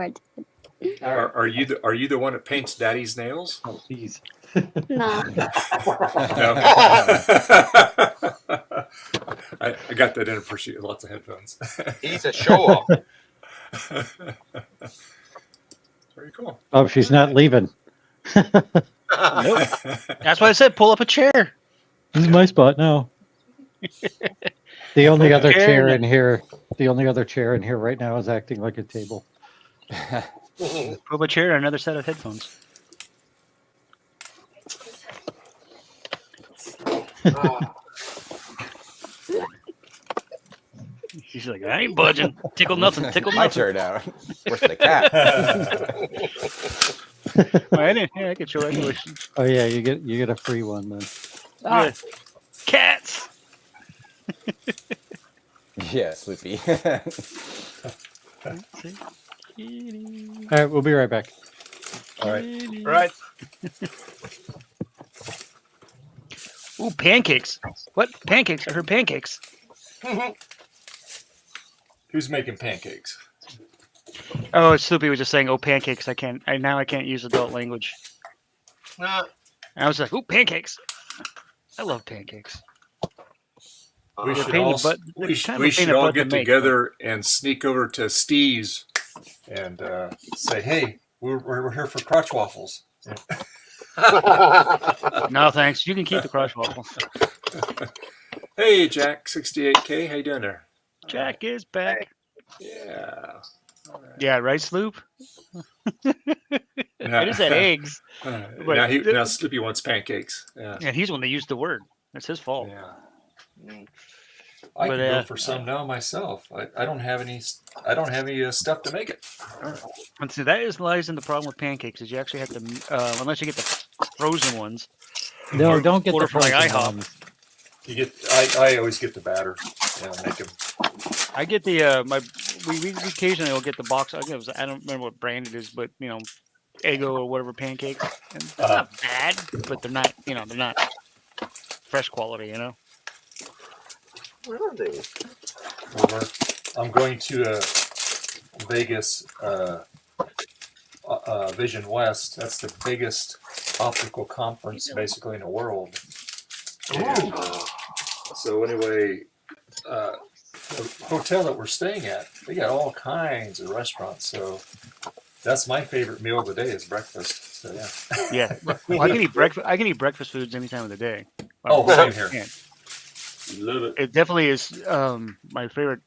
are. Are you the one that paints Daddy's nails? Oh, please. No. No. I got that in for she lots of headphones. He's a show off. Very cool. Oh, she's not leaving. Nope. That's why I said pull up a chair. This is my spot now. The only other chair chair in here, right now is acting like a table. Pull up a chair and another set of headphones. She's like, I ain't budging. Tickle nothing. Tickle My nothing. chair down. Where's the cat? I can show you. Oh yeah, you get a free one then. Ah, cats. Yeah, Sleepy. All right, we'll be right back. All right. Right. Ooh, pancakes. What? Pancakes? I heard pancakes. Who's making pancakes? Oh, Sloopy was just saying, "Oh, pancakes." I can't use adult language. I was like, "Ooh, pancakes." I love pancakes. We They're should pain in the all, butt- we they're should, kind of we a pain should in the all butt to get make, together and sneak over to Steve's and say, "Hey, we're here for crotch waffles." No, thanks. You can keep the crotch waffle. Hey, Jack, 68K, how you doing there? Jack is back. Yeah. Yeah, right, Sloop? I just had eggs. But now Slippy wants pancakes. Yeah. And he's the one that used the word. That's his fault. Yeah. I could go for some now myself. I don't have any. I don't have any stuff to make it. And so that lies in the problem with pancakes. Is you actually have to, unless you get the frozen ones. No, don't get order the from like frozen IHOP. ones. You get. I always get the batter. Make them. I get the we occasionally will get the box. I don't remember what brand it is, but Eggo or whatever pancakes. And they're not bad, but they're not they're not fresh quality. Where are they? I'm going to Vegas Vision West. That's the biggest optical conference basically in the world. And, so anyway, the hotel that we're staying at, they got all kinds of restaurants. So that's my favorite meal of the day is breakfast. So yeah. Well, I can eat breakfast. I can eat breakfast foods any time of the day. Same here. Love it. It definitely is my favorite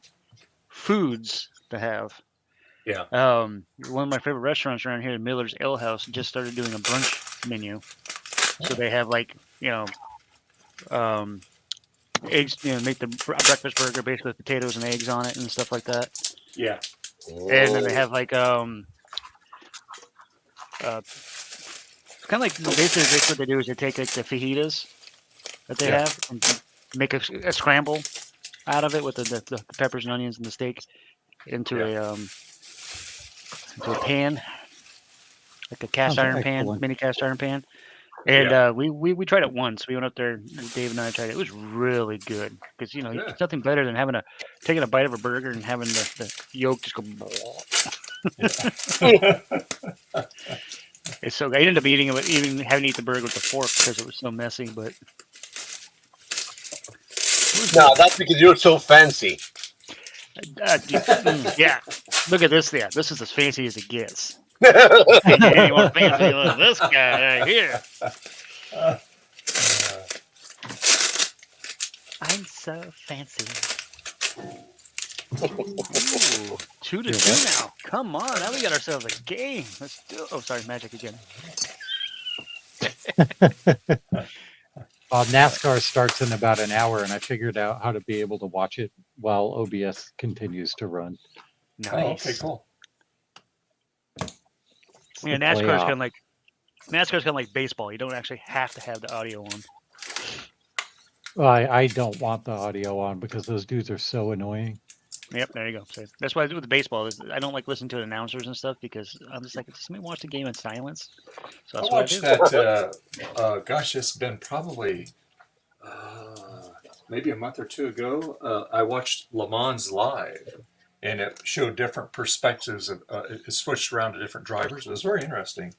foods to have. Yeah. One of my favorite restaurants around here, Miller's Ale House, just started doing a brunch menu. So they have eggs. Make the breakfast burger basically with potatoes and eggs on it and stuff like that. Yeah. And then they have kind of like basically what they do is they take the fajitas that they have and make a scramble out of it with the peppers and onions and the steak into a pan, like a cast iron pan, mini cast iron pan. And we tried it once. We went up there, and Dave and I tried it. It was really good because it's nothing better than taking a bite of a burger and having the yolk just go. It's so good. I ended up eating it, even having to eat the burger with a fork because it was so messy. But no, that's because you're so fancy. Yeah, look at this. Yeah, this is as fancy as it gets. Any more fancy than this guy right here. I'm so fancy. Ooh, 2-2 now. Come on, now we got ourselves a game. Let's do it. Oh, sorry, magic again. NASCAR starts in about an hour, and I figured out how to be able to watch it while OBS continues to run. Nice. Oh, okay, cool. Yeah, NASCAR's kind of like baseball. You don't actually have to have the audio on. Well, I don't want the audio on because those dudes are so annoying. Yep, there you go. So that's why I do with the baseball. I don't like listening to announcers and stuff because I'm just like, does somebody watch the game in silence? So that's I watched that. Gosh, it's been probably maybe a month or two ago. I watched Le Mans live, and it showed different perspectives of. It switched around to different drivers. It was very interesting.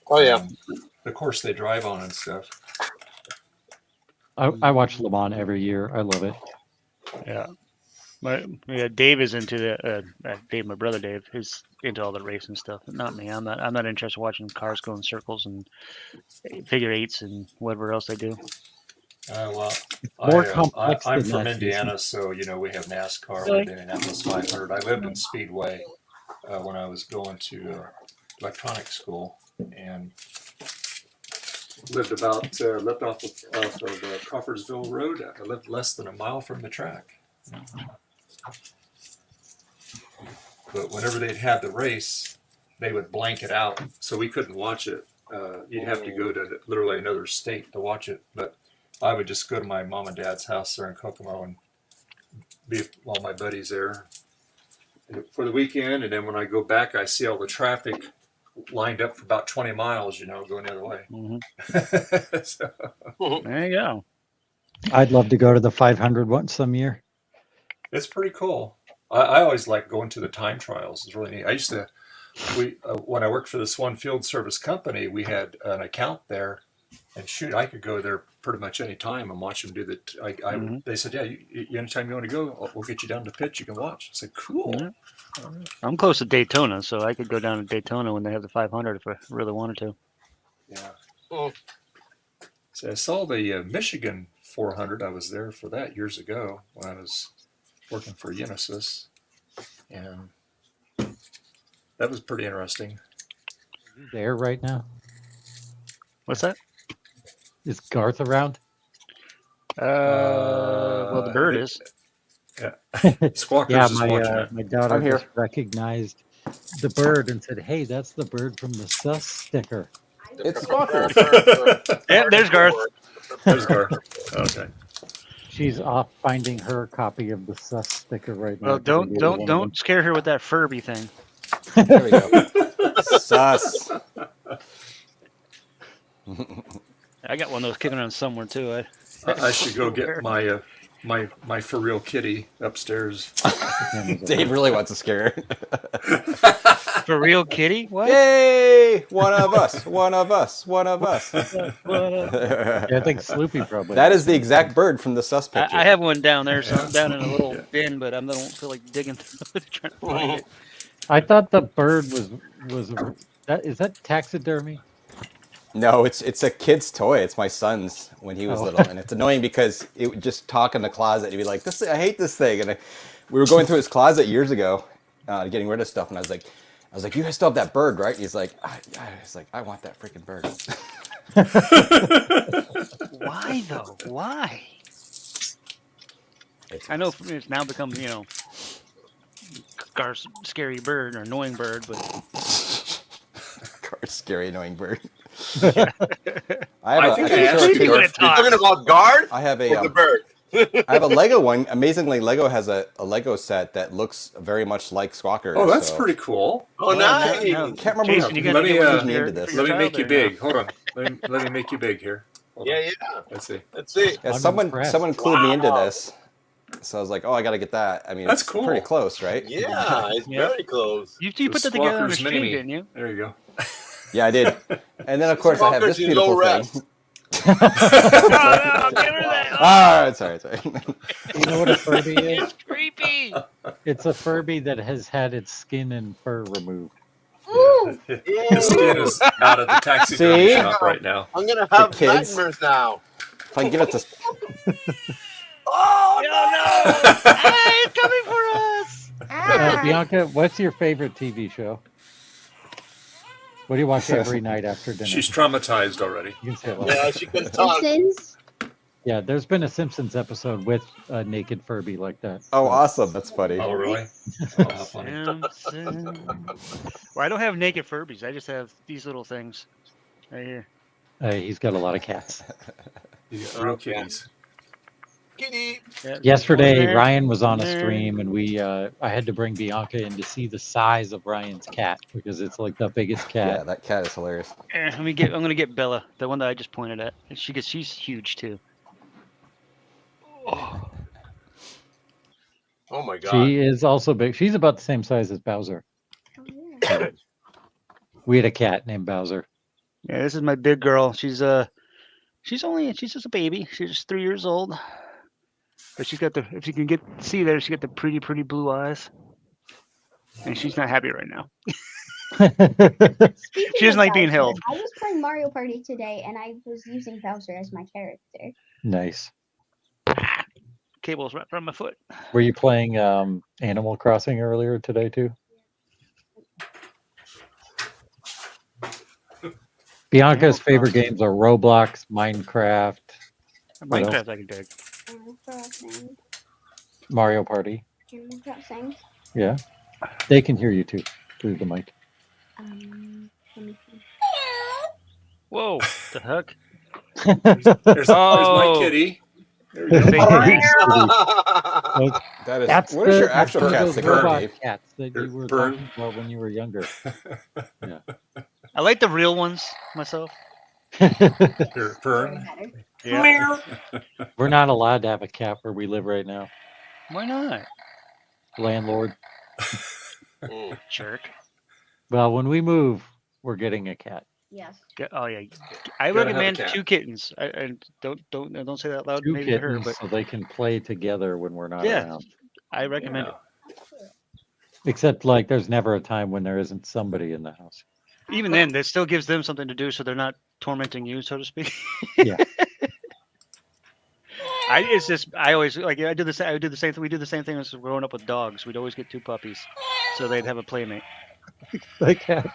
Oh yeah, the course they drive on and stuff. I watch Le Mans every year. I love it. Yeah. Dave is into Dave, my brother Dave, is into all the racing stuff. But not me. I'm not interested in watching cars go in circles and figure eights and whatever else they do. More complex I'm than from that, Indiana, so we have NASCAR. We have Indianapolis 500. I lived in Speedway when I was going to electronics school, and lived off of Crawfordsville Road. I lived less than a mile from the track. But whenever they'd have the race, they would blank it out, so we couldn't watch it. You'd have to go to literally another state to watch it. But I would just go to my mom and dad's house there in Kokomo and be with all my buddies there for the weekend. And then when I go back, I see all the traffic lined up for about 20 miles, going the other way. Mm-hmm. So, there you go. I'd love to go to the 500 once some year. It's pretty cool. I always like going to the time trials. It's really neat. I used to, when I worked for this one field service company, we had an account there, and shoot, I could go there pretty much any time and watch them do the. They said, yeah, anytime you want to go, we'll get you down to the pit. You can watch. I said, cool. Yeah. I'm close to Daytona, so I could go down to Daytona when they have the 500 if I really wanted to. Yeah. So I saw the Michigan 400. I was there for that years ago when I was working for Unisys, and that was pretty interesting. there right now? What's that? Is Garth around? Well, the bird is. Yeah. Squawkers Yeah, is watching it. my daughter I'm here. just recognized the bird and said, "Hey, that's the bird from the sus sticker." It's Squawkers. Yeah, there's Garth. There's Garth. Okay. She's off finding her copy of the sus sticker right now. Well, 'cause I gave her one of don't scare her with that Furby thing. There we go. Sus. I got one of those kicking around somewhere too. I should go get my my for real kitty upstairs. Dave really wants to scare her. For real kitty? What? Yay! One of us. One of us. One of us. Yeah, I think Sloopy probably. That is the exact bird from the sus picture. I have one down there, so I'm down in a little bin, but I don't feel like digging through it trying to find it. I thought the bird was is that taxidermy? No, it's a kid's toy. It's my son's when he was Oh. little, and it's annoying because it would just talk in the closet. He'd be like, "This, I hate this thing." And we were going through his closet years ago, getting rid of stuff, and I was like, "You still have that bird, right?" He's like, I want that freaking bird." Why though? Why? I know it's now become, Gar's scary bird or annoying bird, but Gar's scary annoying bird. I think I asked you, you're talking about guard? I have a or the bird. I have a Lego one. Amazingly, Lego has a Lego set that looks very much like Squawker. Oh, that's pretty cool. Oh, nice. Can't remember Jason, you who gotta let get me one into for this. your Let me make you child there big. Hold on. Let me make you big here. Hold on. Yeah. Let's see. Let's see. Yeah, I'm someone impressed. clued me into this, so I was like, "Oh, I got to get that." I mean, That's it's cool. pretty close, right? Yeah, it's very close. You put that together on the stream, Mini-Me. didn't you? There you go. Yeah, I did. And then of course I have this Squawkers in low beautiful thing. Oh, no, give her that. Ah, sorry. You know what a Furby is? It's creepy. It's a Furby that has had its skin and fur removed. Ooh! His skin is out at the taxidermy See? shop right now. I'm gonna have kids. nightmares now. If I can give it to Oh no! Hey, it's coming for us. Ah. Bianca, what's your favorite TV show? What do you watch every night after dinner? She's traumatized already. You can say it Yeah, she can talk. Simpsons? Yeah, there's been a Simpsons episode with a naked Furby like that. Oh, awesome! That's funny. Oh, really? Oh, how funny. Well, I don't have naked Furbies. I just have these little things right here. He's got a lot of cats. You got real kitties. Kitty. Yeah, Yesterday, there, Ryan was on a there. stream, and I had to bring Bianca in to see the size of Ryan's cat because it's like the biggest cat. Yeah, that cat is hilarious. I'm gonna get Bella, the one that I just pointed at. She's huge too. Oh my god. She is also big. She's about the same size as Bowser. We had a cat named Bowser. Yeah, this is my big girl. She's just a baby. She's just 3 years old. But she's got if you can see there, she got the pretty blue eyes. And she's not happy right now. Speaking She doesn't of like being Bowser, held. I was playing Mario Party today, and I was using Bowser as my character. Nice. Cable's right from my foot. Were you playing Animal Crossing earlier today too? Bianca's favorite games are Roblox, Minecraft, what else? Minecraft I can dig. Animal Crossing. Mario Party. Animal Crossing. Yeah, they can hear you too through the mic. Let me see. Whoa, the heck? There's my kitty. There we go. That is. That's What is your the- actual those cat? those The robot Dave? cats that you were Burn. talking about when you were younger. Yeah. I like the real ones myself. Here, Fern. Yeah. We're not allowed to have a cat where we live right now. Why not? Landlord. Jerk. Well, when we move, we're getting a cat. Yes. Oh yeah. I Gotta have a recommend cat. 2 kittens. I don't say that out loud. 2 Maybe to her, kittens but so they can play together when we're not yeah, around. I recommend it. Except like there's never a time when there isn't somebody in the house. Even then, that still gives them something to do, so they're not tormenting you, so to speak. Yeah. I always like I do the same thing. We do the same thing as growing up with dogs. We'd always get 2 puppies, so they'd have a playmate. The cat.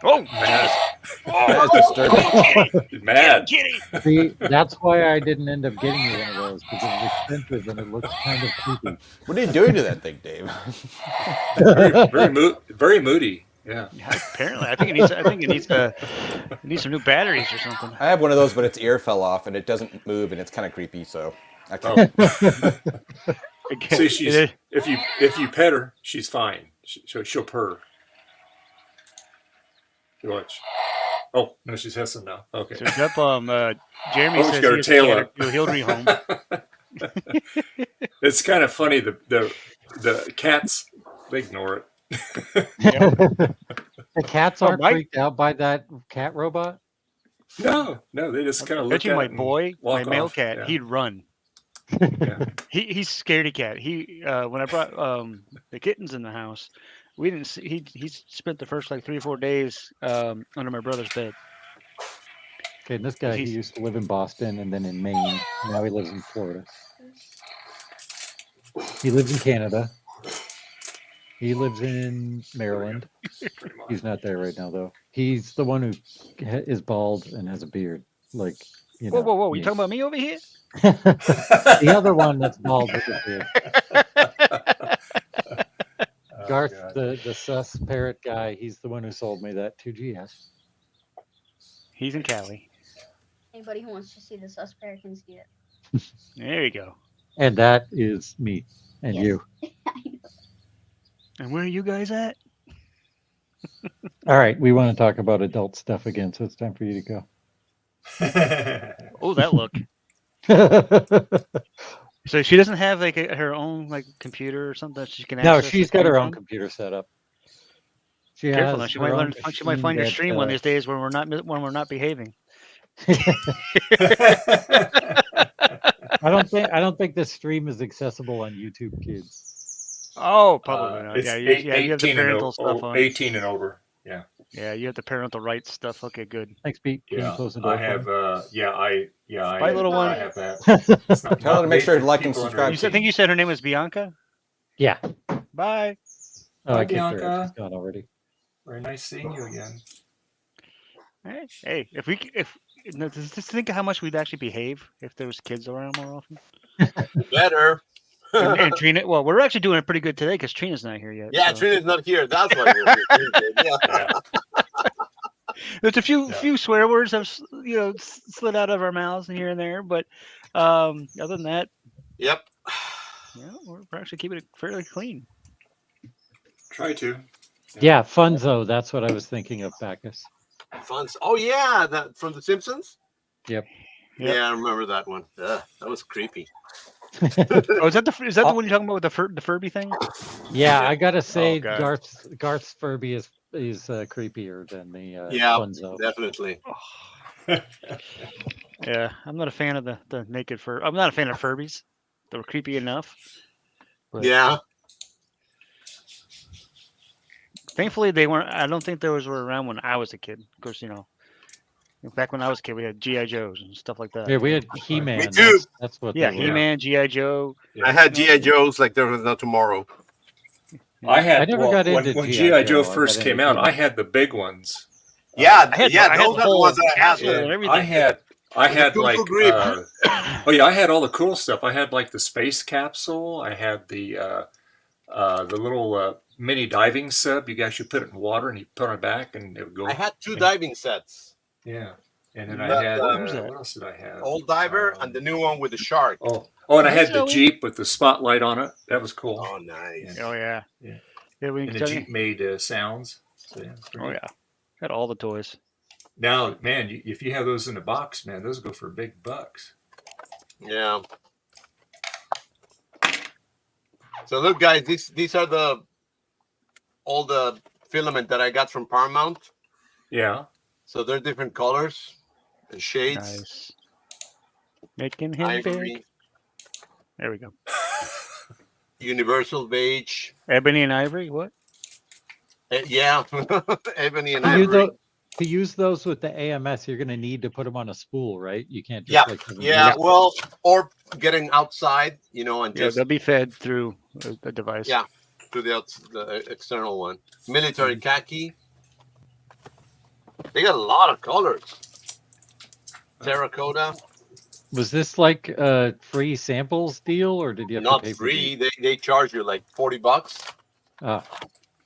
Oh, Mad. That's disturbing. Mad. See, that's why I didn't end up getting you one of those, because it was expensive and it looks kind of creepy. What are you doing to that thing, Dave? Very moody. Yeah. Apparently, I think it needs some new batteries or something. I have one of those, but its ear fell off and it doesn't move and it's kind of creepy. So I Oh. can't. See, if you pet her, she's fine. She'll purr. You watch. Oh no, she's hissing now. Okay. So Jeremy she's says got her tail up. He'll rehome. It's kind of funny. The cats, they ignore it. The cats aren't freaked out by that cat robot? No, they just kind of look Bet you at my it and boy, my walk male off. cat, Yeah. he'd run. Yeah. He's scaredy cat. He when I brought the kittens in the house, we didn't see, he spent the first like 3 or 4 days under my brother's bed. Okay, and this guy, he used to live in Boston and then in Maine. Now he lives in Florida. He lives in Canada. He lives in Maryland. He's not there right now, though. He's the one who is bald and has a beard. Like, you know. Whoa! You talking about me over here? The other one that's bald with a beard. Garth, the sus parrot guy, he's the one who sold me that 2GS. He's in Cali. Anybody who wants to see the sus parrot can see it. There you go. And that is me and you. And where are you guys at? All right, we want to talk about adult stuff again, so it's time for you to go. Oh, that look. So she doesn't have like her own like computer or something that she can access? No, she's got her own computer set up. She Careful has now. She her might own she might find your machine stream that, one of these days when we're not behaving. I don't think this stream is accessible on YouTube Kids. Oh, probably not. It's Yeah, you have the 18 parental stuff on. 18 and over. Yeah. Yeah, you have the parental rights stuff. Okay, good. Thanks, Pete. Can you Yeah, close the door I for have. me? Bye, little one. I have that. It's not- Tell her to not make made sure to for like and people under subscribe. I think you said her name was Bianca. Yeah. Bye. Oh, Bye, I kicked her out. Bianca. She's gone already. Very nice seeing you again. Hey, if just think of how much we'd actually behave if there was kids around more often. Better. And Trina, well, we're actually doing it pretty good today because Trina's not here yet. Yeah, so. Trina's not here. That's why we're here. Yeah. There's a few swear words have slid out of our mouths here and there, but other than that, Yep. yeah, we're actually keeping it fairly clean. Try to. Yeah, Funzo. That's what I was thinking of, Bacchus. Fun. Oh yeah, that from The Simpsons. Yep. Yeah, I remember that one. Ugh, that was creepy. Oh, is that the one you're talking about with the Furby thing? Yeah, I gotta say, God. Garth's Furby is creepier than the Yeah, Funzo. definitely. Yeah, I'm not a fan of the naked fur. I'm not a fan of Furbies. They were creepy enough. But Yeah. thankfully, they weren't. I don't think those were around when I was a kid. Because back when I was a kid, we had GI Joes and stuff like that. Yeah, we had He-Man. Me too. That's what. Yeah, they were. He-Man, GI Joe. I had GI Joes like there was no tomorrow. I had. I never got into when G.I. GI Joe Joe. I first got came into out. He-Man. I had the big ones. Yeah, I had those the are the whole ones that I had. capsule and everything. I had Google like. Grip. I had all the cool stuff. I had like the space capsule. I had the little mini diving sub. You guys should put it in water and you put it on back and it would go. I had 2 diving sets. Yeah, and then That, I had uh, what else did I have? Old diver and the new one with the shark. Oh, and I had the Jeep with the spotlight on it. That was cool. Oh, nice. Oh yeah. Yeah. Yeah, we And can the tell you. Jeep made sounds. So, yeah, Oh yeah. Got all the toys. Now, man, if you have those in a box, man, those go for big bucks. Yeah. So look, guys, these are all the filament that I got from Paramount. Yeah. So they're different colors and shades. Nice. Making him big. Ivory, There we go. universal beige. Ebony and ivory. What? Yeah, ebony and To ivory. use those with the AMS, you're going to need to put them on a spool, right? You can't just Yeah, like have them yeah. loose. Well, or getting outside, and Yeah, just they'll be fed through the device. to the external one. Military khaki. They got a lot of colors. Terracotta. Was this like a free samples deal, or did you have to Not pay free. for They charge you like $40. But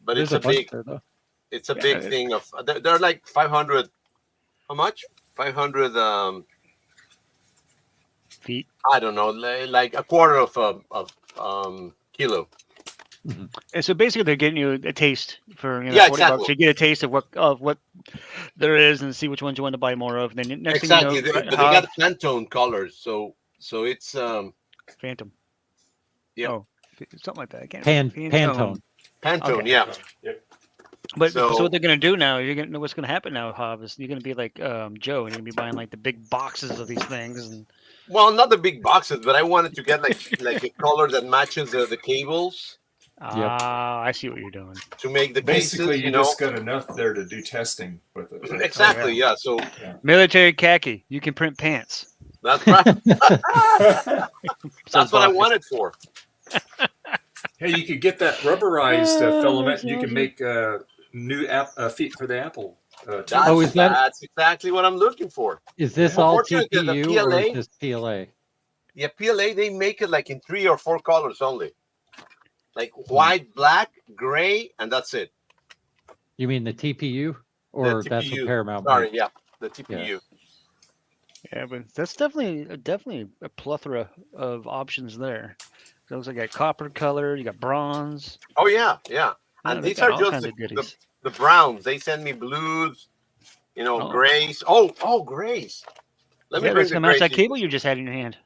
there's it's a bunch big. there, though. It's a big thing of. They're like 500. How much? 500 feet. I don't know, like a quarter of kilo. And so basically, they're getting you a taste for Yeah, $40. exactly. You get a taste of what there is, and see which ones you want to buy more of. Then next Exactly. thing you know, They got Pantone colors, so it's Phantom. Yeah. Oh, something like that. I can't. Pantone. Pantone, Okay. yeah. Yep. But so So- what they're gonna do now? You're gonna know what's gonna happen now, Hob, is you're gonna be like Joe, and you're gonna be buying like the big boxes of these things. And Well, not the big boxes, but I wanted to get like a color that matches the cables I see what you're doing. to make the Basically, cases. you just got enough there to do testing with it. right? Exactly, yeah. So Military khaki. You can print pants. that's right. That's what I wanted for. Hey, you could get that rubberized filament. You can make new feet for the Apple. That's exactly what I'm looking for. Is this all Unfortunately, the TPU or PLA is this PLA? Yeah, PLA, they make it like in 3 or 4 colors only. Like white, black, gray, and that's it. You mean the TPU, or The that's a TPU. Paramount? Sorry, make? yeah, the TPU. Yeah, but that's definitely a plethora of options there. It looks like you got copper color, you got bronze. Oh, yeah, yeah. Yeah, And they these got are all just kinds of goodies. the browns. They send me blues, grays. Oh, grays. Let me Yeah, bring that's the gonna match that grays. cable you just had in your hand.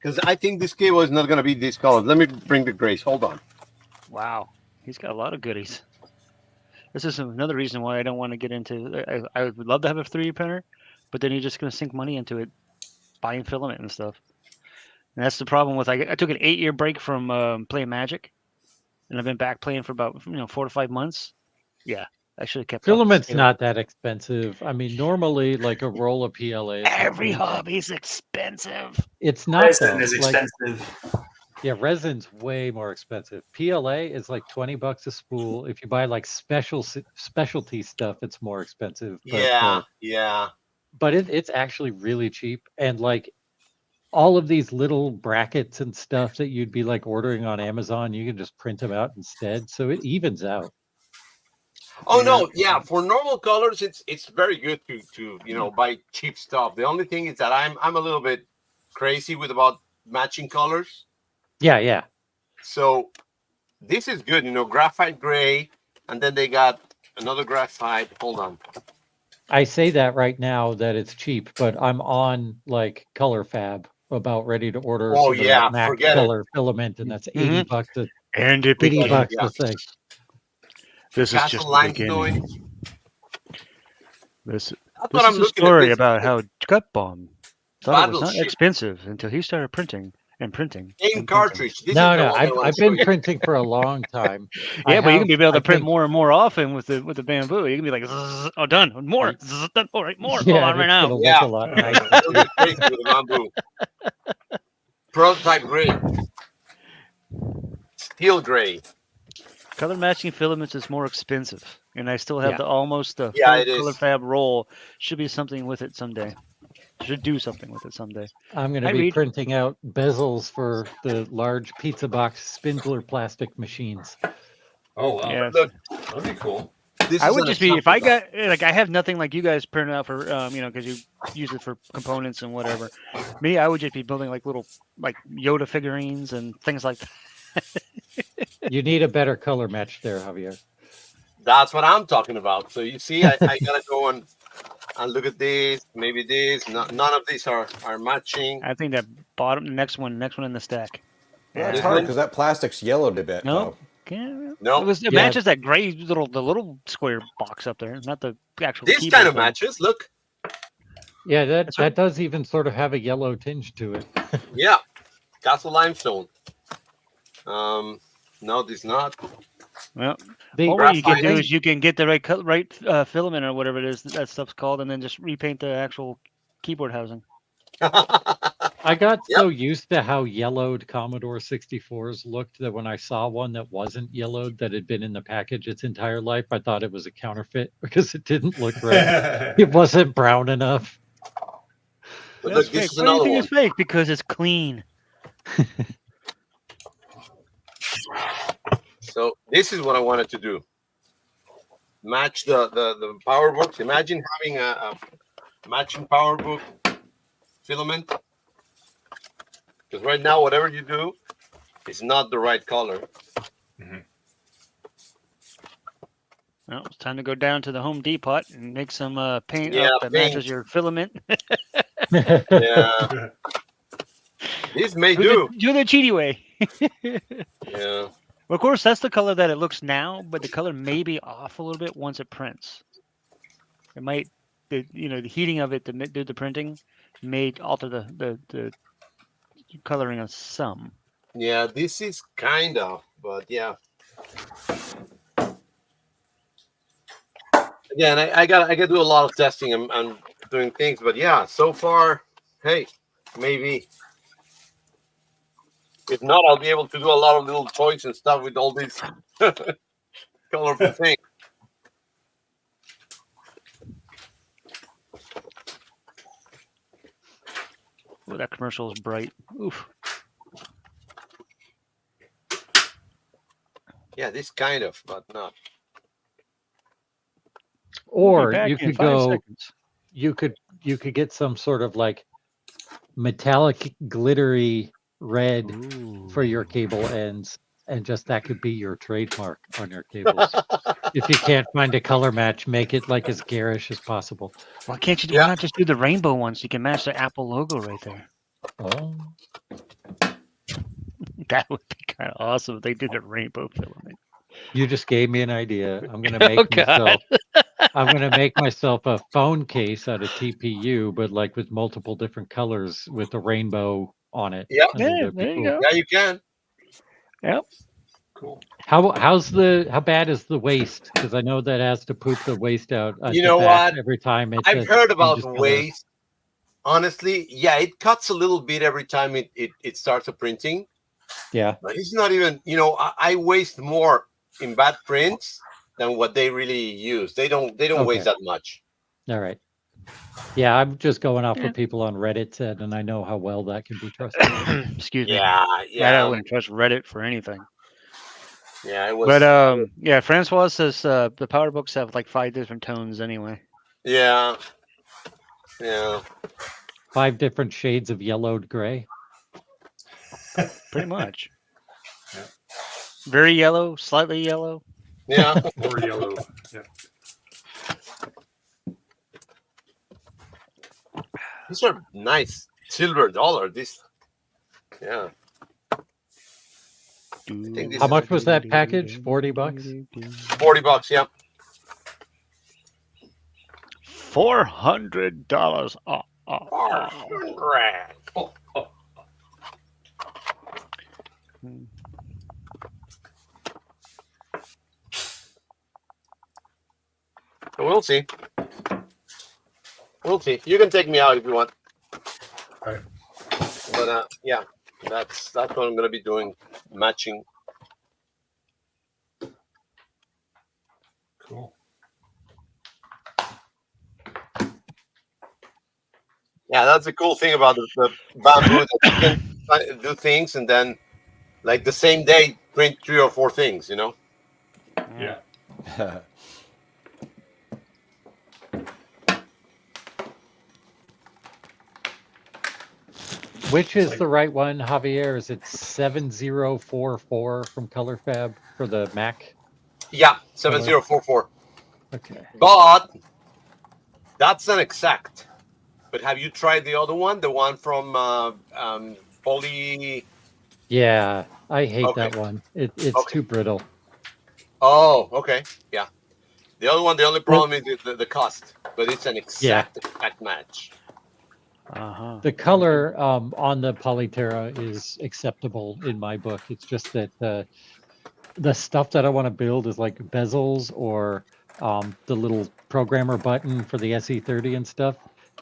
Because I think this cable is not going to be this color. Let me bring the grays. Hold on. Wow, he's got a lot of goodies. This is another reason why I don't want to get into. I would love to have a 3D printer, but then you're just going to sink money into it, buying filament and stuff. And that's the problem with. I took an 8-year break from playing Magic, and I've been back playing for about 4 to 5 months. Yeah, I should have kept. Filament's not that expensive. I mean, normally like a roll of PLA. Is Every like, hobby's expensive. It's not Resin though. is Like, expensive. yeah, resin's way more expensive. PLA is like $20 a spool. If you buy like specialty stuff, it's more expensive. But, Yeah. But it's actually really cheap, and like all of these little brackets and stuff that you'd be like ordering on Amazon, you can just print them out instead. So it evens out. Oh no, yeah. For normal colors, it's very good to buy cheap stuff. The only thing is that I'm a little bit crazy about matching colors. Yeah. So this is good, graphite gray, and then they got another graphite. Hold on. I say that right now that it's cheap, but I'm on like Color Fab, about ready to order. Oh, some yeah, Mac forget it. color filament, and that's $80 And it $80 became- a thing. This is Castle just the limestone. beginning. This what I'm is a looking at story this. about how Gut Bomb thought it was not Battleship. expensive until he started printing and printing. Game cartridge. This No, is the no, one I wanna I've show been you. printing for a long time. Yeah, but you can be able to I print think- more and more often with the bamboo. You can be like, "Zzz, oh, done, more, zzz, done, all right, more. Yeah, Hold on it's right now. gonna look a lot nicer. It'll be crazy with the bamboo. Prototype gray. Steel gray. Color matching filaments is more expensive, and I still have Yeah. the almost Yeah, full it is. Color Fab roll. Should be something with it someday. Should do something with it someday. I'm going I to be read- printing out bezels for the large pizza box spindler plastic machines. Oh wow, Yeah. Look, that'd be cool. this I is would an just be if I example. got like I have nothing like you guys printed out for because you use it for components and whatever. Me, I would just be building like little like Yoda figurines and things like that. You need a better color match there, Javier. That's what I'm talking about. So you see, I gotta go and look at this. Maybe this. None of these are matching. I think that bottom, the next one in the stack. Yeah, it's This hard one? because that plastic's yellowed a bit. No, though. No. It Yeah. matches that gray the little square box up there, not the actual. This keyboard kind of thing. matches. Look. Yeah, that does even sort of have a yellow tinge to it. Yeah. Castle limestone. No, this not. Well, The- all what you can do Graphite. is you can get the right filament or whatever it is that stuff's called, and then just repaint the actual keyboard housing. I got so used to how yellowed Commodore 64s looked that when I saw one that wasn't yellowed, that had been in the package its entire life, I thought it was a counterfeit because it didn't look right. It wasn't brown enough. But That's look, this fake. is Why do you another think one. it's fake? Because it's clean. So this is what I wanted to do. Match the power books. Imagine having a matching power book filament. Because right now, whatever you do, is not the right color. Well, it's time to go down to the Home Depot and make some paint Yeah, up that paint. matches your filament. Yeah. This may do. Do the cheaty way. Yeah. Well, of course, that's the color that it looks now, but the color may be off a little bit once it prints. It might, the heating of it to do the printing may alter the coloring of some. Yeah, this is kind of, but yeah. Again, I got to do a lot of testing and doing things, but yeah, so far, hey, maybe. If not, I'll be able to do a lot of little toys and stuff with all these colorful things. Oh, that commercial is bright. Oof. Yeah, this kind of, but not. Or back you in could 5 go, seconds. you could get some sort of like metallic glittery red for your cable ends, and just that could be your trademark on your cables. If you can't find a color match, make it like as garish as possible. Why can't you do? Why not just do the rainbow ones? You can match the Apple logo right there. Oh, that would be kind of awesome if they did a rainbow filament. you just gave me an idea. I'm gonna make myself. I'm gonna make myself a phone case out of TPU, but like with multiple different colors with a rainbow on it. Yeah, I think that'd be there you cool. go. Yeah, you can. Yep. Cool. How bad is the waste? Because I know that has to poop the waste out. You the know back what? Every time it. I've heard about changes color. waste. Honestly, yeah, it cuts a little bit every time it starts a printing. Yeah. But it's not even, I waste more in bad prints than what they really use. They don't waste that much. All right. Yeah, I'm just going off what people on Reddit said, and I know how well that can be trusted. Excuse me. Yeah. I wouldn't trust Reddit for anything. Yeah, it was. But yeah, Francois says the power books have like 5 different tones anyway. Yeah. Yeah. 5 different shades of yellowed gray. Pretty much. Yeah. Very yellow, slightly yellow. Yeah. More yellow. Yeah. These are nice silver dollar. This, yeah. How much was that package? $40? $40, yeah. $400. $400. We'll see. We'll see. You can take me out if you want. All right. But yeah, that's what I'm gonna be doing. Matching. Cool. Yeah, that's the cool thing about the bamboo. That you can do things and then, like the same day, print 3 or 4 things. Yeah. Which is the right one, Javier? Is it 7044 from ColorFab for the Mac? Yeah, 7044. Okay. But that's an exact. But have you tried the other one? The one from Poly? Yeah, I hate that one. It's too brittle. Oh, okay. Yeah. The other one, the only problem is the cost. But it's an exact match. The color on the Polyterra is acceptable in my book. It's just that the stuff that I want to build is like bezels or the little programmer button for the SE30 and stuff.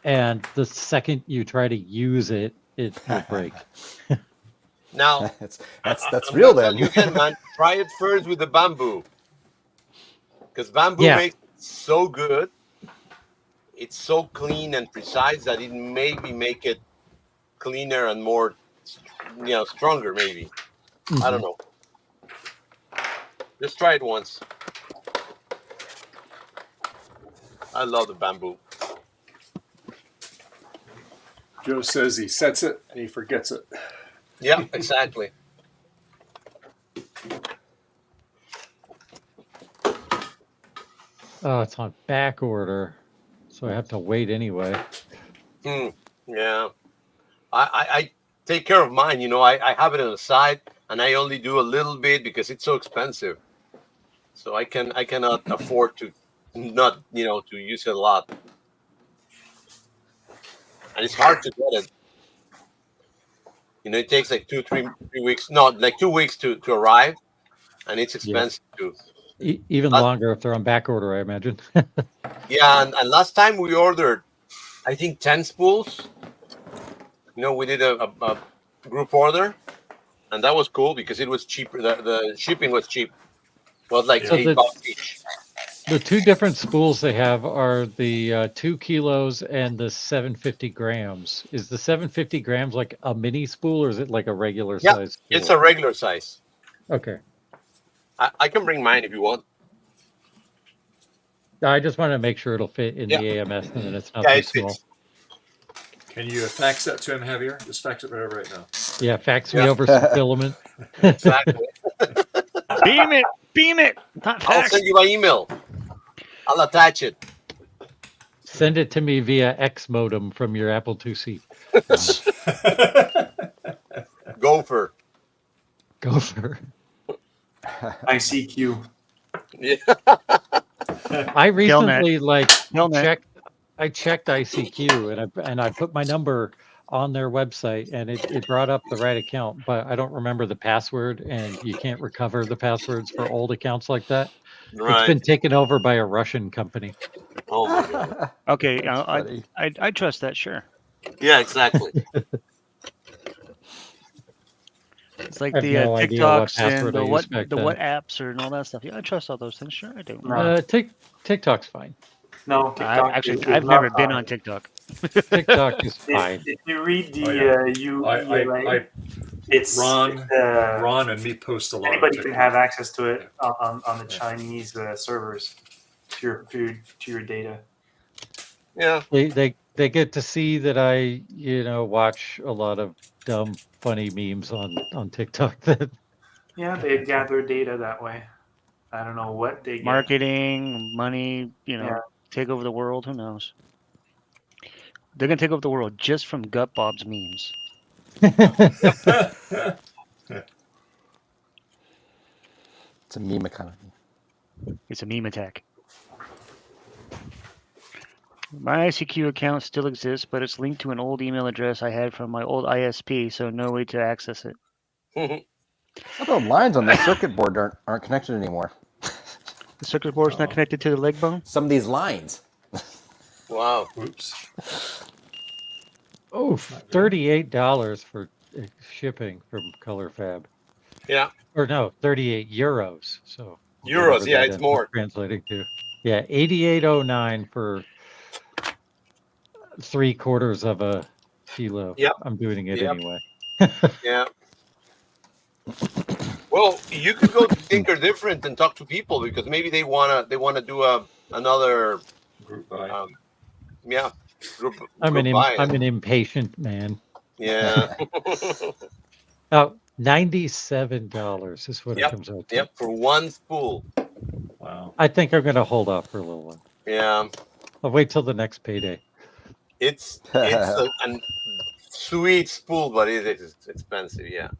And the second you try to use it, it will break. Now, that's I'm real gonna tell then. you again, man. Try it first with the bamboo, because bamboo Yeah. makes it so good. It's so clean and precise that it maybe make it cleaner and more, stronger. Maybe I don't know. Just try it once. I love the bamboo. Joe says he sets it and he forgets it. Yeah, exactly. Oh, it's on back order, so I have to wait anyway. Yeah, I take care of mine. I have it on the side, and I only do a little bit because it's so expensive. So I cannot afford to not to use it a lot, and it's hard to get it. It takes like 3 weeks, no, like 2 weeks to arrive, and it's expensive too. Even longer if they're on back order, I imagine. Yeah, and last time we ordered, I think 10 spools. We did a group order, and that was cool because it was cheaper. The shipping was cheap. It was like So $8 each. The two different spools they have are the 2 kilos and the 750 grams. Is the 750 grams like a mini spool, or is it like a regular size spool? It's a regular size. Okay. I can bring mine if you want. I just want to make sure it'll fit in the AMS and then it's not Yeah, too small. Can you fax that to him, Javier? Just fax it right now. Yeah, fax me over some filament. Exactly. Beam it. Not I'll fax. send you my email. I'll attach it. Send it to me via X modem from your Apple IIc. Gopher. ICQ. Yeah. I recently Telnet. checked ICQ and I put my number on their website and it brought up the right account, but I don't remember the password, and you can't recover the passwords for old accounts like that. Right. It's been taken over by a Russian company. Oh my god. Okay, I trust that. Sure. Yeah, exactly. It's like I have the no idea what TikToks and password the I what used back the then. what apps or and all that stuff. Yeah, I trust all those things. Sure, I do. TikTok's fine. No, TikTok I've never been on TikTok. TikTok is fine. If you read the I it's Ron and me post a lot. Anybody on can TikTok. have access to it on the Chinese servers to your data. Yeah. They get to see that I watch a lot of dumb funny memes on TikTok. That Yeah, they gather data that way. I don't know what they get. Marketing, money, take over the world. Who knows? They're gonna take over the world just from Gut Bob's memes. It's a meme economy. It's a meme attack. My ICQ account still exists, but it's linked to an old email address I had from my old ISP, so no way to access it. Although lines on the circuit board aren't connected anymore. The circuit board's not connected to the leg bone? Some of these lines. Wow. Oops. Oh, $38 for shipping from Color Fab. Yeah. Or no, 38 euros. So Euros, whatever yeah, that it's ends more. up translating to. Yeah, 88.09 for 3/4 of a kilo. Yep. I'm doing it Yep. anyway. Yeah. Well, you could go to Think or Different and talk to people because maybe they wanna do another group buy. I'm group buy. an impatient man. Yeah. Oh, $97 is what it Yep. comes out to. Yep. For one spool. Wow. I think I'm going to hold off for a little while. Yeah. I'll wait till the next payday. It's a sweet spool, but it is expensive. Yeah.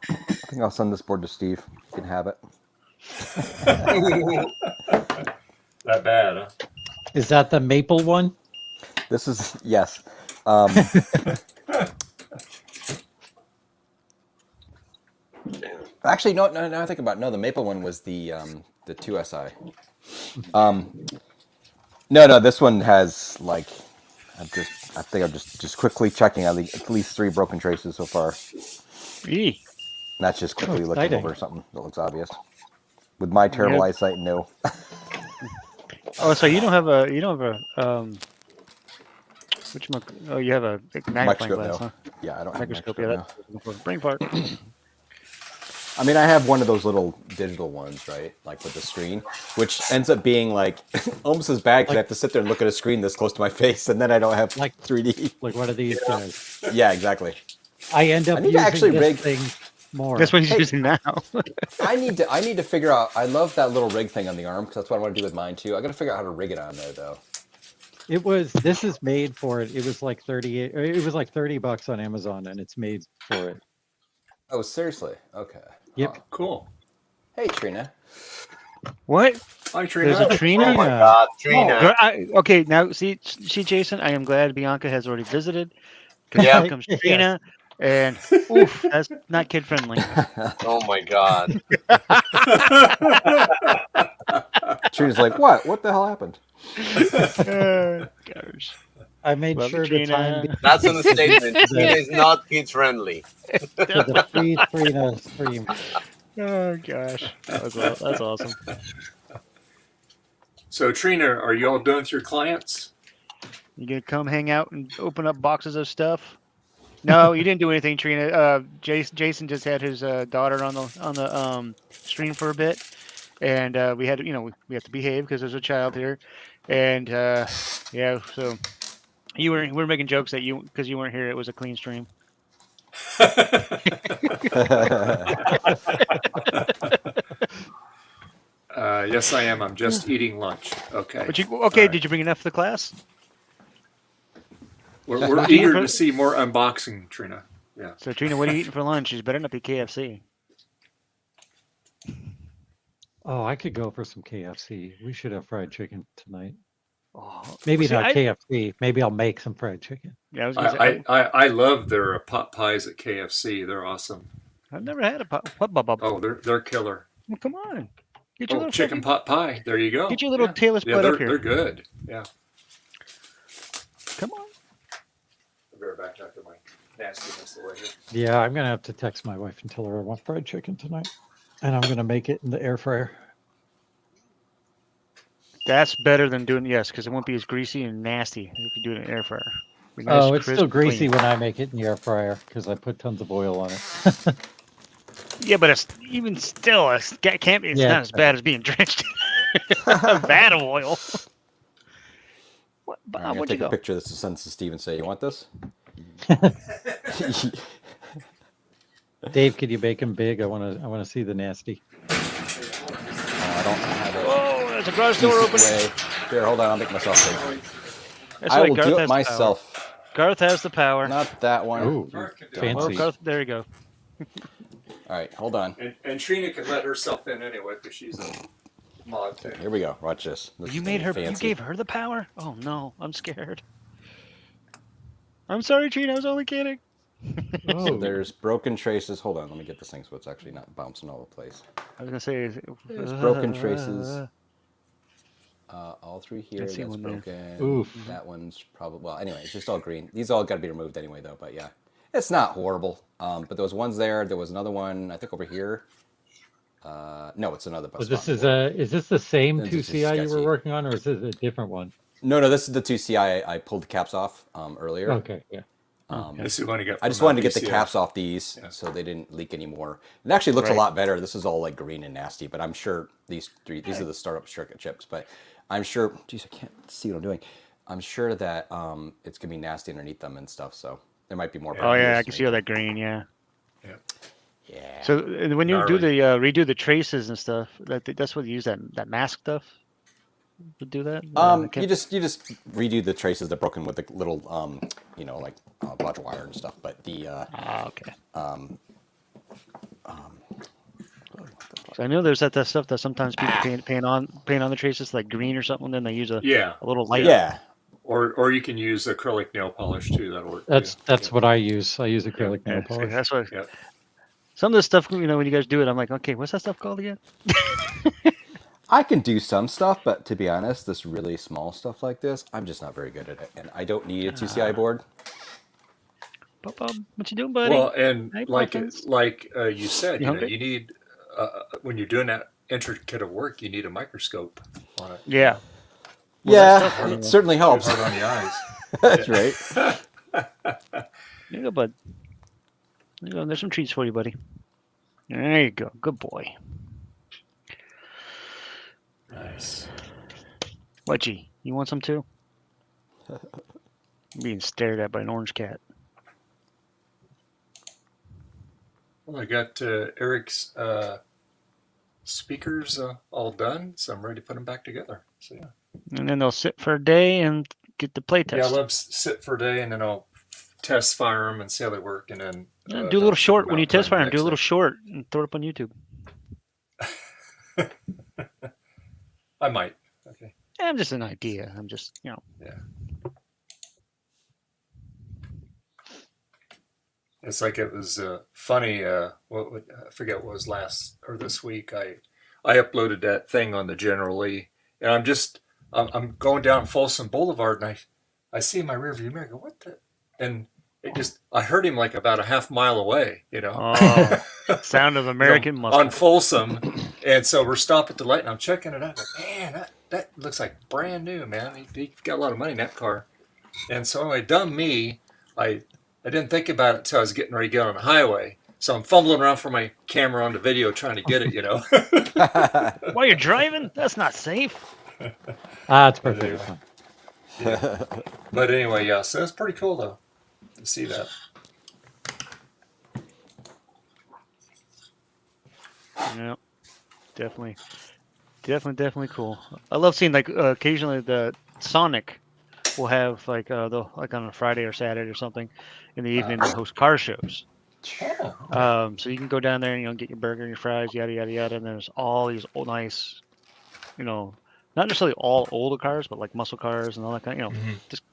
I think I'll send this board to Steve. You can have it. That bad, huh? Is that the maple one? This is, yes. Actually, no. I think about it. No, the maple one was the 2SI. No. This one has like, I think I'm just quickly checking at least 3 broken traces so far. Eee. That's just quickly looking exciting. over something that looks obvious. With my terrible eyesight, no. Oh, so you don't have a oh, you have a magnifying Microscope, glass, no. huh? Yeah, I don't have a Microscope. microscope Yeah, that's brain fart. I mean, I have one of those little digital ones, right? Like with the screen, which ends up being like almost as bad because I have to sit there and look at a screen this close to my face, and then I don't have like 3D. Like one of these guys. Yeah, exactly. I end up I need to using actually this rig. thing more. That's what he's using now. I need to figure out. I love that little rig thing on the arm because that's what I want to do with mine too. I got to figure out how to rig it on there though. This is made for it. It was like $30 on Amazon, and it's made for it. Oh, seriously? Okay. Yep. Oh, cool. Hey, Trina. What? Hi, Trina. There's a Trina. Oh my God, Trina. Oh, okay, now see, Jason. I am glad Bianca has already visited. Because Yeah. here comes Trina, and oof, that's not kid friendly. Oh my God. Trina's like, what? What the hell happened? Gosh. I made Love sure you, to time That's an statement. Trina is not kid friendly. the free Trina stream. Oh gosh, that's awesome. So Trina, are you all done with your clients? You gonna come hang out and open up boxes of stuff? No, you didn't do anything, Trina. Jason just had his daughter on the stream for a bit, and we had we have to behave because there's a child here, and yeah, so we were making jokes that because you weren't here, it was a clean stream. Yes, I am. I'm just eating lunch. Okay. But okay, All did you bring enough for the class? We're eager to see more unboxing, Trina. Yeah. So Trina, what are you eating for lunch? It better not be KFC. Oh, I could go for some KFC. We should have fried chicken tonight. Oh, Maybe see, not KFC. Maybe I'll make some fried chicken. Yeah, I was gonna say, I love their pot pies at KFC. They're awesome. I've never had a pot. Oh, they're killer. Well, come on. Get your Oh, little chicken pot pie. There you go. Get your little tailless Yeah, butt up here. they're good. Yeah. Come on. I'll be right back after my nastiness away here. Yeah, I'm gonna have to text my wife and tell her I want fried chicken tonight, and I'm gonna make it in the air fryer. That's better than doing because it won't be as greasy and nasty if you do it in an air fryer. Oh, it's still greasy when I make it in the air fryer because I put tons of oil on it. Yeah, but it's even still, it's not as bad as being drenched in a vat of oil. What, I'm gonna where'd take you a go? picture of this to send to Steve and say, "You want this?" Dave, could you bake them big? I wanna see the nasty. I don't have it. Oh, there's a garage door open. Here, hold on. I'll make myself big. That's I right, will Garth do has it the myself. power. Garth has the power. Not that one. Ooh, fancy. Well, Garth, there you go. All right, hold on. And Trina can let herself in anyway because she's a mod too. Here we go. Watch this. This You is made her. fancy. You gave her the power. Oh no, I'm scared. I'm sorry, Trina. I was only kidding. So there's broken traces. Hold on, let me get this thing so it's actually not bouncing all over the place. I was gonna say. There's broken traces. All through here. I see That's one there. broken. Oof. That one's probably well. Anyway, it's just all green. These all got to be removed anyway, though. But yeah, it's not horrible. But there was ones there. There was another one. I think over here. No, it's another bus. Is this the same This is 2CI you were sketchy. working on, or is this a different one? No, this is the 2CI I pulled the caps off earlier. Okay, yeah. This is one you got. I just from wanted to get the ABUSIVE. caps off these so they didn't leak anymore. It actually looks Right. a lot better. This is all like green and nasty, but I'm sure these are the startup circuit chips. But I'm sure, geez, I can't see what I'm doing. I'm sure that it's gonna be nasty underneath them and stuff. So there might be more. Oh yeah, problems I can see all that green. Yeah. Yeah. So when you do Gnarly. the redo the traces and stuff, that's what you use that mask stuff to do that. You just redo the traces. They're broken with the little like bodge wire and stuff. But the okay. So I know there's that stuff that sometimes people paint on the traces like green or something. Then they use a little light. Yeah. Or you can use acrylic nail polish too. That'll work. That's what I use. I use acrylic nail polish. That's what. Yeah. Some of the stuff, when you guys do it, I'm like, okay, what's that stuff called again? I can do some stuff, but to be honest, this really small stuff like this, I'm just not very good at it, and I don't need a TCI board. What you doing, buddy? Well, and Hey, like muffins. you said, You hungry? you need when you're doing that intricate of work, you need a microscope on it. Yeah. Yeah, it certainly helps. Hard on the eyes. That's right. There you go, bud. There you go. There's some treats for you, buddy. There you go. Good boy. Nice. What, G? You want some too? I'm being stared at by an orange cat. Well, I got Eric's speakers all done, so I'm ready to put them back together. So yeah. And then they'll sit for a day and get the play test. Yeah, I'll let them sit for a day, and then I'll test fire them and see how they work, and then do a little short when you test fire them. Do a little short and throw it up on YouTube. I might. Okay. I'm just an idea. I'm just, Yeah. It's like it was funny. I forget what was last or this week. I uploaded that thing on the General Lee, and I'm going down Folsom Boulevard, and I see my rearview mirror. I go, what the? And I heard him like about a half mile away. Oh, sound of American muscle on Folsom, and so we're stopped at the light, and I'm checking it out. Like, man, that looks like brand new, man. He got a lot of money in that car. And so anyway, dumb me, I didn't think about it until I was getting ready to get on the highway. So I'm fumbling around for my camera on the video trying to get it, While you're driving? That's not safe. It's perfectly fine. Yeah. But anyway, yeah, so it's pretty cool, though, to see that. Yeah, definitely cool. I love seeing, like, occasionally the Sonic will have, like, like on a Friday or Saturday or something in the evening, they host car shows. So you can go down there and get your burger and your fries, yada yada yada, and there's all these old, nice, not necessarily all older cars, but like muscle cars and all that kind. Just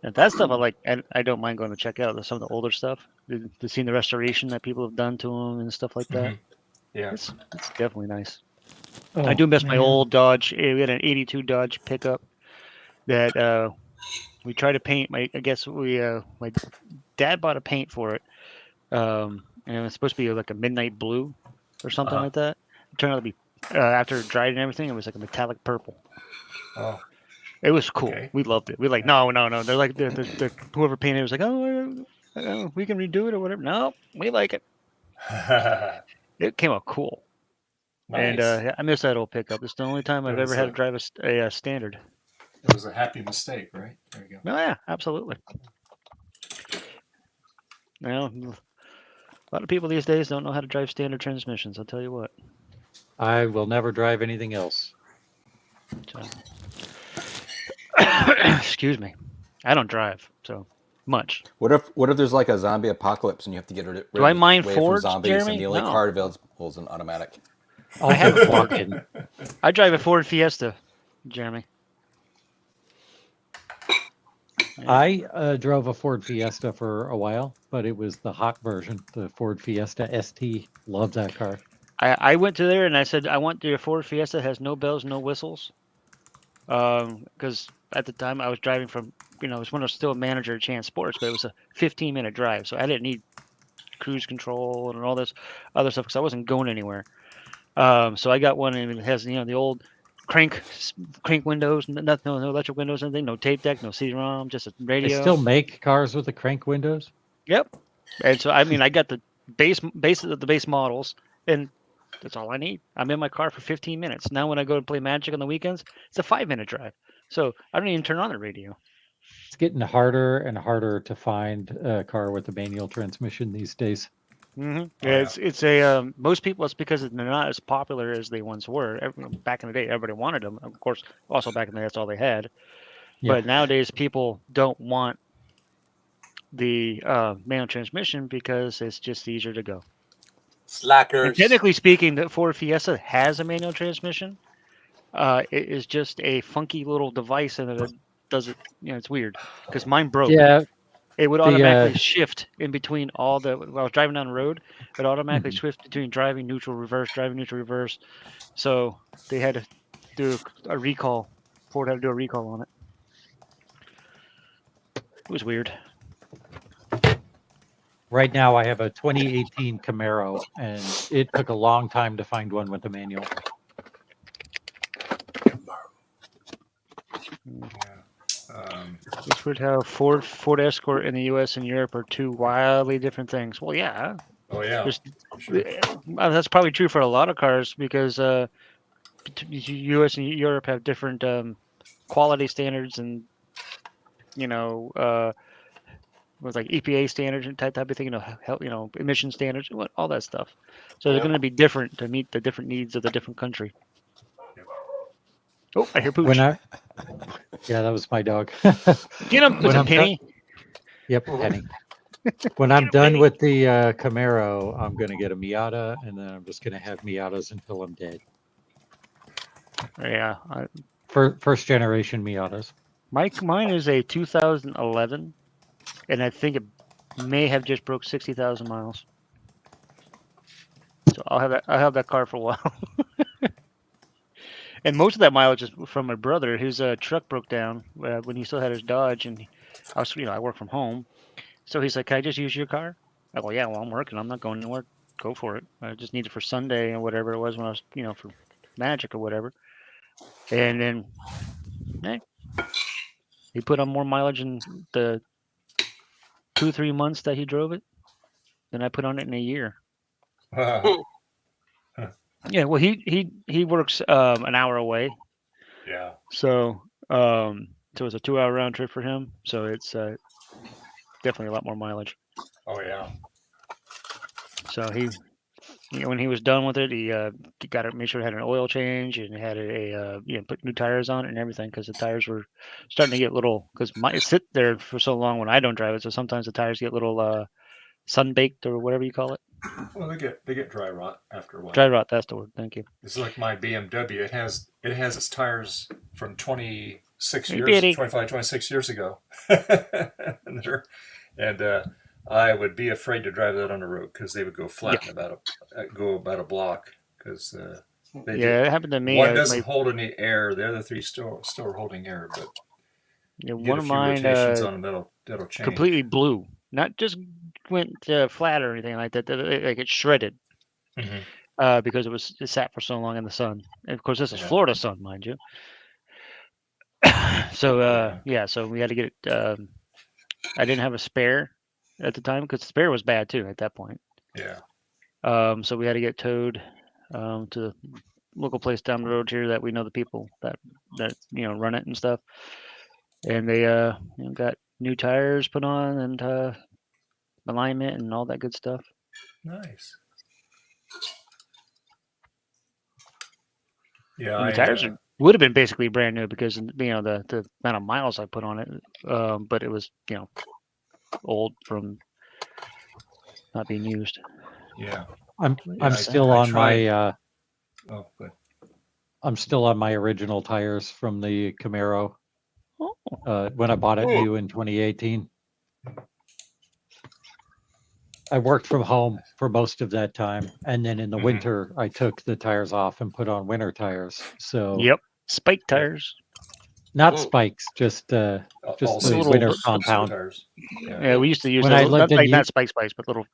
and that stuff I like. And I don't mind going to check out some of the older stuff. To see the restoration that people have done to them and stuff like that. Yeah, it's definitely nice. Oh, I do miss my man. old Dodge. We had an '82 Dodge pickup that we tried to paint. My dad bought a paint for it. And it was supposed to be like a midnight blue or something like that. It turned out to be, after it dried and everything, it was like a metallic purple. Oh. It was cool. Okay. We loved it. We're like, no. They're like, whoever painted it was like, we can redo it or whatever. No, we like it. It came out cool. Nice. And I miss that old pickup. It's the only time I've ever had to drive a standard. It was a happy mistake, right? There you go. Oh, yeah, absolutely. Well, a lot of people these days don't know how to drive standard transmissions, I'll tell you what. I will never drive anything else. So. Excuse me. I don't drive, so much. What if there's like a zombie apocalypse and you have to get rid Do I mind away Fords, from zombies, Jeremy? and the only No. car available is an automatic? I have a plug-in. I drive a Ford Fiesta, Jeremy. I drove a Ford Fiesta for a while, but it was the hot version, the Ford Fiesta ST. Love that car. I went to there and I said, I want your Ford Fiesta that has no bells, no whistles. Because at the time I was driving from, it was when I was still a manager at Chance Sports, but it was a 15-minute drive. So I didn't need cruise control and all this other stuff because I wasn't going anywhere. So I got one and it has, the old crank windows, no electric windows, anything, no tape deck, no CD-ROM, just a radio. They still make cars with the crank windows? Yep. And so, I got the base of the base models, and that's all I need. I'm in my car for 15 minutes. Now when I go to play Magic on the weekends, it's a 5-minute drive. So I don't even turn on the radio. It's getting harder and harder to find a car with a manual transmission these days. Mm-hmm. Yeah, it's a most people. It's because they're not as popular as they once were. Back in the day, everybody wanted them. Of course, also back in the day, that's all they had. Yeah. But nowadays, people don't want the manual transmission because it's just easier to go. Slackers. And technically speaking, the Ford Fiesta has a manual transmission. It is just a funky little device, and it does it. It's weird because mine broke. Yeah, It would The, automatically shift in between all the. While I was driving down the road, it automatically Mhm. shift between driving, neutral, reverse, driving, neutral, reverse. So they had to do a recall. Ford had to do a recall on it. It was weird. Right now, I have a 2018 Camaro, and it took a long time to find one with a manual. It's weird how Ford Escort in the U.S. and Europe are two wildly different things. Well, yeah. Oh yeah. Sure. That's probably true for a lot of cars because U.S. and Europe have different quality standards and with like EPA standards and type of thing, emission standards, all that stuff. So they're going to be different to meet the different needs of the different country. Oh, I hear Pooch. Yeah, that was my dog. Get him. Was it Penny? Yep, Penny. When I'm done with the Camaro, I'm going to get a Miata, and then I'm just going to have Miatas until I'm dead. Yeah. First generation Miatas. Mine is a 2011, and I think it may have just broke 60,000 miles. So I'll have that car for a while. And most of that mileage is from my brother. His truck broke down when he still had his Dodge, and I work from home. So he's like, "Can I just use your car?" I go, "Yeah, well, I'm working. I'm not going anywhere. Go for it. I just need it for Sunday or whatever it was when I was, for magic or whatever." And then, he put on more mileage in the 2-3 months that he drove it than I put on it in a year. Yeah, well, he works an hour away. Yeah. So it's a 2-hour round trip for him. So it's definitely a lot more mileage. Oh yeah. So when he was done with it, he got to make sure it had an oil change and had put new tires on it and everything because the tires were starting to get little because it sit there for so long when I don't drive it. So sometimes the tires get little sun baked or whatever you call it. Well, they get dry rot after a while. Dry rot, that's the word. Thank you. It's like my BMW. It has its tires from 26 years ago. and I would be afraid to drive that on the road because they would go flat in about a block because it happened to me. One doesn't hold any air. The other three still are holding air, but one of mine on them, that'll change. Completely blew. Not just went flat or anything like that. Like it shredded because it sat for so long in the sun. And of course, this is Florida sun, mind you. So so we had to get it. I didn't have a spare at the time because the spare was bad too at that point. Yeah. So we had to get towed to the local place down the road here that we know the people that run it and stuff. And they got new tires put on and alignment and all that good stuff. Nice. Yeah, the tires would have been basically brand new because the amount of miles I put on it, but it was old from not being used. Yeah, I'm still on my. Oh, good. I'm still on my original tires from the Camaro. When I bought it new in 2018. I worked from home for most of that time, and then in the winter, I took the tires off and put on winter tires. So spike tires, not spikes, just the winter compound. Yeah, we used to use not spikes, but little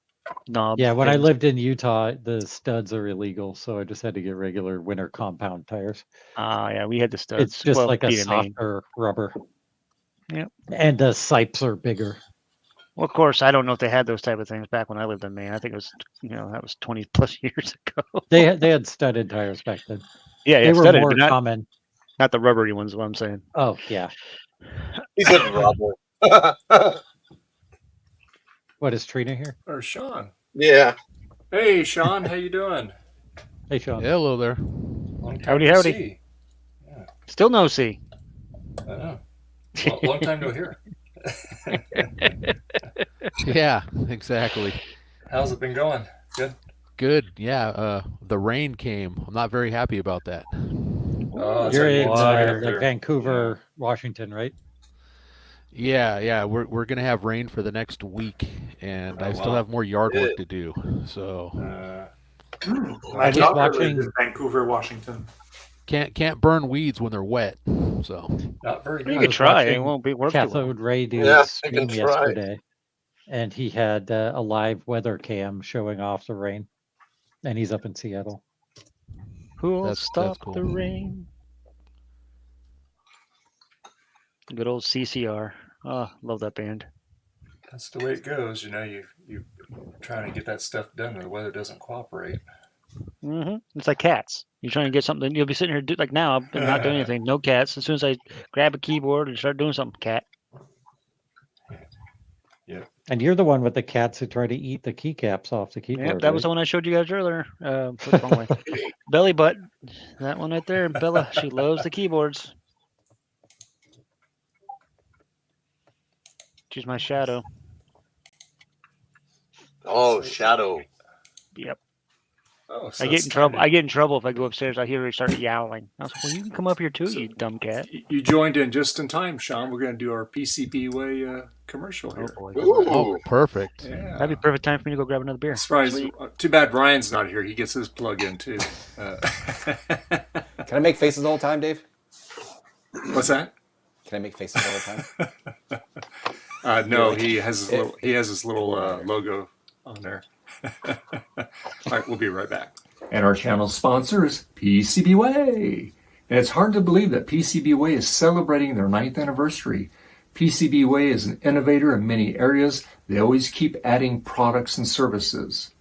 knobs. Yeah, when I lived in Utah, the studs are illegal, so I just had to get regular winter compound tires. Yeah, we had the studs. It's just like a softer rubber. Yep, and the sipes are bigger. Well, of course, I don't know if they had those type of things back when I lived in Maine. I think it was, that was 20 plus years ago. They had studded tires back then. Yeah, they were studded, more not common. Not the rubbery ones, is what I'm saying. Oh, yeah. He said rubber. What, is Trina here? Or Sean? Yeah. Hey, Sean, how you doing? Hey, Sean. Hello there. Howdy. Yeah. Still no see. I know. Well, long time no hear. Yeah, exactly. How's it been going? Good. Yeah. The rain came. I'm not very happy about that. You're in Vancouver, Washington, right? Yeah. We're gonna have rain for the next week, and I still have more yard work to do. So My just daughter watching- lives in Vancouver, Washington. can't burn weeds when they're wet. So Not very You I could was try. It watching won't be worth too long. Cathode Ray do Yeah, his I can stream try. yesterday, and he had a live weather cam showing off the rain, and he's up in Seattle. Who'll That's stop cool. the rain? Good old CCR. Oh, love that band. That's the way it goes. You know, you trying to get that stuff done, and the weather doesn't cooperate. It's like cats. You're trying to get something. You'll be sitting here like now. I've been not doing anything. No cats. As soon as I grab a keyboard and start doing something, cat. Yeah. And you're the one with the cats who try to eat the keycaps off the keyboard. Yep, that was the one I showed you guys earlier. What's the wrong way? Belly butt. That one right there, Bella. She loves the keyboards. She's my shadow. Oh, Shadow. Yep. Oh, I get in trouble. I get in trouble if I go upstairs. I hear her start yowling. I was like, well, you can come up here too, you dumb cat. You joined in just in time, Sean. We're going to do our PCB way commercial here. Oh, perfect. Yeah. That'd be perfect time for me to go grab another beer. Surprise! Too bad Ryan's not here. He gets his plug in too. Can I make faces all the time, Dave? What's that? Can I make faces all the time? No, he has his little logo on there. All right, we'll be right back. And our channel sponsor is PCBWay. And it's hard to believe that PCBWay is celebrating their 9th anniversary. PCBWay is an innovator in many areas. They always keep adding products and services.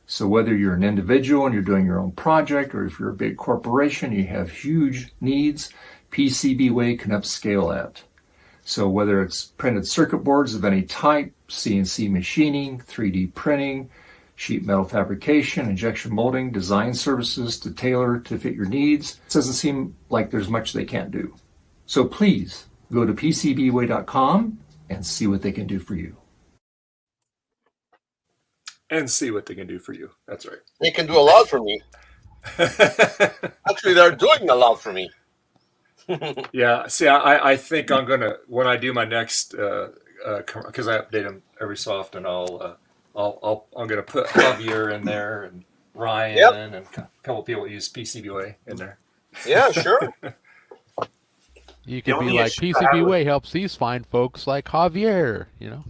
So whether you're an individual and you're doing your own project, or if you're a big corporation, you have huge needs, PCBWay can upscale that. So whether it's printed circuit boards of any type, CNC machining, 3D printing, sheet metal fabrication, injection molding, design services to tailor to fit your needs, it doesn't seem like there's much they can't do. So please go to PCBWay.com and see what they can do for you. And see what they can do for you. That's right. They can do a lot for me. Actually, they're doing a lot for me. Yeah. See, I think I'm gonna, when I do my next, because I update them every so often, I'm gonna put Javier in there and Ryan and a couple people that use PCBWay in there. Yeah, sure. You could be like, PCBWay helps these fine folks like Javier, you know?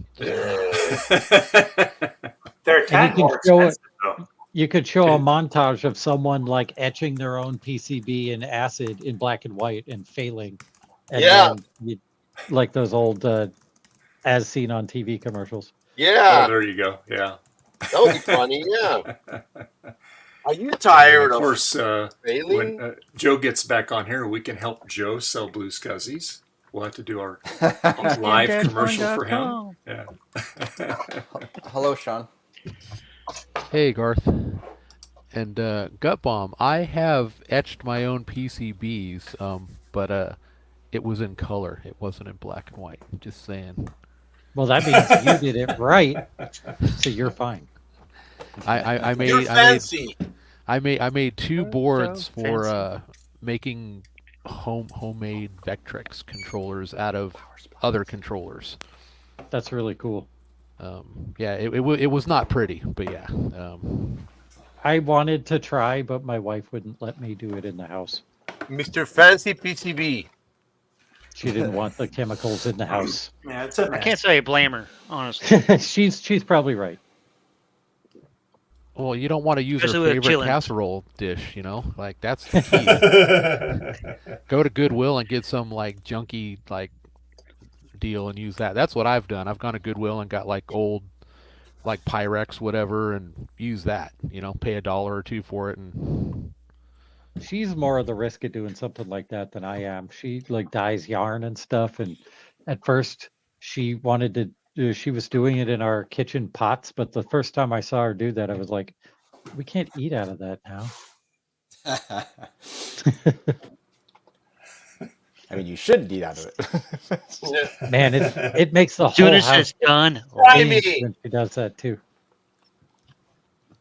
They're And you could show a montage of someone like etching their own PCB in acid in black and white and failing. And then like those old as seen on TV commercials. Yeah. Oh, there you go. Yeah. That would be funny. Yeah. Are you tired of course, failing? When Joe gets back on here, we can help Joe sell Blue Scuzzies. We'll have to do our live commercial for him. Yeah. Hello, Sean. Hey, Garth. And Gut Bomb, I have etched my own PCBs, but it was in color. It wasn't in black and white. Just saying. Well, that means you did it right, so you're fine. I made two boards for making homemade Vectrex controllers out of other controllers. That's really cool. Yeah, it was not pretty, but yeah. I wanted to try, but my wife wouldn't let me do it in the house. Mr. Fancy PCB. She didn't want the chemicals in the house. Yeah, it's I can't say I blame her, honestly. she's probably right. Well, you don't want to use Especially her with favorite chillin'. casserole dish, you know? Like, that's the key. Go to Goodwill and get some, like, junky, like, deal and use that. That's what I've done. I've gone to Goodwill and got, like, old, like, Pyrex, whatever, and use that. You know, pay $1 or $2 for it. And She's more of the risk of doing something like that than I am. She, like, dyes yarn and stuff, and at first she wanted to she was doing it in our kitchen pots, but the first time I saw her do that, I was like, we can't eat out of that now. I mean, you should eat out of it. Man, it makes the whole Soon as house it's done, change when she does that too.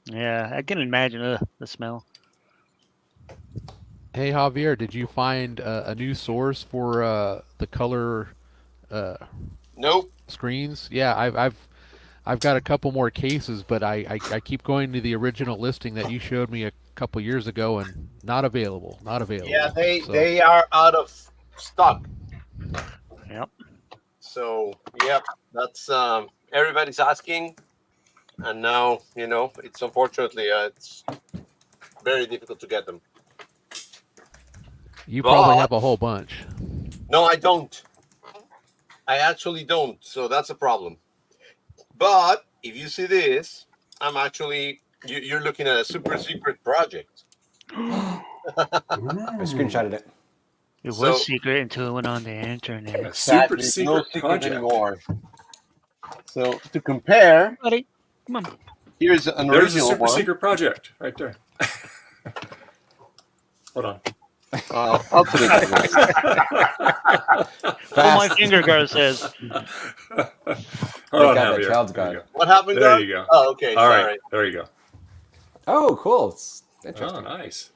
yeah, I can imagine the smell. hey, Javier, did you find a new source for the color Nope. Screens? Yeah, I've got a couple more cases, but I keep going to the original listing that you showed me a couple years ago, and not available. Not available. Yeah, So, they are out of stock. Yep. So yep, that's everybody's asking, and now it's unfortunately it's very difficult to get them. you probably have a whole bunch. No, I don't. I actually don't. So that's a problem. But if you see this, I'm actually you're looking at a super secret project. I screenshotted it. It was secret until it went on the internet. A super secret no secret project anymore. So to compare, buddy, come on. Here's an There's a original super one. secret project right there. Hold on. I'll put it All my finger guard says. Hold on, God, that Javier. child's There you gone. go. What happened? There you go. Oh, okay. All sorry. right. There you go. Oh, cool. It's Oh, interesting. nice.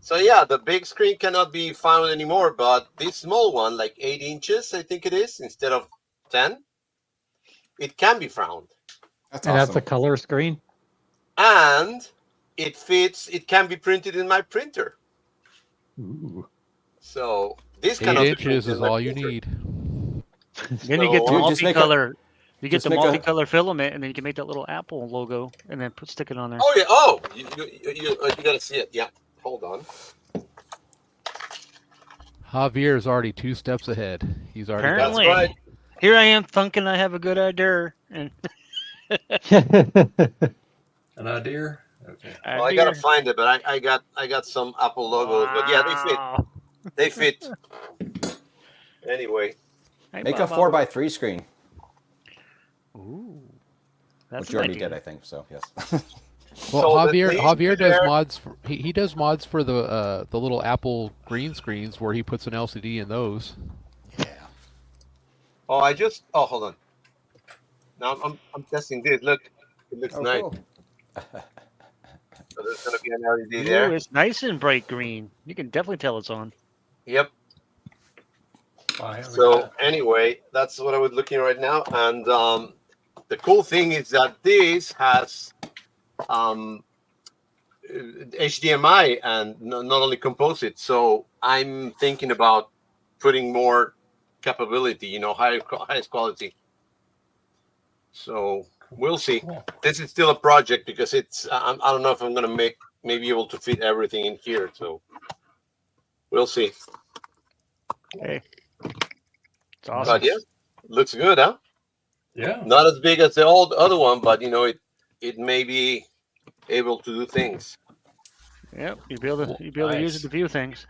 So yeah, the big screen cannot be found anymore, but this small one, like 8 inches, I think it is, instead of 10, it can be found. That's And awesome. that's a color screen? And it fits, it can be printed in my printer. Ooh. So this 8 cannot be inches printed in is my all you printer. need. Then you get the So- Just make a- multicolor. You get just the make a- multicolor filament, and then you can make that little Apple logo, and then stick it on there. Oh yeah. Oh, you gotta see it. Yeah. Hold on. Javier's already 2 steps ahead. He's already got Apparently, That's right. here I am thinking I have a good idea, and An idea? Okay. Well, I gotta find it, but I got some Apple logos, but yeah, Wow. they fit. Anyway, Hey, Make a Bob, 4x3 screen, Ooh, that's which you already an idea. did, I think. So yes. Well, So the Javier does there- mods. He does mods for the little Apple green screens where he puts an LCD in those. oh, hold on. Now I'm testing this. Look, it looks Oh, nice. cool. So there's gonna be an LED Ooh, there. it's nice and bright green. You can definitely tell it's on. Yep. Wow, here we So go. anyway, that's what I was looking right now, and the cool thing is that this has HDMI and not only composite. So I'm thinking about putting more capability, highest quality. So we'll see. Cool. This is still a project because it's I don't know if I'm gonna maybe able to fit everything in here. So we'll see. Hey, it's awesome. But yeah, looks good, huh? Yeah. Not as big as the other one, but it may be able to do things. Yep, you'd be able to use it to view things.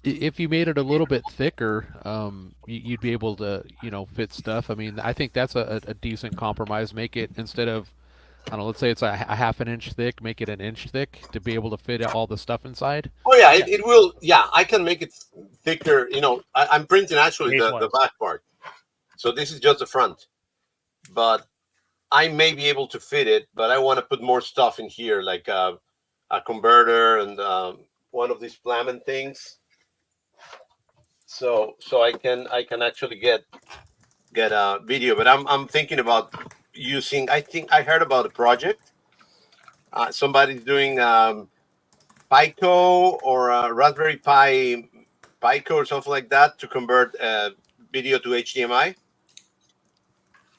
If you made it a little bit thicker, you'd be able to, fit stuff. I mean, I think that's a decent compromise. Make it, instead of, I don't know, let's say it's a half an inch thick, make it an inch thick to be able to fit all the stuff inside. Oh yeah, it will. Yeah, I can make it thicker. I'm printing actually the back part, so this is just the front. But I may be able to fit it, but I want to put more stuff in here, like a converter and one of these Flamen things. So I can actually get a video, but I'm thinking about using. I think I heard about a project. Somebody's doing Pico or a Raspberry Pi Pico or something like that to convert video to HDMI.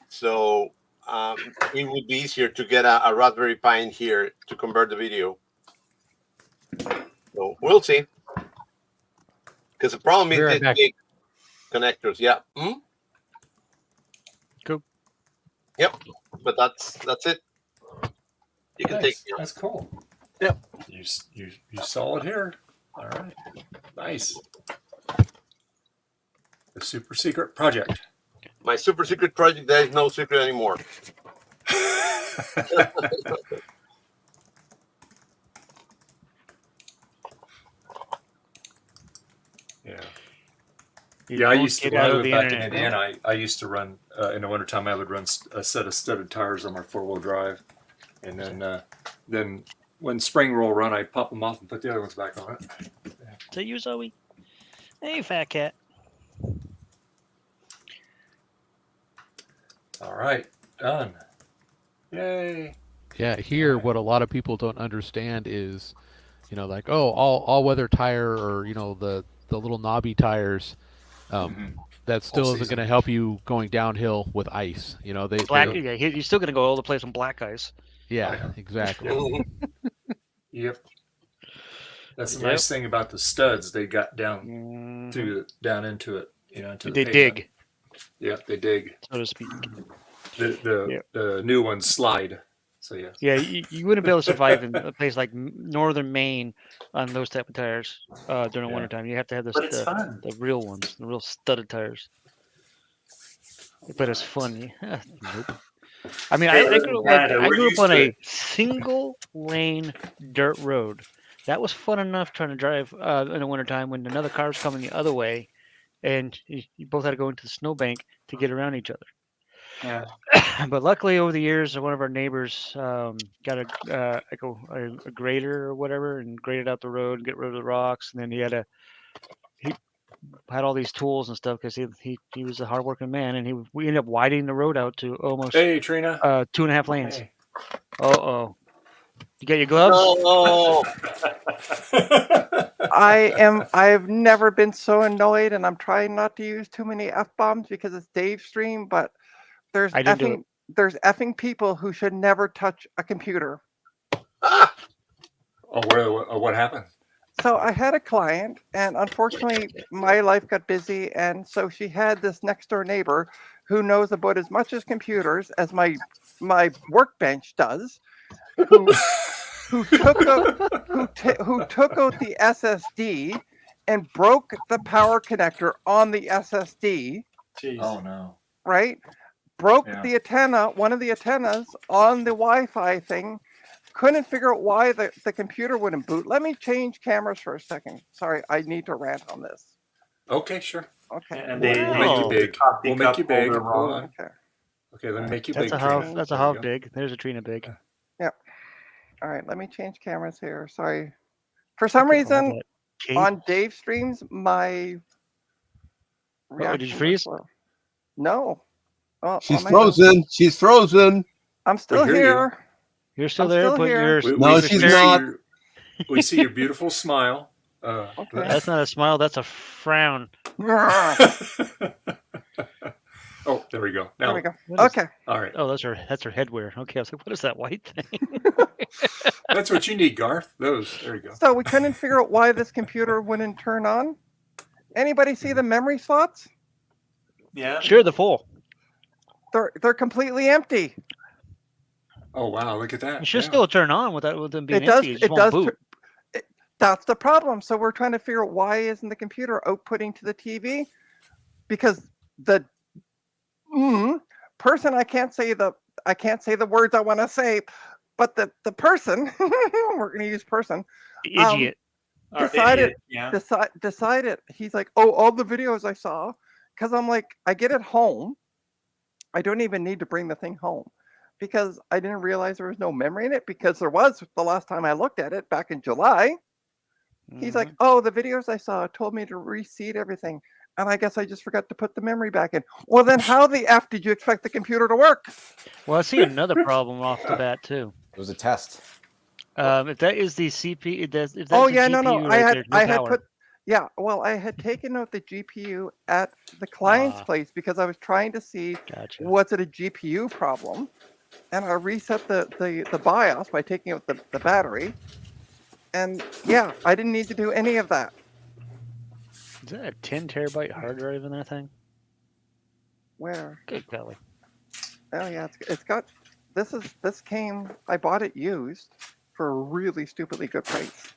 So it would be easier to get a Raspberry Pi in here to convert the video. So we'll see. Because the problem is these big connectors. Yeah. Hmm? Cool. Yep. But that's it. You can take. That's cool. Yep. You saw it here. All right. Nice. The super secret project. My super secret project. There is no secret anymore. Yeah. You Yeah, I won't used to, get when I out of lived the back in internet. Indiana, I used to run, in the wintertime, I would run a set of studded tires on my 4-wheel drive. And then when spring roll run, I pop them off and put the other ones back on it. So you, Zoe? Hey, fat cat. All right, done. Yay. Yeah, here what a lot of people don't understand is, like, oh, all weather tire, or the little knobby tires, that still isn't going to help you going downhill with ice. Black. Yeah, you're still gonna go all the place on black ice. Yeah, exactly. Yep. That's the nice thing about the studs. They got down into it. Into they the pavement. dig. Yep, they dig, so to speak. The new ones slide. So yeah. Yeah, you wouldn't be able to survive in a place like northern Maine on those type of tires during the wintertime. You have to have the real ones, the real studded tires. But it's fun. Nope. I mean, I grew up on a single lane dirt road. That was fun enough trying to drive in the wintertime when another car was coming the other way, and you both had to go into the snowbank to get around each other. Yeah. But luckily, over the years, one of our neighbors got a grader or whatever, and graded out the road and get rid of the rocks. And then he had all these tools and stuff because he was a hardworking man, and we ended up widening the road out to almost Trina 2.5 lanes. Hey. You got your gloves? Oh. I've never been so annoyed, and I'm trying not to use too many F-bombs because it's Dave's stream, but there's effing people who should never touch a computer. Oh, what happened? So I had a client, and unfortunately my life got busy, and so she had this next door neighbor who knows about as much as computers as my workbench does, who took out the SSD and broke the power connector on the SSD. Jeez. Oh no. Right? Broke the antenna, one of the antennas on the Wi-Fi thing. Couldn't figure out why the computer wouldn't boot. Let me change cameras for a second. Sorry, I need to rant on this. Okay, sure. Okay. And we'll make you big. We'll make you big. Hold on. Okay. Okay, let me make you That's big. That's a half big. There's a Trina big. Yep. All right, let me change cameras here. Sorry. For some reason, on Dave streams, my did you freeze? No. Oh, she's frozen. She's frozen. I'm still here. You're still there, but you're no, she's not. We see your beautiful smile. Okay. That's not a smile. That's a frown. Oh, there we go. Now, there we go. Okay. All right. Oh, that's her headwear. Okay, I was like, what is that white thing? That's what you need, Garth. Those. There you go. So we couldn't figure out why this computer wouldn't turn on. Anybody see the memory slots? Yeah. Sure, they're full. They're completely empty. Oh wow! Look at that. It should still turn on with them being it does, empty. It just won't boot. That's the problem. So we're trying to figure out why isn't the computer outputting to the TV? Because the person, I can't say the words I want to say, but the person we're going to use person. The idiot. Decided. He's like, oh, all the videos I saw, because I'm like, I get it home. I don't even need to bring the thing home. Because I didn't realize there was no memory in it, because there was the last time I looked at it back in July. He's like, oh, the videos I saw told me to reseed everything. And I guess I just forgot to put the memory back in. Well, then how the F did you expect the computer to work? Well, I see another problem off the bat, too. It was a test. If that is the CPU, if that's no. GPU, I had put, well, I had taken out the GPU at the client's place because I was trying to see, was it a GPU problem? And I reset the BIOS by taking out the battery. And yeah, I didn't need to do any of that. Is that a 10 terabyte hard drive in that thing? Where? Good golly. Oh yeah, it's got, I bought it used for a really stupidly good price.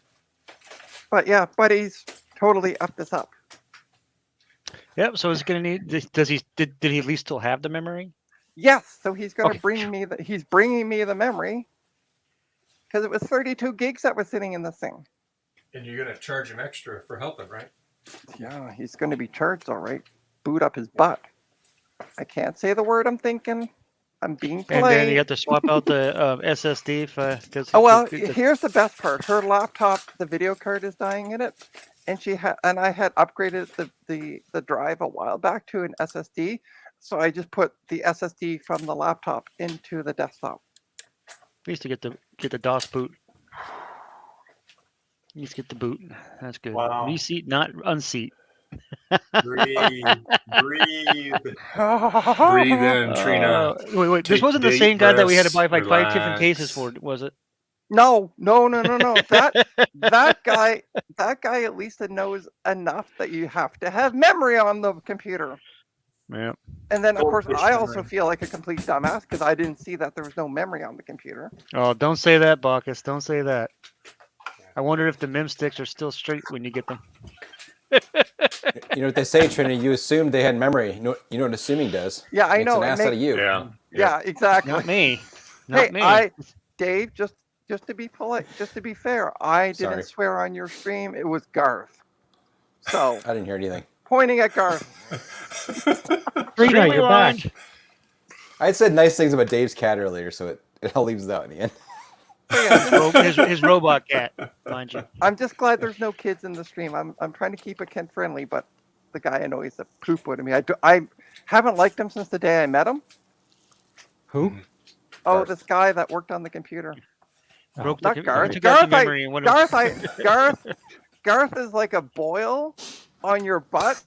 But yeah, buddy's totally upped this up. Yep, so is he gonna need, did he at least still have the memory? Yes, so he's going to bring me he's bringing me the memory because it was 32 gigs that was sitting in this thing. And you're going to charge him extra for helping, right? Yeah, he's going to be charged all right. Boot up his butt. I can't say the word I'm thinking. I'm being polite. And then you have to swap out the SSD here's the best part. Her laptop, the video card is dying in it, and I had upgraded the drive a while back to an SSD. So I just put the SSD from the laptop into the desktop. We used to get the DOS boot. You just get the boot. That's good. Wow. Reseat, not unseat. Breathe. Breathe in, Trina. Wait. This Take wasn't the deep same guy that we had to breaths, buy like 5 different relax. cases for, was it? No. That guy at least knows enough that you have to have memory on the computer. Yeah. And then of course Goldfish I also memory. feel like a complete dumbass because I didn't see that there was no memory on the computer. Oh, don't say that, Bacchus. Don't say that. I wonder if the MIM sticks are still straight when you get them. You know what they say, Trina? You assumed they had memory. You know what assuming does? Yeah, I Makes know. an ass out of you. Yeah, exactly. Not me. Hey, Not me. Dave, just to be polite, just to be fair, I Sorry. didn't swear on your stream. It was Garth. So I didn't hear anything. pointing at Garth. Trina, you're back. I had said nice things about Dave's cat earlier, so it all leaves out in the end. His robot cat, mind you. I'm just glad there's no kids in the stream. I'm trying to keep it kid friendly, but the guy annoys the poop out of me. I haven't liked him since the day I met him. Who? Oh, this guy that worked on the computer. Broke Not the, Garth. took out the Garth, memory and went Garth is like a boil on your butt.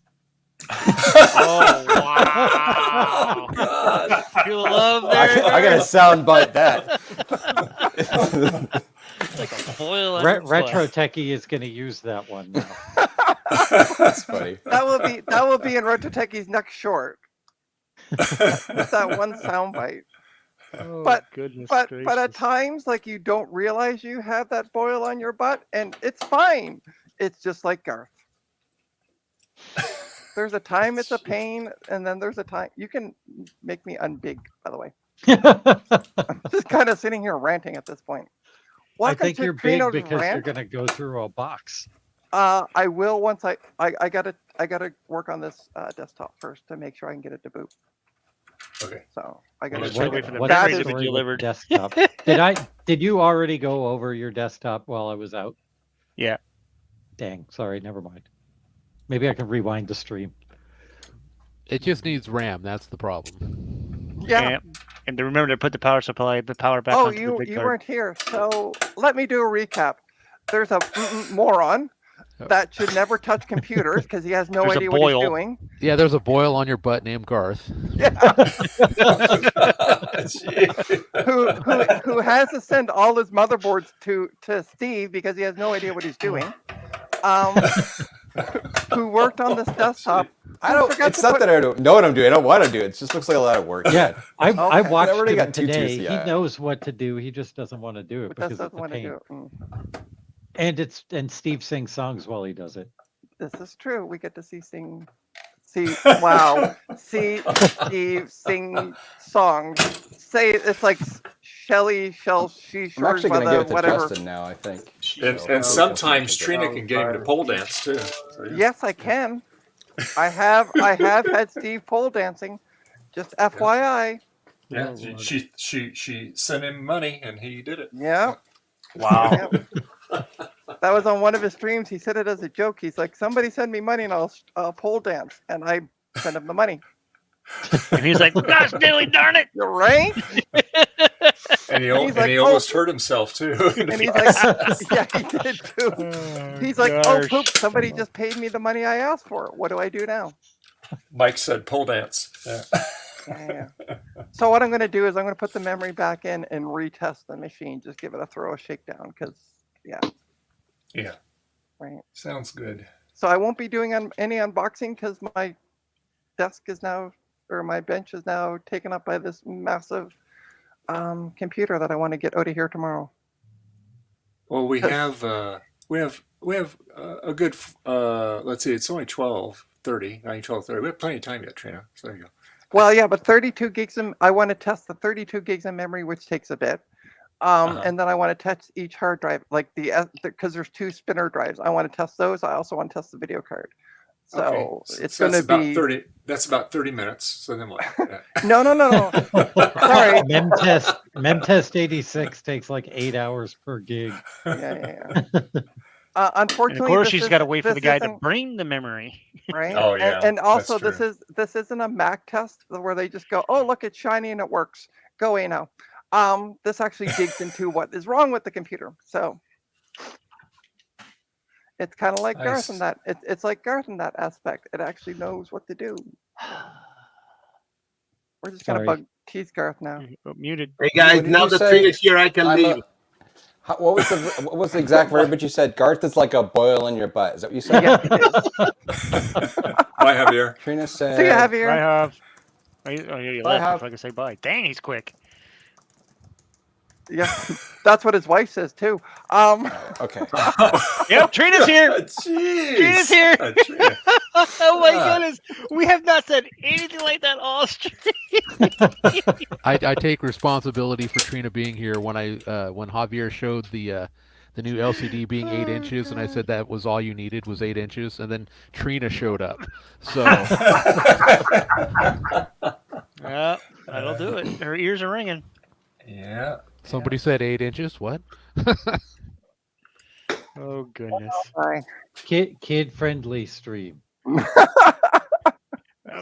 Oh wow! You love there. I gotta sound bite that. Like a boil on Retro Techie is going to use that one now. That's funny. That will be in Rototechi's next short. Just that one soundbite. Oh, but goodness but gracious. at times, like, you don't realize you have that boil on your butt, and it's fine. It's just like Garth. There's a time it's a pain, and then there's a time you can make me unbig. By the way, I'm just kind of sitting here ranting at this point. I think you're big Trino's because you're rant. going to go through a box. I will once I gotta work on this desktop first to make sure I can get it to boot. Okay. So I gotta Let's wait for the What's memory the to be story with delivered. Desktop. Did you already go over your desktop while I was out? Yeah. Dang, sorry, never mind. Maybe I can rewind the stream. It just needs RAM. That's the problem. Yeah. And to remember to put the power back Oh, onto the big you card. weren't here. So let me do a recap. There's a moron that should never touch computers because he has no There's a idea what he's boil. doing. Yeah, there's a boil on your butt named Garth. who has to send all his motherboards to Steve because he has no idea what he's doing. Who worked on this desktop? I don't. It's not that I don't know what I'm doing. I don't want to do it. It just looks like a lot of work. Yeah, I Okay. watched I already him got two today. tooth, He yeah. knows what to do. He just doesn't want to do it But because doesn't it's a want to pain. do it. And Steve sings songs while he does it. This is true. We get to see Steve sing songs. Say it's like Shelly, she I'm actually gonna give it to whatever. Justin now. I think. And sometimes Trina can get him to pole dance too. So, yeah. Yes, I can. I have had Steve pole dancing. Just FYI. Yeah, she sent him money and he did it. Yeah. Wow. That was on one of his streams. He said it as a joke. He's like, somebody send me money and I'll pole dance. And I sent him the money. And he's like, gosh, Dilly, darn it. You're right. And he He's like, almost hurt himself too. And he's like, yeah, he did too. He's like, oh, gosh. poop, somebody just paid me the money I asked for. What do I do now? Mike said pole dance. Yeah. Yeah. So what I'm going to do is I'm going to put the memory back in and retest the machine. Just give it a thorough shakedown because, yeah. Yeah. Right. Sounds good. So I won't be doing any unboxing because my desk is now, or my bench is now taken up by this massive computer that I want to get out of here tomorrow. Well, we have a good. Let's see, it's only 12:30. We have plenty of time yet, Trina. So there you go. Well, yeah, but 32 gigs. I want to test the 32 gigs of memory, which takes a bit. And then I want to test each hard drive, like because there's two spinner drives. I want to test those. I also want to test the video card. So Okay. it's So going to that's be about 30. That's about 30 minutes. So then what? Yeah. no. Sorry. Memtest 86 takes like 8 hours per gig. Yeah. And Unfortunately, of course, this she's is- got to wait for this the guy to isn't- bring the memory. right? Oh, yeah, And also, that's this isn't a Mac test where they just go, "Oh, look, it's shiny and it works. Go away now." This actually digs into what is wrong with the computer. So it's kind of like Garth in that. It's like Garth in that aspect. It actually knows what to do. We're just gonna Sorry. tease Garth now. Muted. Hey guys, What did now you the say? tree is here, I can I'm leave. What was the exact verbiage you said? Garth is like a boil in your butt. Is that what you said? Yes, it is. Bye, Javier. Trina said. See you, Javier. Bye, Hav. Oh, you Bye, left Hav. before I could say bye. Dang, he's quick. Yeah, that's what his wife says too. Okay. Yep, Trina's here. Jeez. Trina's here. Trina. Oh my goodness, we have not said anything like that all stream. I take responsibility for Trina being here when when Javier showed the new LCD being 8 inches, and I said that was all you needed was 8 inches, and then Trina showed up. So Yeah, that'll do it. Her ears are ringing. Yeah. somebody said 8 inches. What? Oh goodness. Hi. Kid friendly stream.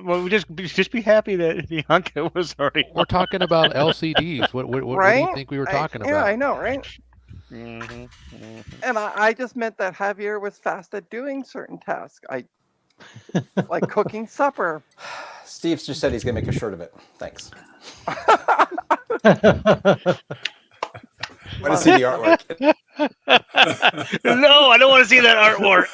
Well, we just be happy that Bianca was already. We're talking about LCDs. What do Right? you think we were talking about? Yeah, I know, right? Mm-hmm. And I just meant that Javier was fast at doing certain tasks. Like cooking supper. Steve's just said he's gonna make a shirt of it. Thanks. Want to see the artwork? No, I don't want to see that artwork.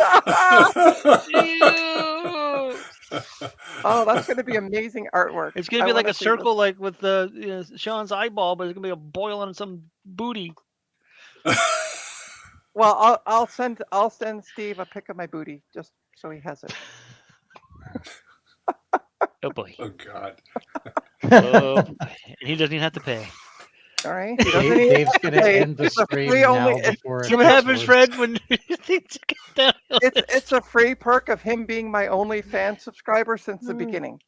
Oh, that's going to be amazing artwork. It's gonna I be like wanna a see circle, like with Sean's eyeball, but it's gonna be a boil on some booty. this. Well, I'll send Steve a pic of my booty just so he has it. Oh boy. Oh God. Oh, he doesn't even have to pay. All right. He doesn't even Dave's gonna pay. end the It's a stream free now only- before it See what happens, explodes. Fred, when things get downhill. It's a free perk of him being my only fan subscriber since the beginning.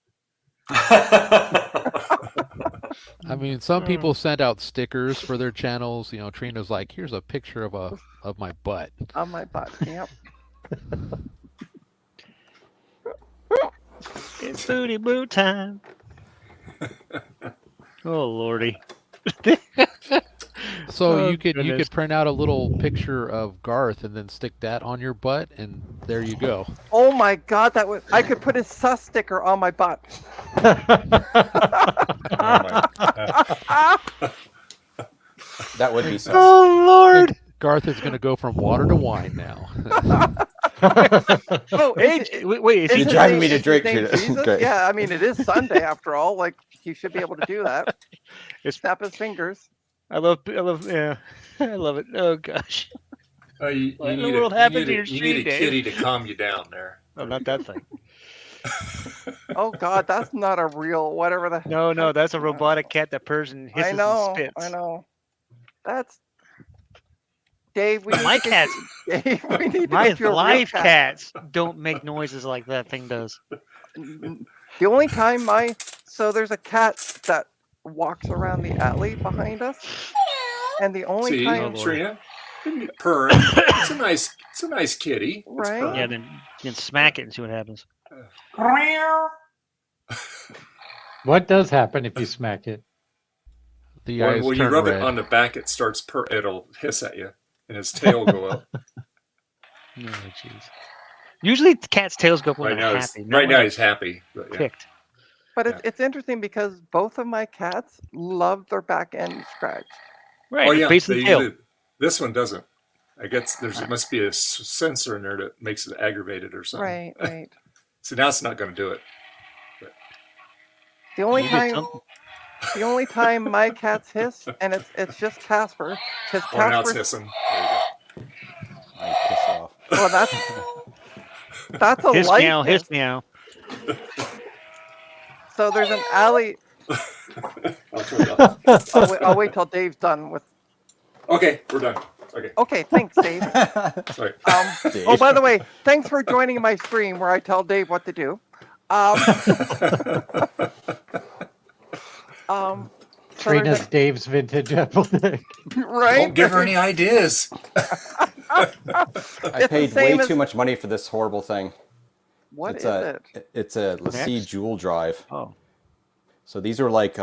I mean, some people send out stickers for their channels. You know, Trina's like, "Here's a picture of my butt." On my butt. Yep. It's booty boo time. Oh lordy. So Oh, you could goodness. print out a little picture of Garth and then stick that on your butt, and there you go. Oh my God, I could put his sus sticker on my butt. That would be so. Oh Lord. Garth is going to go from water to wine now. Oh, Hey, wait, is he You're driving me to his drink, name Trina. Jesus? Great. Yeah, I mean, it is Sunday after all. Like, he should be able to do that. It's- Snap his fingers. I love, yeah, I love it. Oh gosh. You What in the need world a, happened to you your need a, you need a stream, Dave? kitty to calm you down there. Oh, not that thing. Oh God, that's not a real whatever the. No, that's a robotic cat that purrs and hisses I know, and spits. I know. That's Dave. We My need to get cats, you- Dave, we need to my get you a real live cat. cats don't make noises like that thing does. The only time so there's a cat that walks around the alley behind us, and the only See, time Trina, purring. It's a nice kitty. It's Right? purring. Yeah, then you can smack it and see what happens. What does happen if you smack it? The When, eyes when you turn rub red. it on the back, it starts it'll hiss at you, and its tail will go up. Oh jeez. Usually the cat's tails go up when Right they're now, happy. not right when now they're he's happy. But yeah. ticked. But it's interesting because both of my cats love their back end scratched. Right, Oh yeah, base of they the tail. usually- this one doesn't. I guess there must be a sensor in there that makes it aggravated or something. Right, right. So now it's not going to do it. The only You get time, the only time my cats hiss, and it's just Casper, because Oh, now it's Casper. hissing. There you I piss off. Well, that's a Hiss light meow, hiss. hiss meow. So there's an alley. go. I'll turn it off. I'll wait till Dave's done with. Okay, we're done. Okay, Okay, thanks, Dave. sorry. Oh, by the way, thanks for joining my stream where I tell Dave what to do. So there's Trina's Dave's vintage apple. right? Don't give her any ideas. I paid way too much money for this horrible thing. What it's is it? It's a LaCie Joule drive. Oh. So these are like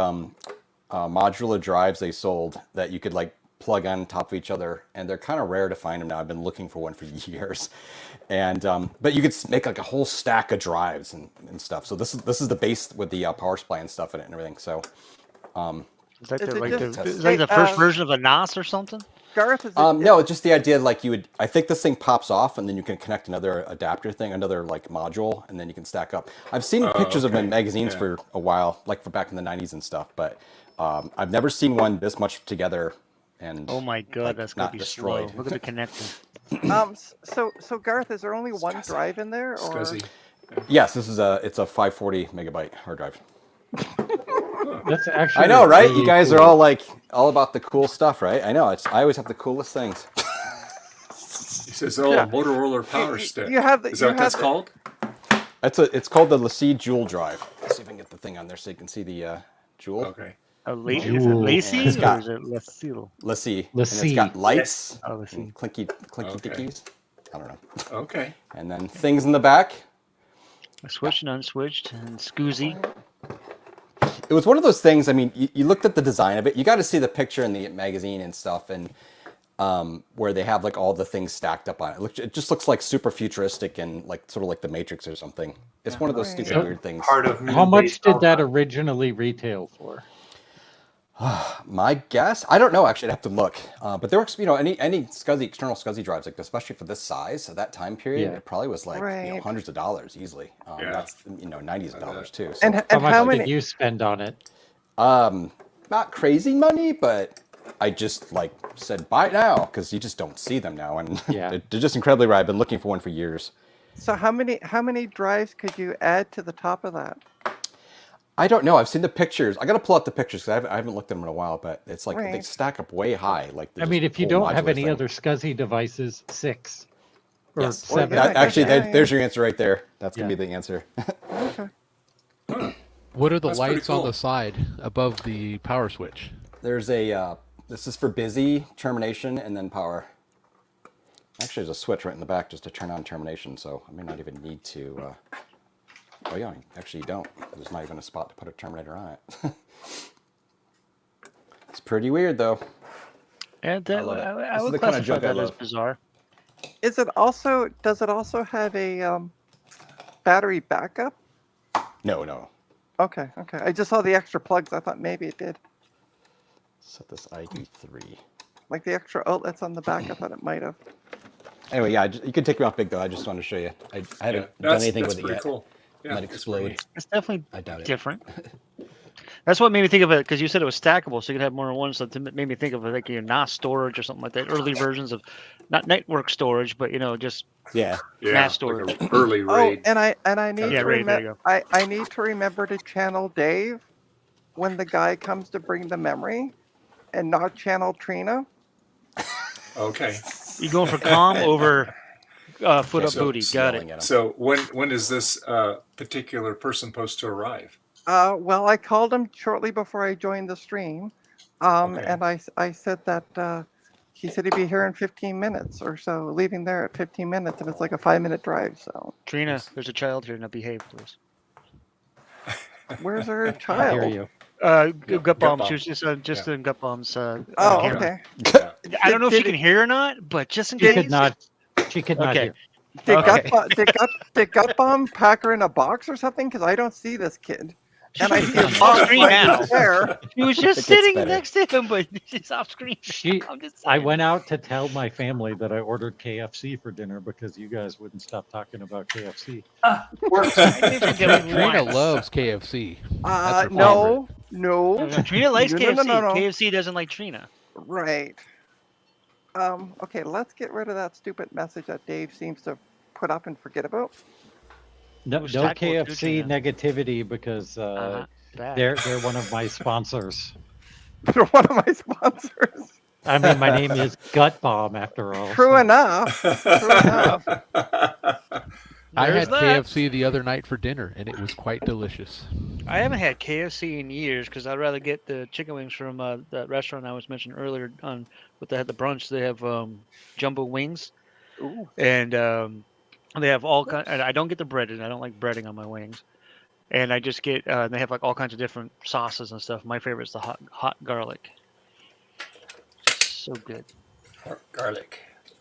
modular drives they sold that you could like plug on top of each other, and they're kind of rare to find them now. I've been looking for one for years, and but you could make like a whole stack of drives and stuff. So this is the base with the power supply and stuff in it and everything. So Is that Is the, it like just- the, is that the first Hey, version of a NOS or something? Gareth, is it, no, it's just the idea like you would. I think this thing pops off, and then you can connect another adapter thing, another like module, and then you can stack up. I've seen pictures of them in magazines for a while, like for back in the '90s and stuff, but I've never seen one this much together. And Oh my god, like, that's gonna not be destroyed. slow. Look at the connector. so Gareth, is there only one drive in there, or SCSI. Yes, this is it's a 540 megabyte hard drive. That's actually. I know, right? really You guys cool. are all about the cool stuff, right? I know. I always have the coolest things. He says, "Oh, Yeah. Motorola Power Stick." you have the- Is you that what have that's the- called? It's called the LaCie Joule drive. Let's see if I can get the thing on there so you can see the Joule. Okay. Is it Joule. Lacey And it's got- or is it LaCie? LaCie. And LaCie. it's got lights Oh, LaCie. and clinky Okay. dickies. I don't know. Okay. And then things in the back. Switched and unswitched and Scoozy. It was one of those things. I mean, you looked at the design of it. You got to see the picture in the magazine and stuff, and where they have like all the things stacked up on it. It just looks like super futuristic and like sort of like the Matrix or something. It's one of those stupid weird things. Part of How much base did that alpha. originally retail for? My guess, I don't know. Actually, I'd have to look. But there was, any SCSI, external SCSI drives, like especially for this size, at that time period, Yeah. it probably was like Right. hundreds of dollars easily. Yeah. That's $90s of dollars too. So. and How much how did many? you spend on it? Not crazy money, but I just like said buy it now because you just don't see them now, and Yeah. they're just incredibly rare. I've been looking for one for years. So how many drives could you add to the top of that? I don't know. I've seen the pictures. I got to pull out the pictures because I haven't looked at them in a while. But it's like they Right. stack up way high. Like I mean, if you don't have any other SCSI devices, 6 or yes. 7. yeah. Actually, Yeah, yeah. there's your answer right there. That's gonna Yeah. be the answer. Okay. What are the That's pretty lights on cool. the side above the power switch? There's a. This is for busy, termination, and then power. Actually, there's a switch right in the back just to turn on termination. So I may not even need to. Oh yeah, actually you don't. There's not even a spot to put a terminator on it. It's pretty weird though. And I love it. I This is would the kind of classify junk I that as love. bizarre. Does it also have a battery backup? No. Okay. I just saw the extra plugs. I thought maybe it did. Set this ID3. Like the extra outlets on the back. I thought it might have. Anyway, yeah, you can take me off big though. I just wanted to show you. I haven't done anything that's with it pretty yet. cool. Yeah, Might it's explode. pretty- It's definitely I doubt it. different. That's what made me think of it because you said it was stackable, so you could have more than one. So it made me think of it like your NAS storage or something like that. Early versions of not network storage, but just Yeah. Yeah, NAS like storage. an early Oh, raid. and I need Yeah, to right, there you remember. I need to remember to channel Dave when the guy comes to bring the memory, and not channel Trina. Okay. You going for calm over foot up So- booty? Got it. Yelling at him. So when is this particular person supposed to arrive? Well, I called him shortly before I joined the stream, Okay. and I said that he said he'd be here in 15 minutes or so, leaving there at 15 minutes, and it's like a 5-minute drive. So Trina, there's a child here. Now behave, please. where's her I child? hear you. Gut gut bomb. bomb. She was just in gut bombs. Oh, camera. okay. I don't know if Did she can it- hear or not, but just in She case. could not. She could not Okay. hear. Did, Okay. did Gut Bomb pack her in a box or something? Because I don't see this kid. And I see a She's box off screen right now. there. She was It just gets sitting better. next to him, but she's off screen. I'm just I saying. went out to tell my family that I ordered KFC for dinner because you guys wouldn't stop talking about KFC. Trina loves KFC. That's her No, no. Trina likes No, KFC. no, no, no. KFC doesn't like Trina. Right. Okay, let's get rid of that stupid message that Dave seems to put up and forget about. No, Who's no tactful too, KFC Trina? negativity because Bad. they're one of my sponsors. They're one of my sponsors. I mean, my name is Gut Bomb after all. True enough. True enough. I There's had that. KFC the other night for dinner, and it was quite delicious. I haven't had KFC in years because I'd rather get the chicken wings from that restaurant I was mentioning earlier on with the brunch. They have jumbo wings. Ooh. And they have all kind. I don't get the breaded. I don't like breading on my wings. And I just get. They have like all kinds of different sauces and stuff. My favorite is the hot garlic. So good. Hot garlic.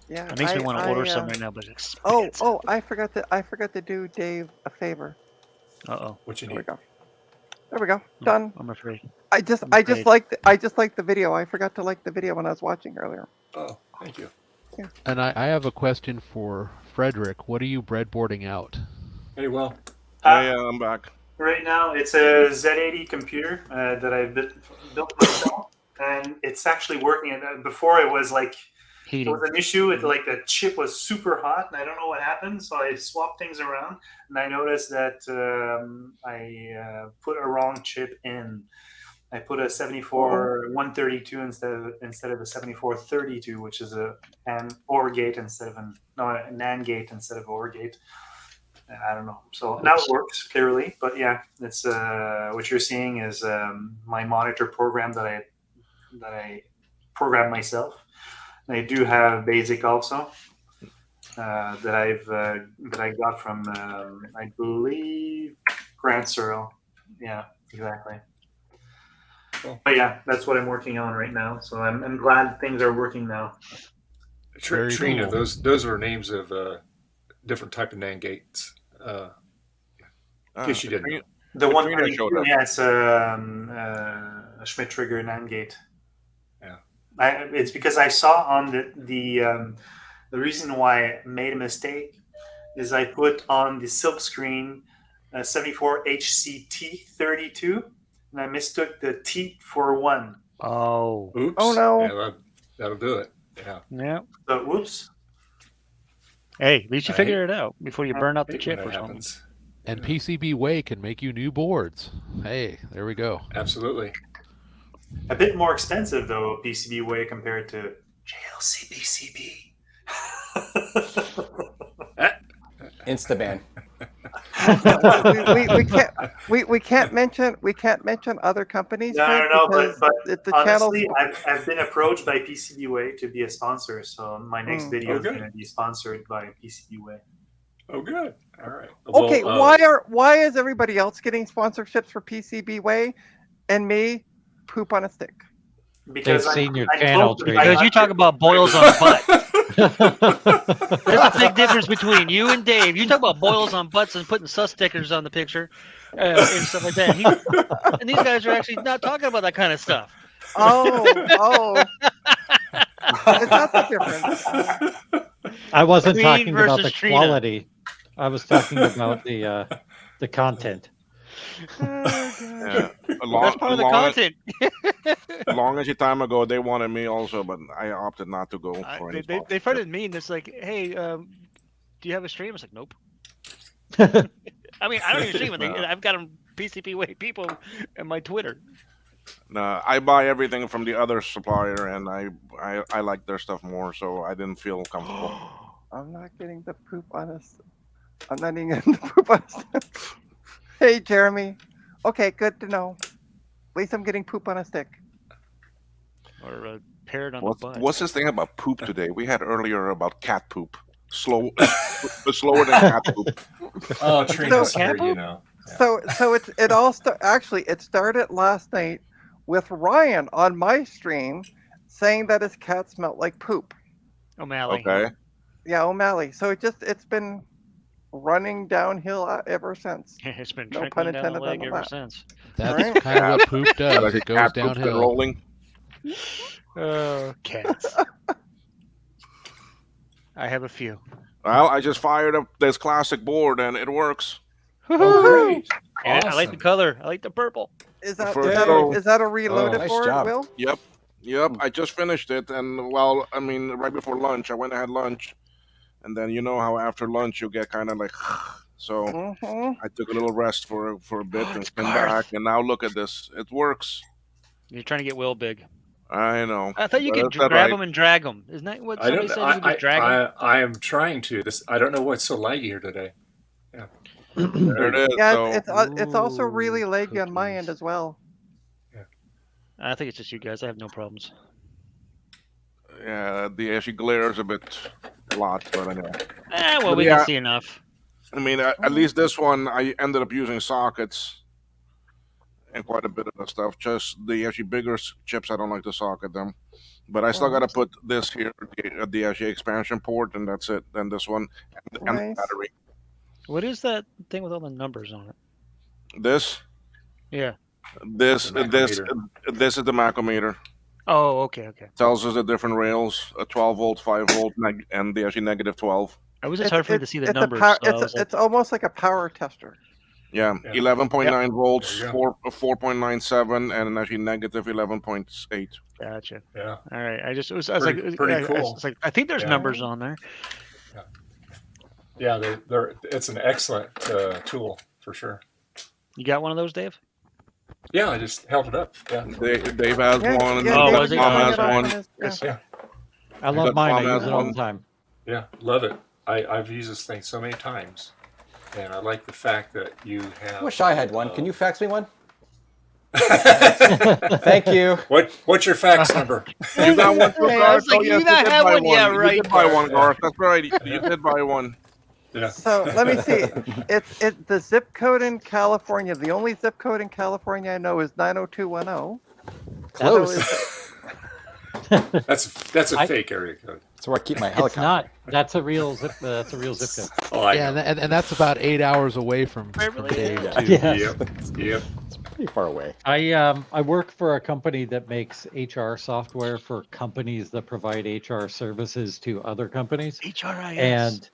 Yeah, It makes me want to order some right now, but it's expensive. Oh, I forgot to do Dave a favor. Uh-oh. What you There we need? go. There we go. Done. I'm afraid. I just liked the video. I forgot to like the video when I was watching earlier. Oh, thank you. Yeah. And I have a question for Frederick. What are you breadboarding out? Very well. Yeah, I'm back. Right now, it's a Z80 computer that I've built myself, and it's actually working. And before it was like heating. It was an issue with like the chip was super hot, and I don't know what happened. So I swapped things around, and I noticed that I put a wrong chip in. I put a 74-132 instead of a 74-32, which is an OR gate instead of a NAND gate instead of OR gate. I don't know. So now it works clearly, but yeah, it's what you're seeing is my monitor program that I programmed myself. And I do have BASIC also that I got from I believe Grant Searle. Yeah, exactly. Cool. But yeah, that's what I'm working on right now. So I'm glad things are working now. Trina, those are names of different type of NAND gates. In case you didn't know. The one it's a Schmidt trigger NAND gate. Yeah, it's because I saw on the reason why I made a mistake is I put on the silk screen 74 HCT32 and I mistook the T for 1. Oh. Oops. Oh no. Yeah, that'll do it. Yeah. Yeah. So, whoops. Hey, at least you figure it out before you burn out the chip or something. And PCB Way can make you new boards. Hey, there we go. Absolutely. A bit more expensive though, PCB Way compared to JLC PCB. Instaban. we can't mention other companies. No, but the honestly, I've been approached by PCB Way to be a sponsor, so my next video is going to be sponsored by PCB Way. Oh, good. All right. Okay, why is everybody else getting sponsorships for PCB Way, and me poop on a stick? Because they've seen your channel. Because you talk about boils on butt. There's a big difference between you and Dave. You talk about boils on butts and putting sus stickers on the picture and stuff like that. And these guys are actually not talking about that kind of stuff. Oh. It's not that different. I wasn't talking about the Trina. quality. I was talking about the content. Yeah. That's part of the content. A long time ago, they wanted me also, but I opted not to go for any. They funded me, and it's like, hey, do you have a stream? I was like, nope. I mean, I don't even stream. I've got them PCP Way people in my Twitter. No, I buy everything from the other supplier, and I like their stuff more, so I didn't feel comfortable. I'm not getting the poop on us. I'm not even getting the poop on us. Hey, Jeremy. Okay, good to know. At least I'm getting poop on a stick. Or a parrot on the butt. What's this thing about poop today? We had earlier about cat poop. Slower than cat poop. Oh, Trina's here, you know. So it started last night with Ryan on my stream saying that his cat smelled like poop. O'Malley. Okay. Yeah, O'Malley. So it's been running downhill ever since. It's been no pun trickling down intended the leg on ever that. since. That's kind of what poop does. It goes downhill. Rolling. Cats. I have a few. Well, I just fired up this classic board, and it works. Oh, great. Yeah, Awesome. I like the color. I like the purple. Is that a reloaded nice board, job. Will? Yep. I just finished it, and well, I mean, right before lunch, I went and had lunch, and then you know how after lunch you get kind of like, so I took a little rest for a bit and came back, and now look at this. It works. You're trying to get Will big. I know. I thought you could That's grab right. him and drag him. Isn't that what I somebody don't. said? You could drag him. I am trying to. I don't know what's so laggy here today. Yeah. There it is. Yeah, so. it's also really laggy on my end as well. I think it's just you guys. I have no problems. Yeah, the ashy glare is a bit lot, but anyway. Well, But we yeah, can see enough. I mean, at least this one, I ended up using sockets and quite a bit of the stuff. Just the actually bigger chips, I don't like to socket them. But I still got to put this here, the actually expansion port, and that's it. Then this one, and the Nice. battery. What is that thing with all the numbers on it? This, Yeah. this is the macrometer. Oh, okay. Tells us the different rails: a 12 volt, 5 volt, and the actually negative 12. It was just hard for me to see the It's a numbers. power, so I was like, it's almost like a power tester. Yeah, 11.9 volts, There you 4.97, and actually negative 11.8. Gotcha. Yeah. All right. I was Pretty- like, pretty I cool. was like, I think there's Yeah. numbers on there. Yeah, it's an excellent tool for sure. You got one of those, Dave? Yeah, I just held it up. Yeah. Dave has one, and Oh, was it? Tom Oh, has sorry. one. Yeah. I love But mine. Tom I has use it all one. the time. Yeah, love it. I've used this thing so many times, and I like the fact that you have. I wish I had one. Can you fax me one? Thank you. What's your fax number? You got one too, Hey, I Garth? was like, Oh, you yes, not did have buy one? Yeah, You right, did buy one, Garth. Garth. That's right. You did buy one. Yeah. So let me see. It's the zip code in California. The only zip code in California I know is 90210. Close. That's a fake area code. That's where I keep my It's helicopter. not. That's a real zip. That's a real zip code. Oh, I Yeah, know. and that's about 8 hours away from Dave, too. Yeah. Yep. It's pretty far away. I work for a company that makes HR software for companies that provide HR services to other companies. HRIS. And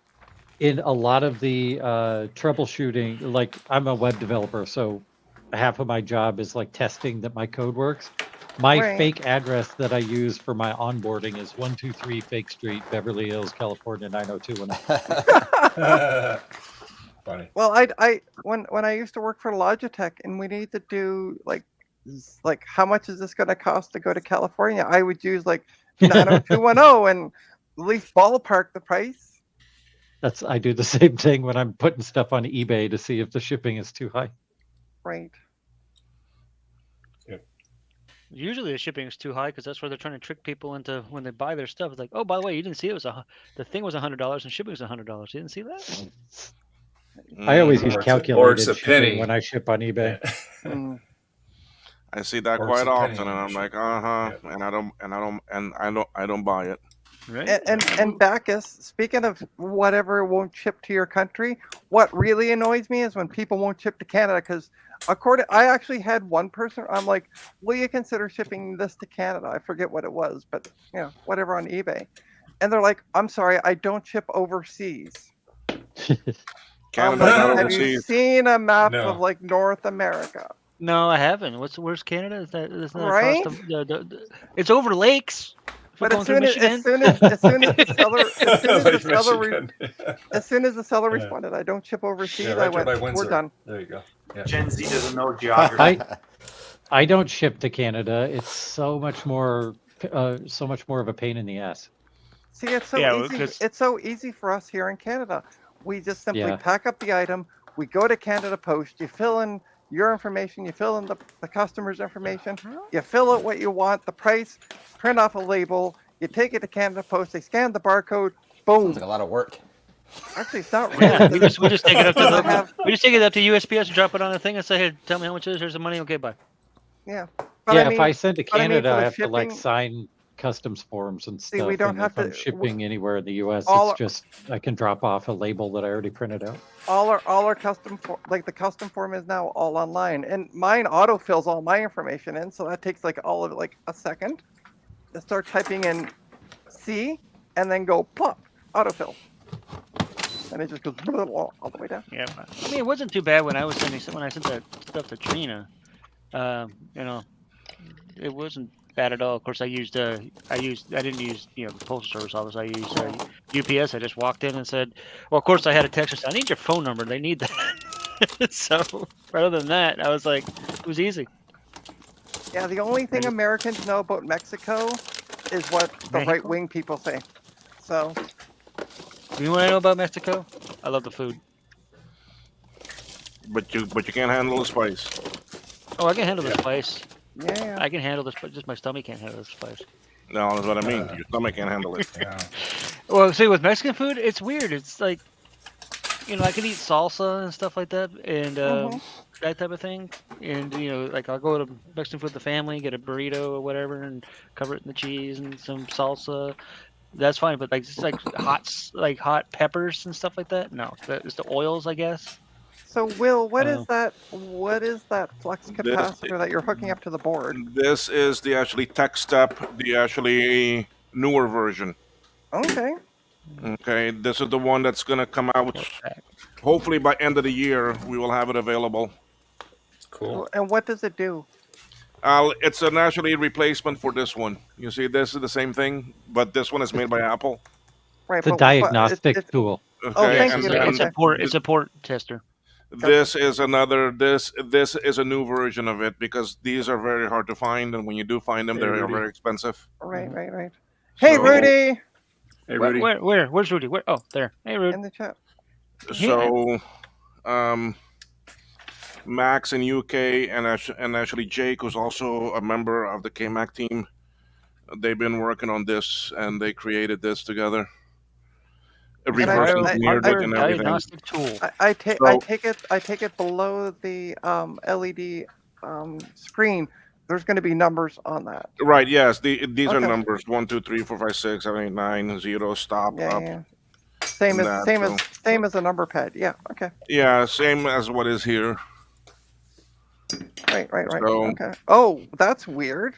in a lot of the troubleshooting, like I'm a web developer, so half of my job is like testing that my code works. My Right. fake address that I use for my onboarding is 123 Fake Street, Beverly Hills, California 90210. Funny. Well, when I used to work for Logitech and we need to do like how much is this going to cost to go to California? I would use like 90210 and at least ballpark the price. I do the same thing when I'm putting stuff on eBay to see if the shipping is too high. Right. Usually the shipping is too high because that's where they're trying to trick people into when they buy their stuff. It's like, oh, by the way, you didn't see the thing was $100 and shipping was $100. You didn't see that? I always use Or it's a calculated penny. shipping when I ship on eBay. I see that Or quite it's a penny often, and I'm like, and I don't buy it. Right. And Bacchus, speaking of whatever won't ship to your country, what really annoys me is when people won't ship to Canada because I actually had one person, I'm like, will you consider shipping this to Canada? I forget what it was, but whatever on eBay. And they're like, I'm sorry, I don't ship overseas. Canada's not Have you overseas. seen a map No. of like North America? No, I haven't. Where's Canada? Is that Right? across it's over lakes. If we're But going through Michigan. as soon as the seller Yeah. responded, I don't ship overseas. Yeah, I right there went, by we're Windsor. done. There you go. Yeah. Gen Z doesn't know geography. I don't ship to Canada. It's so much more of a pain in the ass. See, it's so Yeah, well, easy. 'cause- It's so easy for us here in Canada. We just simply Yeah. pack up the item. We go to Canada Post. You fill in your information. You fill in the customer's information. You fill out what you want, the price, print off a label. You take it to Canada Post. They scan the barcode. Boom. Sounds like a lot of work. Actually, it's not really. Yeah, we just take it up to I have- we just take it up to USPS and drop it on the thing and say, hey, tell me how much it is. Here's the money. Okay, bye. Yeah. If I send to but I mean, Canada, for I the have to like shipping- sign customs forms and See, stuff. we don't and have if I'm to- shipping anywhere in the U.S., all- it's just I can drop off a label that I already printed out. all our custom the custom form is now all online, and mine auto fills all my information in, so that takes like all of like a second to start typing in C and then go plop autofill, and it just goes all the way down. Yeah, I mean, it wasn't too bad when I sent that stuff to Trina. It wasn't bad at all. Of course, I didn't use the postal service office. I used UPS. I just walked in and said, well, of course, I had a text. I said, I need your phone number. They need that. So rather than that, I was like, it was easy. Yeah, the only thing Americans know about Mexico is what the Mexico? right wing people say. So You know what I know about Mexico? I love the food. But you can't handle the spice. Oh, I can handle the spice. Yeah. I can handle this, but just my stomach can't handle the spice. No, that's what I mean. Your stomach can't handle it. Well, see, with Mexican food, it's weird. It's like, I could eat salsa and stuff like that, and that type of thing. And like I'll go to Mexican food with the family, get a burrito or whatever, and cover it in the cheese and some salsa. That's fine. But like just like hot peppers and stuff like that. No, it's the oils, I guess. So, Will, what is that? What is that flux capacitor that you're hooking up to the board? This is the actually tech step, the actually newer version. Okay. Okay, this is the one that's gonna come out. Hopefully by end of the year, we will have it available. Cool. And what does it do? It's an actually replacement for this one. You see, this is the same thing, but this one is made by Apple. Right. It's a diagnostic tool. Okay, thank and you. then It's a port tester. this is another. This is a new version of it because these are very hard to find, and when you do find them, Hey, they're Rudy. very expensive. Right. Hey, So- Rudy. Hey, Rudy. Where's Rudy? Where? Oh, there. Hey, Rudy. In the chat. So, Max in UK and actually Jake, who's also a member of the KMAC team, they've been working on this and they created this together. Reverse engineered it and everything. Diagnostic tool. I take it below the LED screen. There's going to be numbers on that. Right. Yes. These are Okay. numbers 1, 2, 3, 4, 5, 6, 7, 8, 9, 0. Stop. Yeah, up. yeah. Same That, as a number pad. Yeah. Okay. Yeah. Same as what is here. Right. So- Okay. Oh, that's weird.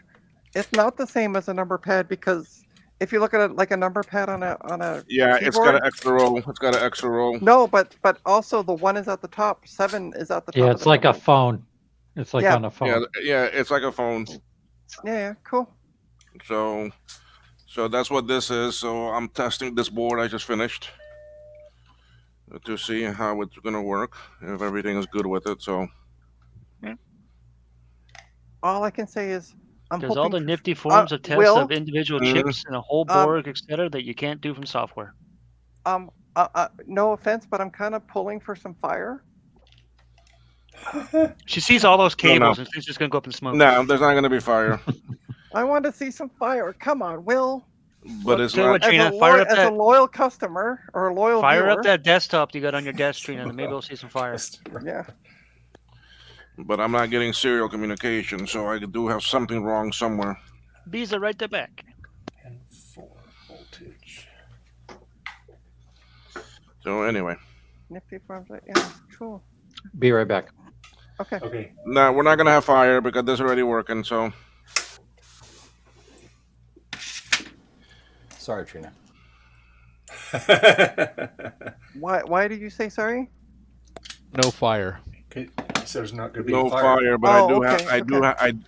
It's not the same as a number pad because if you look at it like a number pad on a Yeah. keyboard, It's got an extra row. It's got an extra row. No, but also the 1 is at the top, 7 is at the top. Yeah, of it's the like a number. phone. It's like Yeah. on a phone. Yeah. It's like a phone. Yeah. Cool. So that's what this is. So I'm testing this board I just finished to see how it's gonna work, if everything is good with it. So All I can say is There's all the nifty forms of tests Will? of individual chips and a whole board, etc., that you can't do from software. No offense, but I'm kind of pulling for some fire. She sees all those cables No. and she's just gonna go up in smoke. no, there's not gonna be fire. I want to see some fire. Come on, Will. But it's tell you not. what, Trina, fire up As a that loyal customer or a loyal fire viewer, up that desktop you got on your desk, Trina, and maybe we'll see some fire. Yeah. But I'm not getting serial communication, so I do have something wrong somewhere. Bees are right there back. And 4 voltage. So anyway, Nifty forms. Yeah. Cool. Be right back. Okay. Okay. no, we're not gonna have fire because this is already working. So Sorry, Trina. Why did you say sorry? No fire. Okay. So there's not going to be no fire. fire, but Oh, okay,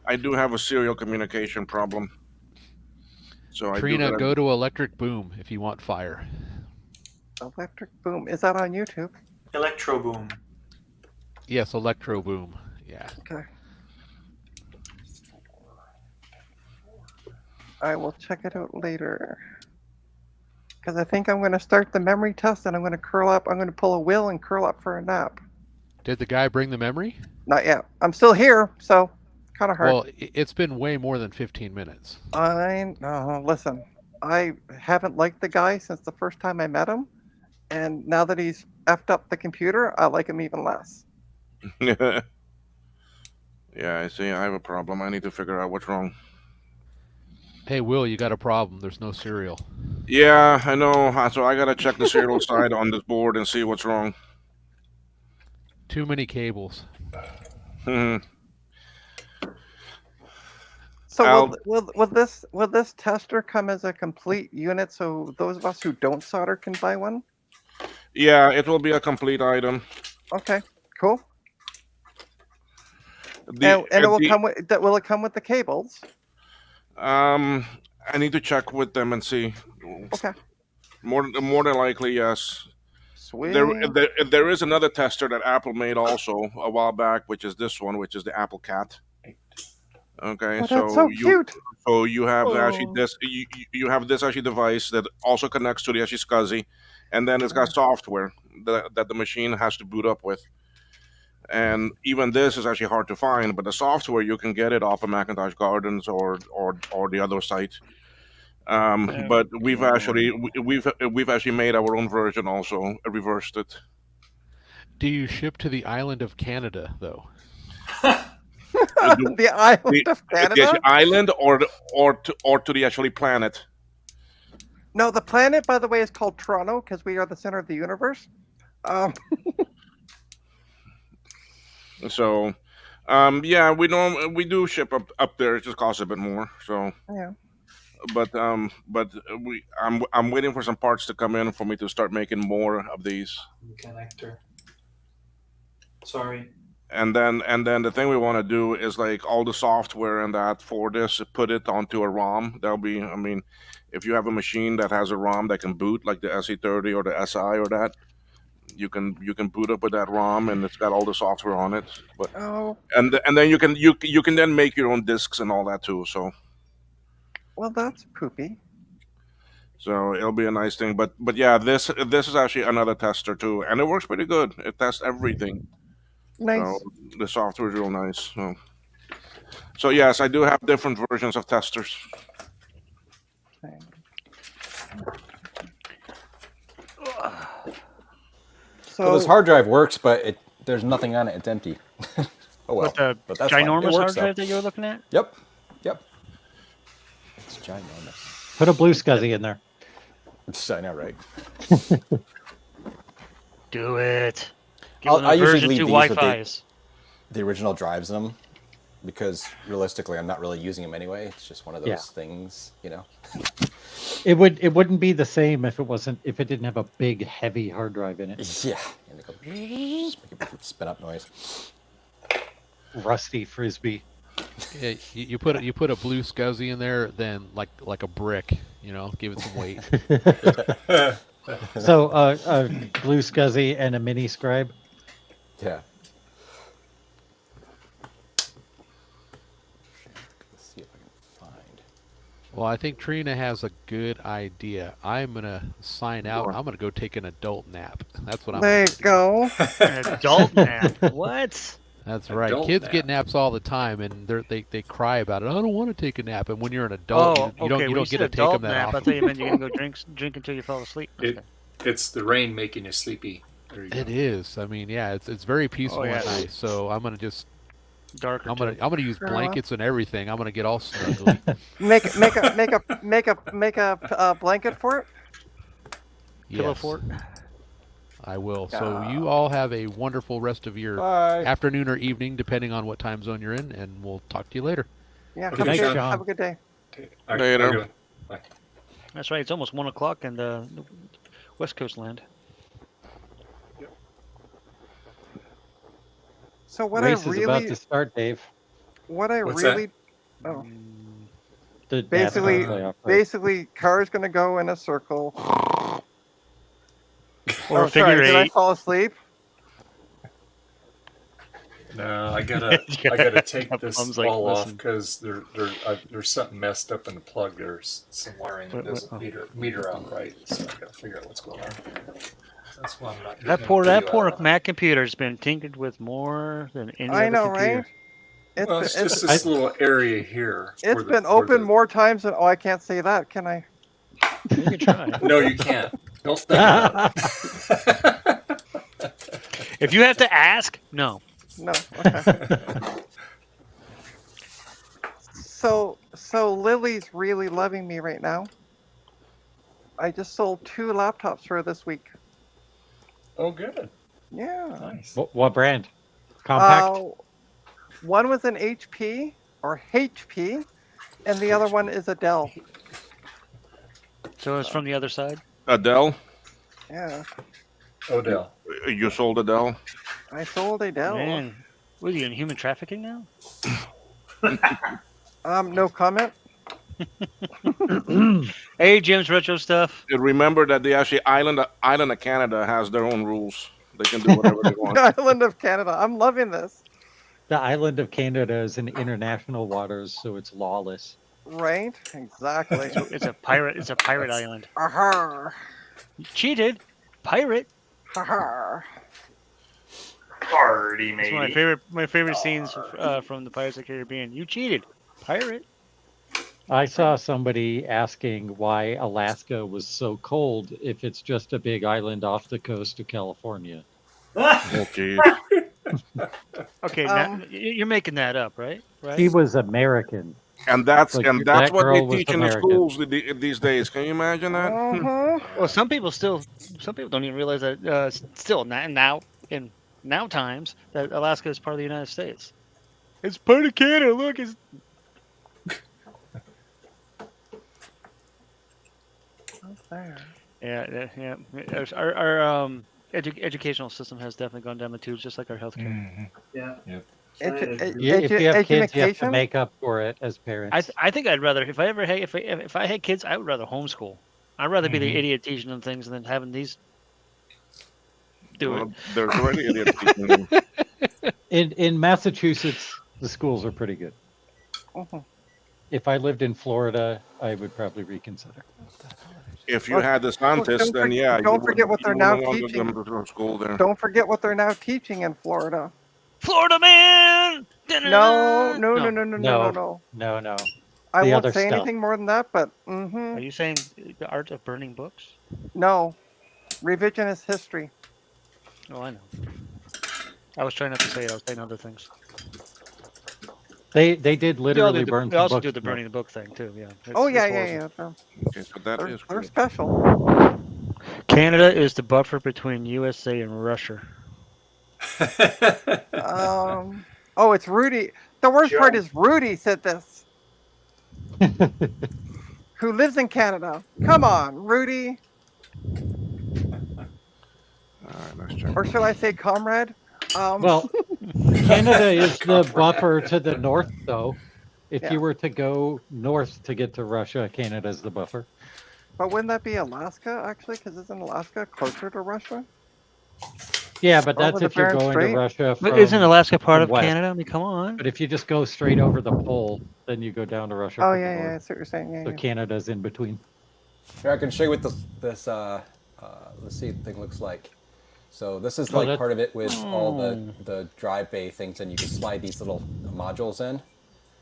I do have a serial communication problem. So I Trina, do go to electric boom if you want fire. Electric boom. Is that on YouTube? Electro boom. Yes, electro boom. Yeah. Okay. I will check it out later. Because I think I'm going to start the memory test and I'm going to curl up. I'm going to pull a Will and curl up for a nap. Did the guy bring the memory? Not yet. I'm still here, so kind of hard. Well, it's been way more than 15 minutes. Listen, I haven't liked the guy since the first time I met him. And now that he's effed up the computer, I like him even less. Yeah, I see. I have a problem. I need to figure out what's wrong. Hey, Will, you got a problem. There's no serial. Yeah, I know. So I gotta check the serial side on this board and see what's wrong. Too many cables. Hmm. So will this tester come as a complete unit so those of us who don't solder can buy one? Yeah, it will be a complete item. Okay, cool. And it will come with will it come with the cables? I need to check with them and see. Okay. More than likely, yes. Sweet. There is another tester that Apple made also a while back, which is this one, which is the Apple Cat. Okay, Oh, that's so cute. So you have actually Oh. this. You have this actually device that also connects to the actually SCSI, and then it's got software that the machine has to boot up with. And even this is actually hard to find, but the software you can get it off of Macintosh Gardens or the other site. But we've actually made our own version also, reversed it. Do you ship to the island of Canada though? The island of Canada? The island or to the actually planet? No, the planet, by the way, is called Toronto because we are the center of the universe. So, yeah, we do ship up there. It just costs a bit more. So, yeah. But I'm waiting for some parts to come in for me to start making more of these. Connector. Sorry. And then the thing we want to do is like all the software and that for this, put it onto a ROM. That'll be, I mean, if you have a machine that has a ROM that can boot, like the SE30 or the SI or that, you can boot up with that ROM and it's got all the software on it. But and then you can then make your own discs and all that too. So. Well, that's poopy. So it'll be a nice thing, but yeah, this is actually another tester too, and it works pretty good. It tests everything. Nice. So the software is real nice. So yes, I do have different versions of testers. So this hard drive works, but there's nothing on it. It's empty. Oh well. But that's ginormous hard drive that you were looking at? Yep. It's ginormous. Put a blue SCSI in there. I know, right? Do it. Give I usually leave two these Wi-Fis. with the original drives in them, because realistically, I'm not really using them anyway. It's just one of those things, you know. It wouldn't be the same if it didn't have a big heavy hard drive in it. Yeah. And it goes, just make a spin up noise. Rusty frisbee. Yeah, you put a blue SCSI in there, then like a brick, you know, give it some weight. So a blue SCSI and a mini scribe. Yeah. Let's see if I can find. Well, I think Trina has a good idea. I'm gonna sign out. I'm gonna go take an adult nap. That's what I'm. There you go. An adult nap. What? That's right. Adult Kids nap. get naps all the time, and they cry about it. I don't want to take a nap. And when you're an adult, you don't get to take them that nap, often. I thought you meant you're gonna go drink until you fall asleep. It's the rain making you sleepy. There you go. It is. I mean, yeah, it's very peaceful at night. So I'm gonna just darker. I'm gonna use blankets and everything. I'm gonna get all snuggly. make a blanket for it. Pillow Yes. fort. I will. So you all have a wonderful rest of your afternoon or evening, depending on what time zone you're in, and we'll talk to you later. Yeah. Okay, Have a good day. Later. Bye. That's right. It's almost 1 o'clock in the West Coast land. So what Race I is about really to start, Dave. what I What's really that? oh The basically NASCAR playoff race. basically car's gonna go in a circle. Or oh, figure sorry, did I eight. fall asleep? No, I gotta take this Mom's like, all off listen. because there's something messed up in the plug. There's some wiring that doesn't meter out right, so I gotta figure out what's going on. That's why I'm not. That getting poor a video out. Mac computer's been tinkered with more than any I other know, computer. right? It's, Well, it's just this little area here. it's been open more times than I can't say that, can I? You can try. No, you can't. Don't think about it. If you have to ask, no. No. Okay. So Lily's really loving me right now. I just sold 2 laptops for her this week. Oh, good. Yeah. Nice. What brand? Compact. One was an HP or HP, and the other one is a Dell. So it's from the other side. Adele, Yeah. Odell. you sold Adele. I sold a Dell. Man, what are you in human trafficking now? No comment. Hey, Jim's retro stuff. Remember that the actually island of Canada has their own rules. They can do whatever they want. Island of Canada. I'm loving this. The island of Canada is in international waters, so it's lawless. Right? Exactly. It's a pirate. It's a pirate island. Aha. You cheated, pirate. Aha. Party, It's matey. my favorite scenes from the Pirates of the Caribbean. You cheated, pirate. I saw somebody asking why Alaska was so cold if it's just a big island off the coast of California. Oh, geez. Okay, now you're making that up, right? She was American. And that's Like, and that that's what they girl was teach in the American. schools these days. Can you imagine that? Well, some people don't even realize that still now in now times that Alaska is part of the United States. It's part of Canada. Look, it's yeah. Our educational system has definitely gone down the tubes, just like our healthcare. Yeah. Yep. If you have kids, you have to make up for it as parents. I think I'd rather if I had kids, I would rather homeschool. I'd rather be the idiot teaching them things than having these do it. There's already idiots teaching them. In Massachusetts, the schools are pretty good. If I lived in Florida, I would probably reconsider. If you had the scientists, then yeah. Don't forget what they're now want teaching. them to go to school there. Don't forget what they're now teaching in Florida. Florida man. No. No. I The won't other say stuff. anything more than that, but Are you saying the art of burning books? no. Revisionist history. Oh, I know. I was trying not to say it. I was saying other things. They did literally They burn. also some do books the burning the book thing too. Yeah. Oh yeah. Okay, so that is They're true. special. Canada is the buffer between USA and Russia. Oh, it's Rudy. The worst part is Rudy said this. Who lives in Canada? Come on, Rudy. All right, let's check. Or should I say, comrade? Well, Canada is the buffer to the north, though. If Yeah. you were to go north to get to Russia, Canada's the buffer. But wouldn't that be Alaska, actually? Because isn't Alaska closer to Russia? Yeah, but that's Over the if you're Bering going Strait? to Russia from. But isn't Alaska part from of west. Canada? I mean, come on. But if you just go straight over the pole, then you go down to Russia. Oh, from the yeah, north. I see what you're saying. Yeah, So yeah. Canada's in between. Here, I can show you what this let's see thing looks like. So this is Oh, like that- part of it with all the drive bay things, and you can slide these little modules in.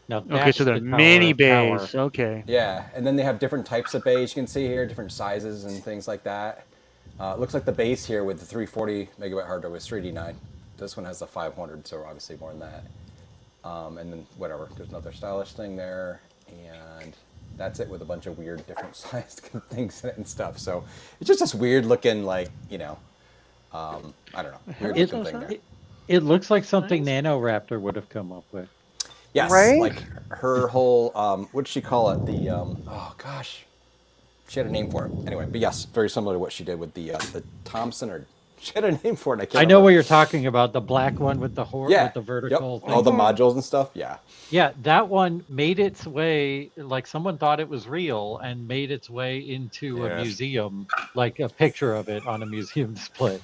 Now, Okay, that's so they're the mini tower. bays. Okay. Yeah, and then they have different types of bays you can see here, different sizes and things like that. It looks like the base here with the 340 megabyte hard drive was 3D9. This one has the 500, so obviously more than that. And then whatever, there's another stylish thing there, and that's it with a bunch of weird different sized things in it and stuff. So it's just this weird looking, like, you know, I don't know, weird looking thing there. It looks like something NanoRaptor would have come up with. Yes, Right? like her whole, what did she call it? The, oh gosh, she had a name for it. Anyway, but yes, very similar to what she did with the Thompson, or she had a name for it. And I can't I know remember. what you're talking about, the black one with the Yeah, with the vertical yep. thing. All the modules and stuff. Yeah. Yeah, that one made its way, like someone thought it was real and made its way into a Yeah. museum, like a picture of it on a museum display.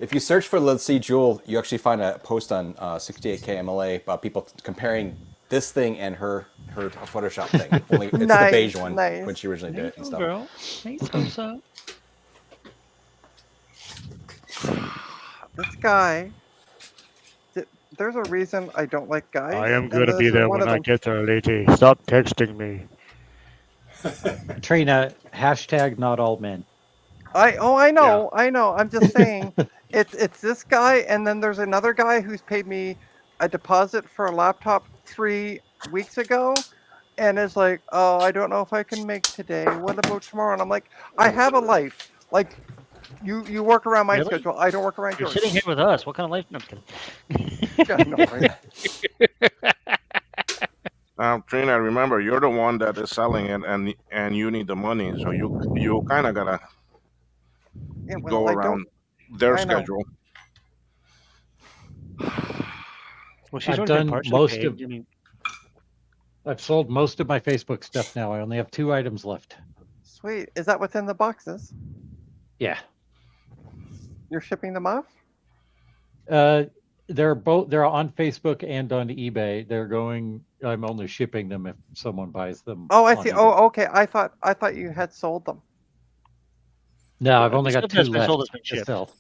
If you search for Let's See Jewel, you actually find a post on 68KMLA about people comparing this thing and her Photoshop thing. Only it's the Nice, beige one nice. when she originally did it and stuff. Girl. Thanks, Rosa. This guy. There's a reason I don't like guys. I am and going to this be is there one when of I them. get there, lady. Stop texting me. Trina, hashtag not all men. I know. I'm just saying, it's this guy, and then there's another guy who's paid me a deposit for a laptop 3 weeks ago, and is like, oh, I don't know if I can make today. What about tomorrow? And I'm like, I have a life. Like, you work around my Really? schedule. I don't work around You're yours. sitting here with us. What kind of life? No, I'm kidding. Yeah, I know, right? Trina, remember, you're the one that is selling it, and you need the money, so you kind of gotta Yeah, go well, I around don't. their I know. schedule. Well, she's I've already been done partially most paid. of. I mean, I've sold most of my Facebook stuff now. I only have 2 items left. Sweet. Is that what's in the boxes? Yeah. You're shipping them off? They're on Facebook and on eBay. They're going. I'm only shipping them if someone buys them. Oh, I on see. eBay. Oh, okay. I thought you had sold them. No, I've the only got stuff 2 that's been left sold has been to shipped. sell.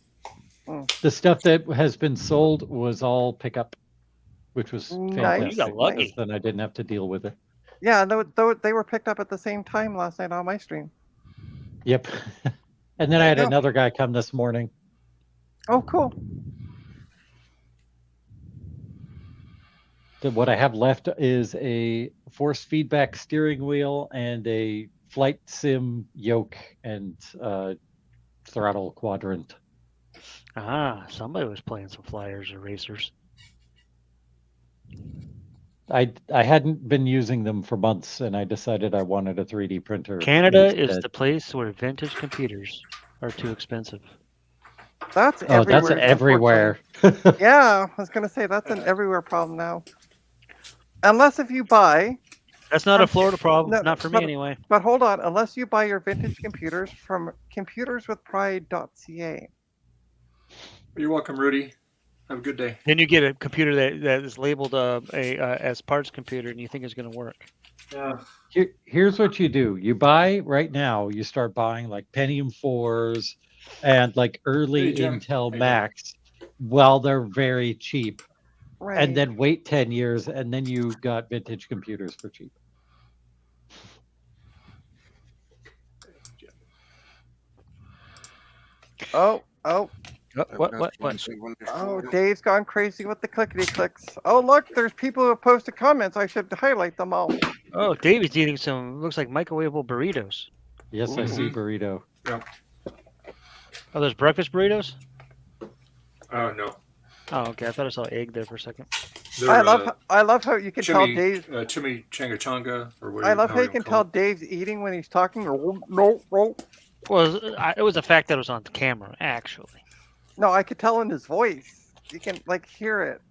Mm. The stuff that has been sold was all pickup, which was Nice. fantastic. You got lucky. because then I didn't have to deal with it. Yeah, they were picked up at the same time last night on my stream. Yep. And then I had Yeah. another guy come this morning. Oh, cool. What I have left is a force feedback steering wheel and a flight sim yoke and throttle quadrant. Ah, somebody was playing some flyers or racers. I hadn't been using them for months, and I decided I wanted a 3D printer. Canada instead. is the place where vintage computers are too expensive. That's Oh, that's everywhere. Yeah, I was gonna say that's an everywhere problem now. Unless if you buy. That's not a Florida problem. No, Not for but, me anyway. But hold on, unless you buy your vintage computers from computerswithpride.ca. You're welcome, Rudy. Have a good day. Then you get a computer that is labeled as parts computer, and you think it's going to work. Yeah. Here's what you do. You buy right now, you start buying like Pentium 4s and like early Hey, Jim. Intel Hey, Macs while they're very cheap. Right. And then wait 10 years, and then you got vintage computers for cheap. Oh. What? Oh, Dave's gone crazy with the clickety clicks. Oh, look, there's people who have posted comments. I should highlight them all. Oh, David's eating some, looks like microwavable burritos. Yes, I see burrito. Yeah. Oh, there's breakfast burritos? Oh, no. Oh, okay. I thought I saw egg there for a second. I love how you can tell Dave. Chimichanga or what? I love how you can tell Dave's eating when he's talking. No. Well, it was the fact that it was on camera, actually. No, I could tell in his voice. You can like hear it.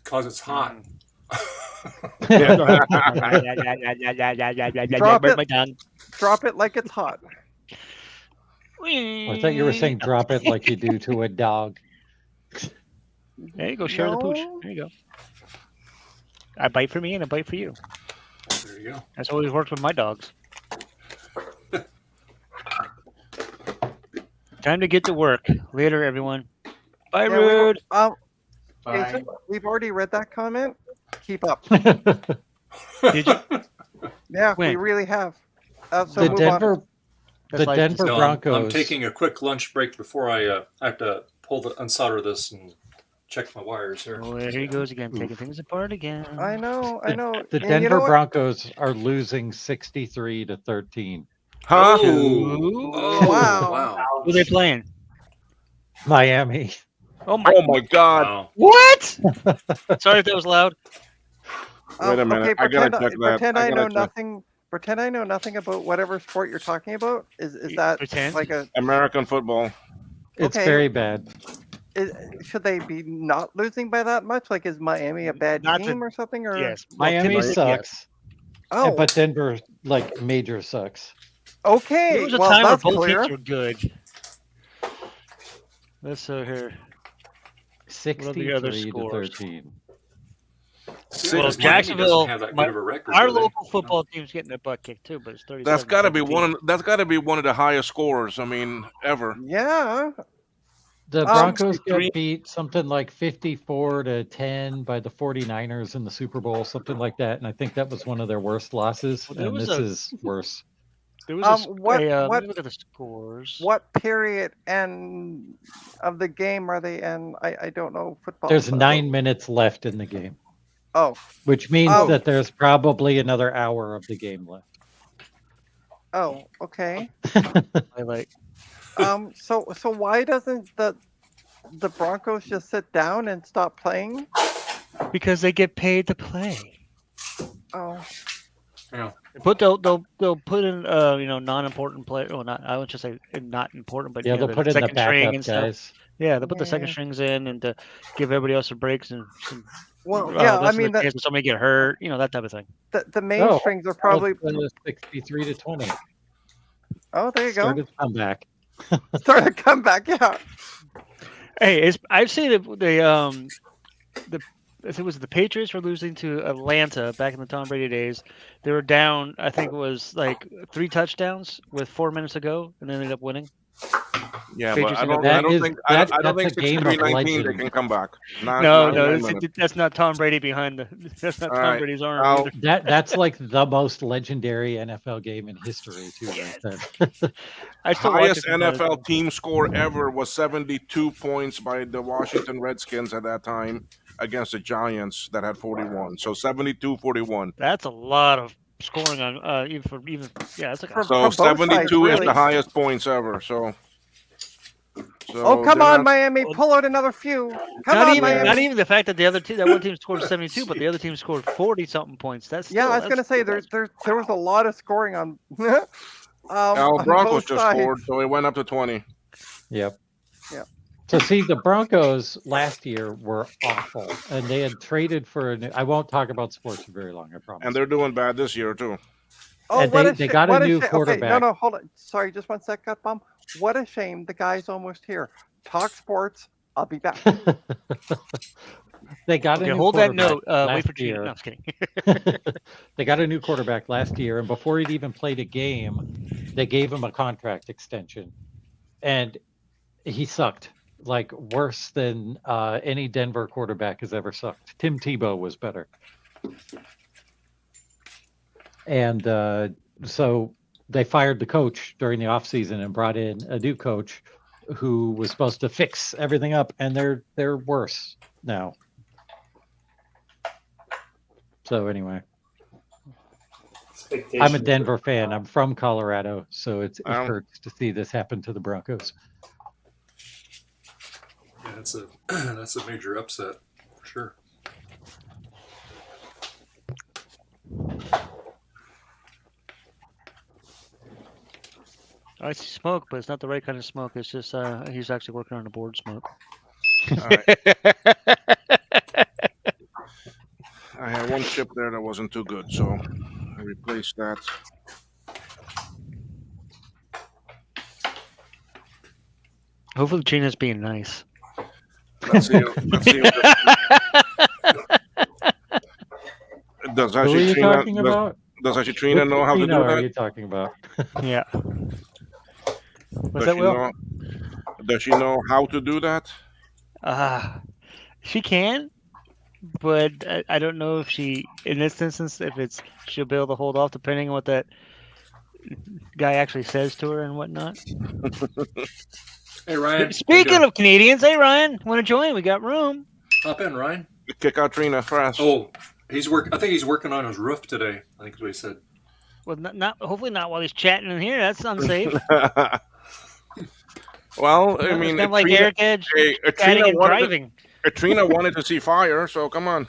Cause it's hot. Drop it like it's hot. I thought you were saying drop it like you do to a dog. There you go, share the pooch. There you go. I bite for me and I bite for you. There you go. That's always worked with my dogs. Time to get to work. Later, everyone. Bye, Yeah, Rude. Jason, we've already read that comment. Keep up. Did you? Yeah, we When? really have. So The move Denver, on. the Denver No, Broncos. I'm taking a quick lunch break before I have to unsolder this and check my wires here. Oh, there he goes again, taking things apart again. I know. The And Denver you know what? Broncos are losing 63-13. Huh? Oh, Wow. Who are they playing? Miami. Oh my! Oh my God! Wow. What? Sorry if that was loud. Wait a minute. Okay, I gotta check that. pretend I know gotta check. nothing. Pretend I know nothing about whatever sport you're talking about. Is that Pretend? like a? American football. It's Okay. very bad. Should they be not losing by that much? Like, is Miami a bad Not to- team or something? Or Yes. Miami Yes. sucks. Oh, But Denver, like, major sucks. okay. There was a well, time where that's both clear. teams were good. Let's here. What are the other 63 to scores? 13. See, Well, Miami Jacksonville, doesn't have that good of a record. our do they? local football team's getting their butt kicked too, but it's 37. That's got to be That's got to be one of the highest scores. I mean, ever. Yeah. The Broncos 63. got beat something like 54-10 by the 49ers in the Super Bowl, something like that. And I think that was one of their worst losses. Well, there And was this a- is worse. There was What let me look at the scores. what period and of the game are they in? I don't know football. There's so- 9 minutes left in the game, Oh, which means Oh. that there's probably another hour of the game left. okay. Highlight. So why doesn't the Broncos just sit down and stop playing? Because they get paid to play. Oh, Yeah. But they'll put in non-important play. Well, not I would just say not important, but Yeah, you know, they'll put in the second string backup and stuff. guys. Yeah, they'll put the second Yeah. strings in and to give everybody else some breaks and some. well, yeah. I listen mean, to kids when somebody get hurt, that type of thing. the main Oh, strings are probably. 63-20. Oh, there you go. Started to come back. Start a comeback. Yeah. Hey, I've seen if it was the Patriots were losing to Atlanta back in the Tom Brady days, they were down. I think it was like 3 touchdowns with 4 minutes to go, and they ended up winning. Yeah, but Patriots I are gonna don't. I win. don't think. I don't think 63-19 they can come back. Not No, in no, 9 minutes. that's not Tom Brady behind the. That's not All Tom right. Brady's arm I'll- either. That's like the most legendary NFL game in history, too. Right there. I still watch Highest it from time to NFL team score ever was 72 points by the Washington Redskins at that time against the Giants that had 41. So 72-41. That's a lot of scoring on even yeah. That's like a, So 72 is the highest points ever. So Oh, come they're on, not- Miami. Pull out another few. Come not on, even Miami. not even the fact that that one team scored 72, but the other team scored 40 something points. That's Yeah, still, I was going to say there was a lot of scoring on. on Broncos both just sides. scored, so it went up to 20. Yep. Yeah. So see, the Broncos last year were awful, and they had traded for a new. I won't talk about sports for very long, I promise. And they're doing bad this year too. Oh, And what they got a new Okay, quarterback. no, hold on. Sorry, just one sec, Gut Bomb. What a shame. The guy's almost here. Talk sports. I'll be back. They got Okay, a new hold that quarterback note. Wait last for Gina. year. No, I'm just kidding. They got a new quarterback last year, and before he'd even played a game, they gave him a contract extension, and he sucked like worse than any Denver quarterback has ever sucked. Tim Tebow was better, and so they fired the coach during the offseason and brought in a new coach who was supposed to fix everything up, and they're worse now. So anyway, I'm a Denver fan. I'm from Colorado, so it hurts to see this happen to the Broncos. Yeah, that's a major upset for sure. I see smoke, but it's not the right kind of smoke. It's just he's actually working on a board smoke. All right. I had one chip there that wasn't too good, so I replaced that. Hopefully, Gina's being nice. Let's see. Does Who are you talking about? Does Trina know how to do Trina are that? you talking about? Yeah. Does she know? Does she know how to do that? She can, but I don't know if she, in this instance, she'll be able to hold off depending on what that guy actually says to her and whatnot. Hey Ryan. Speaking of Canadians, hey Ryan, want to join? We got room. Hop in, Ryan. Kick out Trina fast. Oh, I think he's working on his roof today. I think is what he said. Well, not hopefully not while he's chatting in here. That's unsafe. Well, I mean, it's not like Eric Edge chatting and driving. Trina wanted to see fire, so come on.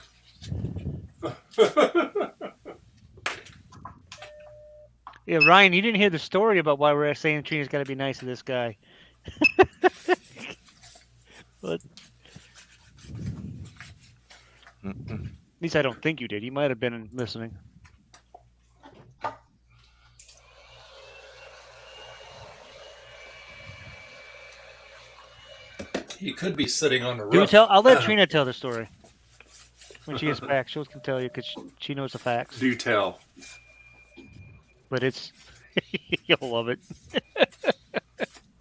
Yeah, Ryan, you didn't hear the story about why we're saying Trina's got to be nice to this guy. But at least I don't think you did. You might have been listening. He could be sitting on the roof. I'll let Trina tell the story when she gets back. She can tell you because she knows the facts. Do tell. But it's you'll love it.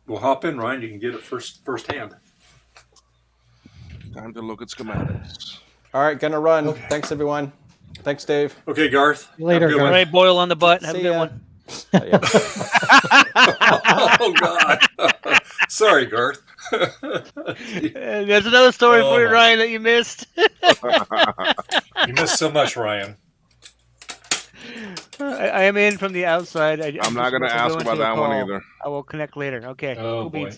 Well, hop in, Ryan. You can get it firsthand. Time to look at schematics. All right, gonna run. Okay. Thanks, everyone. Thanks, Dave. Okay, Garth. Later, All right, boil on the butt. Have a good one. Oh God. Sorry, Garth. There's another story for you, Ryan, that you missed. You missed so much, Ryan. I am in from the outside. I'm not going to ask about that one either. I will connect later. Okay. Oh, boy.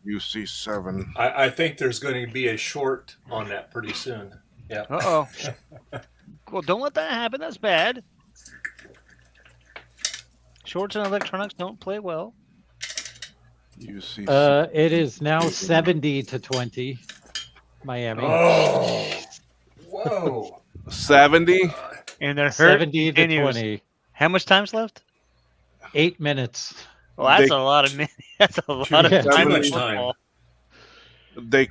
UC7. I think there's going to be a short on that pretty soon. Yeah. Uh-oh. Well, don't let that happen. That's bad. Shorts and electronics don't play well. UC. It is now 70-20, Miami. Oh. Whoa. 70? And they're hurt 70-20. How much time's left? 8 minutes. Well, that's a lot of minutes. That's a lot of time. Much time. They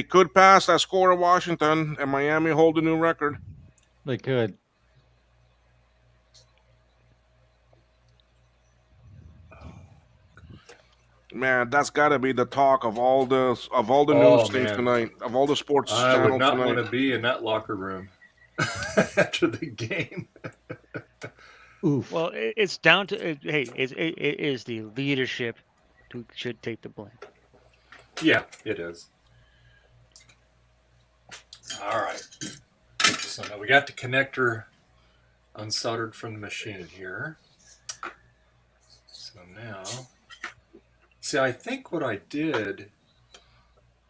could pass that score of Washington and Miami hold a new record. They could. Man, that's got to be the talk of all the Oh, news stations man. tonight, of all the sports I would channels not tonight. want to be in that locker room after the game. Oof. Well, it's down to hey, it is the leadership who should take the blame. Yeah, it is. All right. So now we got the connector unsoldered from the machine here. So now, see, I think what I did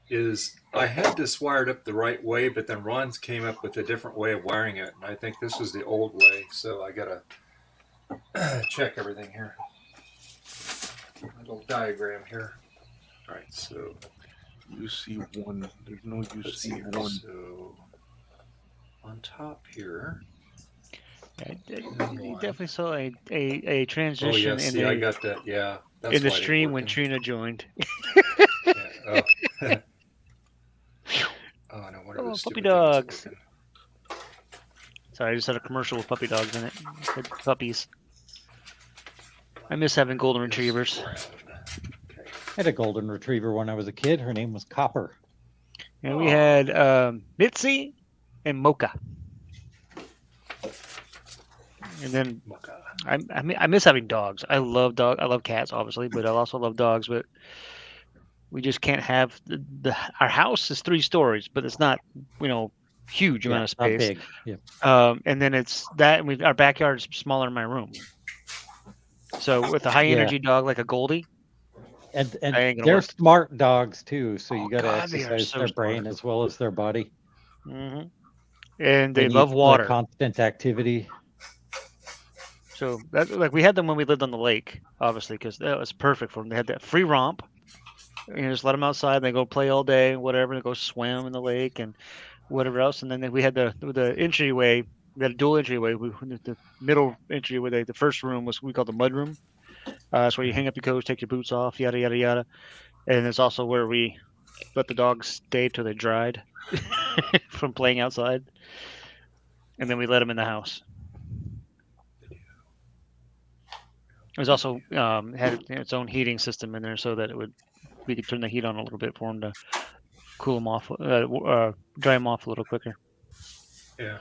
is I had this wired up the right way, but then Ron's came up with a different way of wiring it, and I think this was the old way. So I gotta check everything here. A little diagram here. All right, so UC1. There's no let's see here. UC1. So on top here. You definitely saw a transition Oh, yeah, see, I got that. Yeah. That's in the why it ain't stream when working. Trina joined. Yeah, oh. Oh, no wonder Oh, this puppy stupid thing isn't dogs. working. Sorry, I just had a commercial with puppy dogs in it. Said puppies. I miss having golden retrievers. I had a golden retriever when I was a kid. Her name was Copper. And we had Mitzi and Mocha. And then I miss having dogs. I love cats, obviously, but I also love dogs. But we just can't have our house is 3 stories, but it's not huge amount of Not space. big. Yeah. And then it's that, and our backyard is smaller than my room. So with a high energy dog like a Goldie, and that ain't gonna they're work. smart dogs too. So you got to God, they are exercise so their smart. brain as well as their body. Hmm. And they need love water. constant activity. So that's like we had them when we lived on the lake, obviously, because that was perfect for them. They had that free romp. You just let them outside. They go play all day, whatever. They go swim in the lake and whatever else. And then we had the entryway. We had a dual entryway. The middle entryway, the first room was we called the mud room. That's where you hang up your coats, take your boots off, yada yada yada. And it's also where we let the dogs stay till they dried from playing outside. And then we let them in the house. It was also had its own heating system in there, so that we could turn the heat on a little bit for them to cool them off, dry them off a little quicker. Yeah.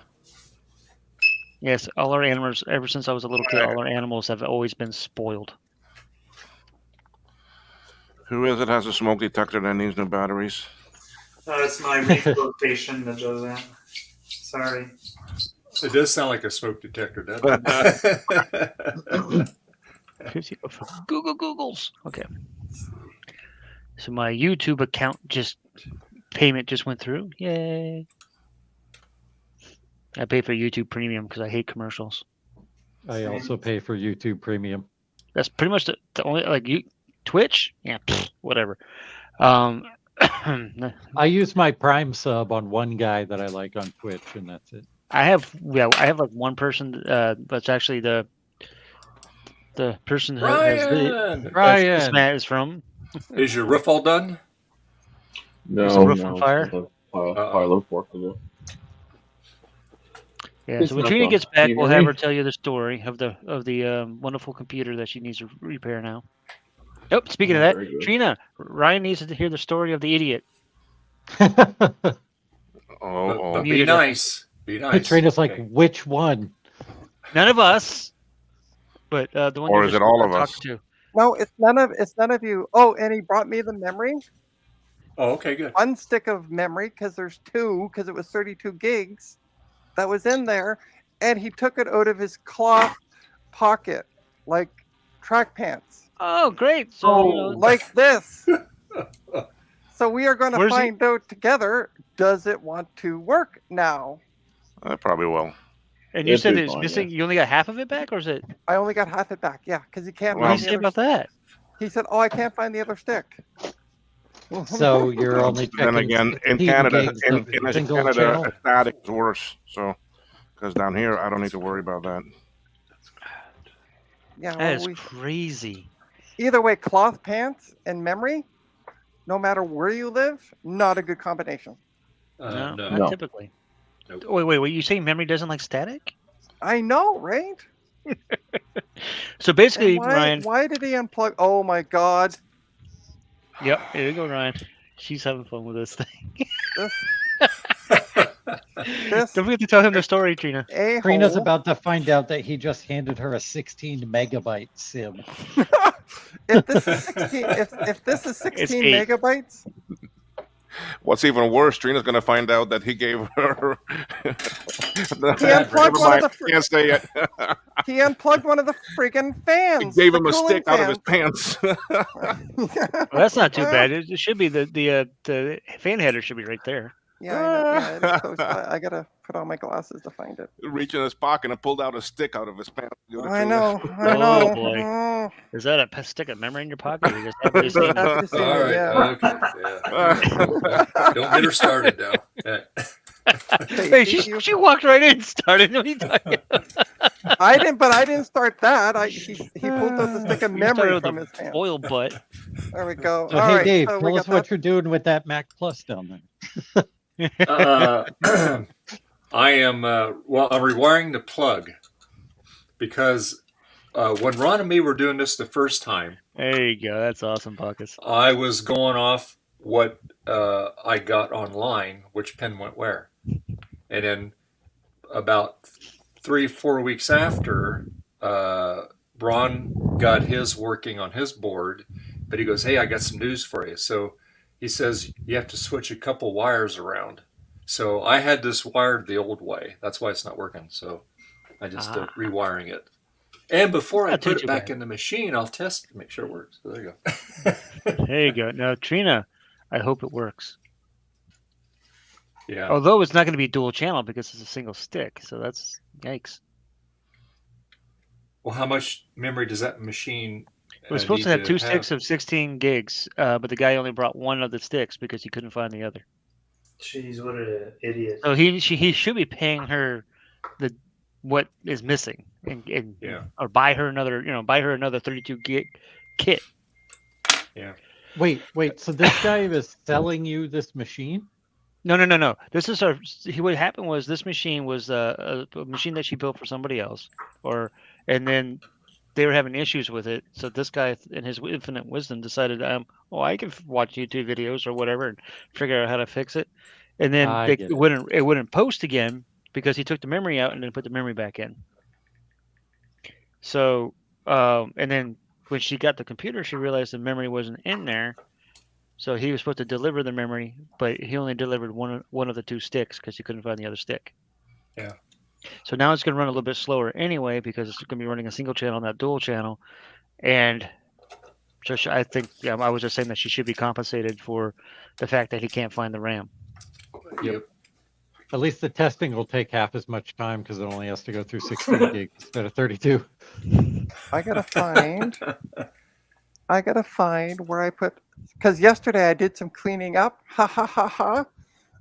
Yes, all our animals, ever since I was a little kid, all our animals have always been spoiled. Who is it has a smoke detector that needs new batteries? It's my refill station that does that. Sorry. It does sound like a smoke detector, doesn't it? Googles. Okay. So my YouTube account payment just went through. Yay. I pay for YouTube Premium because I hate commercials. I also pay for YouTube Premium. That's pretty much the only Twitch. Yeah, whatever. I use my Prime sub on one guy that I like on Twitch, and that's it. I have like one person that's actually the person who Ryan Matt is from. Is your roof all done? Is the roof on fire? Pile of work to do. Yeah, It's so when not Trina done. gets Can back, you we'll hear have me? her tell you the story of the wonderful computer that she needs to repair now. Oh, speaking of that, very good. Trina, Ryan needs to hear the story of the idiot. But be nice. Be nice. Trina's like, which one? None of us, but the one. Or you is just it all of talked us? To. No, it's none of you. Oh, and he brought me the memory. Oh, okay, good. One stick of memory because there's 2 because it was 32 gigs that was in there, and he took it out of his cloth pocket like track pants. Oh, great! So like this. So we are going to Where's he- find out together. Does it want to work now? I probably will. And you said it's missing. You only got half of it back, or is it? I only got half it back. Yeah, because he can't. What did find he the say other about that? He said, "Oh, I can't find the other stick." So you're only checking. Then again, in 16 Canada, gigs in of single Canada, channel. a static is worse. So, because down here, I don't need to worry about that. Yeah, That well, is crazy. either way, cloth pants and memory, no matter where you live, not a good combination. No, no. not typically. Nope. Wait. You say memory doesn't like static? I know, right? So basically, And Ryan. why did he unplug? Oh my God! Yep, here you go, Ryan. She's having fun with this thing. This Don't forget to tell him the story, Trina. Trina's about to find out that he just handed her a 16 megabyte sim. If this is 16, if this is 16 megabytes, What's even worse, Trina's going to find out that he gave her. he unplugged one of the. Can't say it. He unplugged one of the freaking fans. He gave the him a cooling stick out of his fans. pants. Well, that's not too bad. It should be the fan header should be right there. Yeah, I know. Yeah, it is close. I gotta put on my glasses to find it. Reached in his pocket and pulled out a stick out of his pants. I know. I know. Oh boy. Is that a stick of memory in your pocket? Or you just happy to see it? Happy to see All it, right. yeah. Okay. Yeah. Don't get her started now. Yeah. Hey, she walked right in and started. What are you talking about? I didn't start that. He pulled out the stick of You started memory with from the his pants. Foil butt. There we go. So, All hey, right, Dave, so we tell us got what that. you're doing with that Mac Plus down there. I am, I'm rewiring the plug because when Ron and me were doing this the first time, there you go. That's awesome, Buckus. I was going off what I got online, which pin went where. And then about 3-4 weeks after, Ron got his working on his board, but he goes, hey, I got some news for you. So he says you have to switch a couple wires around. So I had this wired the old way. That's why it's not working. So I just rewiring it. And before I put it back in the machine, I'll test to make sure it works. So there you go. There you go. Now, Trina, I hope it works. Yeah. Although it's not going to be dual channel because it's a single stick. So that's yikes. Well, how much memory does that machine It was supposed to have two sticks of 16 gigs, but the guy only brought one of the sticks because he couldn't find the other. Jeez, what an idiot! So he should be paying her what is missing, and or buy her another 32 gig kit. Yeah. Wait. So this guy was selling you this machine? No. This is what happened was this machine was a machine that she built for somebody else, and then they were having issues with it. So this guy, in his infinite wisdom, decided, I can watch YouTube videos or whatever and figure out how to fix it. And then it wouldn't post again because he took the memory out and then put the memory back in. So, and then when she got the computer, she realized the memory wasn't in there. So he was supposed to deliver the memory, but he only delivered one of the two sticks because he couldn't find the other stick. Yeah. So now it's going to run a little bit slower anyway because it's going to be running a single channel, not dual channel. And so I think I was just saying that she should be compensated for the fact that he can't find the RAM. Yep. At least the testing will take half as much time because it only has to go through 16 gigs instead of 32. I gotta find where I put, because yesterday I did some cleaning up. Ha ha ha ha.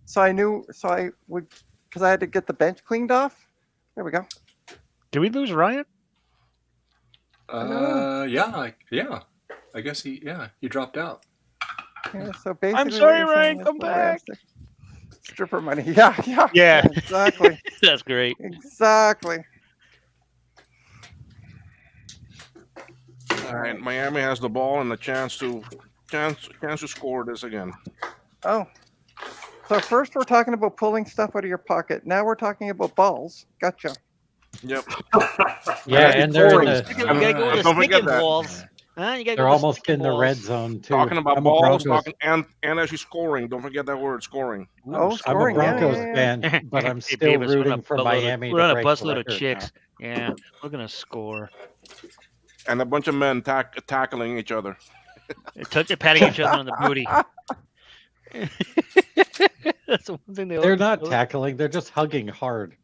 So I would, because I had to get the bench cleaned off. There we go. Did we lose Ryan? Yeah. I guess he dropped out. Yeah, so basically, I'm sorry, Ryan. Come back. Stripper money. Yeah. Exactly. That's great. Exactly. All right, Miami has the ball and the chance to score this again. Oh. So first we're talking about pulling stuff out of your pocket. Now we're talking about balls. Gotcha. Yep. Yeah, and they're in the, You gotta go with the sticking balls. They're almost in the red zone too. Talking about I'm balls, a Broncos, and actually scoring. Don't forget that word, scoring. Oh, I'm a scoring. Broncos Yeah. fan, but I'm Hey, still Davis, rooting for Miami. We're on a to break the busload of record chicks. Yeah, we're gonna score. And a bunch of men tackling each other. Patting each other on the booty. That's the one thing They're not tackling; they're just hugging hard.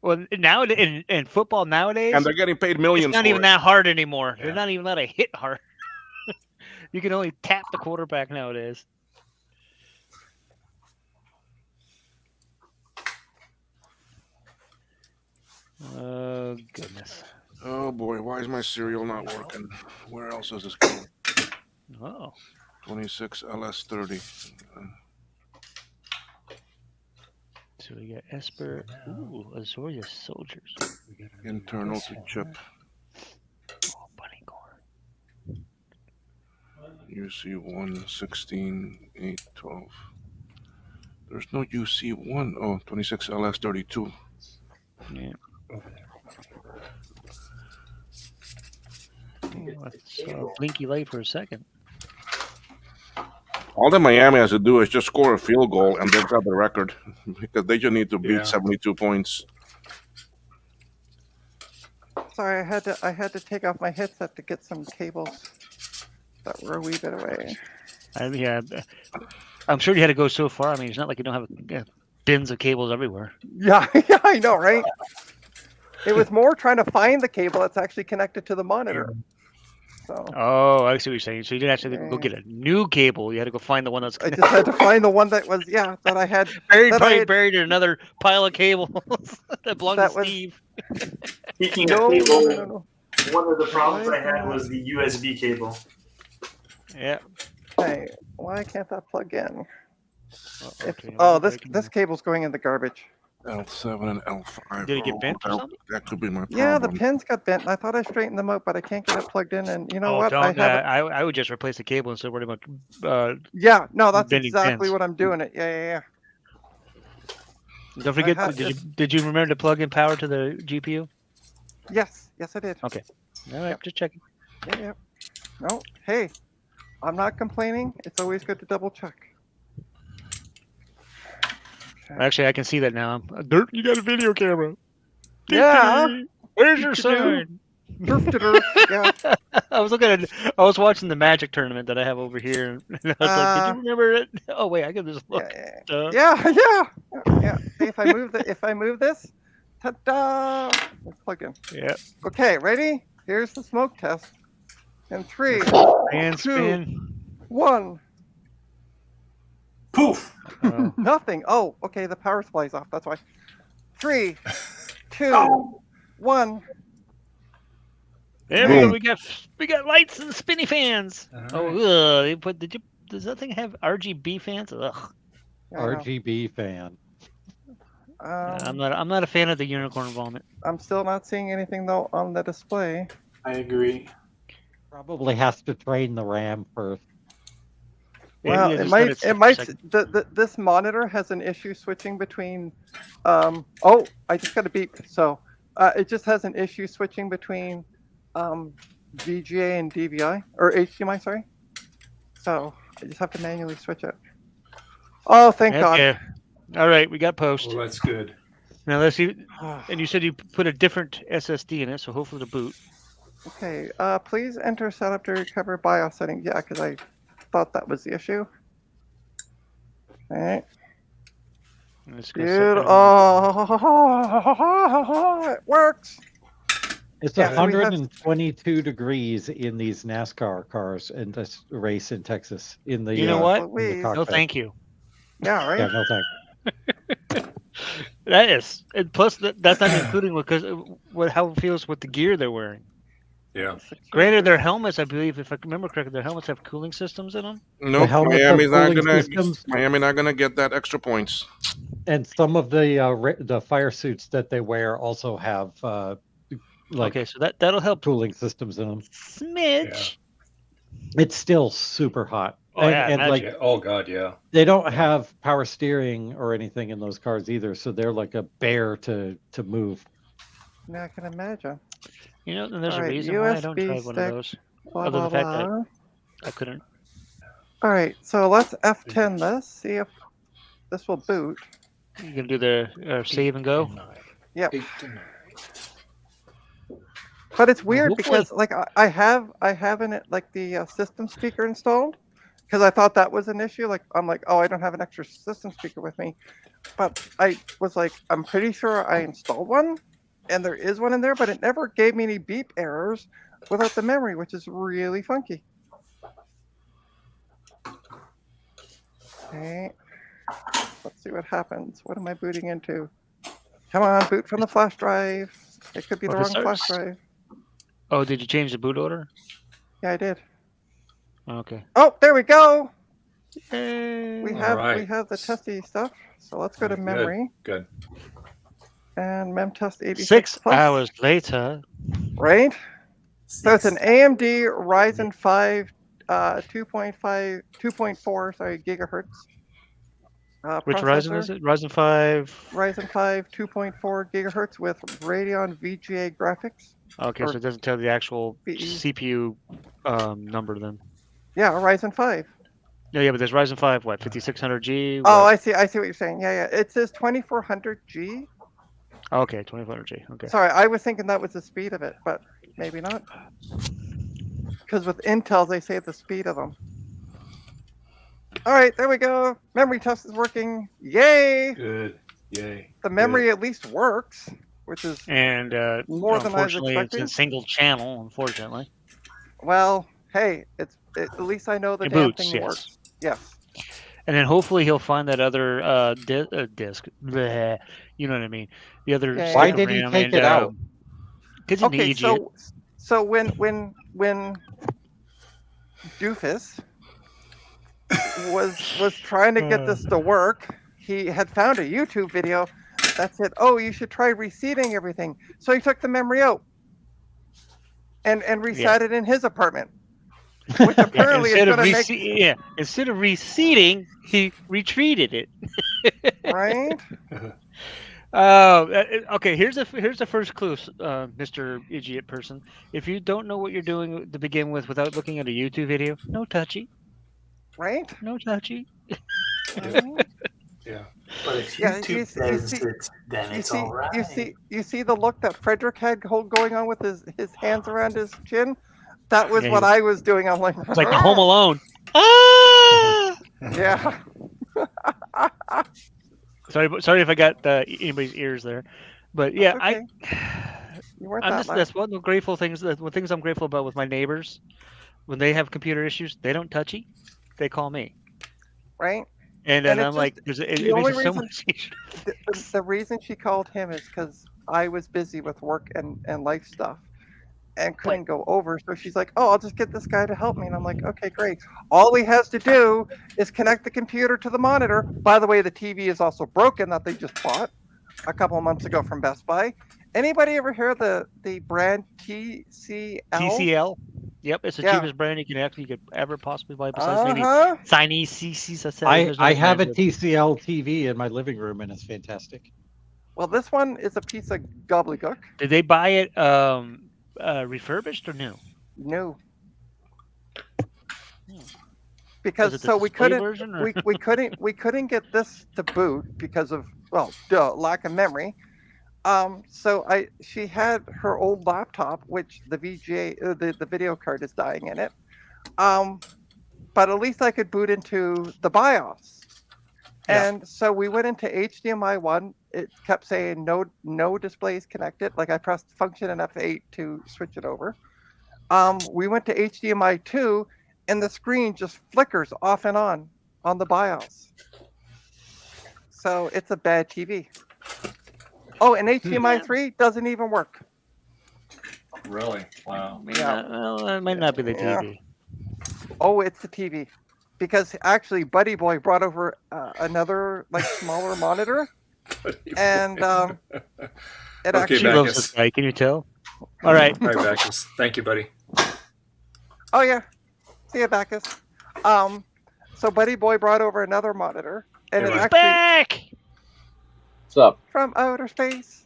Well, now in football nowadays, And they're getting paid millions. it's not for even it. that hard anymore. They're not even allowed to hit hard. You can only tap the quarterback nowadays. Oh goodness. Oh boy, why is my cereal not working? Where else is this going? Oh. 26 LS30. So we got Esper. Ooh, Azoria soldiers. Internal to chip. Oh, bunny corn. UC1, 16, 8, 12. There's no UC1. Oh, 26 LS32. Yeah. Blinky light for a second. All that Miami has to do is just score a field goal, and they've got the record because they just need to beat 72 points. Sorry, I had to take off my headset to get some cables that were a wee bit away. Yeah, I'm sure you had to go so far. I mean, it's not like you don't have bins of cables everywhere. Yeah, yeah, I know, right? It was more trying to find the cable that's actually connected to the monitor. So. Oh, I see what you're saying. So you didn't actually go get a new cable. You had to go find the one that's. I just had to find the one that was, that I had buried in another pile of cables that belonged to Steve. Speaking of cable, one of the problems I had was the USB cable. Yeah. Hey, why can't that plug in? Okay, this cable's going in the garbage. L7 and L5. Did it get bent or something? That could be my problem. Yeah, the pins got bent. I thought I straightened them out, but I can't get it plugged in. And you know what? I would just replace the cable instead of worrying about. Yeah, no, that's bending exactly pins. what I'm doing. Yeah. Don't forget. Did you remember to plug in power to the GPU? Yes, I did. Okay. All right, just checking. Yeah. No, hey, I'm not complaining. It's always good to double check. Actually, I can see that now. Dirt, you got a video camera. Yeah. Where's your sign? Yeah. I was watching the Magic tournament that I have over here. And I was like, did you remember it? Oh wait, I can just look. Yeah. See, if I move this, ta-da! Let's plug in. Yeah. Okay, ready? Here's the smoke test. In 3, and 2, spin. 1. Poof. Nothing. Oh, okay. The power supply's off. That's why. 3, 2, 1. There we go. We got lights and spinny fans. Oh, they put. Does that thing have RGB fans? Ugh. RGB fan. I'm not a fan of the unicorn vomit. I'm still not seeing anything though on the display. I agree. Probably has to train the RAM first. Well, it might. This monitor has an issue switching between. I just got a beep. So, it just has an issue switching between, VGA and DVI or HDMI. Sorry. So I just have to manually switch it. Oh, thank God. All right, we got post. Well, that's good. Now let's see. And you said you put a different SSD in it, so hopefully to boot. Okay. Please enter setup to recover BIOS settings. Yeah, because I thought that was the issue. All right. Good. Oh, it works. It's 122 degrees in these NASCAR cars in this race in Texas. In the you know what? No, thank you. Yeah, right. Yeah, no thank you. That is, and plus that's not including how it feels with the gear they're wearing. Yeah. Granted, their helmets, I believe, if I remember correctly, their helmets have cooling systems in them. No, Miami's not gonna get that extra points. And some of the fire suits that they wear also have okay, so that'll help. Cooling systems in them. Smidge. Yeah. It's still super hot. Oh, and oh God, yeah. They don't have power steering or anything in those cars either, so they're like a bear to move. Yeah, I can imagine. You know, and there's a reason why I don't drive one of those. Other than the fact that I couldn't. All right, so let's F10 this. See if this will boot. You gonna do the save and go? Yep. But it's weird because like I have the system speaker installed because I thought that was an issue. Like I'm like, oh, I don't have an extra system speaker with me, but I was like, I'm pretty sure I installed one, and there is one in there, but it never gave me any beep errors without the memory, which is really funky. Okay, let's see what happens. What am I booting into? Come on, boot from the flash drive. It could be the wrong flash drive. Oh, did you change the boot order? Yeah, I did. Okay. Oh, there we go. Hey. We have the testy stuff. So let's go to memory. Good. And memtest 86 6 plus. hours later. Right? So it's an AMD Ryzen 5 2.4 gigahertz. Which Ryzen is it? Ryzen 5. Ryzen 5 2.4 gigahertz with Radeon VGA graphics. Okay, so it doesn't tell the actual VE. CPU number then. Yeah, Ryzen 5. Yeah, but there's Ryzen 5, what, 5600G? Oh, I see what you're saying. Yeah. It says 2400G. Okay, 2400G. Okay. Sorry, I was thinking that was the speed of it, but maybe not. Because with Intel, they say the speed of them. All right, there we go. Memory test is working. Yay! Good. Yay. The memory at least works, which is and more than I was unfortunately, it's expecting. a single channel. Unfortunately. Well, hey, at least I know the It damn boots, thing yes. works. Yes. And then hopefully he'll find that other disc. Bleh, you know what I mean? The other. Yeah. Why stick of did he RAM take and, it out? Because he's an Okay, idiot. so when Doofus was trying to get this to work, he had found a YouTube video that said, "Oh, you should try reseating everything." So he took the memory out and reset it in his apartment, which apparently is going to make instead of reseating, he retreated it. right. Okay. Here's the first clue, Mr. Idiot person. If you don't know what you're doing to begin with without looking at a YouTube video, no touchy. Right? No touchy. Yeah. But if Yeah, YouTube says it, then it's all right. You see the look that Frederick had going on with his hands around his chin? That was Yeah, what I was doing. I'm like, It's like the Home Alone. Ah! Yeah. Sorry if I got anybody's ears there, but yeah, okay. You weren't I'm that just loud. that's one of the grateful things. One things I'm grateful about with my neighbors, when they have computer issues, they don't touchy, they call me. Right. And And then it's I'm like, just- it the makes only it so reason- much easier. The reason she called him is because I was busy with work and life stuff and couldn't go over. So she's like, "Oh, I'll just get this guy to help me." And I'm like, "Okay, great. All he has to do is connect the computer to the monitor." By the way, the TV is also broken that they just bought a couple of months ago from Best Buy. Anybody ever hear the brand TCL? TCL. Yep, it's the Yeah. cheapest brand you could ever possibly buy besides maybe Uh-huh. Chinese CC. I have a TCL TV in my living room and it's fantastic. Well, this one is a piece of gobbledygook. Did they buy it refurbished or new? No. Was Because it the so we display couldn't version, or- we couldn't get this to boot because of lack of memory. So she had her old laptop, which the VGA the video card is dying in it. But at least I could boot into the BIOS. Yeah. And so we went into HDMI 1. It kept saying no displays connected. Like I pressed function and F8 to switch it over. We went to HDMI 2 and the screen just flickers off and on the BIOS. So it's a bad TV. Oh, and HDMI 3 doesn't even work. Really? Wow. Well, it might not be the Yeah. TV. Oh, it's the TV. Because actually, Buddy Boy brought over another smaller monitor, and it Okay, actually. She loves this guy. Can you tell? All right. All right, Bacchus. Thank you, buddy. Oh yeah, see you, Bacchus. So Buddy Boy brought over another monitor, and it He's actually back What's up? from outer space.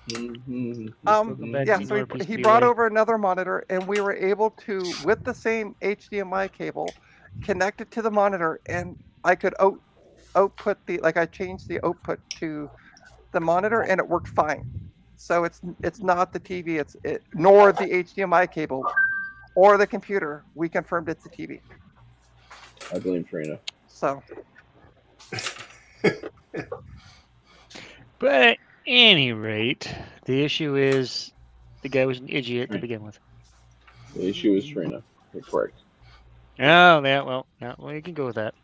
Yeah, so he brought over another monitor, and we were able to, with the same HDMI cable, connect it to the monitor, and I could output I changed the output to the monitor, and it worked fine. So it's not the TV, nor the HDMI cable, or the computer. We confirmed it's the TV. I blame Trina. So. But at any rate, the issue is the guy was an idiot to begin with. The issue is Trina. You're correct. Oh, yeah. Well, you can go with that.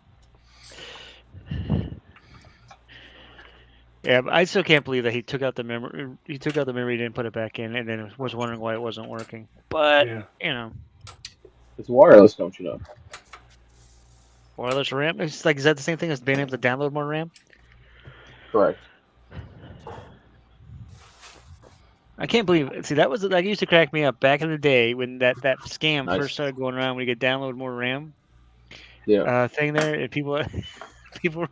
Yeah, but I still can't believe that he took out the memory. He took out the memory, didn't put it back in, and then was wondering why it wasn't working. But you know, It's wireless, don't you know? wireless RAM. It's like, is that the same thing as being able to download more RAM? Correct. I can't believe. See, that used to crack me up back in the day when that scam Nice. first started going around. When you could download more RAM. Yeah. Thing there, and people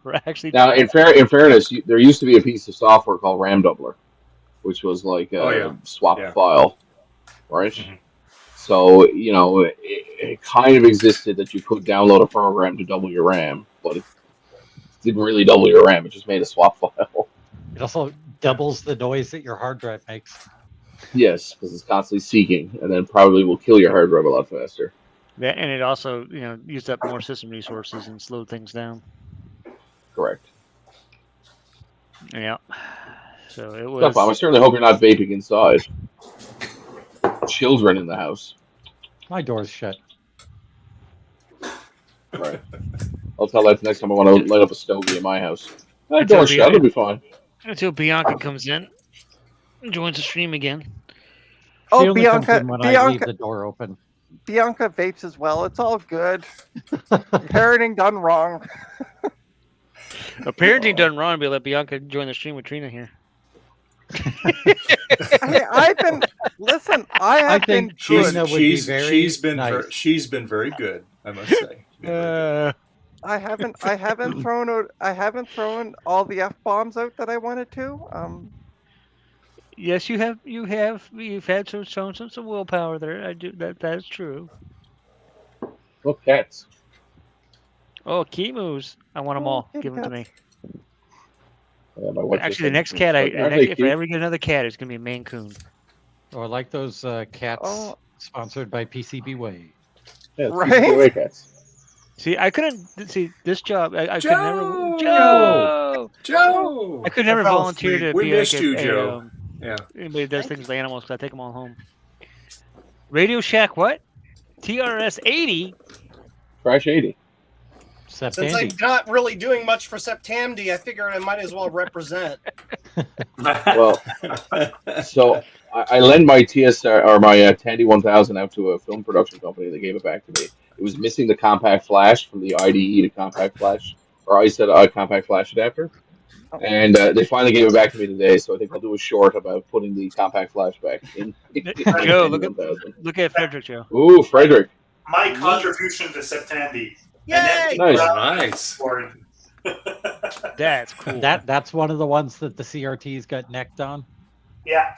were actually. Now, in fairness, there used to be a piece of software called RAM Doubler, which was like a swap file, right? Mm-hmm. So it kind of existed that you could download a program to double your RAM, but it didn't really double your RAM. It just made a swap file. It also doubles the noise that your hard drive makes. Yes, because it's constantly seeking, and then probably will kill your hard drive a lot faster. Yeah, and it also used up more system resources and slowed things down. Correct. Yeah. So it was. I certainly hope you're not vaping inside. Children in the house. My door's shut. Right. I'll tell that next time I want to light up a stogie in my house. My door's shut. It'll be fine. Until Bianca comes in, and joins the stream again. She only comes in when I leave the door open. Bianca vapes as well. It's all good. Parenting done wrong. Parenting done wrong. But let Bianca join the stream with Trina here. I've been I think Trina would be very nice. She's been very good, I must say. I haven't thrown all the F-bombs out that I wanted to. Yes, you have. You've had shown some willpower there. I do that. That is true. Look, cats. Oh, Kimus! I want them all. Give them to me. Yeah, actually, the next cat, if I ever get another cat, it's gonna be a Maine Coon. Or like those cats sponsored by PCBWay. Yeah, right. PCBWay cats. See, I couldn't see this job. I could never. Joe. I could never volunteer to we be missed like you, Joe. Yeah. Anybody that does things with animals, because I take them all home. Radio Shack, what? TRS 80. Crash 80. Since I'm not really doing much for Septamdi, I figured I might as well represent. Well, so I lend my TSR or my Tandy 1000 out to a film production company. They gave it back to me. It was missing the compact flash from the IDE to compact flash, or I said compact flash adapter. And they finally gave it back to me today, so I think I'll do a short about putting the compact flash back in. Joe, look at Frederick, Joe. Ooh, Frederick. My contribution to Septamdi. Yay! Nice. That's cool. That's one of the ones that the CRTs got necked on. Yeah.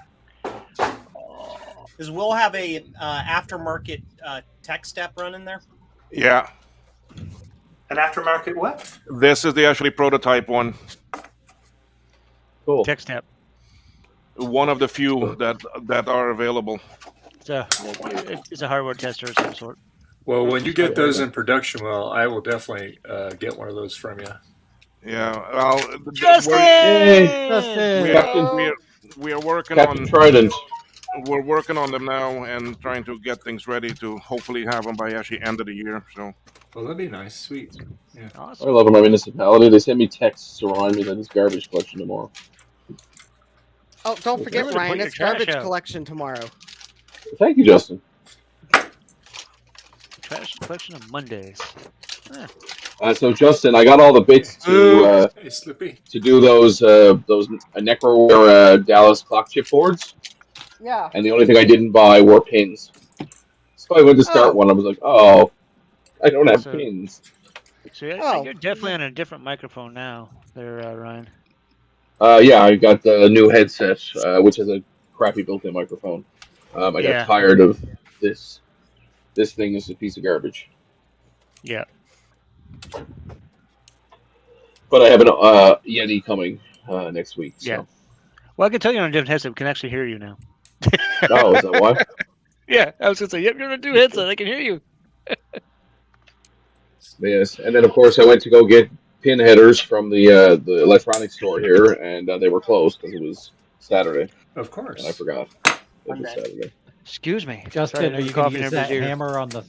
Does Will have a aftermarket tech step run in there? Yeah. An aftermarket what? This is the actually prototype one. Cool. Tech step. One of the few that are available. It's a hardware tester of some sort. Well, when you get those in production, I will definitely get one of those from you. Yeah. Well, Justin! We are working Captain on Trident. We're working on them now and trying to get things ready to hopefully have them by actually end of the year. So. Well, that'd be nice. Sweet. Yeah. Awesome. I love my municipality. They send me texts to remind me that it's garbage collection tomorrow. Oh, don't forget, Remember to Ryan, put it's your trash garbage out. collection tomorrow. Thank you, Justin. Trash collection on Mondays. So Justin, I got all the bits to do those Necroware Dallas clock chip boards. Yeah. And the only thing I didn't buy were pins. So I went to start one. I was like, oh, I don't have pins. So I think you're definitely on a different microphone now, there, Ryan. Yeah, I got the new headset, which is a crappy built-in microphone. I got tired of this. This thing is a piece of garbage. Yeah. But I have an Yeti coming next week. So. Yeah. Well, I can tell you on a different headset. We can actually hear you now. Oh, is that why? Yeah, I was going to say, yep, you're on a new headset. I can hear you. Yes, and then of course I went to go get pin headers from the electronics store here, and they were closed because it was Saturday. Of course. And I forgot. It was Saturday. Excuse me. Justin, are you going to use that hammer on the?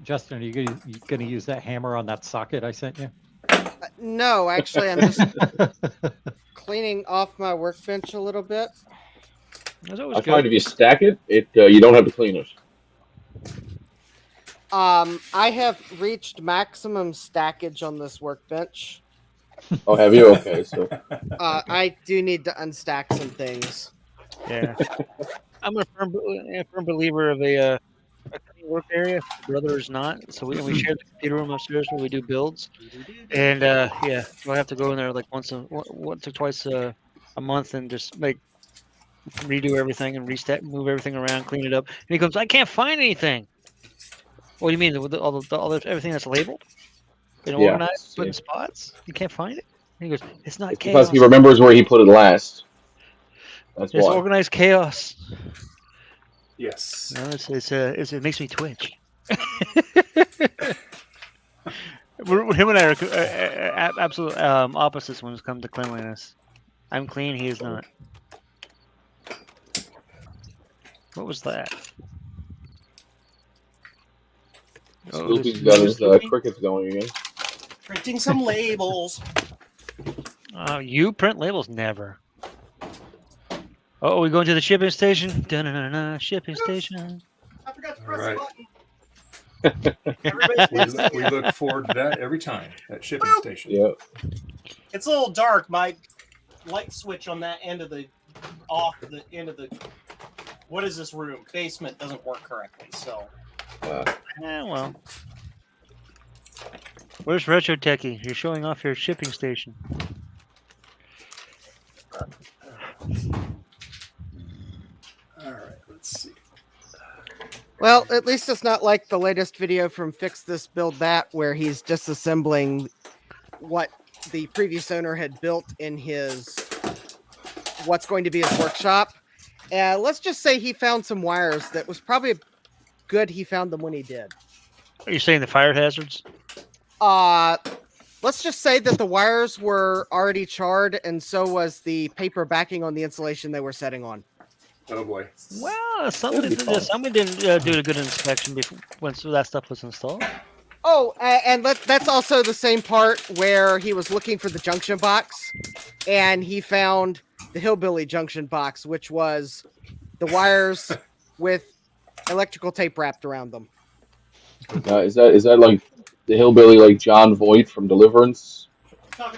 Justin, are you going to use that hammer on that socket I sent you? No, actually, I'm just cleaning off my workbench a little bit. I find if you stack it, you don't have to clean it. I have reached maximum stackage on this workbench. Oh, have you? Okay, so I do need to unstack some things. Yeah. I'm a firm believer of a clean work area. My brother is not, so we share the computer room upstairs where we do builds. And yeah, so I have to go in there like once or twice a month and just redo everything and move everything around, clean it up. And he goes, I can't find anything. What do you mean? Everything that's labeled and Yeah. organized, put in spots? You can't find it? And he goes, it's not It's chaos. because he remembers where he put it last. That's It's why. organized chaos. Yes. No, it makes me twitch. Him and I are absolute opposites when it comes to cleanliness. I'm clean, he is not. What was that? Snoopy's got his crickets going again. Printing some labels. You print labels? Never. Oh, we going to the shipping station? Da-na-na-na, shipping station. I forgot to All press right. the button. we look forward to that every time at shipping station. Yeah. It's a little dark. My light switch on that end of the what is this room? Basement doesn't work correctly. So. Yeah, well. Where's Retro Techie? You're showing off your shipping station. All right, let's see. Well, at least it's not like the latest video from Fix This Build That, where he's disassembling what the previous owner had built in what's going to be his workshop. Let's just say he found some wires that was probably good he found them when he did. Are you saying the fire hazards? Let's just say that the wires were already charred, and so was the paper backing on the insulation they were setting on. Oh boy. Well, somebody didn't do a good inspection before once that stuff was installed. Oh, and that's also the same part where he was looking for the junction box, and he found the hillbilly junction box, which was the wires with electrical tape wrapped around them. Is that like the hillbilly, like John Voight from Deliverance? No,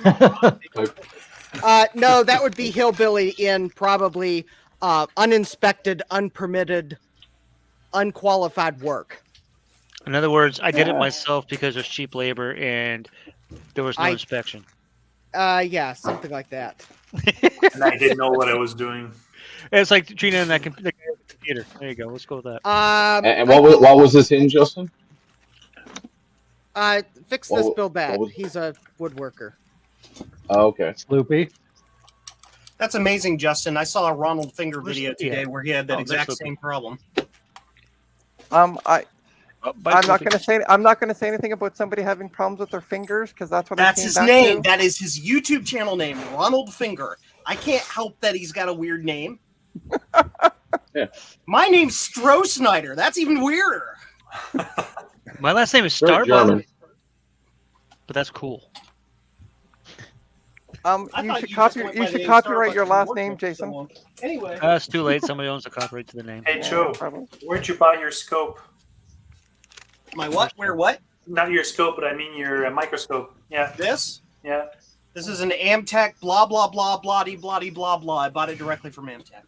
that would be hillbilly in probably uninspected, unpermitted, unqualified work. In other words, I did it myself because there's cheap labor and there was no inspection. Yeah, something like that. And I didn't know what I was doing. It's like Trina and that computer. There you go. Let's go with that. And what was this in, Justin? Fix This Build That. He's a woodworker. Oh, okay. Sloopy. That's amazing, Justin. I saw a Ronald Finger video today where he had that exact same problem. I'm not going to say anything about somebody having problems with their fingers because that's what That's I came his back name. to. That is his YouTube channel name, Ronald Finger. I can't help that he's got a weird name. My name's Stroh-Snyder. That's even weirder. My last name is Very Starbuck, German. but that's cool. You should copyright your last name, Jason. Anyway. It's too late. Somebody owns the copyright to the name. Hey, Joe, where'd you buy your scope? My what? Where what? Not your scope, but I mean your microscope. Yeah. This? Yeah. This is an Amtech blah, blah, blah, blah-de, blah-de, blah, blah. I bought it directly from Amtech.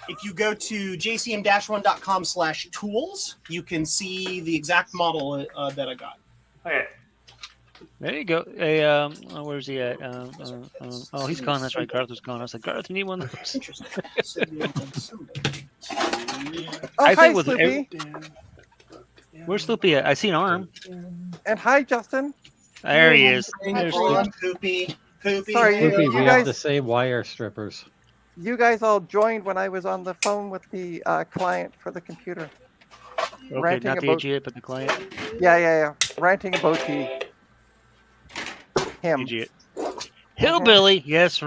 If you go to jcm-1.com/tools, you can see the exact model that I got. Okay. There you go. Hey, where's he at? Oh, he's gone. That's right. Garth was gone. I was like, Garth, you need one of those. Oh, hi, Sloopy. Where's Sloopy at? I see an arm. And hi, Justin. There he is. There's Poopy. Poopy. Sorry, Sloopy, you we guys. have the same wire strippers. You guys all joined when I was on the phone with the client for the computer. Okay, Ranting not the about- idiot, but the client. Yeah. Ranting about him. Idiot. Hillbilly. Yes,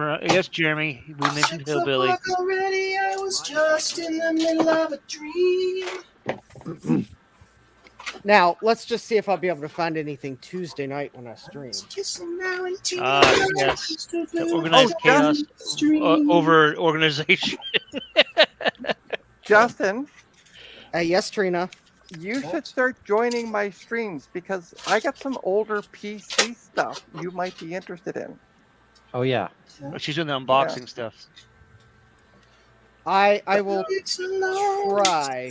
Jeremy. We mentioned Hillbilly. Already, I was just in the middle of a dream. Now, let's just see if I'll be able to find anything Tuesday night when I stream. Yes. The organized chaos over organization. Justin. Yes, Trina. You should start joining my streams because I got some older PC stuff you might be interested in. Oh, yeah. She's doing the unboxing stuff. I will try.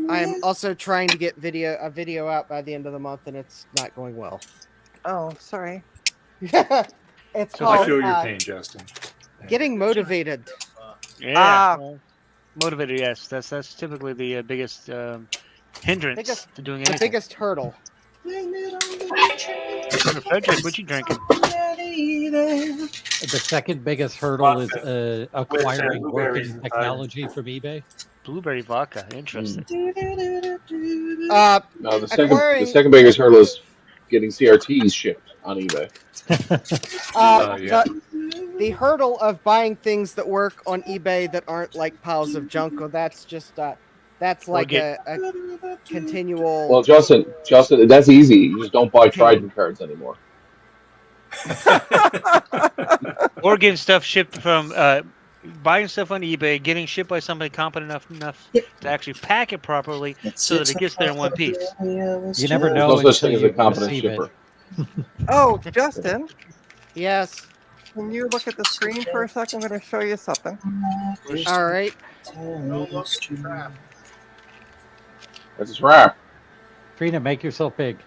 I'm also trying to get a video out by the end of the month, and it's not going well. Oh, sorry. It's So I called feel your pain, Justin. Getting Motivated. Yeah. Motivator, yes. That's typically the biggest hindrance to doing The anything. biggest hurdle. Frederick, what you drinking? The second biggest hurdle is acquiring blueberries working inside. technology from eBay. Blueberry vodka. Interesting. No, the second biggest hurdle is getting CRTs shipped on eBay. The hurdle of buying things that work on eBay that aren't like piles of junk. Well, that's just that's like a continual. Well, Justin, that's easy. You just don't buy Trident cards anymore. Or getting stuff shipped from buying stuff on eBay, getting shipped by somebody competent enough to actually pack it properly so that it gets there in one piece. You never know There's no such until thing as a you competent receive shipper. it. Oh, Justin. Yes. Can you look at the screen for a second? I'm going to show you something. All right. That's a wrap. Trina, make yourself big.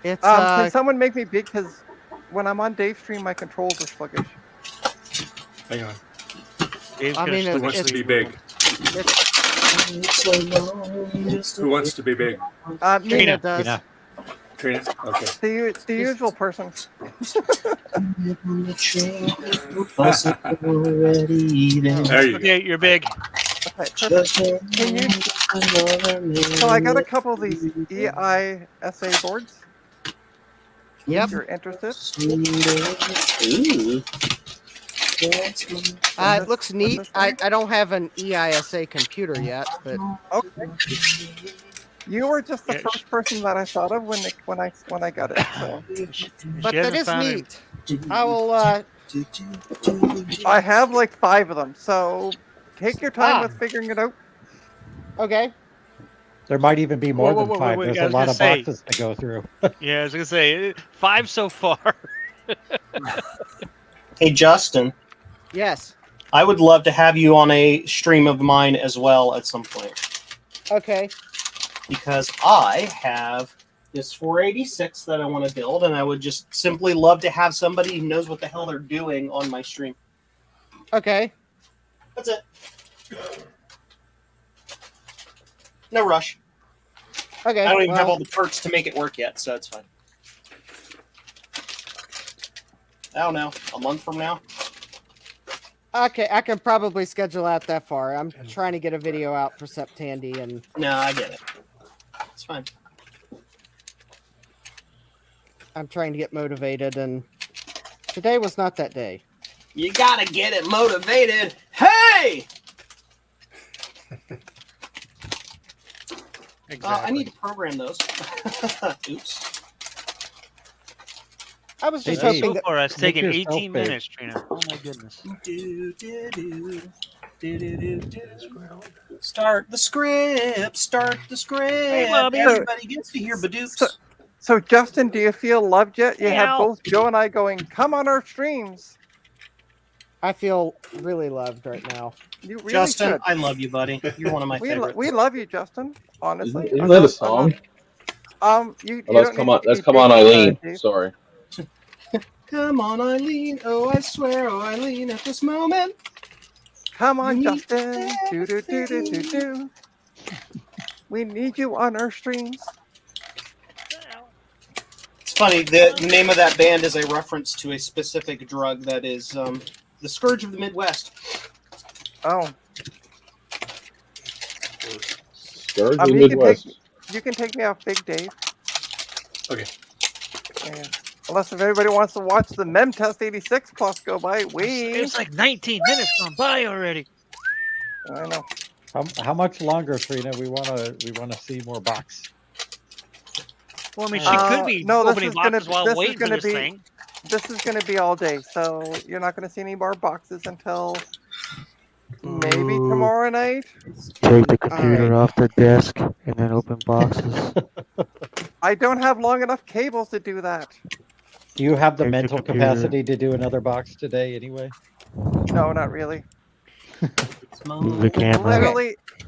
It's can someone make me big? Because when I'm on Dave's stream, my controls are sluggish. Hang on. I mean, Who wants to be big? Who wants to be big? Trina does. Trina? Okay. It's the usual person. There you go. Okay, you're big. Okay, perfect. Can you? So I got a couple of these EISA boards. Yep. If you're interested. It looks neat. I don't have an EISA computer yet, but okay. You were just the first person that I thought of when I got it. So. But that is neat. I will. I have like 5 of them, so take your time with figuring it out. Okay. There might even be more than 5. wait, There's I a was lot gonna of say- boxes to go through. Yeah, I was gonna say 5 so far. Hey, Justin, Yes. I would love to have you on a stream of mine as well at some point Okay. because I have this 486 that I want to build, and I would just simply love to have somebody who knows what the hell they're doing on my stream. Okay. That's it. No rush. Okay. I don't even have well, all the parts to make it work yet, so it's fine. I don't know. A month from now? Okay, I can probably schedule out that far. I'm trying to get a video out for Septandy, and No, I get it. It's fine. I'm trying to get motivated, and today was not that day. You gotta get it motivated. Hey! I need to program those. Oops. I was just So hoping that far, it's taken yourself 18 big. minutes, Trina. Oh my goodness. Start the script. Start the script. Bobby. Everybody gets to hear Badooks. So Justin, do you feel loved yet? You have Meow. both Joe and I going, come on our streams. I feel really loved right now. You really Justin, should. I love you, buddy. You're one of my favorites. We love you, Justin. Honestly. Isn't that a song? You Oh, that's don't come need on. to That's be come on, big, Eileen. Dave. Sorry. Come on, Eileen. Oh, I swear, oh, Eileen, at this moment. Come on, Justin. Do do do do do do. We need you on our streams. It's funny. The name of that band is a reference to a specific drug that is the scourge of the Midwest. Oh. Scourge of the You Midwest. can take me off Big Dave. Okay. Yeah. Unless if everybody wants to watch the Mem Test 86 plus go by, It's like 19 minutes gone by already. I know. How much longer, Trina? We wanna see more box. Well, I mean, she could be no, this opening is gonna boxes while this is waiting for gonna this be thing. this is gonna be all day, so you're not gonna see any more boxes until maybe tomorrow night. Take the computer off the desk and then open boxes. I don't have long enough cables to do that. Do you have the Take the mental computer. capacity to do another box today anyway? No, not really. Move the camera.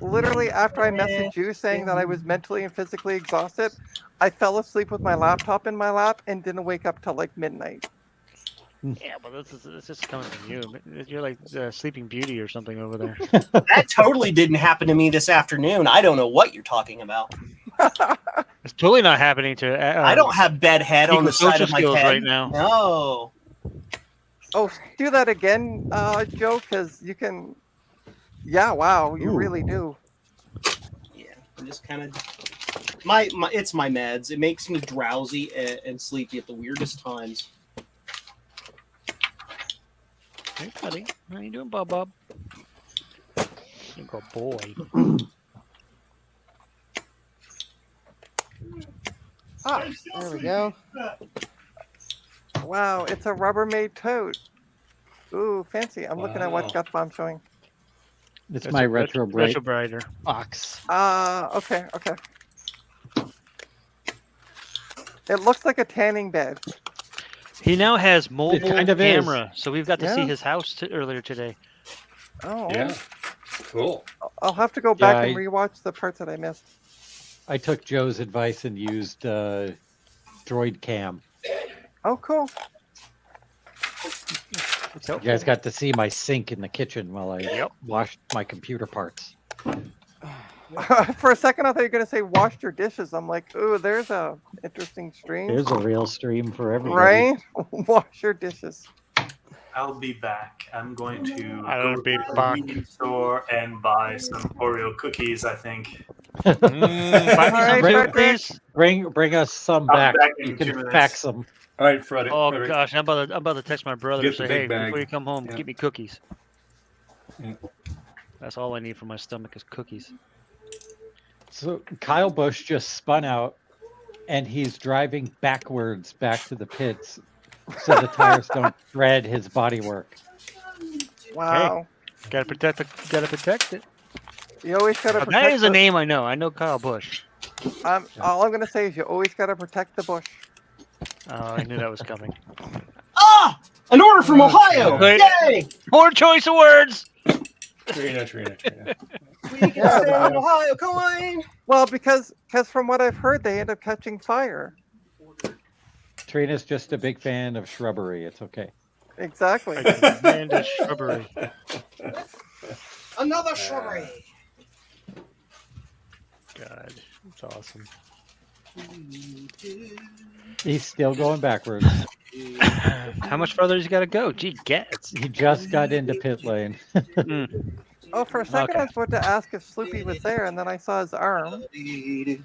Literally after I messaged you saying that I was mentally and physically exhausted, I fell asleep with my laptop in my lap and didn't wake up till like midnight. Yeah, but this is coming from you. You're like Sleeping Beauty or something over there. That totally didn't happen to me this afternoon. I don't know what you're talking about. It's totally not happening to. I don't have bed head on the side of my skills head right now. No. Oh, do that again, Joe, because you can. Yeah, wow, you really do. Yeah, I'm just kind of. It's my meds. It makes me drowsy and sleepy at the weirdest times. Hey, buddy. How you doing, Bob? Good boy. There we go. Wow, it's a Rubbermaid tote. Ooh, fancy. I'm looking at what Guts Bomb's showing. It's my retro brighter box. Okay. It looks like a tanning bed. He now has mobile kind of camera, so we've got to see Yeah. his house earlier today. Oh. Yeah. Cool. I'll have to go back and I- rewatch the parts that I missed. I took Joe's advice and used Droid Cam. Oh, cool. You guys got to see my sink in the kitchen while I washed my computer parts. For a second, I thought you were going to say washed your dishes. I'm like, ooh, there's a interesting stream. There's a real stream for everybody. Right? Wash your dishes. I'll be back. I'm going to I'll go be to the back. convenience store and buy some Oreo cookies, I think. Bring us some I'll back. be back in You 2 can minutes. fax them. All right, Freddie. Oh Freddie. gosh, I'm about to text my brother Get and the say, hey, big bag. before you come home, Yeah. get me cookies. Yeah. That's all I need for my stomach is cookies. So Kyle Busch just spun out, and he's driving backwards back to the pits, so the tires don't shred his bodywork. Wow. Hey, gotta protect it. You always got to protect That is a the- name I know. I know Kyle Busch. All I'm going to say is you always got to protect the bush. Oh, I knew that was coming. Ah! An order from Ohio! Wait. Yay! More choice of words! Trina. We can stay in Ohio, coin! Well, because from what I've heard, they end up catching fire. Trina's just a big fan of shrubbery. It's okay. Exactly. And a shrubbery. Another shrubbery. God, it's awesome. He's still going backwards. How much further has he got to go? Gee, gets. He just got into pit lane. Oh, for a second Okay. I was about to ask if Sloopy was there, and then I saw his arm. And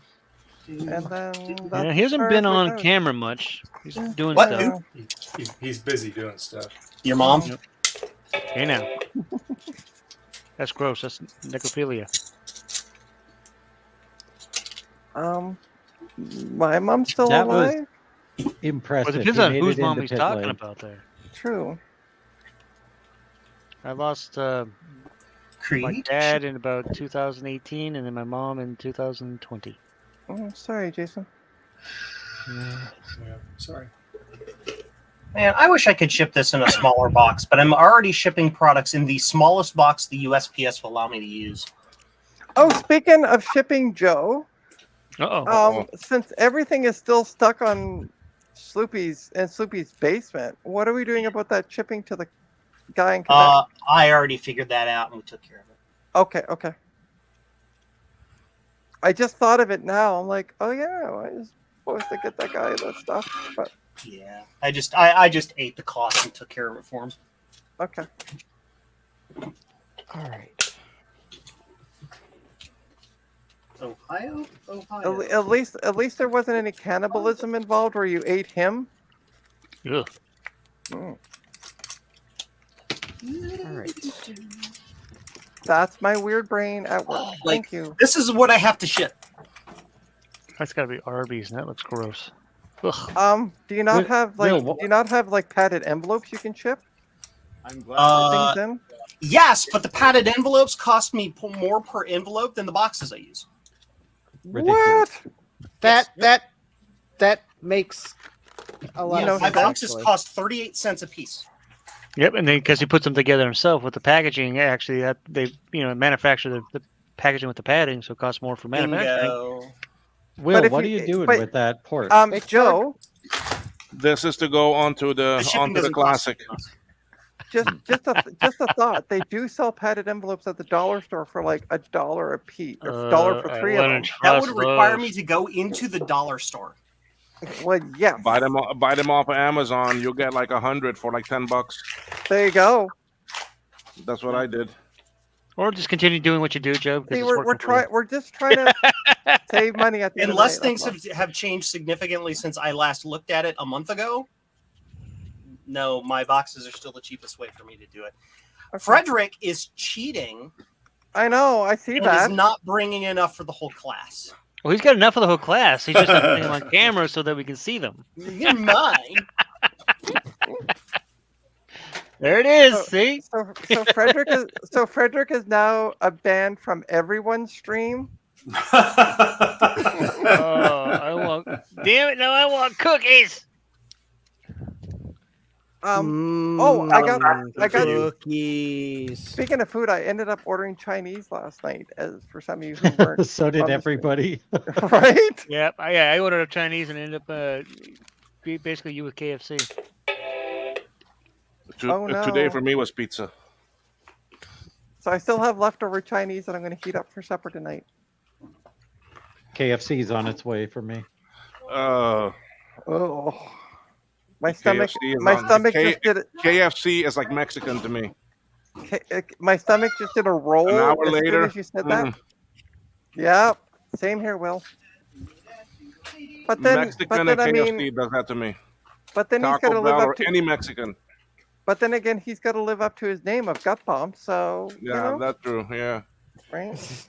then Yeah, he hasn't been on camera much. He's doing What? stuff. He's busy doing stuff. Your mom? Hey now. That's gross. That's necrophilia. My mom's still That was alive. impressive. Well, it depends He on made whose it mom into he's pit talking lane. about there. True. I lost my dad in about 2018, and then my mom in 2020. Oh, sorry, Jason. Yeah, sorry. Man, I wish I could ship this in a smaller box, but I'm already shipping products in the smallest box the USPS will allow me to use. Oh, speaking of shipping, Joe. Uh-oh. Since everything is still stuck on Sloopy's basement, what are we doing about that shipping to the guy in Quebec? I already figured that out and we took care of it. Okay. I just thought of it now. I'm like, oh yeah, I was supposed to get that guy that stuff, but Yeah, I just ate the cost and took care of it for him. okay. All right. Ohio. At least there wasn't any cannibalism involved where you ate him. Ugh. Mm. All right. That's my weird brain at work. Thank you. This is what I have to ship. That's got to be Arby's, and that looks gross. Ugh. Do you not have like Will, do you not have like padded envelopes you can ship? I'm glad. Things in? Yes, but the padded envelopes cost me more per envelope than the boxes I use. What? That makes a lot of My sense. boxes actually. cost 38 cents a piece. Yep, and then because he puts them together himself with the packaging, actually, that they manufacture the packaging with the padding, so it costs more for manufacturing. Bingo. Will, what are you doing with that port? Joe, This is to go onto The the shipping onto the doesn't cost classic. just a thought. They do sell padded envelopes at the dollar store for like $1 a piece, or $1 for I 3 of wouldn't them. That would trust require those. me to go into the dollar store. Well, yeah. Buy them off of Amazon. You'll get like 100 for like $10. There you go. That's what I did. Or just continue doing what you do, Joe. Because See, it's we're working for you. we're just trying to save money at the end Unless of the day. things have changed significantly since I last looked at it a month ago. No, my boxes are still the cheapest way for me to do it. Frederick is cheating. I know. I see and that. is not bringing enough for the whole class. Well, he's got enough of the whole class. He's just not putting them on camera so that we can see them. You're mine. There it is. See? So Frederick is now a banned from everyone's stream. I want. Damn it! No, I want cookies. I got cookies. Speaking of food, I ended up ordering Chinese last night. As for some of you who weren't, So did on the everybody. stream. Right? Yep. I ordered a Chinese and ended up basically you with KFC. Oh, no. Today for me was pizza. So I still have leftover Chinese that I'm going to heat up for supper tonight. KFC's on its way for me. Oh, my stomach! Just did it. KFC is like Mexican to me. My stomach just did a roll. An hour as later, soon as you said that. Yeah, same here, Will. But then, Mexican but then and I KFC mean, does that to me. but then he's got Taco to live Bell up or to any Mexican. But then again, he's got to live up to his name of Gut Bomb. So Yeah, you know, that's true. Yeah. right?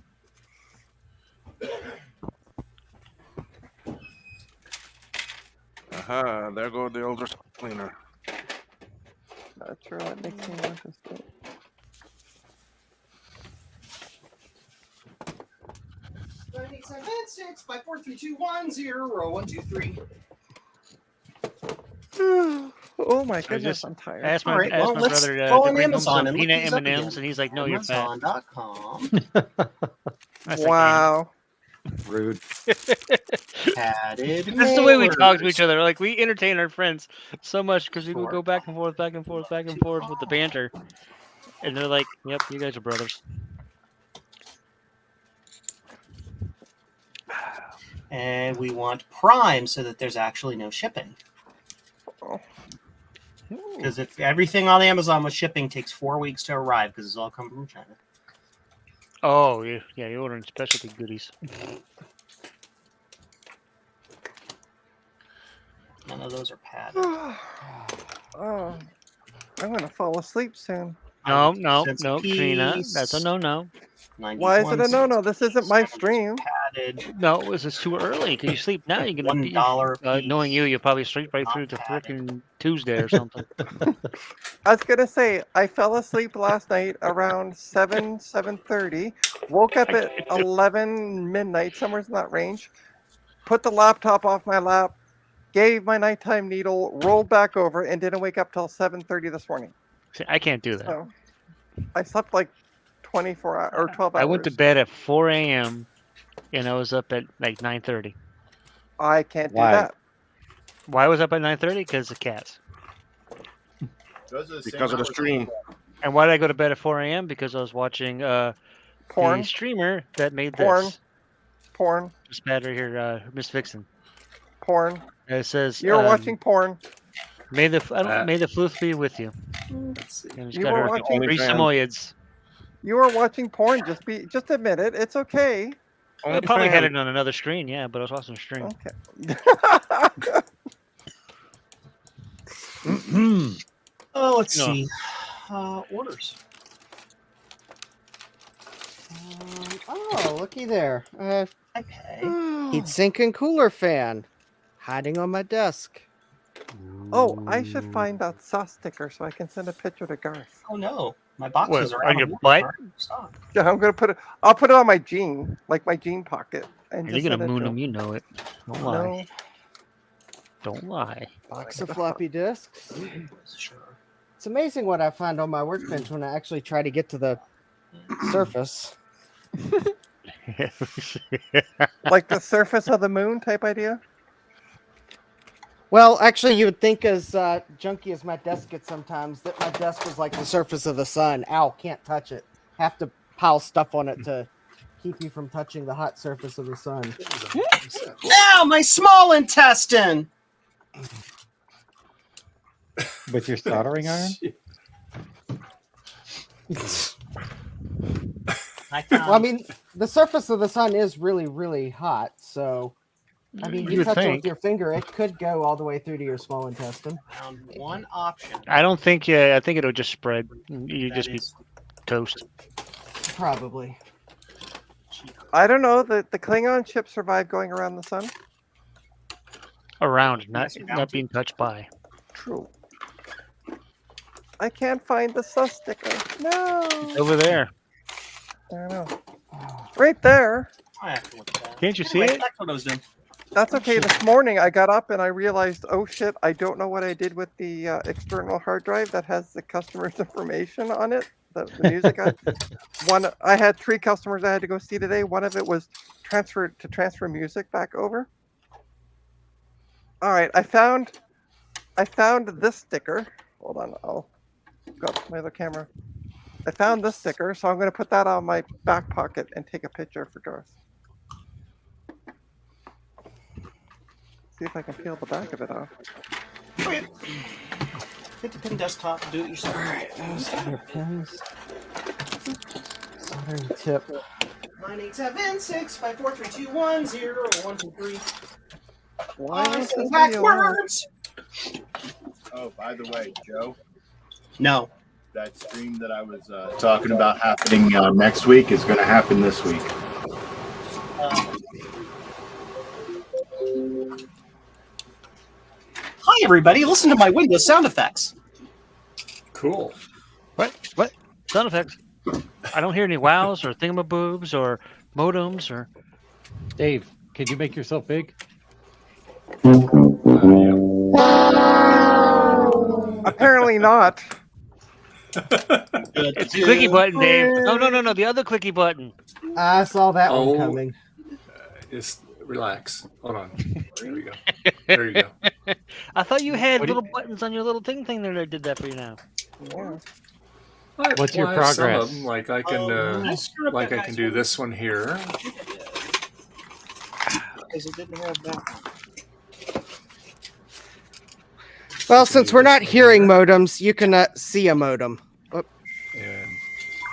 Aha, there go the older cleaner. That's true. That makes me want to stay. Six by 4 3 2 1 0 1 2 3. Oh my I goodness, just I'm tired. asked my, All right, asked well, my let's brother go to on bring home Amazon some and look peanut these up M&Ms, again. and he's like, "No, you're fat." Amazon.com. I said, Wow. Rude. Padded. That's the way we talk to mailers. each other. Like we entertain our friends so much because we will go back and forth, back and forth, back and forth with the banter, and they're like, "Yep, you guys are brothers." And we want Prime so that there's actually no shipping. Because if everything on Amazon with shipping takes 4 weeks to arrive because it's all come from China. Oh, yeah, you're ordering specialty goodies. None of those are padded. Oh, I'm gonna fall asleep soon. No, Cents no, Trina, apiece. that's a no. Why is it a no? This isn't my stream. Padded. No, it's too early. Can you sleep now? You're gonna be $1 knowing you'll probably sleep right through to frickin' Tuesday or something. I was gonna say I fell asleep last night around 7:30. Woke up at 11 midnight, somewhere in that range. Put the laptop off my lap, gave my nighttime needle, rolled back over, and didn't wake up till 7:30 this morning. See, I can't do that. So I slept like 24 hours or 12 hours. I went to bed at 4 a.m. and I was up at like 9:30. I can't do Why? that. Why was I up at 9:30? Because of cats. Because of the stream. And why did I go to bed at 4 a.m.? Because I was watching Porn. the streamer that made Porn. this. Porn. This bad right here, Miss Vixen. Porn. And it says You're watching porn. May the floof be with you. And it's You got were her watching- three Samoyeds. You were watching porn. Just admit it. It's okay. I probably had it on another screen, yeah, but I was watching a stream. Oh, let's No. see. Orders. Oh, looky there. Okay. Heat sink and cooler fan hiding on my desk. Oh, I should find that sauce sticker so I can send a picture to Garth. Oh no, my boxes are on out your of butt? stock. Yeah, I'm gonna put it. I'll put it on my jean, like my jean pocket. And You're just gonna send it moon to them, him. you know it. Don't lie. No. Don't lie. Box of floppy disks. Sure. It's amazing what I find on my workbench when I actually try to get to the surface. Like the surface of the moon type idea? Well, actually, you would think as junky as my desk gets sometimes that my desk was like the surface of the sun. Ow, can't touch it. Have to pile stuff on it to keep you from touching the hot surface of the sun. Now, my small intestine! With your soldering iron? Well, I mean, the surface of the sun is really, really hot. So, I mean, you would touch it think. with your finger, it could go all the way through to your small intestine. Found one option. I don't think. I think it'll just spread. You just be toast. Probably. I don't know. The Klingon ship survived going around the sun. Around, not being touched by. True. I can't find the sus sticker. No. It's over there. I don't know. Right there. I have to look at that. Can't you see Anyway, it? That's what I was doing. That's okay. This morning I got up and I realized, oh shit, I don't know what I did with the external hard drive that has the customer's information on it. The music. I had 3 customers I had to go see today. One of it was transfer music back over. All right, I found this sticker. Hold on, I'll got my other camera. I found this sticker, so I'm going to put that on my back pocket and take a picture for Doris. See if I can peel the back of it off. Okay. Hit the pin desktop, do it yourself. Alright, those are your pins. Soldering tip. 987-654-321-0123. Why is this backwards? Oh, by the way, Joe. No. That stream that I was talking about happening next week is going to happen this week. Hi, everybody. Listen to my Windows sound effects. Cool. What? Sound effects. I don't hear any wows or thingamaboobs or modems or. Dave, can you make yourself big? Apparently not. It's the clicky button, Dave. No. The other clicky button. I saw that one coming. Just relax. Hold on. There we go. There you go. I thought you had little buttons on your little thing there that did that for you now. Yeah. What's your I have some progress? of them, like I can, I can do this one here. Because it didn't have that one. Well, since we're not hearing modems, you can see a modem. Whoop. And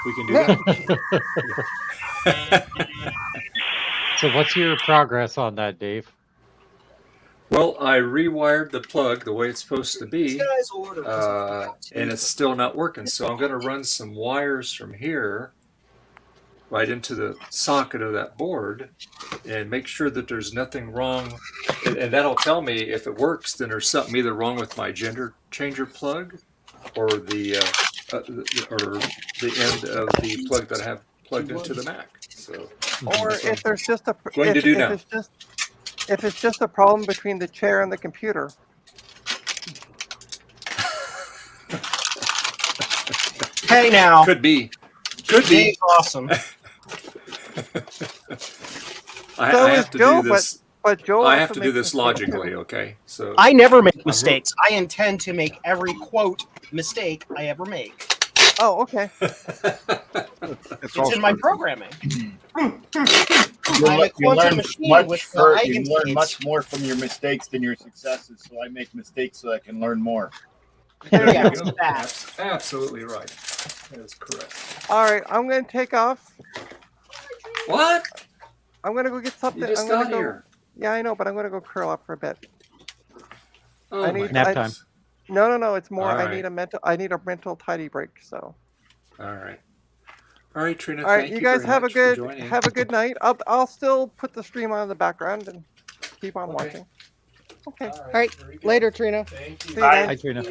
we can do that. So what's your progress on that, Dave? Well, I rewired the plug the way it's supposed to be, and it's still not working. So I'm going to run some wires from here right into the socket of that board and make sure that there's nothing wrong. And that'll tell me if it works, then there's something either wrong with my gender changer plug or the end of the plug that I have plugged into the Mac. So, Or if there's just a going to do now. If it's just a problem between the chair and the computer. Hey, now. Could be. Could be. Dave's awesome. I have to Joe, do this. but Joe I also have to do makes this mistakes logically, too. okay? So I never make mistakes. I intend to make every quote mistake I ever make. Oh, okay. It's in my programming. I'm You a learn quantum machine much with you learn eigenstates. much more from your mistakes than your successes. So I make mistakes so I can learn more. Yeah, it's that. That's absolutely right. That is correct. All right, I'm going to take off. What? I'm going to go get something. You just I'm gonna got go, here. Yeah, I know, but I'm going to go curl up for a bit. Oh, I need Nap time. No. It's more. All I right. need a mental tidy break. So. All right. All right, Trina. All right, thank you guys very have a much for good joining. night. I'll still put the stream on in the background and keep on watching. Okay. All right, later, Trina. Thank See you guys. Hi, Trina.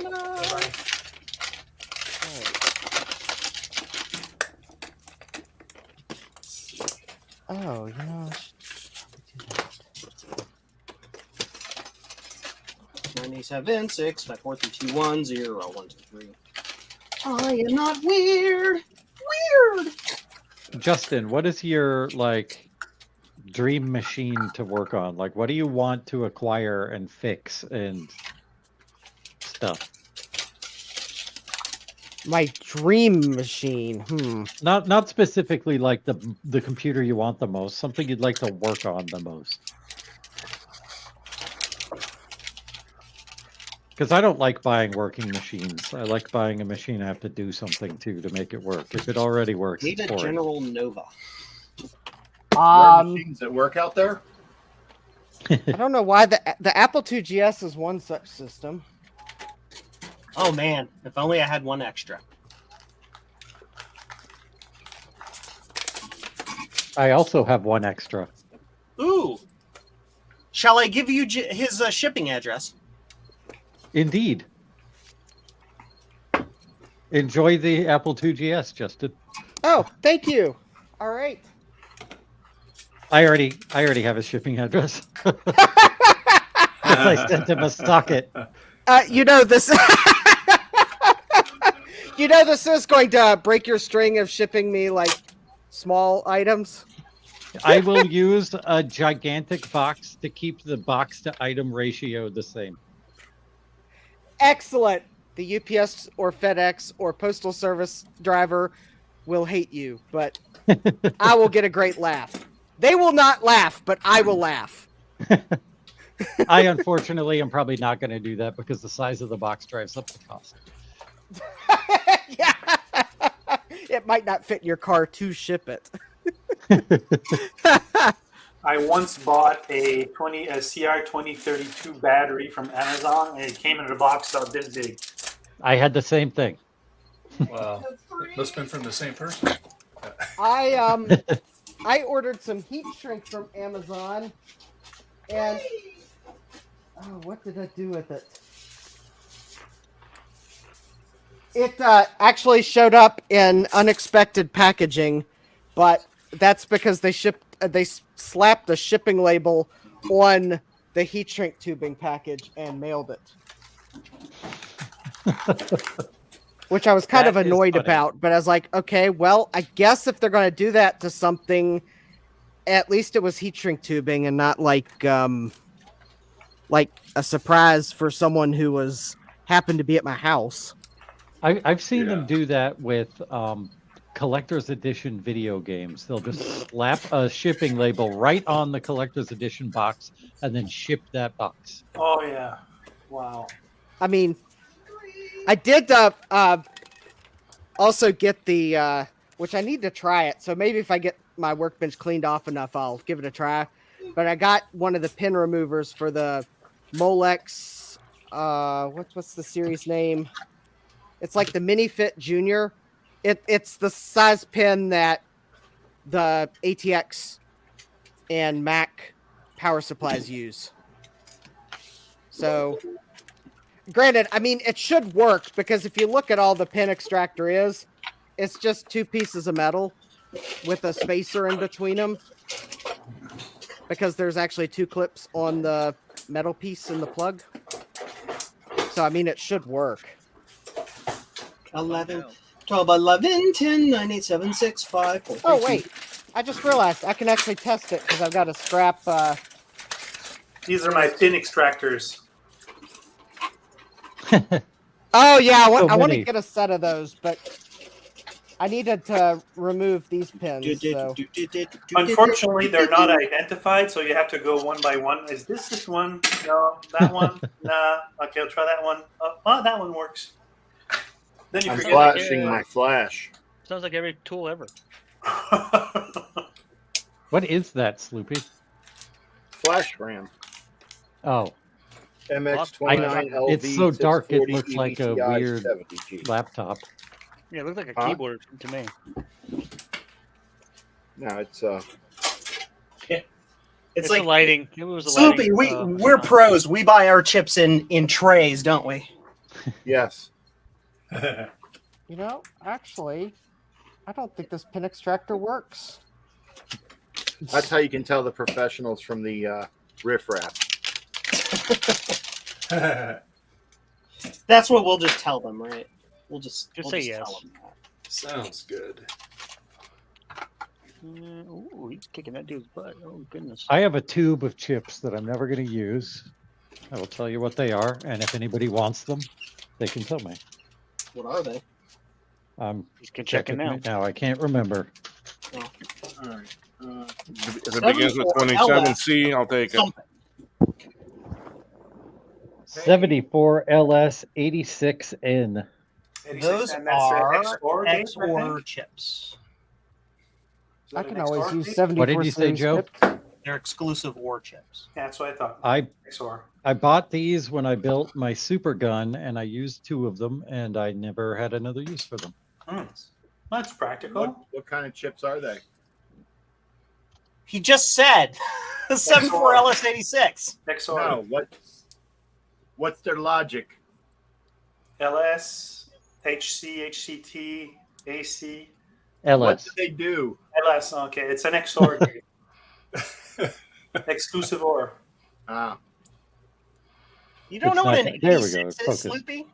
Oh, you know. 97-6-54-321-0123. I am not weird. Weird. Justin, what is your like dream machine to work on? Like, what do you want to acquire and fix and stuff? My dream machine. Not specifically like the computer you want the most. Something you'd like to work on the most. Because I don't like buying working machines. I like buying a machine I have to do something to make it work. If it already works, Need it's a boring. General Nova. There are machines that work out there. I don't know why the Apple II GS is one such system. Oh man, if only I had one extra. I also have one extra. Ooh. Shall I give you his shipping address? Indeed. Enjoy the Apple II GS, Justin. Oh, thank you. All right. I already have his shipping address. I sent him a socket. You know this. You know this is going to break your string of shipping me like small items. I will use a gigantic box to keep the box to item ratio the same. Excellent. The UPS or FedEx or Postal Service driver will hate you, but I will get a great laugh. They will not laugh, but I will laugh. I unfortunately am probably not going to do that because the size of the box drives up the cost. Yeah. It might not fit in your car to ship it. I once bought a CR 2032 battery from Amazon, and it came in a box about this big. I had the same thing. Wow. It must have been from the same person. I ordered some heat shrink from Amazon, and what did I do with it? It actually showed up in unexpected packaging, but that's because they slapped the shipping label on the heat shrink tubing package and mailed it. Which I was kind of annoyed about, but I was like, okay, well, I guess if they're going to do that to something, at least it was heat shrink tubing and not like a surprise for someone who happened to be at my house. I've seen them do that with collector's edition video games. They'll just slap a shipping label right on the collector's edition box and then ship that box. Oh yeah, wow. I mean, I did also get the which I need to try it. So maybe if I get my workbench cleaned off enough, I'll give it a try. But I got one of the pin removers for the Molex. What's the series name? It's like the Minifit Junior. It's the size pin that the ATX and Mac power supplies use. So, granted, I mean, it should work because if you look at all the pin extractor is, it's just two pieces of metal with a spacer in between them. Because there's actually two clips on the metal piece in the plug. So, I mean, it should work. 11, 12, 11, 10, 9, 8, 7, 6, 5, 4, 3, Oh, wait. I just realized I can actually test it because I've got a scrap. These are my pin extractors. Oh, yeah. I want to many. get a set of those, but I needed to remove these pins. So. Unfortunately, they're not identified, so you have to go one by one. Is this one? No, that one? Nah. Okay, I'll try that one. Oh, that one works. Then you I'm forget flashing my flash. Sounds like every tool ever. What is that, Sloopy? Flash RAM. Oh. MX29 LV. It's so dark it 640 looks like a EBCI weird 70G. laptop. Yeah, it looks like a Huh? keyboard to me. No, it's It's like like lighting. It was a Sloopy, lighting. we're pros. We buy our chips in trays, don't we? Yes. You know, actually, I don't think this pin extractor works. That's how you can tell the professionals from the riffraff. That's what we'll just tell them, right? We'll just say tell yes. him that. Sounds good. Ooh, he's kicking that dude's butt. Oh goodness. I have a tube of chips that I'm never going to use. I will tell you what they are, and if anybody wants them, they can tell me. What are they? He's checking now. right now. I can't remember. Oh. All right. If it begins with 27C, I'll take it. 74 LS 86N. Those and that's their are XOR game, I XOR think? chips. I can an always XOR use tape? 74 What did you say, series Joe? chips. They're exclusive OR chips. Yeah, that's what I thought. I XOR. bought these when I built my super gun, and I used 2 of them, and I never had another use for them. That's practical. What kind of chips are they? He just said 74 LS86. XOR. No, what's their logic? LS, HC, HCT, AC. LS. What do they do? LS, okay. It's an XOR game. Exclusive OR. Ah. You don't It's know what not- an there we 86 go, is, focus. Sleepy?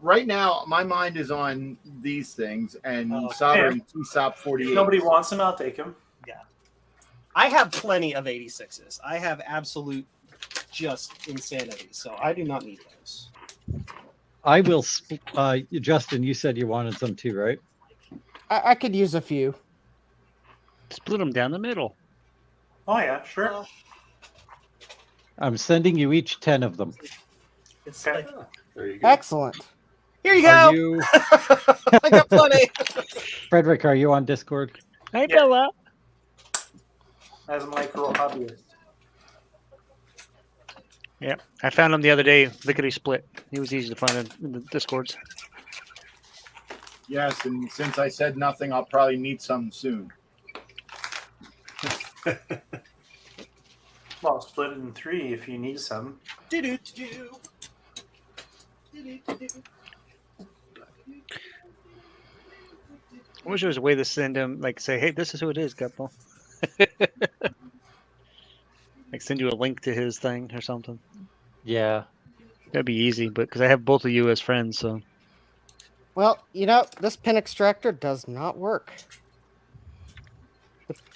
Right now, my mind is on these things and Oh, soldering TSOP 48. If nobody wants them, I'll take them. Yeah. I have plenty of 86s. I have absolute just insanity, so I do not need those. I will. Justin, you said you wanted some too, right? I could use a few. Split them down the middle. Oh, yeah, sure. I'm sending you each 10 of them. It's Okay. like, There you go. Excellent. here you Are go. you, I got plenty. Frederick? Are you on Discord? Hey, Yeah. Bella. As a micro hobbyist. Yeah, I found him the other day. Lickety split. He was easy to find in the Discords. Yes, and since I said nothing, I'll probably need some soon. Well, split it in 3 if you need some. Do-do-do-do. I wish there was a way to send him, like, say, hey, this is who it is, couple. Like, send you a link to his thing or something. Yeah. That'd be easy, but because I have both of you as friends, so. Well, this pin extractor does not work.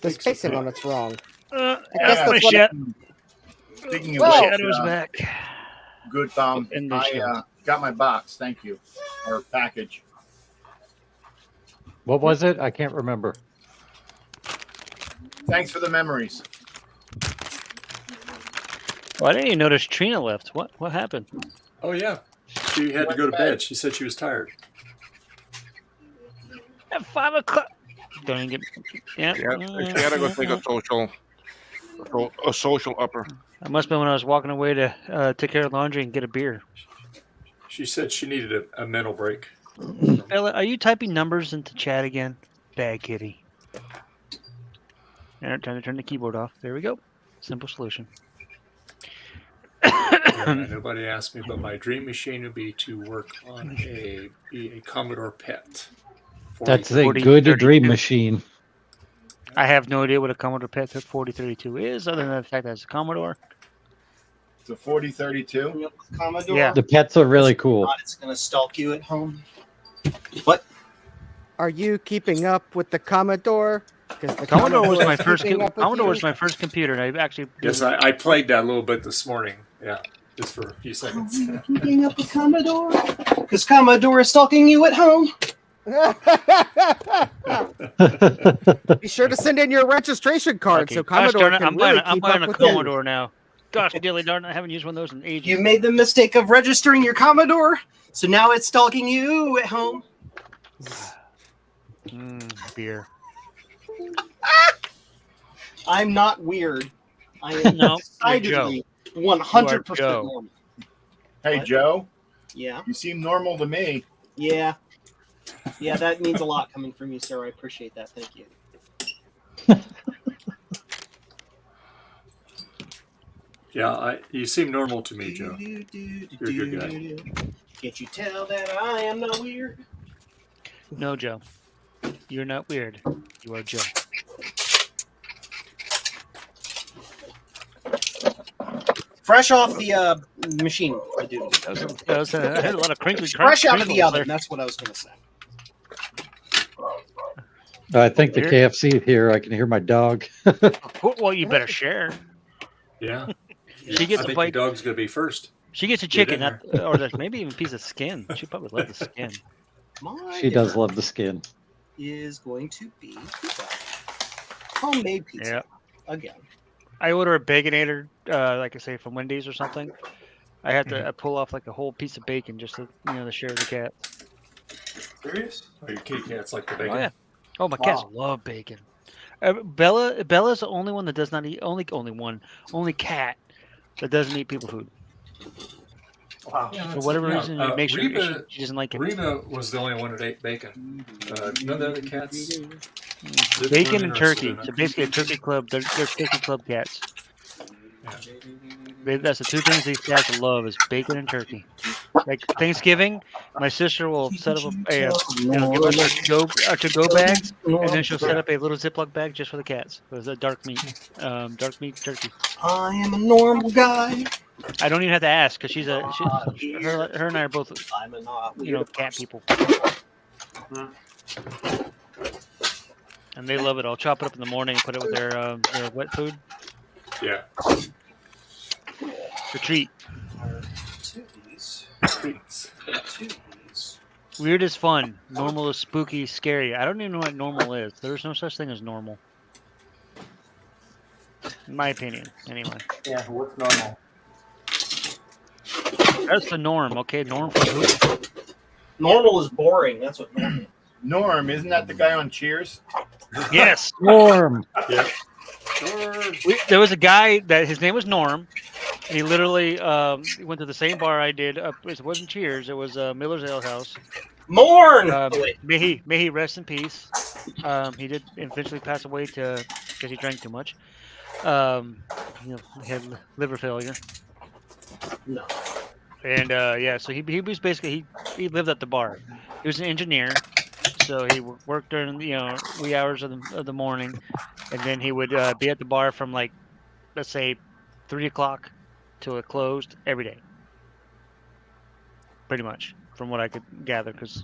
The spacing on it's wrong. I guess my that's what shit. Speaking of Well, which, Shadow's back. good, Tom. In the I show. got my box. Thank you. Or package. What was it? I can't remember. Thanks for the memories. Well, I didn't even notice Trina left. What happened? Oh, yeah. She had to go to bed. She said she was tired. At 5 o'clock. Don't even get. Yeah. She had to go take a social upper. I must have been when I was walking away to take care of laundry and get a beer. She said she needed a mental break. Bella, are you typing numbers into chat again? Bad kitty. Time to turn the keyboard off. There we go. Simple solution. Yeah, nobody asked me, but my dream machine would be to work on a Commodore PET. That's a 40, good 32. dream machine. I have no idea what a Commodore PET 4032 is, other than the fact that it's a Commodore. It's a 4032. Commodore. Yeah. The pets are really cool. It's going to stalk you at home. What? Are you keeping up with the Commodore? Because the Commodore was my is first. keeping up with Commodore you. was my first computer, and I actually. Yes, I played that a little bit this morning. Yeah, just for a few seconds. Keeping up with Commodore? Because Commodore is stalking you at home. Be sure to send in your registration card so Gosh Commodore darn it, can I'm really buying, I'm keep buying up a with you. Commodore now. Gosh, dilly darn, I haven't used one of those in ages. You made the mistake of registering your Commodore, so now it's stalking you at home. Beer. I'm not weird. I am No, decidedly you're Joe. 100% You are Joe. normal. Hey, What? Joe. Yeah. You seem normal to me. Yeah. Yeah, that means a lot coming from you, sir. I appreciate that. Thank you. Yeah, you seem normal to me, Joe. You're a good guy. Can't you tell that I am not weird? No, Joe. You're not weird. You are Joe. Fresh off the machine to do. I had a lot of crinkly. Fresh out of the crinkles oven. there. That's what I was going to say. I think the Here. KFC here. I can hear my dog. Well, you better share. Yeah. She gets I a think bite. your dog's gonna be first. She gets a Get in chicken, or maybe even a piece of skin. She probably loves the skin. My She does dinner love the skin. is going to be pizza. Homemade pizza. Yeah. Again. I order a baconator, like I say, from Wendy's or something. I have to pull off like a whole piece of bacon just to, to share with the cat. Serious? Oh, your kitty cats like the bacon. Oh yeah. Oh, my cats love bacon. Bella's the only one that does not eat. Only cat that doesn't eat people food. Wow. For whatever reason, it makes Reba, she doesn't like it. Reba was the only one that ate bacon. None of the other cats. Bacon and turkey. So basically, a turkey club. They're turkey club cats. That's the two things these cats love is bacon and turkey. Like Thanksgiving, my sister will set up give us our to-go bags, and then she'll set up a little Ziploc bag just for the cats. It was a dark meat turkey. I am a normal guy. I don't even have to ask because her and I are both cat people. And they love it. I'll chop it up in the morning and put it with their wet food. Yeah. It's a treat. Treats. Weird is fun. Normal is spooky, scary. I don't even know what normal is. There's no such thing as normal. In my opinion, anyway. Yeah, what's normal? That's the norm, okay? Norm for who? Normal is boring. That's what normal is. Norm, isn't that the guy on Cheers? Yes. Norm. Yeah. There was a guy that his name was Norm. And he literally went to the same bar I did. It wasn't Cheers. It was Miller's Ale House. Mourn. May he rest in peace. He did eventually pass away because he drank too much. He had liver failure. No. And so he was basically he lived at the bar. He was an engineer, so he worked during wee hours of the morning, and then he would be at the bar from like, let's say, 3 o'clock till it closed every day. Pretty much, from what I could gather, because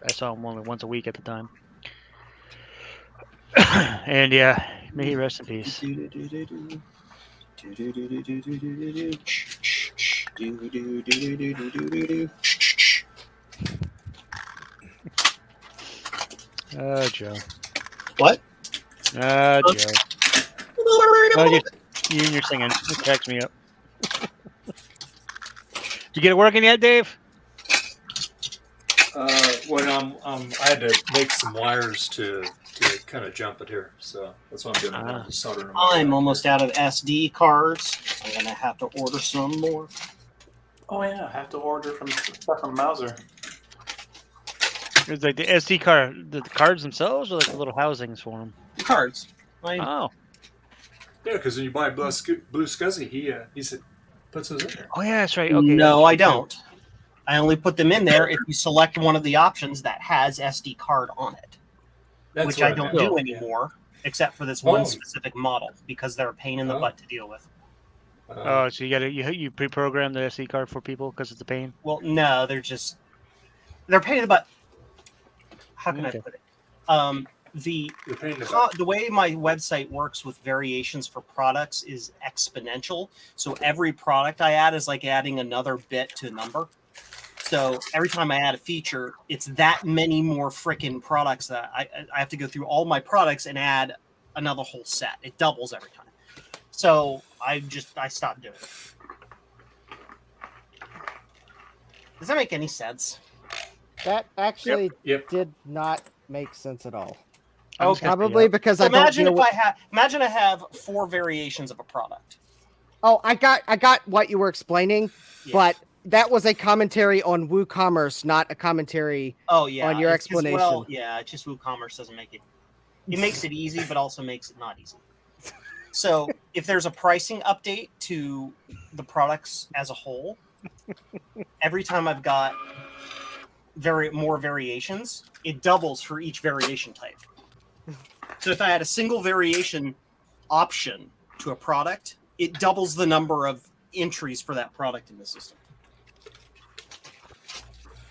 I saw him only once a week at the time. And yeah, may he rest in peace. Joe. What? Joe. You and your singing. It cracks me up. Did you get it working yet, Dave? Well, I had to make some wires to kind of jump it here, so that's what I'm doing. I'm just soldering them. I'm almost out of SD cards. I'm gonna have to order some more. Oh yeah, I have to order from stuff from Mauser. It's like the SD card, the cards themselves, or like the little housings for them? Cards. Oh. Yeah, because when you buy Blue Scuzzy, he said puts those in there. Oh yeah, that's right. Okay. No, I don't. I only put them in there if you select one of the options that has SD card on it, which I don't do anymore, except for this one specific model because they're a pain in the butt to deal with. Oh, so you pre-program the SD card for people because it's a pain? Well, no, they're a pain in the butt. How can I put it? The way my website works with variations for products is exponential. So every product I add is like adding another bit to a number. So every time I add a feature, it's that many more freaking products that I have to go through all my products and add another whole set. It doubles every time. So I stopped doing it. Does that make any sense? That actually Yep. did not make sense at all. Oh, probably because I don't imagine deal if with... imagine I have 4 variations of a product. Oh, I got what you were explaining, but that was a commentary on WooCommerce, not a commentary on your explanation. It's just WooCommerce doesn't make it. It makes it easy, but also makes it not easy. So if there's a pricing update to the products as a whole, every time I've got more variations, it doubles for each variation type. So if I had a single variation option to a product, it doubles the number of entries for that product in the system.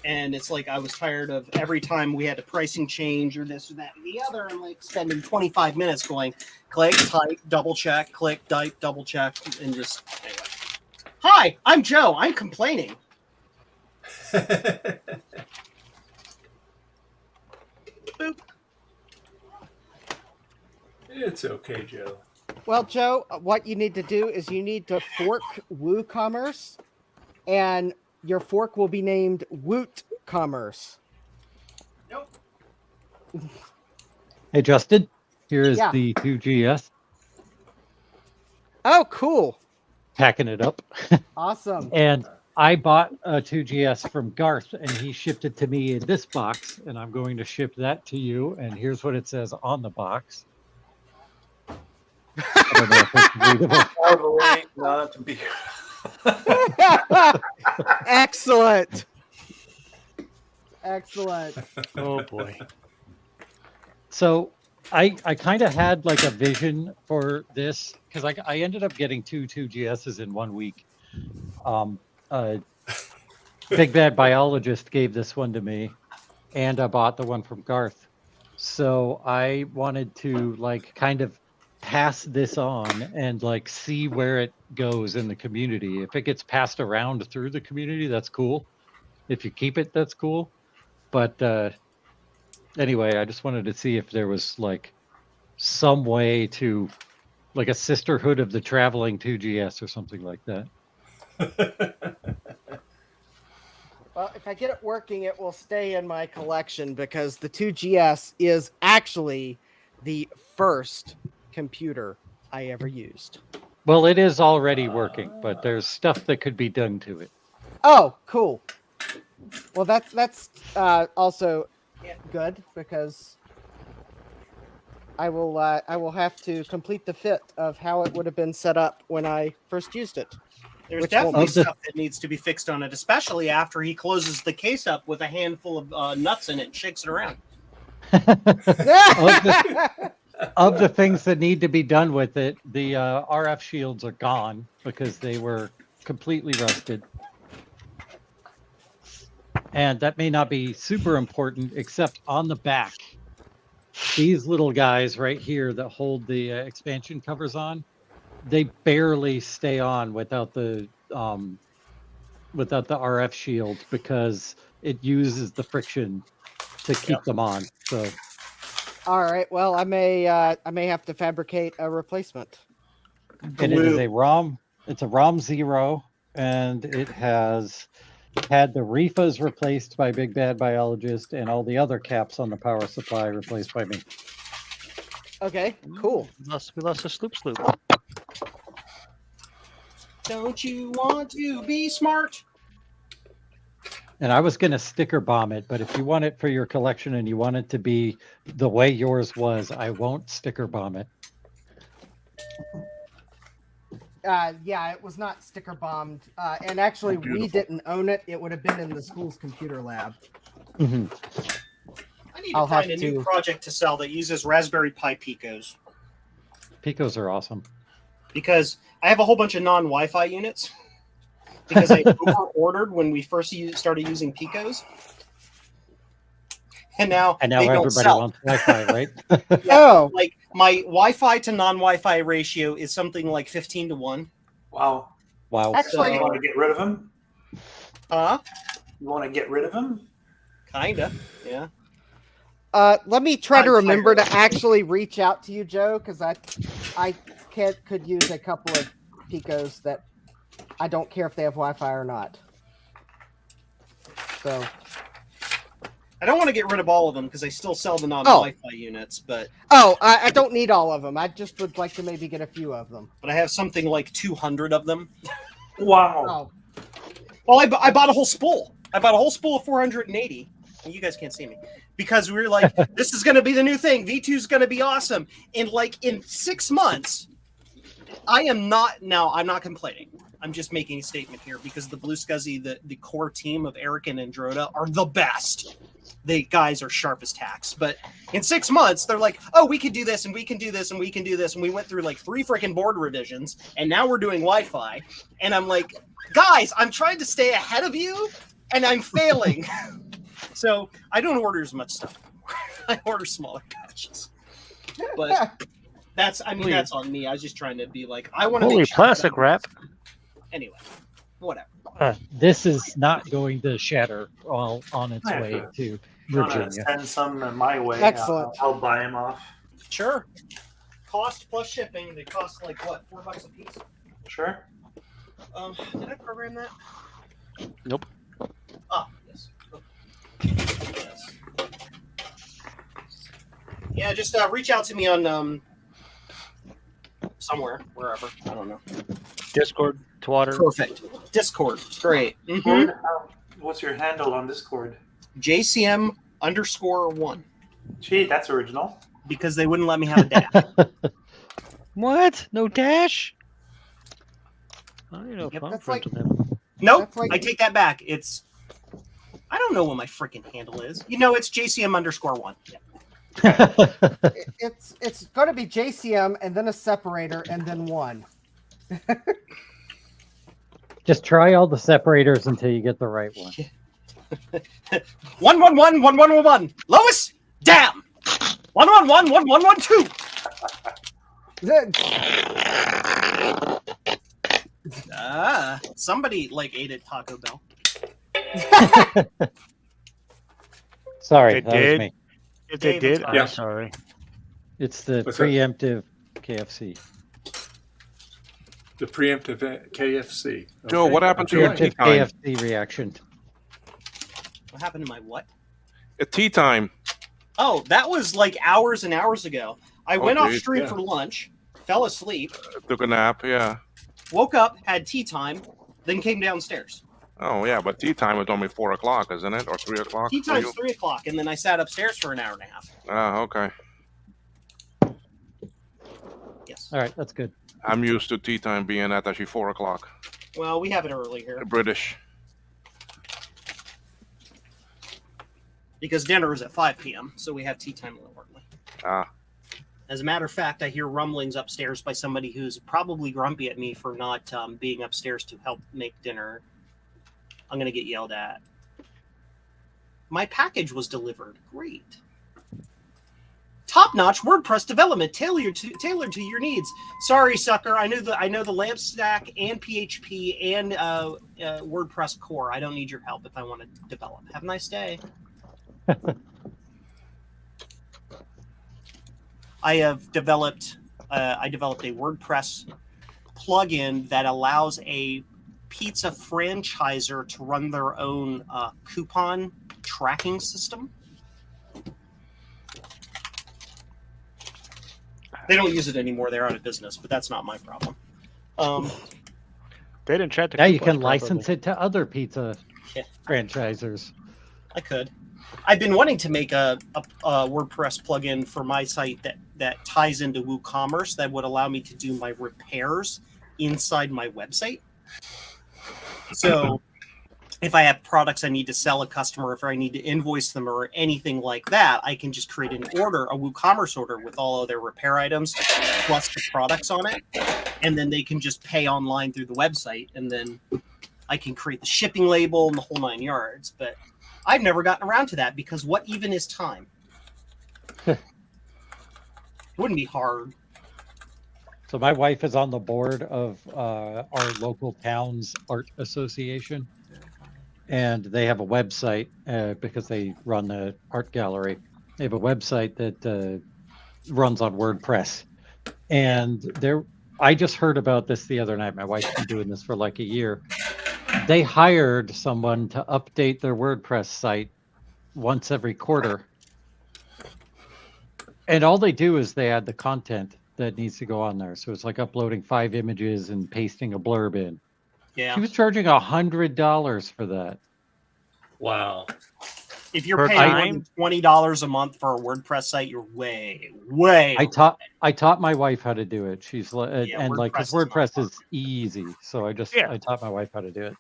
And it's like I was tired of every time we had a pricing change or this or that and the other, and like spending 25 minutes going click, type, double check, click, type, double check, and just anyway. Hi, I'm Joe. I'm complaining. Boop. It's okay, Joe. Well, Joe, what you need to do is you need to fork WooCommerce, and your fork will be named WootCommerce. Nope. Hey, Justin, here is Yeah. the 2GS. Oh, cool. Packing it up. Awesome. And I bought a 2GS from Garth, and he shipped it to me in this box, and I'm going to ship that to you. And here's what it says on the box. I don't know if it's readable. Probably not to be. Excellent. Excellent. Oh boy. So I kind of had like a vision for this because I ended up getting two 2GSs in 1 week. Big Bad Biologist gave this one to me, and I bought the one from Garth. So I wanted to like kind of pass this on and like see where it goes in the community. If it gets passed around through the community, that's cool. If you keep it, that's cool. But anyway, I just wanted to see if there was like some way to like a sisterhood of the traveling 2GS or something like that. Well, if I get it working, it will stay in my collection because the 2GS is actually the first computer I ever used. Well, it is already working, but there's stuff that could be done to it. Oh, cool. Well, that's also good because I will have to complete the fit of how it would have been set up when I first used it. There's Which definitely will- stuff that needs to be fixed on it, especially after he closes the case up with a handful of nuts in it and shakes it around. Of the things that need to be done with it, the RF shields are gone because they were completely rusted. And that may not be super important, except on the back, these little guys right here that hold the expansion covers on, they barely stay on without the RF shield because it uses the friction to keep them on. So. All right. Well, I may have to fabricate a replacement. And it is a ROM. It's a ROM 0, and it has had the REFAs replaced by Big Bad Biologist and all the other caps on the power supply replaced by me. Okay, cool. We lost a sloop. Don't you want to be smart? And I was going to sticker bomb it, but if you want it for your collection and you want it to be the way yours was, I won't sticker bomb it. Yeah, it was not sticker bombed. And actually, we didn't own it. It would have been in the school's computer lab. Mm-hmm. I need I'll to find have a new to- project to sell that uses Raspberry Pi Picos Picos are awesome. because I have a whole bunch of non-Wi-Fi units because I over-ordered when we first started using Picos. And now they don't everybody sell. wants Wi-Fi, right? Oh, Like my Wi-Fi to non-Wi-Fi ratio is something like 15-1. Wow. Wow. Actually, You want to get rid of him? Huh? You want to get rid of him? Kinda. Yeah. let me try to I'm remember tired. to actually reach out to you, Joe, because I could use a couple of Picos that I don't care if they have Wi-Fi or not. So. I don't want to get rid of all of them because I still sell the non-Wi-Fi units, but I don't need all of them. I just would like to maybe get a few of them. I have something like 200 of them. Wow. Oh, Well, I bought a whole spool. I bought a whole spool of 480. And you guys can't see me because we were like, this is going to be the new thing. V2 is going to be awesome. And like in 6 months, I'm not complaining. I'm just making a statement here because the Blue Scuzzy, the core team of Eric and Androta are the best. the guys are sharp as tacks. But in 6 months, they're like, oh, we can do this and we can do this and we can do this. And we went through like 3 freaking board revisions and now we're doing Wi-Fi. And I'm like, guys, I'm trying to stay ahead of you and I'm failing. So I don't order as much stuff anymore. I order smaller batches. But that's on me. I was just trying to be like, I want to Holy make sure plastic wrap. Anyway, whatever. This is not going to shatter all on its Yeah. way to You wanna Virginia. send some my way. Excellent. I'll buy them off. Sure. Cost plus shipping, they cost like what, $4 a piece? Sure. Did I program that? Nope. Ah, yes. Yes. Yeah, just reach out to me on somewhere, wherever. I don't know. Discord, Twitter. Perfect. Discord. Great. Discord? What's your handle on Discord? JCM_1. Gee, that's original. Because they wouldn't let me have a dash. What? No dash? I don't know if I'm that's friends like- with him. Nope. That's like- I take that back. It's I don't know what my freaking handle is. You know, it's JCM_1. Yeah. It's going to be JCM and then a separator and then 1. Just try all the separators until you get the right one. 1111111. Lois, damn. 1111112. Somebody like ate at Taco Bell. Sorry, They that was did? me. If they David's did, fine. Yeah. I'm sorry. It's the What's that? preemptive KFC. The preemptive KFC. Joe, what happened to your tea Preemptive time? KFC reaction. What happened to my what? At tea time. Oh, that was like hours and hours ago. I went off geez, stream yeah. for lunch, fell asleep, Took a nap, yeah. woke up, had tea time, then came downstairs. Oh, yeah, but tea time is only 4 o'clock, isn't it? Or 3 o'clock? Tea for time's you? 3 o'clock, and then I sat upstairs for an hour and a half. Ah, okay. Yes. All right, that's good. I'm used to tea time being at actually 4 o'clock. Well, we have it early here British. because dinner is at 5 p.m., so we have tea time a little early. Ah. As a matter of fact, I hear rumblings upstairs by somebody who's probably grumpy at me for not being upstairs to help make dinner. I'm going to get yelled at. My package was delivered. Great. Top-notch WordPress development tailored to your needs. Sorry, sucker. I know the lamp stack and PHP and WordPress core. I don't need your help if I want to develop. Have a nice day. I have developed a WordPress plugin that allows a pizza franchisor to run their own coupon tracking system. They don't use it anymore. They're out of business, but that's not my problem. They didn't track the Now you coupons can license properly. it to other pizza Yeah. franchisers. I could. I've been wanting to make a WordPress plugin for my site that ties into WooCommerce that would allow me to do my repairs inside my website. So if I have products I need to sell a customer, if I need to invoice them or anything like that, I can just create an order, a WooCommerce order with all of their repair items plus the products on it. And then they can just pay online through the website. And then I can create the shipping label and the whole 9 yards. But I've never gotten around to that because what even is time? It wouldn't be hard. So my wife is on the board of our local town's art association, and they have a website because they run the art gallery. They have a website that runs on WordPress, and I just heard about this the other night. My wife's been doing this for like a year. They hired someone to update their WordPress site once every quarter. And all they do is they add the content that needs to go on there. So it's like uploading 5 images and pasting a blurb in. Yeah. She was charging $100 for that. Wow. If you're Per paying more time? than $20 a month for a WordPress site, you're way. I taught my wife how to do it. She's and like, because WordPress WordPress is easy, so I taught my wife how to do it.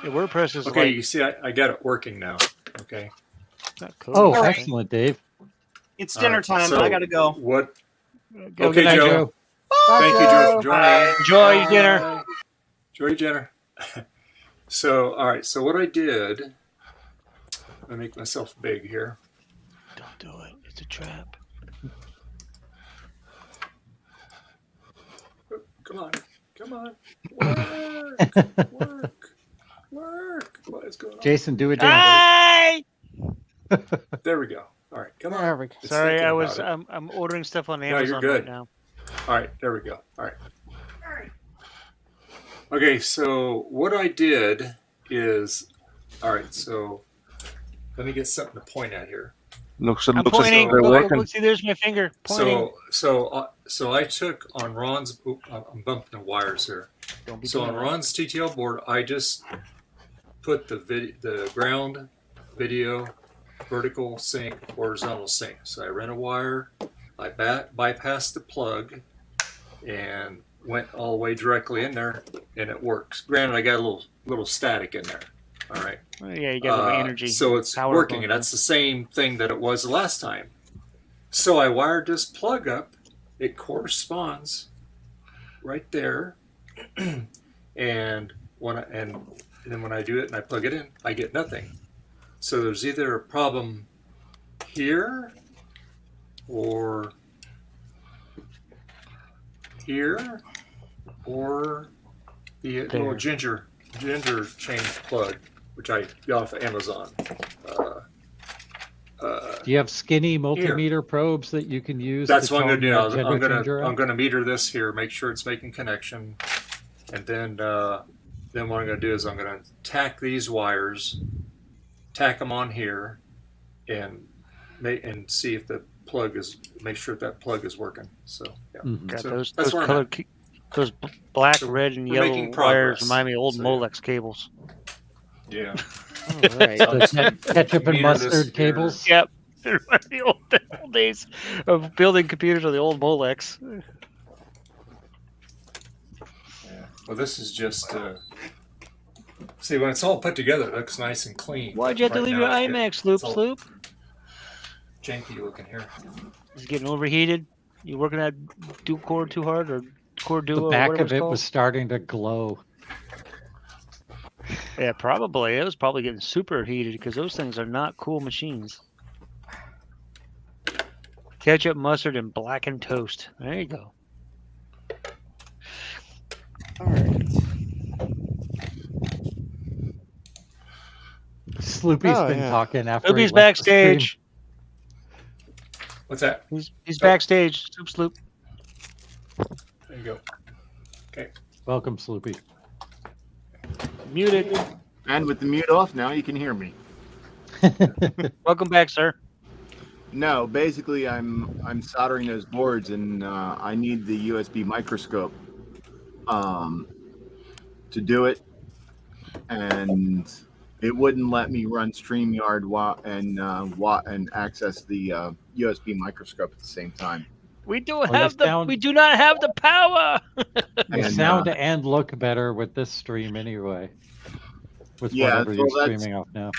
Yeah, WordPress is Okay, like you see, I got it working now. Okay. Oh, All right. excellent, Dave. It's All dinner right, time. so I gotta go. What? Go, Okay, good night, Joe. Joe. Thank you, Joe, for joining. Enjoy your dinner. Bye. Enjoy your dinner. So, all right. So what I did, I make myself big here. Don't do it. It's a trap. Come on, come on. Work. What is going on? Jason, do a dance. Hi. There we go. All right, come on. There we go. It's Sorry, thinking I about was. it. I'm ordering stuff on No, you're Amazon good. right now. All right, there we go. All right. Okay, so what I did is, all right. So let me get something to point at here. Looks I'm like pointing. they're working. Look, see, there's my finger pointing. So I took on Ron's. I'm bumping the wires here. Don't be So doing on that. Ron's TTL board, I just put the ground, video, vertical sync, horizontal sync. So I ran a wire, I bypassed the plug, and went all the way directly in there, and it works. Granted, I got a little static in there. All right. Oh, yeah, you got a little energy. So it's power working, going and that's the same thing that it was the last time. So I wired this plug up. It corresponds right there, and then when I do it and I plug it in, I get nothing. So there's either a problem here or here or the little ginger chain plug, which I got off of Amazon. Do you have skinny multimeter probes that you can use? That's to what I'm tone gonna do. that gender changer out? I'm gonna meter this here, make sure it's making connection, and then what I'm gonna do is I'm gonna tack these wires, tack them on here, and see if the plug is, make sure that plug is working. So yeah, God, so those that's where I'm at. those black, red, and we're yellow making wires progress. remind me of old So, Molex cables. Yeah. All right. The ketchup and Meter this mustard here. cables. Yep. The old days of building computers with the old Molex. Yeah. Well, this is just see, when it's all put together, it looks nice and clean. Why'd you have to Right leave now, your iMac, Sloop? it's all Sloop? janky looking here. Is it getting overheated? You working that dual core too hard, or core duo? The or back whatever of it's it called? was starting to glow. Yeah, probably. It was probably getting super heated because those things are not cool machines. Ketchup, mustard, and blackened toast. There you go. All right. Sloopy's Oh, been yeah. talking after Sloopy's he left the stream. backstage. What's that? He's backstage. Sloop. There you go. Okay. Welcome, Sloopy. Muted. And with the mute off now, you can hear me. Welcome back, sir. No, basically, I'm soldering those boards, and I need the USB microscope to do it, and it wouldn't let me run StreamYard and access the USB microscope at the same time. We do Oh, have you the. sound- We do not have the power. You And, sound and look better with this stream anyway. With Yeah, whatever well, you're that's- streaming off now.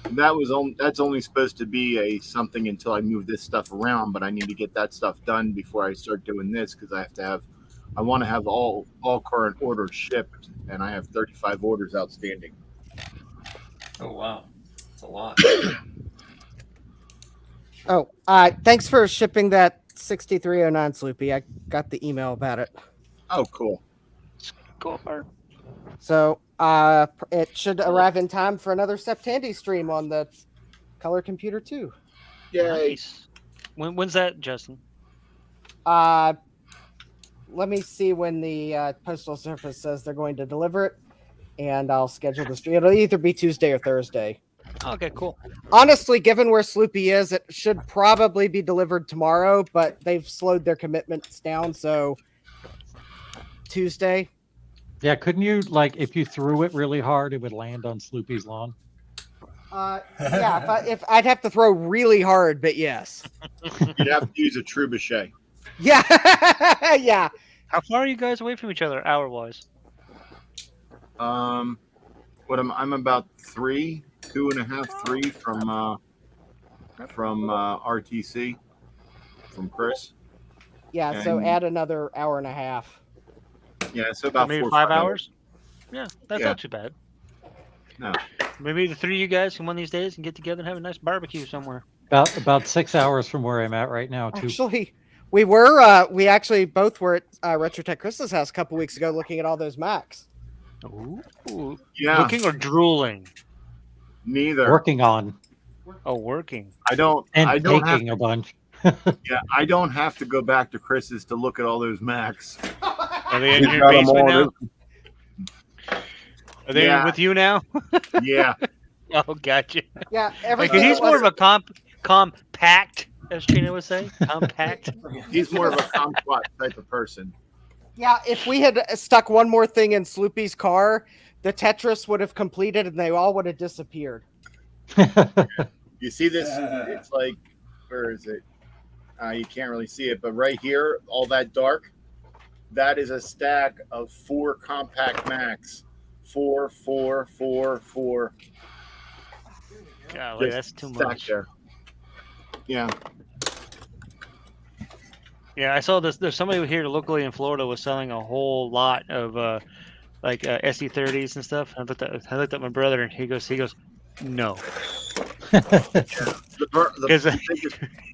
That's only supposed to be a something until I move this stuff around, but I need to get that stuff done before I start doing this because I want to have all current orders shipped, and I have 35 orders outstanding. Oh wow, that's a lot. Oh, thanks for shipping that 6309, Sloopy. I got the email about it. Oh, cool. Score. So it should arrive in time for another Septandy stream on the Color Computer 2. Nice. When's that, Justin? Let me see when the Postal Service says they're going to deliver it, and I'll schedule the stream. It'll either be Tuesday or Thursday. Okay, cool. Honestly, given where Sloopy is, it should probably be delivered tomorrow, but they've slowed their commitments down, so Tuesday. Yeah, couldn't you, like, if you threw it really hard, it would land on Sloopy's lawn? Yeah, if I'd have to throw really hard, but yes. You'd have to use a trebuchet. Yeah, yeah. How far are you guys away from each other, hour-wise? I'm about 2.5, 3 from from RTC from Chris. Yeah, so And- add another hour and a half. Yeah, so about maybe 4 or 5 5 hours. Yeah, that's Yeah. not too bad. No. Maybe the 3 of you guys can one of these days and get together and have a nice barbecue somewhere. About 6 hours from where I'm at right now, too. Actually, we actually both were at Retrotech Krista's house a couple weeks ago looking at all those Macs. Ooh. Yeah. Looking or drooling? Neither. Working on Oh, working. I don't and I don't have taking a bunch. Yeah, I don't have to go back to Chris's to look at all those Macs. Are they in He's your got 'em basement all. now? Are they Yeah. with you now? Yeah. Oh, gotcha. Yeah, Like, everything. he's that more of was- a compact, as Trina would say. Compact. He's more of a kumquat type of person. Yeah, if we had stuck one more thing in Sloopy's car, the Tetris would have completed and they all would have disappeared. You see this? It's like, where is it? You can't really see it, but right here, all that dark, that is a stack of 4 compact Macs. 4, 4, 4, 4. Golly, Just that's too stacked much. there. Yeah. Yeah, I saw this. There's somebody here locally in Florida was selling a whole lot of SE30s and stuff. I looked at my brother and he goes, no.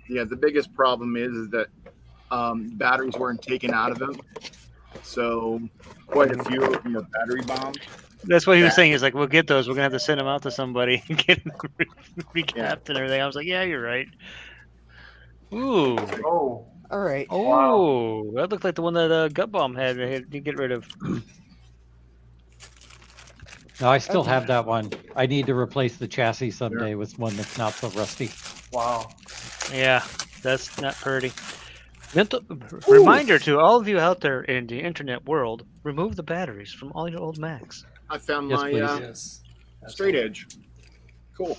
The biggest problem is that batteries weren't taken out of them, so quite a few of them are battery bombed. That's what he was saying. He's like, we'll get those. We're gonna have to send them out to somebody and get them recapped and everything. I was like, yeah, you're right. Ooh. Oh. All right. Oh, that looked like the one that Gut Bomb had to get rid of. No, I still have that one. I need to replace the chassis someday with one that's not so rusty. Wow. Yeah, that's not pretty. Reminder to all of you out there in the internet world: remove the batteries from all your old Macs. I found Yes, my please. straight edge. Cool.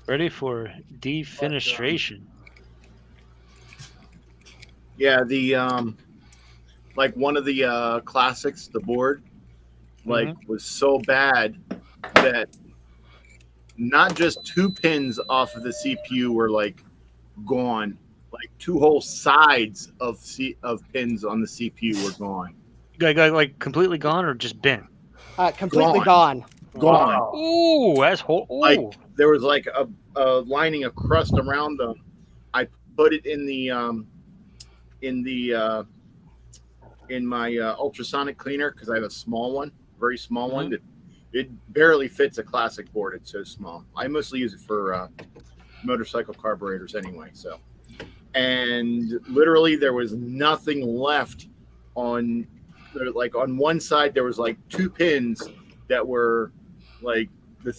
Ready for defenestration. Yeah, the like one of the classics, the board, like was so bad that not just 2 pins off of the CPU were like gone, like 2 whole sides of pins on the CPU were gone. Like completely gone or just bent? Completely gone. Gone. Ooh, that's like there was like a lining of crust around them. I put it in my ultrasonic cleaner because I have a small one, very small one that it barely fits a classic board. It's so small. I mostly use it for motorcycle carburetors anyway. So, and literally there was nothing left on one side. There was like 2 pins that were like the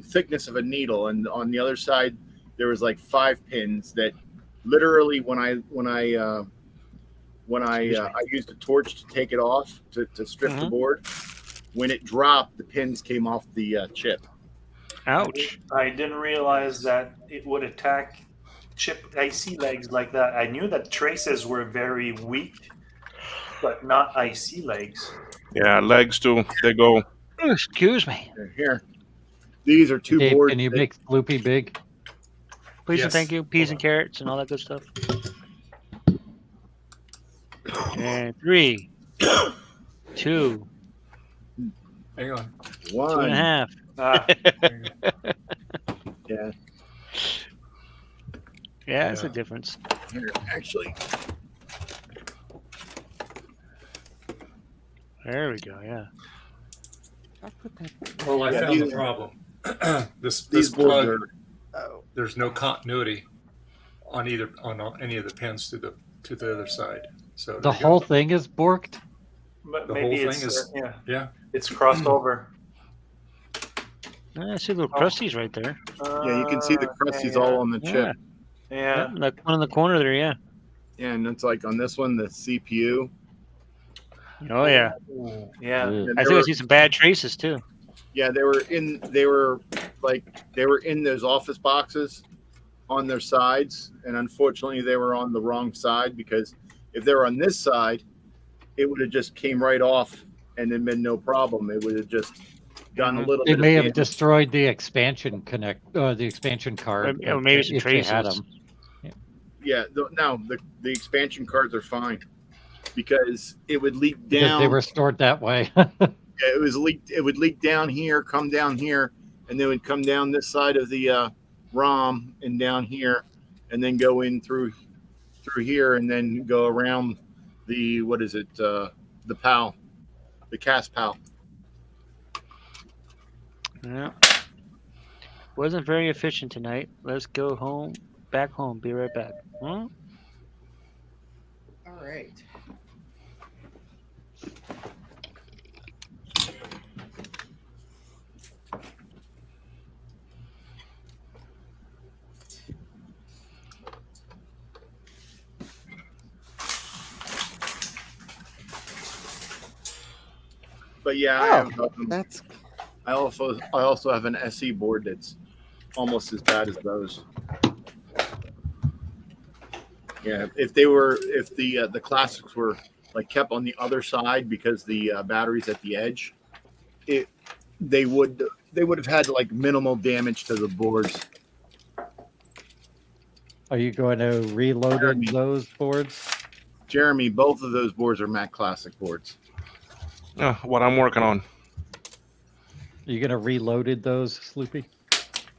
thickness of a needle, and on the other side there was like 5 pins that literally when I used a torch to take it off to strip the board, when it dropped, the pins came off the chip. Ouch. I didn't realize that it would attack chip IC legs like that. I knew that traces were very weak, but not IC legs. Yeah, legs too. They go. Excuse me. Here. These are 2 Dave, boards. can you make Sloopy big? Please and thank you. Peas and carrots and all that good stuff. And 3, 2, Hang on. 2.5. Yeah. Yeah, that's a difference. Here, actually. There we go. Yeah. Well, I found the problem. this boards plug, there's no continuity on any of the pins to the other side. So The whole thing is borked? But The maybe whole it's thing is it's crossed over. I see little crusties right there. Yeah, you can see the crusties all on the chip. Yeah. That one in the corner there. Yeah. Yeah, and it's like on this one, the CPU. Oh yeah. Yeah. I think I see some bad traces too. Yeah, they were in those office boxes on their sides, and unfortunately they were on the wrong side, because if they were on this side, it would have just came right off and then been no problem. It would have just gotten a little They bit may of have damage. destroyed the expansion the expansion card. Or maybe some if they had traces. them. Yeah, the expansion cards are fine because it would leak Because down. they were stored that way. It was leaked. It would leak down here, come down here, and then it would come down this side of the ROM and down here, and then go in through here, and then go around the the PAL, the cast PAL. Yeah. Wasn't very efficient tonight. Let's go home. Back home. Be right back. Hmm? All right. But yeah, I also have an SE board that's almost as bad as those. Yeah, if the classics were like kept on the other side because the battery's at the edge, they would have had like minimal damage to the boards. Are you going to reload those boards? Jeremy, both of those boards are Mac Classic boards. What I'm working on. Are you going to reloaded those, Sloopy?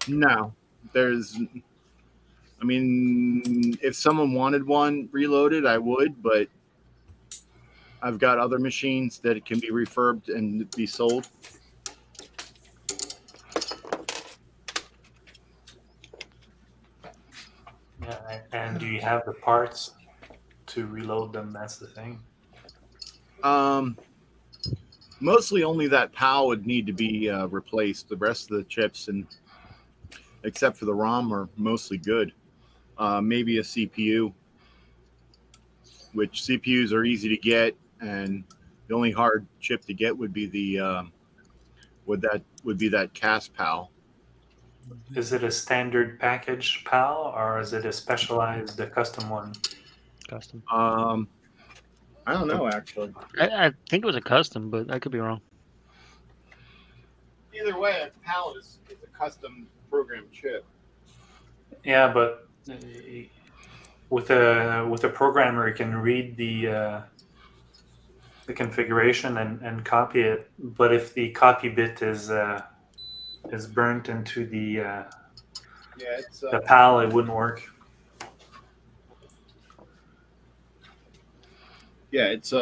No, I mean, if someone wanted one reloaded, I would, but I've got other machines that can be refurbed and be sold. Yeah, and do you have the parts to reload them? That's the thing. Mostly only that PAL would need to be replaced. The rest of the chips, and except for the ROM, are mostly good. Maybe a CPU, which CPUs are easy to get, and the only hard chip to get would be that cast PAL. Is it a standard package PAL or is it a specialized, custom one? Custom. I don't know actually. I think it was a custom, but I could be wrong. Either way, a PAL is a custom program chip. Yeah, but with a programmer, you can read the configuration and copy it. But if the copy bit is burnt into the PAL, it wouldn't work. Yeah, it's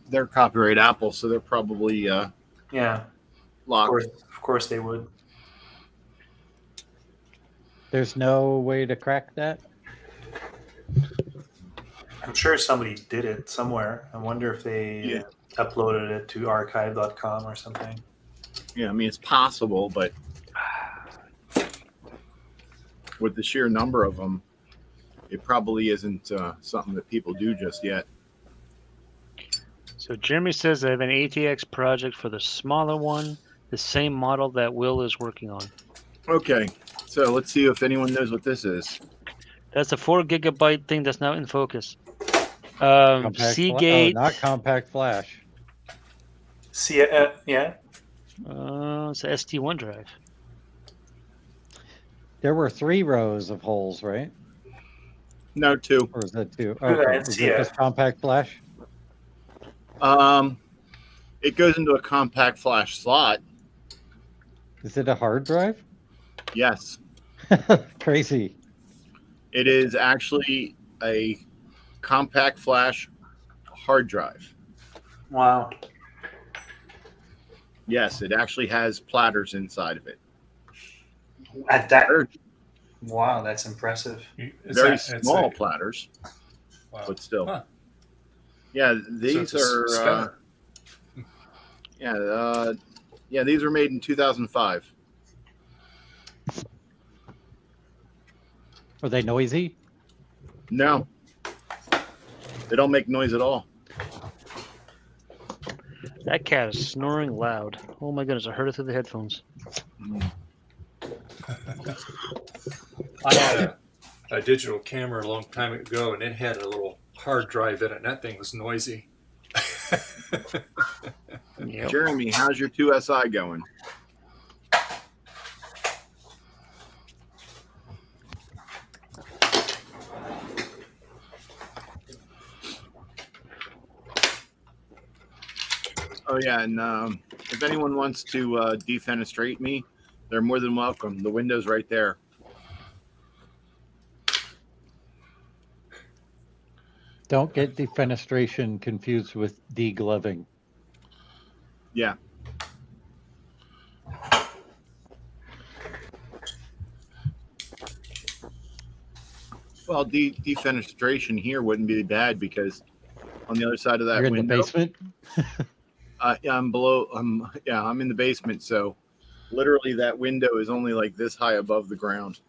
they're copyright Apple, so they're probably locked. Of course they would. There's no way to crack that? I'm sure somebody did it somewhere. I wonder if they uploaded it to archive.com or something. Yeah, I mean, it's possible, but with the sheer number of them, it probably isn't something that people do just yet. So Jeremy says I have an ATX project for the smaller one, the same model that Will is working on. Okay, so let's see if anyone knows what this is. That's a 4 gigabyte thing that's now in focus. Oh, Seagate. not compact flash. Yeah. It's a ST1 drive. There were 3 rows of holes, right? No, 2. Or is that 2? Yeah, Okay. it's- Is it just compact flash? It goes into a compact flash slot. Is it a hard drive? Yes. Crazy. It is actually a compact flash hard drive. Wow. Yes, it actually has platters inside of it. At that. Wow, that's impressive. Very small platters, but still. Huh. Yeah, So these it's a are. spinner. These were made in 2005. Are they noisy? No, they don't make noise at all. That cat is snoring loud. Oh my goodness, I heard it through the headphones. I had a digital camera a long time ago, and it had a little hard drive in it, and that thing was noisy. Jeremy, how's your 2SI going? Oh yeah, and if anyone wants to defenestrate me, they're more than welcome. The window's right there. Don't get defenestration confused with degloving. Yeah. Well, defenestration here wouldn't be bad because on the other side of that You're in window, the basement? yeah, I'm below. I'm in the basement, so literally that window is only like this high above the ground.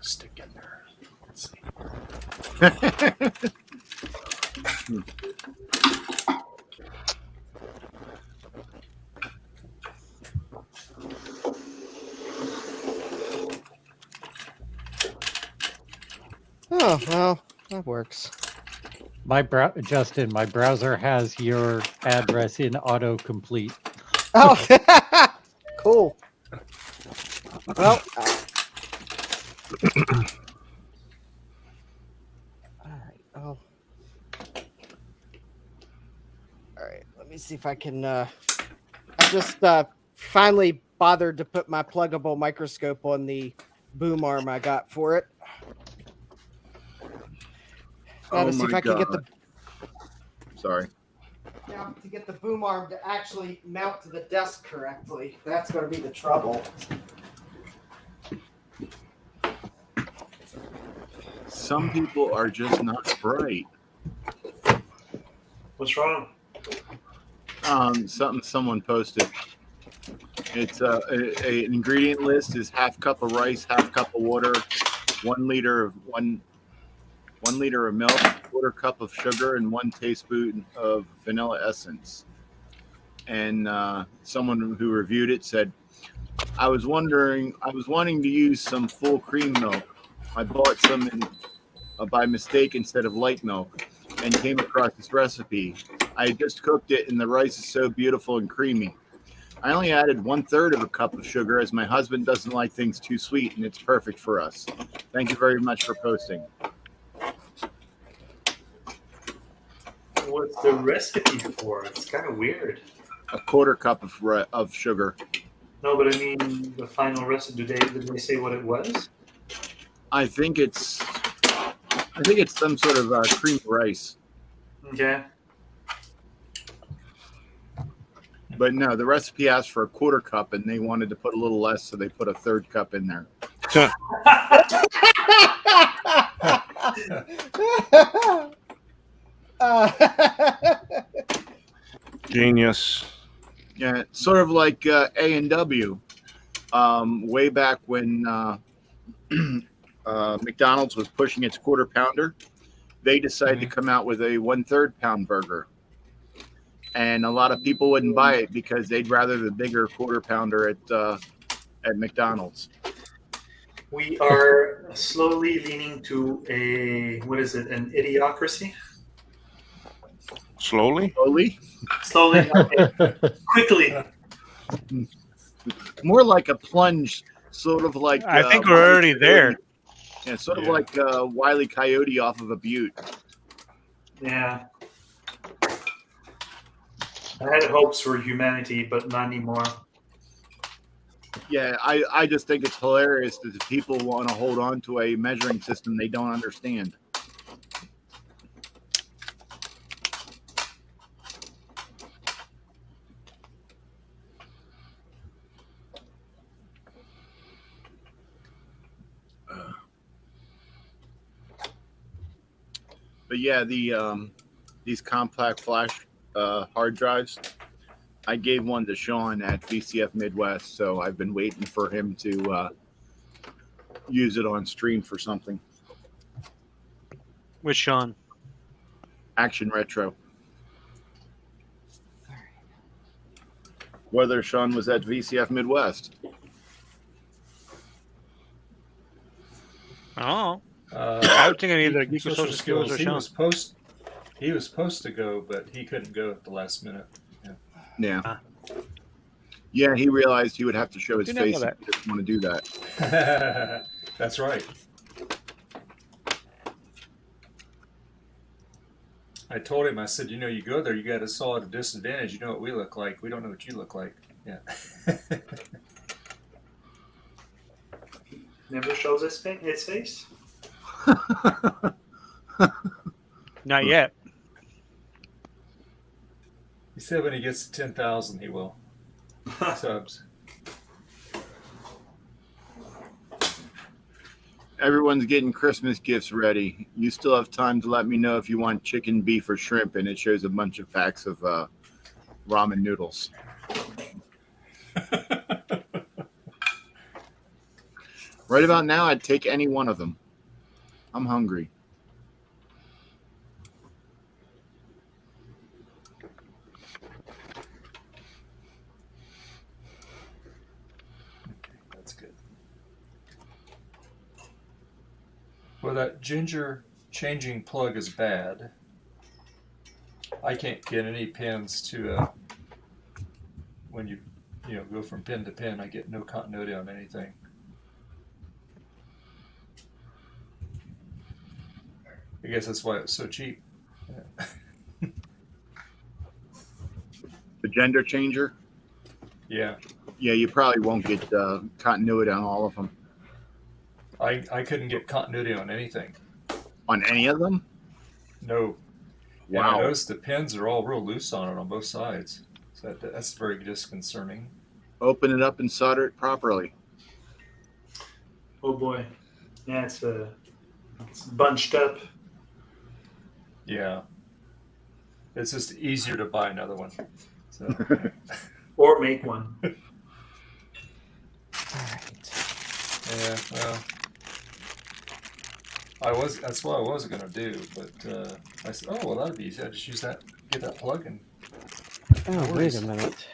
Stick in there. Let's see. Oh well, that works. Justin, my browser has your address in autocomplete. Oh, cool. Well, all right. Oh, all right. Let me see if I can. I just finally bothered to put my pluggable microscope on the boom arm I got for it. Now to see if I can get the. Sorry. Now to get the boom arm to actually mount to the desk correctly. That's going to be the trouble. Some people are just not bright. What's wrong? Something someone posted. It's an ingredient list is half cup of rice, half cup of water, 1 liter of one liter of milk, quarter cup of sugar, and 1 tablespoon of vanilla essence. And someone who reviewed it said, I was wanting to use some full cream milk. I bought some by mistake instead of light milk and came across this recipe. I had just cooked it and the rice is so beautiful and creamy. I only added 1/3 of a cup of sugar as my husband doesn't like things too sweet and it's perfect for us. Thank you very much for posting. What's the recipe for? It's kind of weird. A quarter cup of sugar. No, but I mean the final recipe. Did they say what it was? I think it's some sort of cream rice. Okay. But no, the recipe asked for a quarter cup, and they wanted to put a little less, so they put a 1/3 cup in there. Genius. Yeah, sort of like A&W. Way back when McDonald's was pushing its quarter pounder, they decided to come out with a 1/3 pound burger. And a lot of people wouldn't buy it because they'd rather the bigger quarter pounder at McDonald's. We are slowly leaning to an idiocracy? Slowly? Slowly. Quickly. More like a plunge, sort of like... I think we're already there. Yeah, sort of like Wile E. Coyote off of a butte. Yeah. I had hopes for humanity, but not anymore. Yeah, I just think it's hilarious that the people want to hold on to a measuring system they don't understand. But yeah, these compact flash hard drives, I gave one to Sean at VCF Midwest, so I've been waiting for him to use it on stream for something. With Sean. Action Retro. Whether Sean was at VCF Midwest. Oh. Uh, I was thinking either geek geek or social skills or He Sean. was supposed to go, but he couldn't go at the last minute. Yeah. Yeah, he realized he would have to show his Did not know face if that. he didn't want to do that. That's right. I told him, I said, you go there, you got us all at a disadvantage. You know what we look like. We don't know what you look like. Yeah. Never shows his face. Not yet. He said when he gets to 10,000, he will. Subs. Everyone's getting Christmas gifts ready. You still have time to let me know if you want chicken, beef, or shrimp, and it shows a bunch of packs of ramen noodles. Right about now, I'd take any one of them. I'm hungry. That's good. Well, that ginger changing plug is bad. I can't get any pins to when you go from pin to pin. I get no continuity on anything. I guess that's why it's so cheap. Yeah. The gender changer? Yeah. Yeah, you probably won't get continuity on all of them. I couldn't get continuity on anything. On any of them? No. Wow. And I noticed the pins are all real loose on it on both sides. So that's very disconcerting. Open it up and solder it properly. Oh boy. Yeah, it's bunched up. Yeah. It's just easier to buy another one. So. Or make one. Yeah, well, that's what I was going to do, but I said, oh, well, that'd be easy. I just use that, get that plug and. Oh, wait a minute.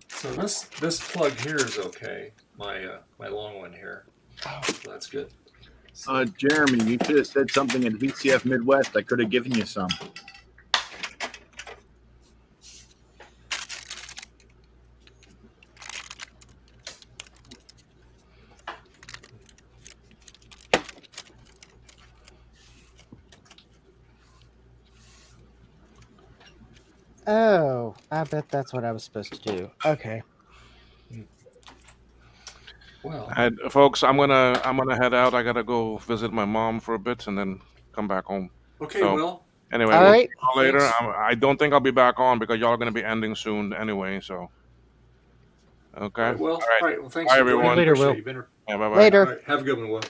So this plug here is okay. My long one here. So that's good. Jeremy, you should have said something at VCF Midwest. I could have given you some. Oh, I bet that's what I was supposed to do. Okay. Well, And folks, I'm gonna head out. I gotta go visit my mom for a bit and then come back home. Okay, So, well. Anyway, All we'll right. talk later. Thanks. I don't think I'll be back on because y'all are gonna be ending soon anyway. So. Okay. All right, well, All right. well, thanks Bye, for joining. everyone. Later, Will. You've been... Yeah, bye-bye. Later. All right, have a good one, Will.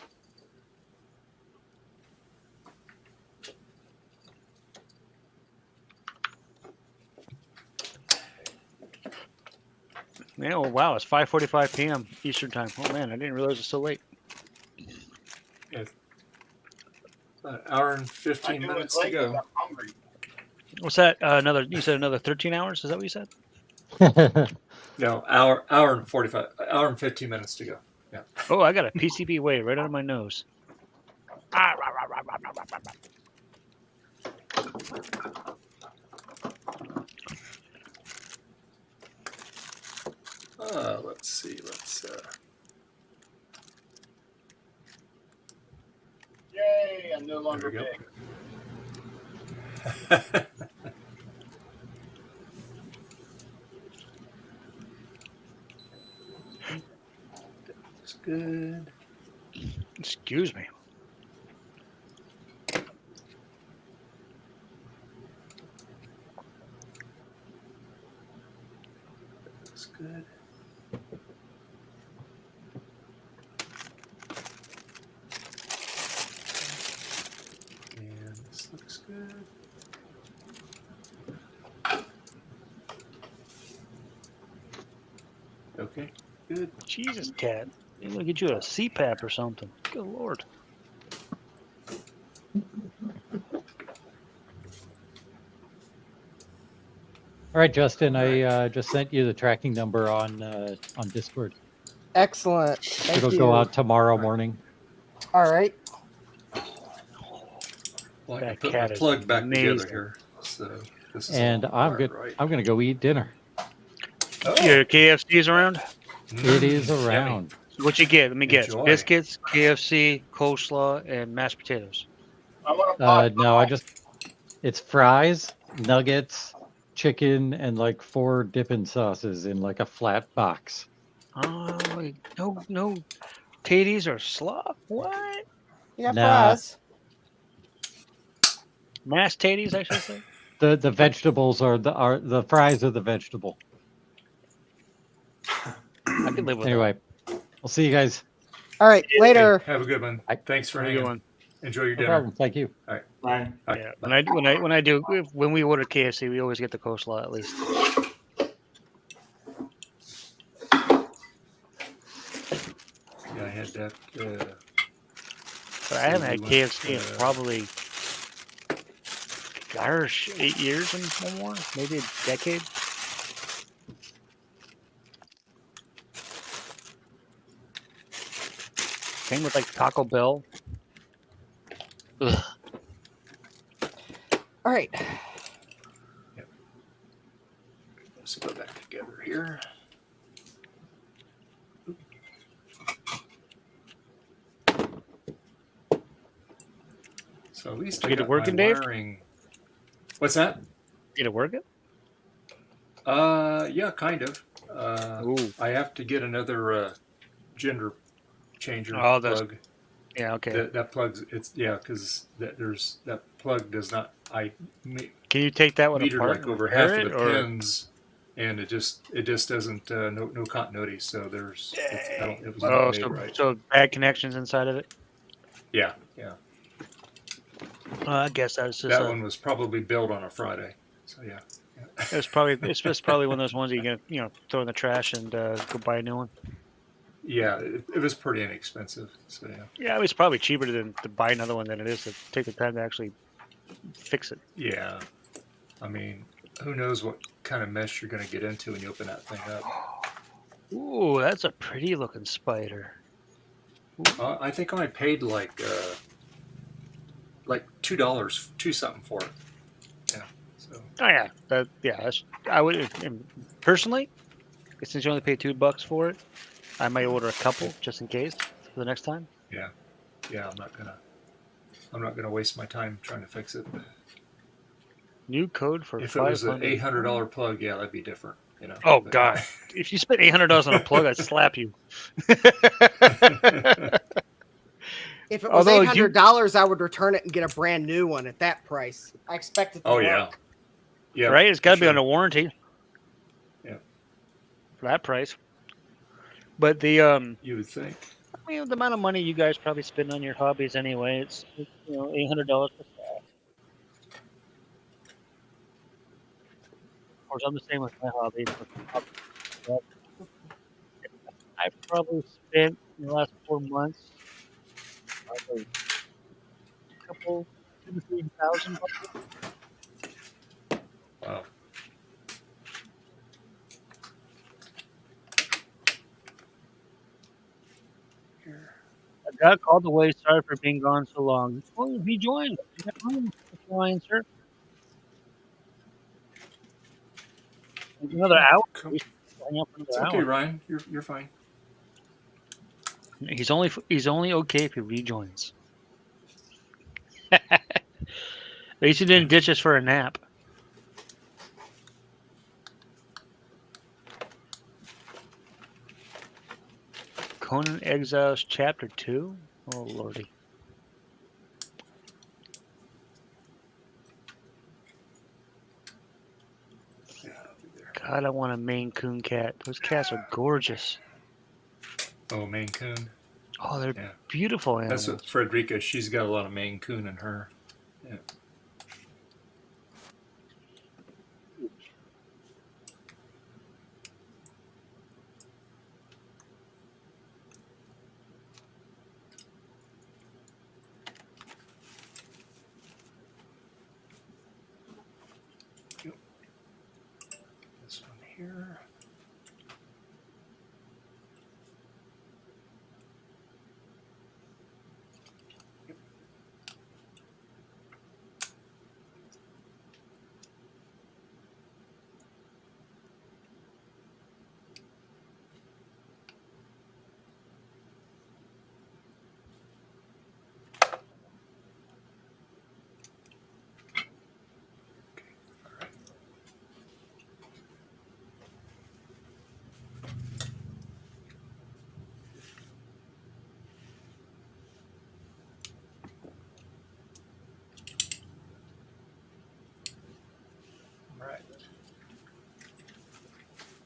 Yeah, well, wow, it's 5:45 p.m. Eastern time. Oh man, I didn't realize it's so late. Yeah. An hour and 15 minutes to go. What's that? You said another 13 hours? Is that what you said? No, hour and 45, hour and 15 minutes to go. Yeah. Oh, I got a PCB wave right under my nose. Let's see. Yay, I'm no longer There we big. That's good. Excuse me. That's good. And this looks good. Okay, good. Jesus, Cat. I'm gonna get you a CPAP or something. Good lord. All right, Justin, I just sent you the tracking number on Discord. Excellent. Thank It'll you. go out tomorrow morning. All right. Well, I can That put my cat is plug back together amazing. here. So this is And all I'm wired, good. right? I'm gonna go eat dinner. Oh. Your KFC's around? It is Yummy. around. So what you get? Let me guess. Enjoy. Biscuits, KFC, coleslaw, and mashed potatoes. No, it's fries, nuggets, chicken, and like 4 dipping sauces in like a flat box. Oh, no taties or slop? What? Yeah, Nah. fries. Mashed taties, I should say. The vegetables are the fries are the vegetable. I can live with Anyway, we'll see you guys. All right, later. Hey, have a good one. Thanks for Have a good hanging. one. Enjoy your No dinner. problem. Thank you. All right. Bye. Bye. Yeah. Bye. When we order KFC, we always get the coleslaw at least. Yeah, I had that. But I haven't had we KFC went, in probably, gosh, 8 years and more, maybe a decade. Same with like Taco Bell. Ugh. All right. Let's go back together here. So at least I Get it got working, my Dave? wiring. What's that? Get it working? Yeah, kind of. I have to get another gender changer plug. Yeah, okay. That plug's because that plug does not. Can you take that one metered apart? like and over repair half of it, the or- pins, and it just doesn't no continuity. So it was Oh, not made so, right. so bad connections inside of it. Yeah. I guess that's just That one was probably built on a Friday. So yeah. it's just probably one of those ones that you can throw in the trash and go buy a new one. Yeah, it was pretty inexpensive. So yeah. Yeah, it's probably cheaper to buy another one than it is to take the time to actually fix it. Yeah. I mean, who knows what kind of mess you're going to get into when you open that thing up. Ooh, that's a pretty looking spider. I think I paid like $2, $2 something for it. Yeah. So. Oh yeah, I would personally, since you only pay $2 for it, I might order a couple just in case for the next time. Yeah. I'm not gonna waste my time trying to fix it. New code for if it was an $500. $800 plug, yeah, that'd be different. Oh God! If you spent $800 on a plug, I'd slap you. If it was $800, I would return it and get a brand new one at that price. I expect it to work. Yeah. Right? It's got to be under warranty. Yeah. For that price. But the you would think. the amount of money you guys probably spend on your hobbies anyway, it's $800 for that. Of course, I'm the same with my hobbies. I've probably spent in the last 4 months probably a couple, $2,000 to $3,000. Wow. I got called away. Sorry for being gone so long. Oh, he joined. Fine, sir. Another hour. It's okay, Ryan. You're fine. He's only okay if he rejoins. At least he didn't ditch us for a nap. Conan Exiles Chapter 2? Oh, lordy. God, I want a Maine Coon cat. Those cats are gorgeous. Oh, Maine Coon. Oh, they're beautiful animals. That's what Frederica. She's got a lot of Maine Coon in her. Yeah. This one here.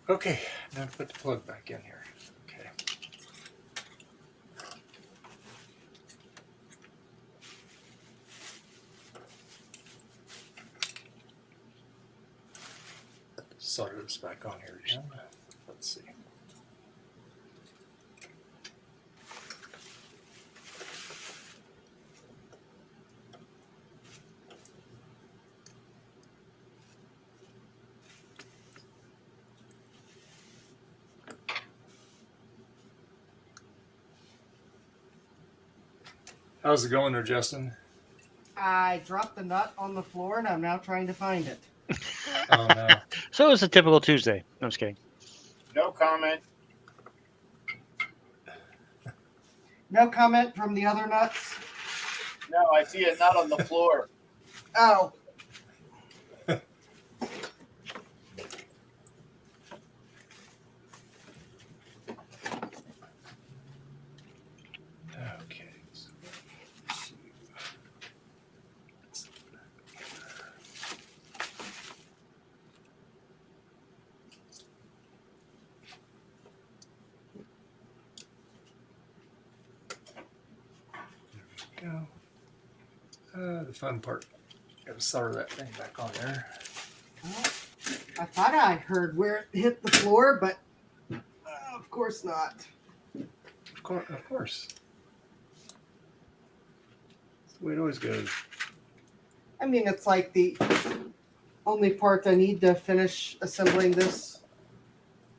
Okay, now to put the plug back in here. Okay. Solder this back on here again. Let's see. How's it going there, Justin? I dropped the nut on the floor and I'm now trying to find it. Oh no. So it's a typical Tuesday. I'm just kidding. No comment. No comment from the other nuts? No, I see a nut on the floor. Oh. Okay. Go. The fun part. Got to solder that thing back on there. Well, I thought I heard where it hit the floor, but of course not. Of course. That's the way it always goes. I mean, it's like the only part I need to finish assembling this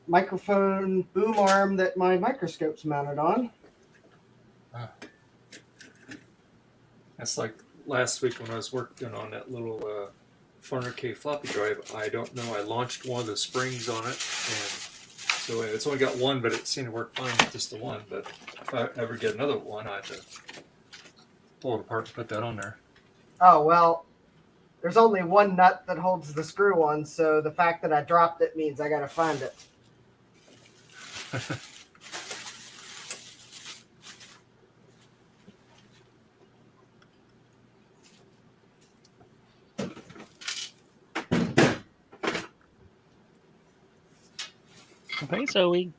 microphone boom arm that my microscope's mounted on. That's like last week when I was working on that little 400K floppy drive. I don't know. I launched one of the springs on it, and so it's only got one, but it seemed to work fine with just the one. But if I ever get another one, I have to pull it apart and put that on there. Oh, well, there's only one nut that holds the screw on, so the fact that I dropped it means I got to find it. Okay, Zoe.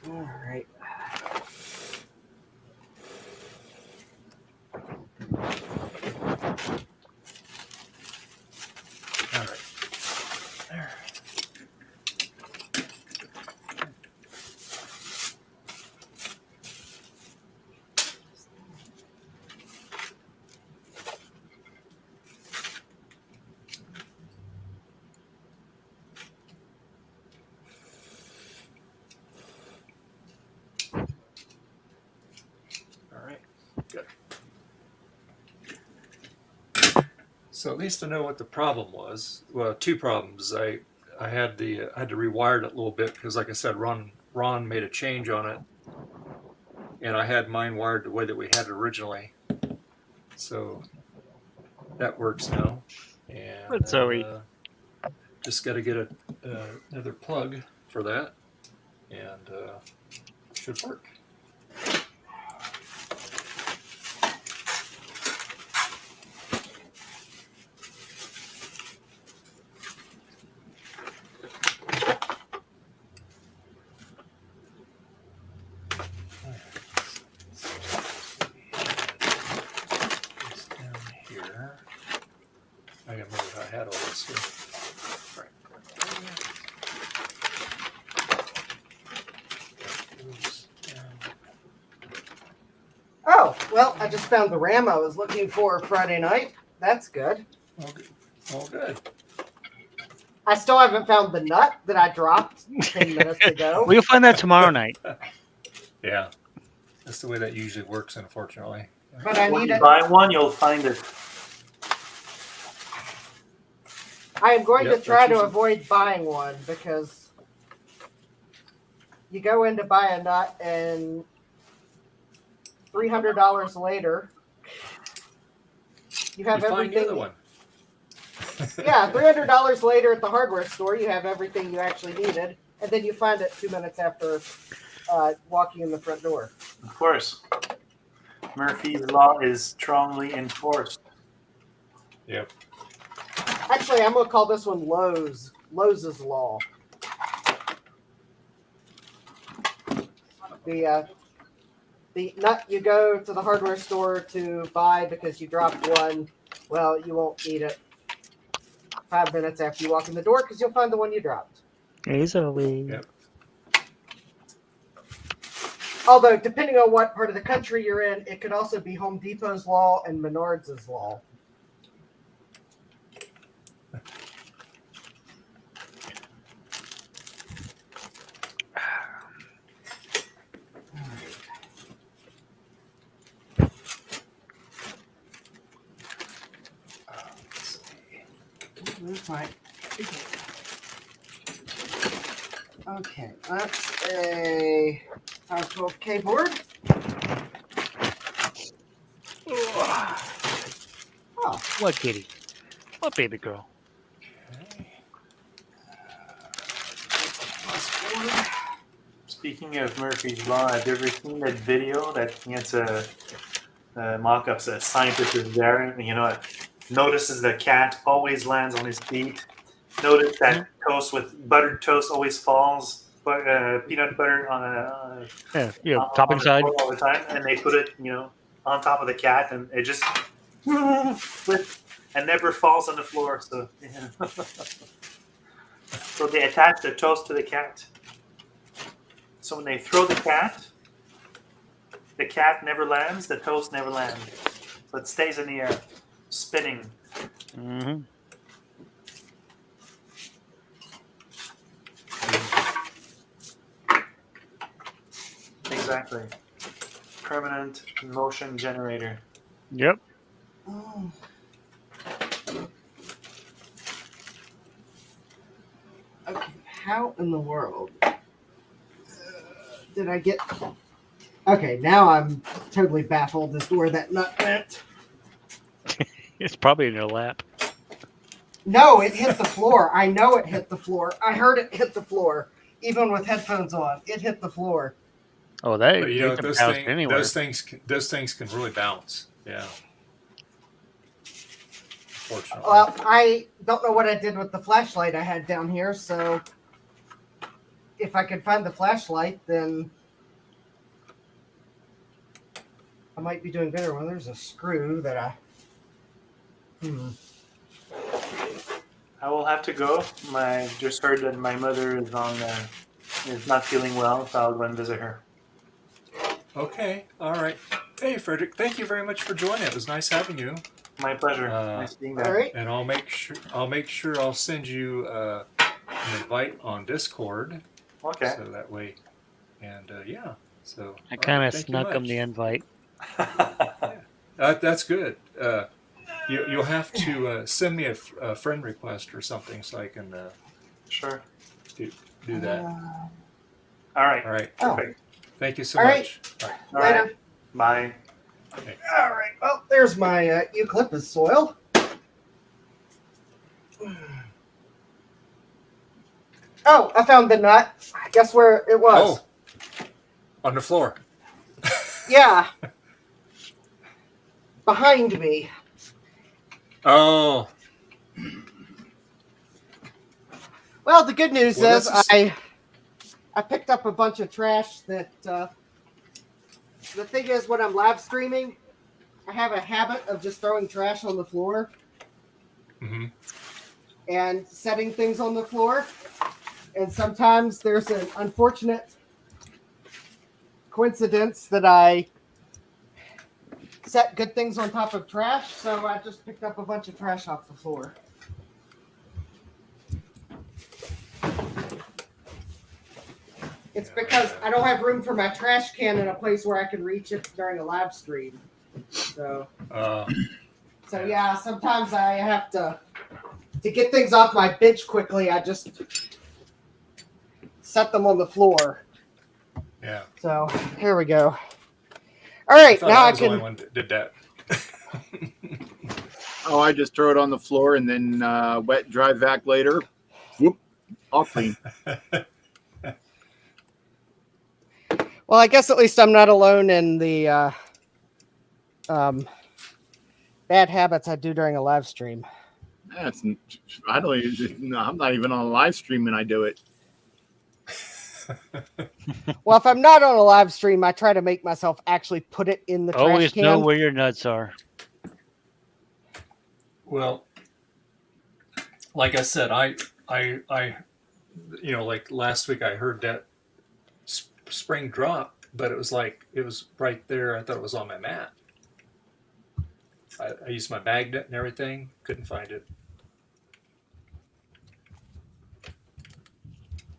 All right. All right. There. All right. Good. So at least I know what the problem was. Well, two problems. I had to rewire it a little bit because, like I said, Ron made a change on it, and I had mine wired the way that we had it originally. So that works now. And Zoe. just got to get another plug for that, and should work. I remember I had all this here. Right. Oh, well, I just found the RAM I was looking for Friday night. That's good. All good. I still haven't found the nut that I dropped 10 minutes ago. We'll find that tomorrow night. Yeah, that's the way that usually works, unfortunately. But I When need you it. buy one, you'll find it. I am going Yep, to try that's to usually- avoid buying one because you go in to buy a nut and $300 later you have You find the everything. other one. Yeah, $300 later at the hardware store, you have everything you actually needed, and then you find it 2 minutes after walking in the front door. Of course. Murphy's Law is strongly enforced. Yep. Actually, I'm gonna call this one Lowe's Law. The nut you go to the hardware store to buy because you dropped one, well, you won't need it 5 minutes after you walk in the door because you'll find the one you dropped. Easily. Yep. Although, depending on what part of the country you're in, it could also be Home Depot's law and Menards' law. Where's my... Okay, that's a 512K board. Oh, what kitty? What baby girl? Speaking of Murphy's Law, have you ever seen that video that gets a mock-ups? A scientist is there, and notices the cat always lands on his feet. Notice that toast with buttered toast always falls. Peanut butter on topping side all the time, and they put it, on top of the cat, and it just flips and never falls on the floor. So, so they attach the toast to the cat. So when they throw the cat never lands, the toast never lands. So it stays in the air, spinning. Mm-hmm. Exactly. Permanent motion generator. Yep. Oh. Okay, how in the world did I get... Okay, now I'm totally baffled as to where that nut went. It's probably in your lap. No, it hit the floor. I know it hit the floor. I heard it hit the floor. Even with headphones on, it hit the floor. Oh, that But, they can bounce anywhere. those things can really bounce. Yeah. Fortunately. Well, I don't know what I did with the flashlight I had down here, so if I could find the flashlight, then I might be doing better. Well, there's a screw that I will have to go. I just heard that my mother is not feeling well, so I'll go and visit her. Okay. All right. Hey, Frederick. Thank you very much for joining. It was nice having you. My pleasure. Nice being there. All right. And I'll make sure I'll send you an invite on Discord. Okay. So that way, and yeah. So I kind of snuck him the invite. That's good. You'll have to send me a friend request or something so I can sure do that. All right. All right. Perfect. Thank you so All right. much. All right. All Later. right. Bye. Okay. All right. Well, there's my eucalyptus soil. Oh, I found the nut. Guess where it was? Oh, on the floor. Yeah. Behind me. Oh. Well, the good news Well, is I picked up a bunch of trash that the thing is when I'm live streaming, I have a habit of just throwing trash on the floor and setting things on the floor. And sometimes there's an unfortunate coincidence that I set good things on top of trash, so I just picked up a bunch of trash off the floor. It's because I don't have room for my trash can in a place where I can reach it during a live stream. So yeah, sometimes I have to get things off my bench quickly. I just set them on the floor. Yeah. So here we go. All right, now I was the only can. one that did that. Oh, I just throw it on the floor and then wet dry vac later. Whoop, all clean. Well, I guess at least I'm not alone in the bad habits I do during a live stream. That's I don't even. No, I'm not even on a live stream and I do it. Well, if I'm not on a live stream, I try to make myself actually put it in the Always trash know can. where your nuts are. Well, like I said, I, like last week I heard that spring drop, but it was right there. I thought it was on my mat. I used my magnet and everything. Couldn't find it.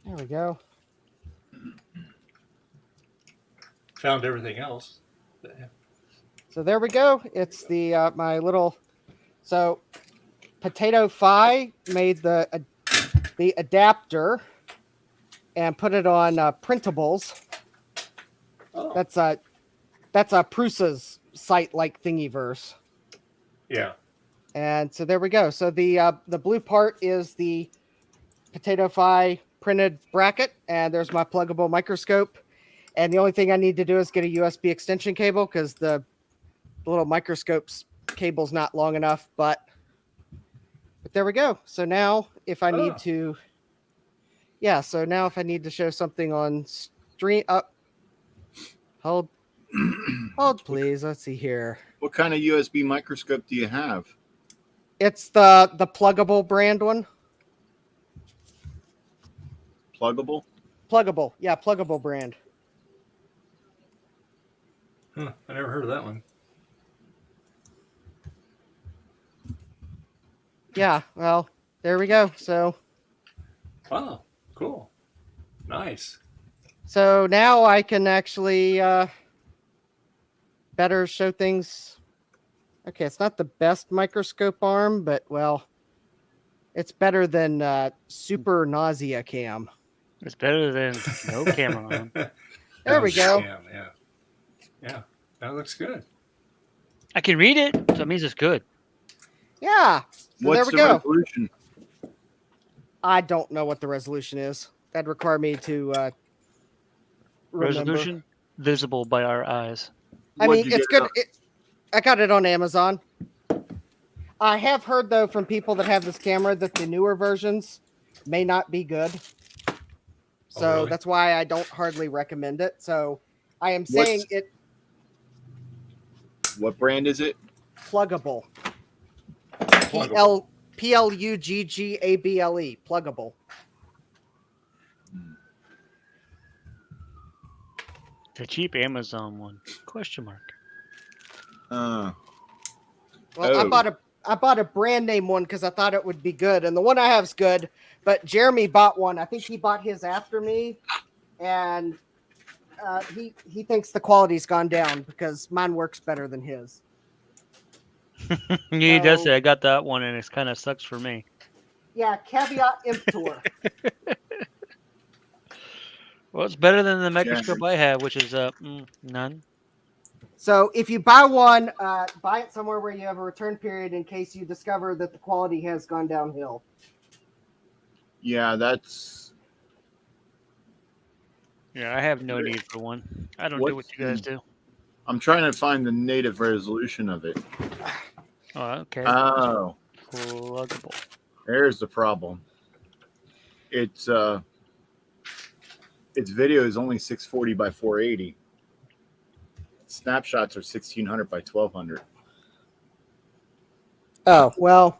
There we go. Found everything else. But, yeah. So there we go. It's the my little. So Potato Fi made the adapter and put it on printables. Oh. That's a Prusa's site like Thingiverse. Yeah. And so there we go. So the blue part is the Potato Fi printed bracket, and there's my pluggable microscope. And the only thing I need to do is get a USB extension cable because the little microscope's cable's not long enough. But there we go. So now if I need to, so now if I need to show something on stream, hold please. Let's see here. What kind of USB microscope do you have? It's the pluggable brand one. Pluggable? Pluggable. Yeah, pluggable brand. Huh, I never heard of that one. Yeah, well, there we go. So. Wow, cool. Nice. So now I can actually better show things. Okay, it's not the best microscope arm, but well, it's better than Super Nausea Cam. It's better than no camera on. There we go. Yeah, that looks good. I can read it, so it means it's good. Yeah. So there What's we the go. resolution? I don't know what the resolution is. That'd require me to remember. Resolution visible by our eyes. I mean, it's good. I got it on Amazon. I have heard though from people that have this camera that the newer versions may not be good. So really? that's why I don't hardly recommend it. So I am saying it. What brand is it? Pluggable. Pluggable. Pluggable. The cheap Amazon one? Question mark. Well, I bought a brand name one because I thought it would be good, and the one I have is good. But Jeremy bought one. I think he bought his after me, and he thinks the quality's gone down because mine works better than his. He does say I got that one, and it kind of sucks for me. Yeah, caveat emptor. Well, it's better than the microscope I have, which is none. So if you buy one, buy it somewhere where you have a return period in case you discover that the quality has gone downhill. Yeah, that's. Yeah, I have no need for one. I don't do what you guys do. I'm trying to find the native resolution of it. Oh, okay. Oh. Pluggable. There's the problem. Its video is only 640 by 480. Snapshots are 1600 by 1200. Oh, well.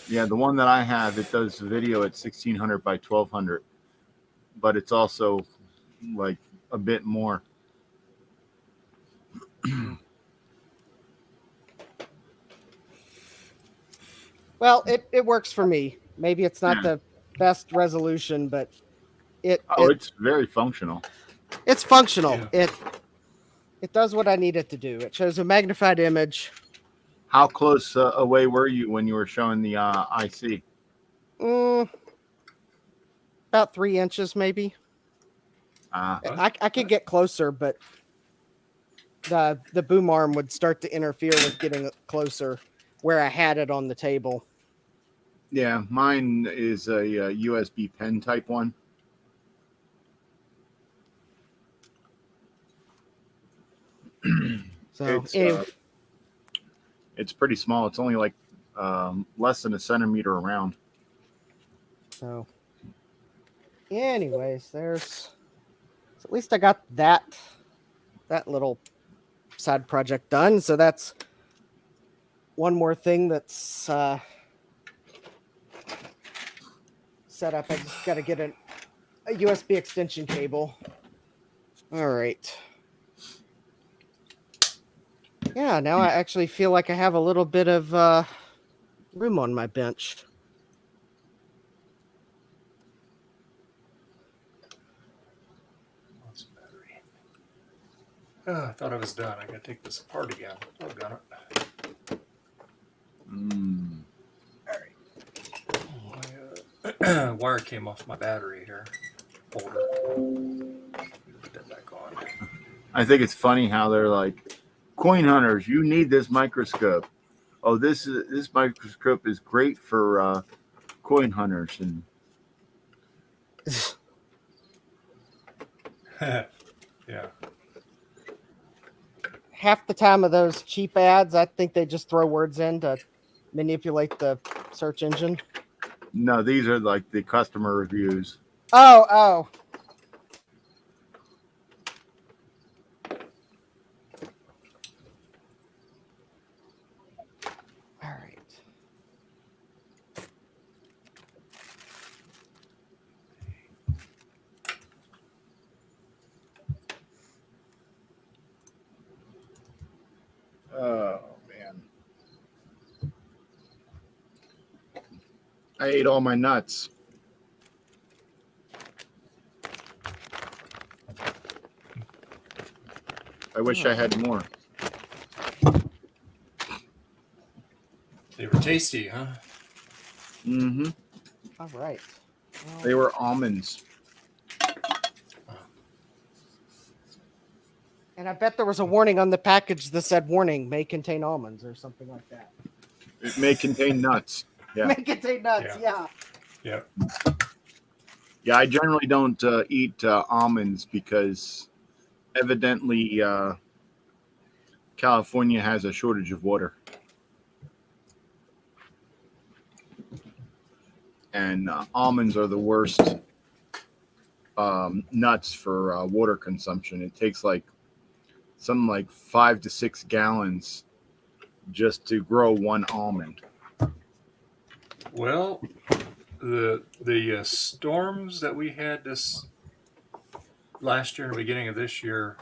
Yeah, the one that I have, it does video at 1600 by 1200, but it's also like a bit more. Well, it works for me. Maybe it's not the best resolution, but it's very functional. It's functional. Yeah. It does what I need it to do. It shows a magnified image. How close away were you when you were showing the IC? About 3 inches, maybe. I could get closer, but the boom arm would start to interfere with getting closer where I had it on the table. Yeah, mine is a USB pen type one. So It's pretty small. It's only like less than a centimeter around. So, anyways, so at least I got that little side project done. So that's one more thing that's set up. I just got to get a USB extension cable. All right. Yeah, now I actually feel like I have a little bit of room on my bench. Oh, I thought I was done. I gotta take this apart again. Oh, got it. My wire came off my battery here. Holder. Put that back on. I think it's funny how they're like, coin hunters, you need this microscope. Oh, this microscope is great for coin hunters. And yeah. Half the time of those cheap ads, I think they just throw words in to manipulate the search engine. no, these are like the customer reviews. Oh. All right. Oh, man. I ate all my nuts. I wish I had more. They were tasty, huh? Mm-hmm. All right. They were almonds. And I bet there was a warning on the package that said warning may contain almonds or something like that. It may contain nuts. Yeah. May contain nuts, yeah. Yeah. Yeah, I generally don't eat almonds because evidently California has a shortage of water. And almonds are the worst nuts for water consumption. It takes something like 5 to 6 gallons just to grow one almond. Well, the storms that we had this last year and the beginning of this year,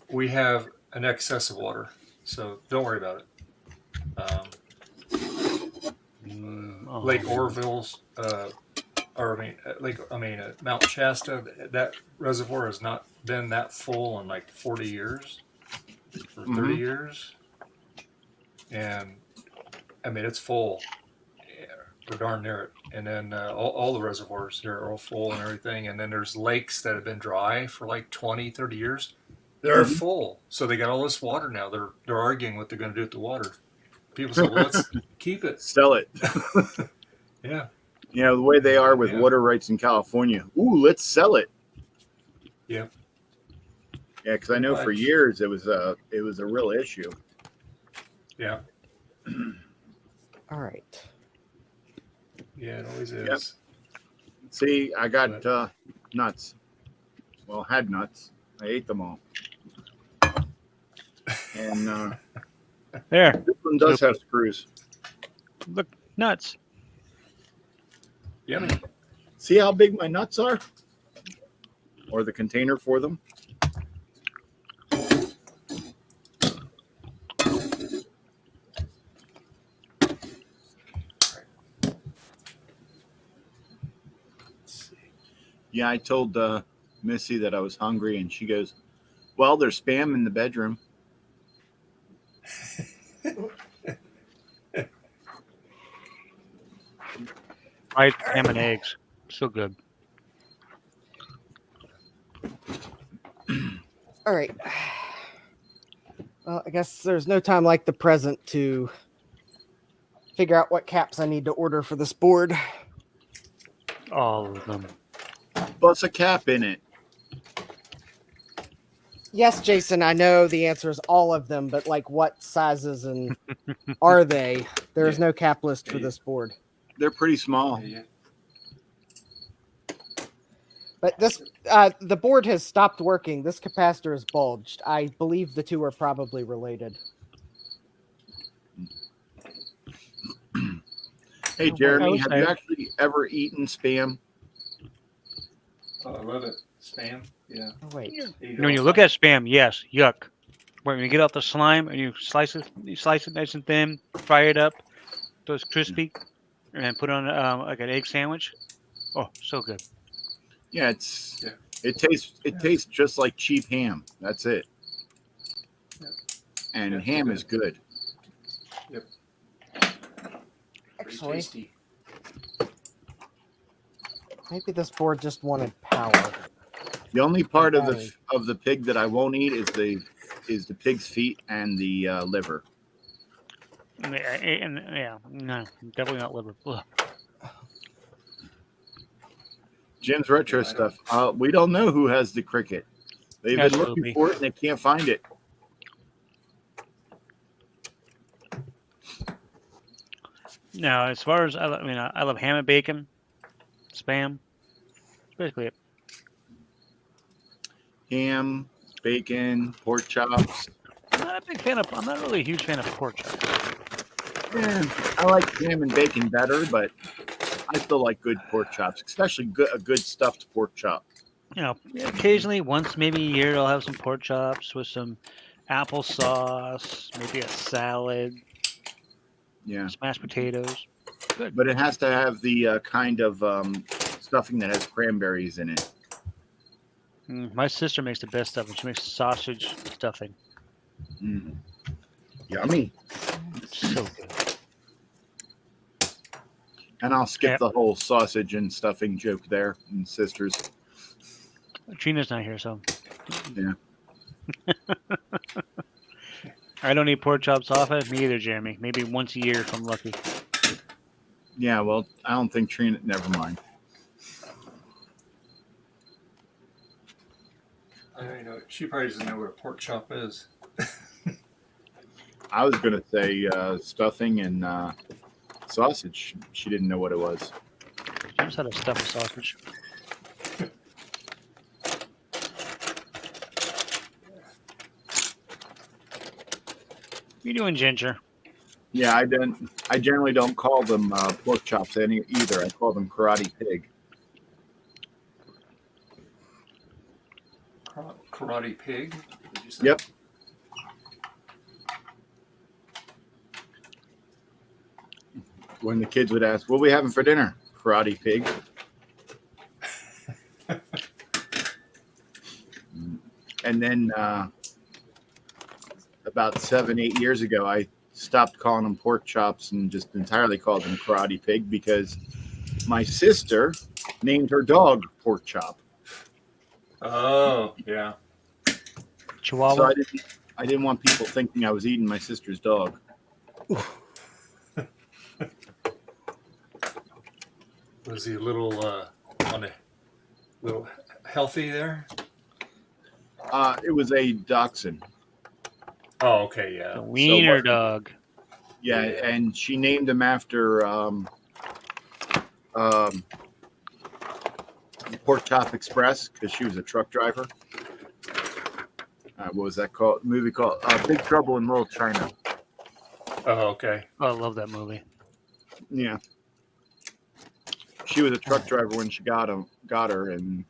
we have an excess of water, so don't worry about it. Lake Orville's, Mount Shasta, that reservoir has not been that full in like 40 years or 30 years, and I mean it's full. We're darn near it. And then all the reservoirs here are all full and everything. And then there's lakes that have been dry for like 20, 30 years. They're full. So they got all this water now. They're arguing what they're going to do with the water. People say, well, let's keep it. Sell it. Yeah. You know, the way they are with water rights in California. Ooh, let's sell it. Yeah. Yeah, because I know for years it was a real issue. Yeah. All right. Yeah, it always is. Yep. See, I got nuts. Well, had nuts. I ate them all. And there. This one does have screws. Look, nuts. Yummy. See how big my nuts are? Or the container for them? Yeah, I told Missy that I was hungry, and she goes, well, there's Spam in the bedroom. Fried ham and eggs. So good. All right. Well, I guess there's no time like the present to figure out what caps I need to order for this board. All of them. Plus a cap in it. Yes, Jason, I know the answer is all of them, but like what sizes and are they? There is no cap list for this board. They're pretty small. But this, the board has stopped working. This capacitor is bulged. I believe the two are probably related. Hey, Jeremy, have you actually ever eaten Spam? Oh, I love it. Spam. Yeah. Oh, wait. When you look at Spam, yes, yuck. When you get out the slime and you slice it nice and thin, fry it up so it's crispy, and then put on like an egg sandwich. Oh, so good. Yeah, it tastes just like cheap ham. That's it. And ham is good. Yep. Actually, tasty. maybe this board just wanted power. The only part of the pig that I won't eat is the pig's feet and the liver. Yeah, no, definitely not liver. Ugh. Jim's retro stuff. We don't know who has the cricket. They've been looking for it and they can't find it. No, as far as I love ham and bacon, Spam. That's basically it. Ham, bacon, pork chops. I'm not really a huge fan of pork chops. Yeah, I like ham and bacon better, but I still like good pork chops, especially a good stuffed pork chop. You know, occasionally, once maybe a year, I'll have some pork chops with some applesauce, maybe a salad. Yeah. Mashed potatoes. Good. But it has to have the kind of stuffing that has cranberries in it. My sister makes the best stuffing. She makes sausage stuffing. Mm. Yummy. It's so good. And I'll skip the whole sausage and stuffing joke there, and sisters. Trina's not here, so. Yeah. I don't eat pork chops often. Me either, Jeremy. Maybe once a year if I'm lucky. Yeah, well, I don't think Trina. Never mind. I don't know. She probably doesn't know what a pork chop is. I was going to say stuffing and sausage. She didn't know what it was. I just had a stuffed sausage. What are you doing, Ginger? Yeah, I generally don't call them pork chops either. I call them karate pig. Karate pig? Did you say? Yep. When the kids would ask, "What are we having for dinner?" Karate pig. And then about 7-8 years ago, I stopped calling them pork chops and just entirely called them karate pig because my sister named her dog Pork Chop. Oh, yeah. Chihuahua. So I didn't want people thinking I was eating my sister's dog. Was he a little little healthy there? It was a dachshund. Oh, okay, yeah. A wiener dog. Yeah, and she named him after Pork Chop Express because she was a truck driver. What was that called? Movie called Big Trouble in Little China. Oh, okay. Oh, I love that movie. Yeah. She was a truck driver when she got her, and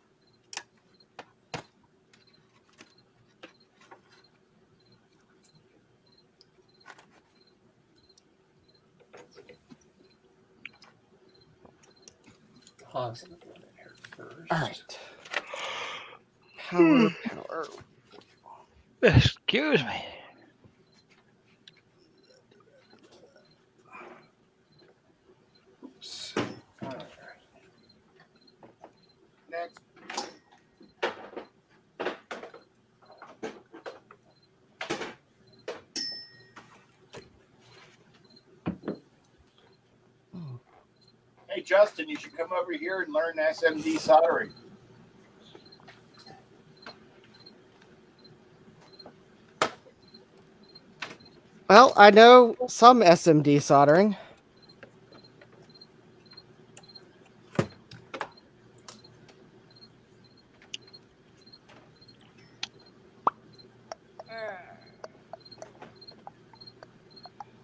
Pause the one in here first. All right. Power. Excuse me. Oops. All right. next. Hey, Justin, you should come over here and learn SMD soldering. Well, I know some SMD soldering.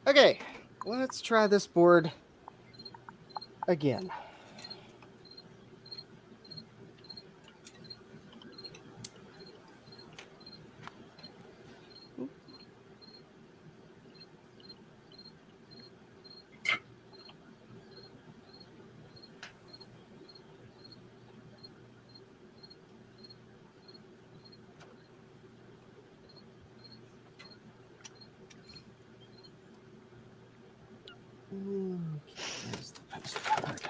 Okay, let's try this board again. There's the postcard.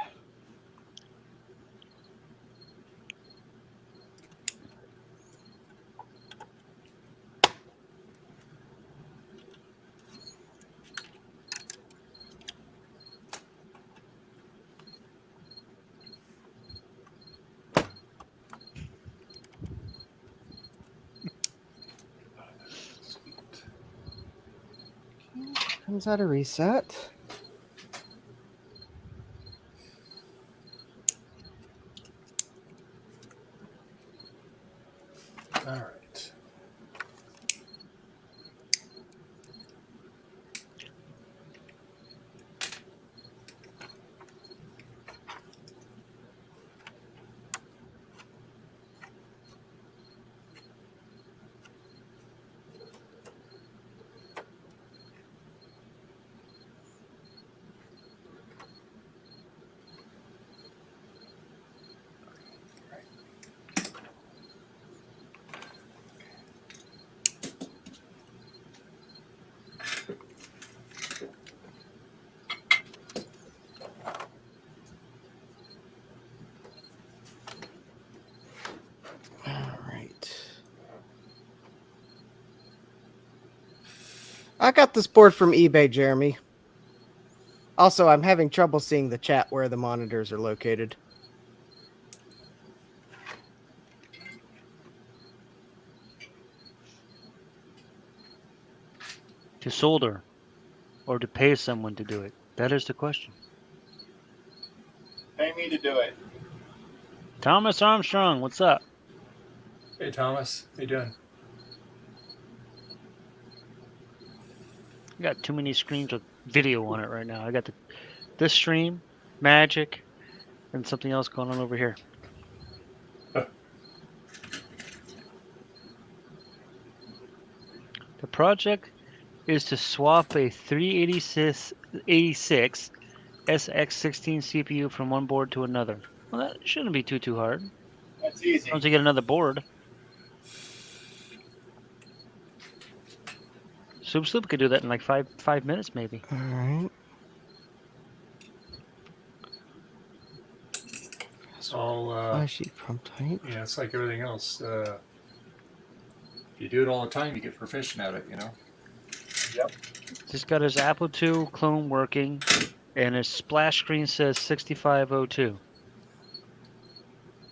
Comes out a reset. All right. I got this board from eBay, Jeremy. Also, I'm having trouble seeing the chat where the monitors are located. To solder or to pay someone to do it? That is the question. Pay me to do it. Thomas Armstrong, what's up? Hey, Thomas. How you doing? I got too many screens with video on it right now. I got this stream, Magic, and something else going on over here. The project is to swap a 386 SX16 CPU from one board to another. Well, that shouldn't be too hard. That's easy. Once you get another board. Sloop could do that in like five minutes, maybe. All right. It's all flysheet prompt type. Yeah, it's like everything else. If you do it all the time, you get proficient at it, you know? Yep. He's got his Apple II clone working, and his splash screen says 6502.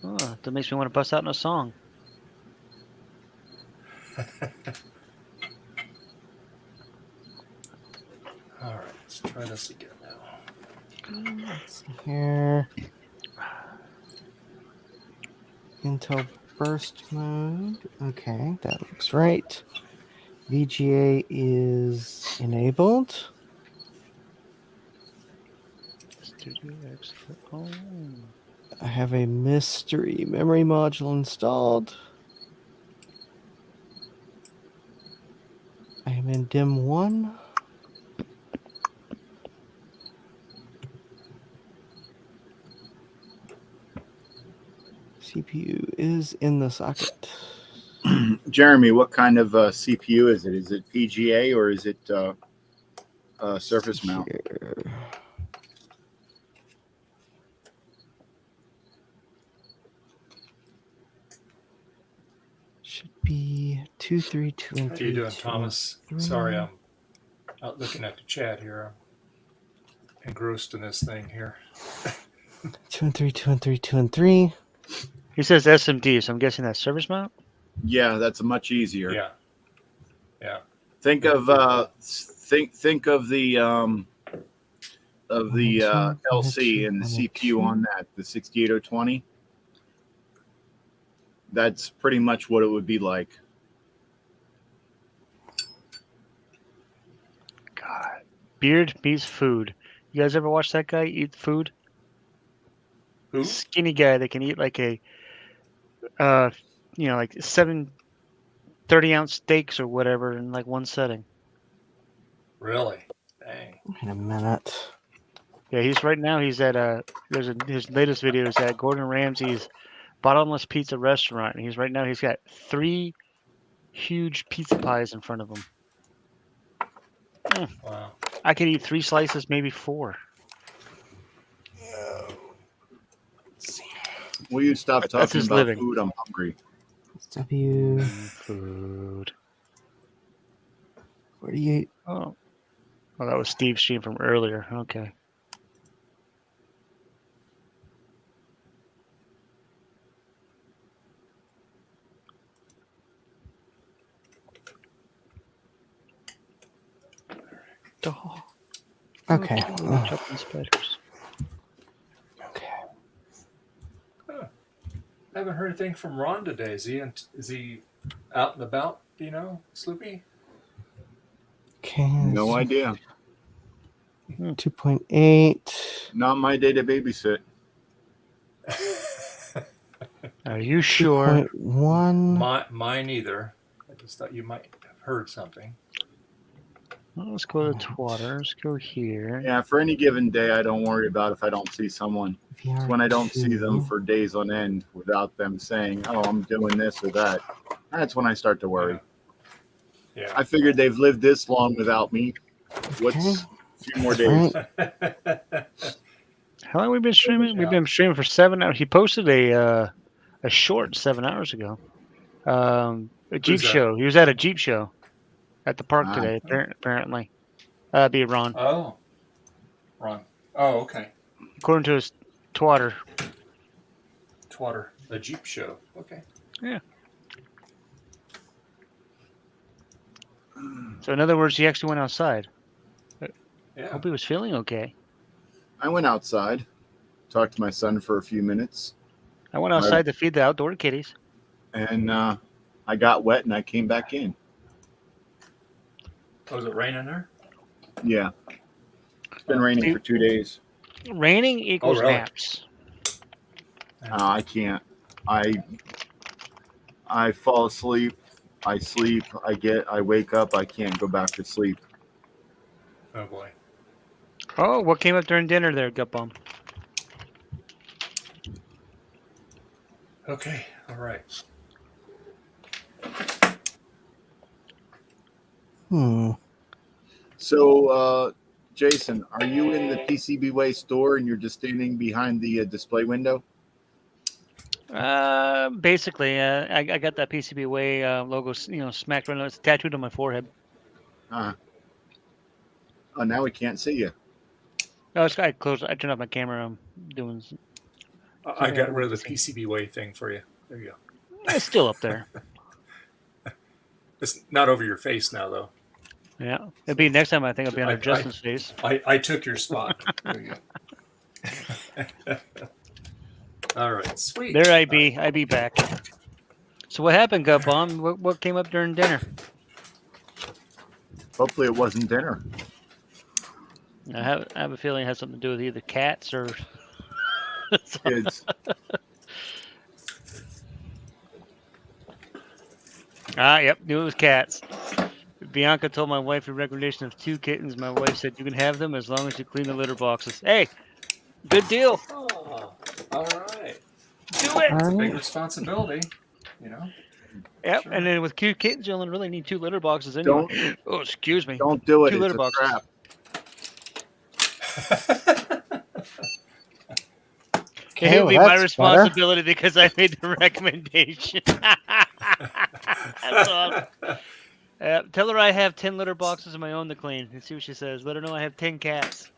Oh, that makes me want to bust out in a song. All right, let's try this again now. Let's see here. Intel burst mode. Okay, that looks right. VGA is enabled. Oh. I have a mystery memory module installed. I am in DIM 1. CPU is in the socket. Jeremy, what kind of CPU is it? Is it PGA or is it surface mount? Should be 232 and How you doing, Thomas? Sorry, I'm out looking at the chat here. I'm engrossed in this thing here. 2 and 3, 2 and 3, 2 and 3. He says SMD, so I'm guessing that's service mount? Yeah, that's much easier. Yeah. Yeah. Think of think of the LC and the CPU on that, the 68020. That's pretty much what it would be like. God, Beard meets food. You guys ever watch that guy eat food? Who? Skinny guy that can eat like a, like 7 30-ounce steaks or whatever in like one setting. Really? Dang. Wait a minute. Yeah, he's at his latest video is at Gordon Ramsay's bottomless pizza restaurant, and he's got 3 huge pizza pies in front of him. Wow. I could eat 3 slices, maybe 4. Will you stop That's talking his about living. food? I'm hungry. Food. 48. Oh, that was Steve's stream from earlier. Okay. Oh. Okay. Chopping spiders. I haven't heard anything from Ron today. Is he out and about? Do you know, Sloopy? Okay. No idea. 2.8. Not my day to babysit. Are you sure? 2.1. Mine either. I just thought you might have heard something. Well, let's go to Twatter. Let's go here. Yeah, for any given day, I don't worry about if I don't see someone. It's when I don't see them for days on end without them saying, "Oh, I'm doing this or that." That's when I start to worry. Yeah. I figured they've lived this long without me. What's a few more days? How long have we been streaming? We've been streaming for 7 hours. He posted a short 7 hours ago. A Jeep Who's that? show. He was at a Jeep show at the park today, apparently. Be Ron. Oh. Ron. Oh, okay. According to his Twatter. Twatter. A Jeep show. Okay. Yeah. So in other words, he actually went outside. Yeah. Hope he was feeling okay. I went outside, talked to my son for a few minutes. I went outside to feed the outdoor kitties. And I got wet and I came back in. Was it raining there? Yeah. It's been raining for 2 days. Raining equals really? naps. I can't. I fall asleep. I sleep. I wake up. I can't go back to sleep. Oh boy. Oh, what came up during dinner there, Gut Bomb? Okay. All right. So, Jason, are you in the PCBWay store and you're just standing behind the display window? Basically, I got that PCBWay logo, smacked right on. It's tattooed on my forehead. Oh, now we can't see you. No, I turned off my camera. I'm doing. I got rid of the PCBWay thing for you. There you go. It's still up there. It's not over your face now, though. Yeah, it'll be next time. I think it'll be under Justin's face. I took your spot. There you go. All right, sweet. There I be back. So what happened, Gut Bomb? What came up during dinner? Hopefully it wasn't dinner. I have a feeling it has something to do with either cats or kids. Yep, knew it was cats. Bianca told my wife a recommendation of 2 kittens. My wife said you can have them as long as you clean the litter boxes. Hey, good deal. Oh, all right. Do it. It's a big responsibility, you know. Yep, sure. And then with cute kittens, you only really need 2 litter boxes anyway. Oh, excuse me. Don't do it. 2 It's litter a boxes. trap. It'll be my responsibility because I made the recommendation. That's awesome. Tell her I have 10 litter boxes of my own to clean. And see what she says. Let her know I have 10 cats.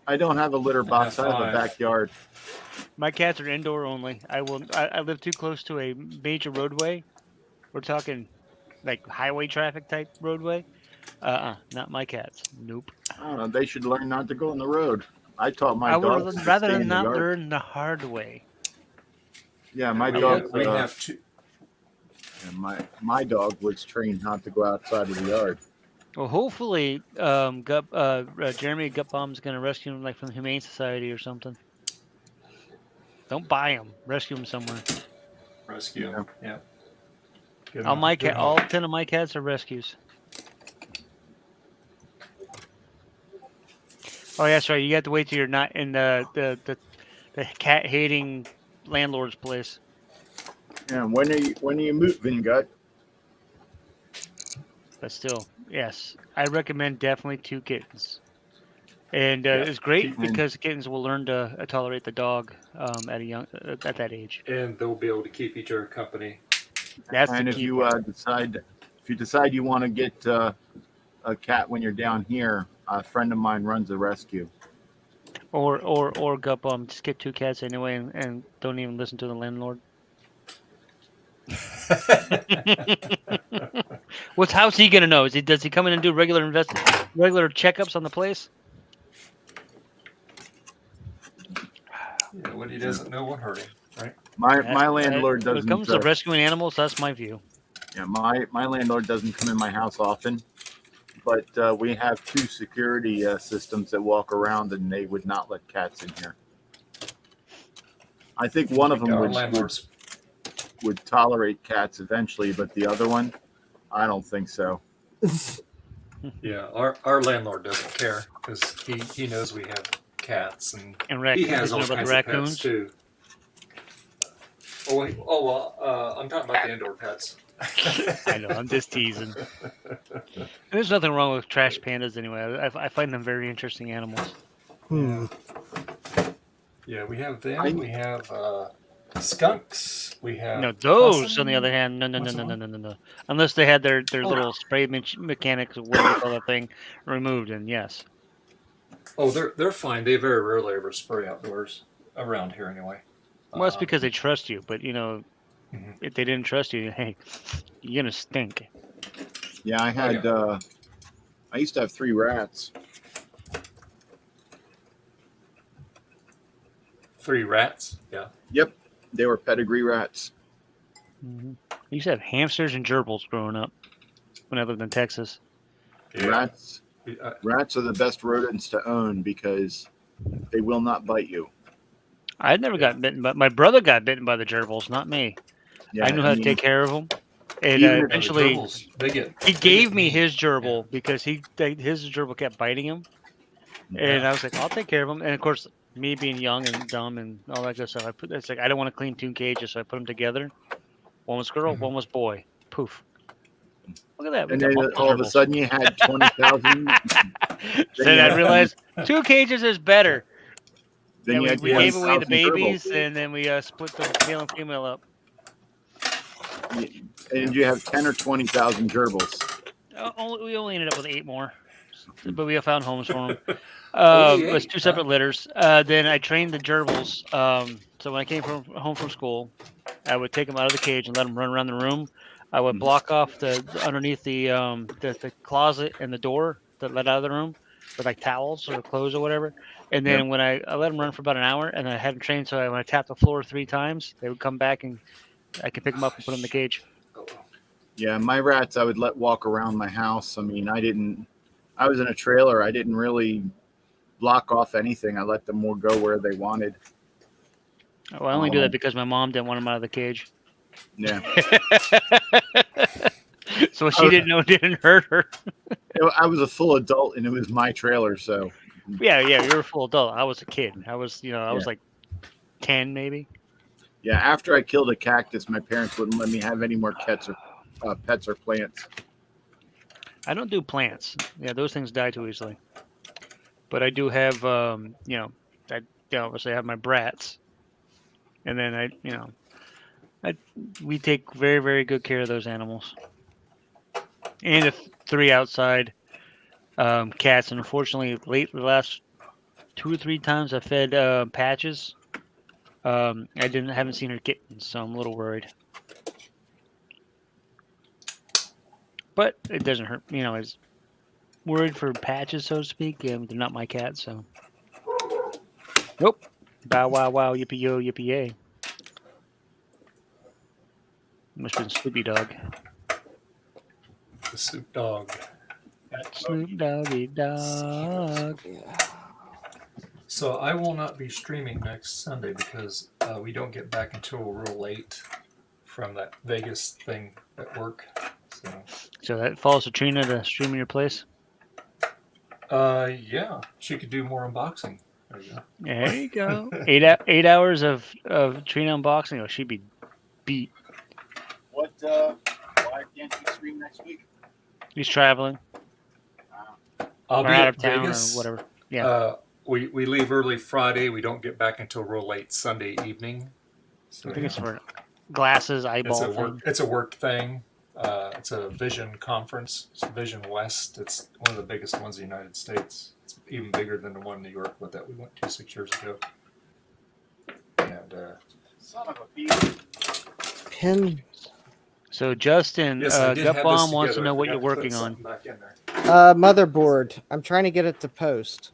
I don't have a litter box. I have a backyard. My cats are indoor only. I live too close to a major roadway. We're talking like highway traffic type roadway. Not my cats. Nope. They should learn not to go on the road. I taught my I dogs would to rather stay in the not yard. learn the hard way. Yeah, my we dog. have, we have two. My dog was trained not to go outside of the yard. Well, hopefully, Jeremy Gutbaum's going to rescue him, like from the Humane Society or something. Don't buy him. Rescue him somewhere. Rescue him. Yeah. All 10 of my cats are rescues. Oh, yeah, that's right. You have to wait till you're not in the cat hating landlord's place. Yeah, when are you moving, Gut? But still, yes, I recommend definitely 2 kittens. And it's great because kittens will learn to tolerate the dog at that age. And they'll be able to keep each other company. That's and the if key you part. decide you want to get a cat when you're down here, a friend of mine runs a rescue. Or Gutbaum, just get 2 cats anyway and don't even listen to the landlord. How's he gonna know? Does he come in and do regular checkups on the place? Yeah, what he doesn't know won't hurt him, right? My landlord doesn't. When it comes to rescuing animals, that's my view. Yeah, my landlord doesn't come in my house often, but we have 2 security systems that walk around, and they would not let cats in here. I think one of them would tolerate cats eventually, but the other one, I don't think so. Yeah, our landlord doesn't care because he knows we have cats and he has all kinds of pets too. I'm talking about the indoor pets. I know, I'm just teasing. There's nothing wrong with trash pandas anyway. I find them very interesting animals. Yeah, we have them. We have skunks. We have no those. possum. On the other hand, no. Unless they had their little spray mechanics, whatever you call that thing, removed, and yes. Oh, they're fine. They very rarely ever spray outdoors around here anyway. Well, that's because they trust you. But if they didn't trust you, hey, you're gonna stink. Yeah, I had. I used to have 3 rats. 3 rats? Yeah. Yep, they were pedigree rats. Mm-hmm. I used to have hamsters and gerbils growing up when I lived in Texas. Yeah. Rats are the best rodents to own because they will not bite you. I never got bitten, but my brother got bitten by the gerbils, not me. Yeah, I knew how to take care of them. And eventually, he gave me his gerbil because his gerbil kept biting him. And I was like, I'll take care of him. And of course, me being young and dumb and all that good stuff, it's like I don't want to clean 2 cages, so I put them together. One was girl, one was boy. Poof. Look at that. And then all of a sudden you had 20,000. Then I realized 2 cages is better. Then we had gave away the 20,000 babies, gerbils. and then we split the male and female up. And you have 10 or 20,000 gerbils. We only ended up with 8 more, but we found homes for them. It was 2 separate litters. Then I trained the gerbils. So when I came home from school, I would take them out of the cage and let them run around the room. I would block off underneath the closet and the door that led out of the room with like towels or clothes or whatever. And then when I let them run for about an hour, and I had them trained, so when I tapped the floor 3 times, they would come back and I could pick them up and put them in the cage. Yeah, my rats I would let walk around my house. I mean, I was in a trailer. I didn't really block off anything. I let them more go where they wanted. Well, I only do that because my mom didn't want them out of the cage. Yeah. So she didn't know it didn't hurt her. I was a full adult, and it was my trailer, so. Yeah, you were a full adult. I was a kid. I was like 10 maybe. Yeah, after I killed a cactus, my parents wouldn't let me have any more pets or plants. I don't do plants. Yeah, those things die too easily. But I do have, obviously I have my brats, and then we take very, very good care of those animals. And 3 outside cats, and unfortunately, the last 2 or 3 times I fed Patches. I haven't seen her kittens, so I'm a little worried. But it doesn't hurt. worried for patches, so to speak. They're not my cat, so. Nope. Bow wow wow yippee yo yippee yay. Must have been Snoopy Dog. The Snoop Dogg. Snoop Doggy Dog. So I will not be streaming next Sunday because we don't get back until real late from that Vegas thing at work. So that falls to Trina to stream in your place? Yeah, she could do more unboxing. There you go. There you go. 8 hours of Trina unboxing. Oh, she'd be beat. What? Why can't you stream next week? He's traveling. I'll or be out at of town Vegas. or whatever. Yeah. We leave early Friday. We don't get back until real late Sunday evening. So, I think it's for glasses, eyeball thing. It's a work thing. It's a Vision conference. It's Vision West. It's one of the biggest ones in the United States. It's even bigger than the one in New York that we went to 6 years ago. And son of a beast. Pin. So Justin, Yes, I did have Gut Bomb this wants to together. know I what forgot you're to put working on. something back in there. Motherboard. I'm trying to get it to post.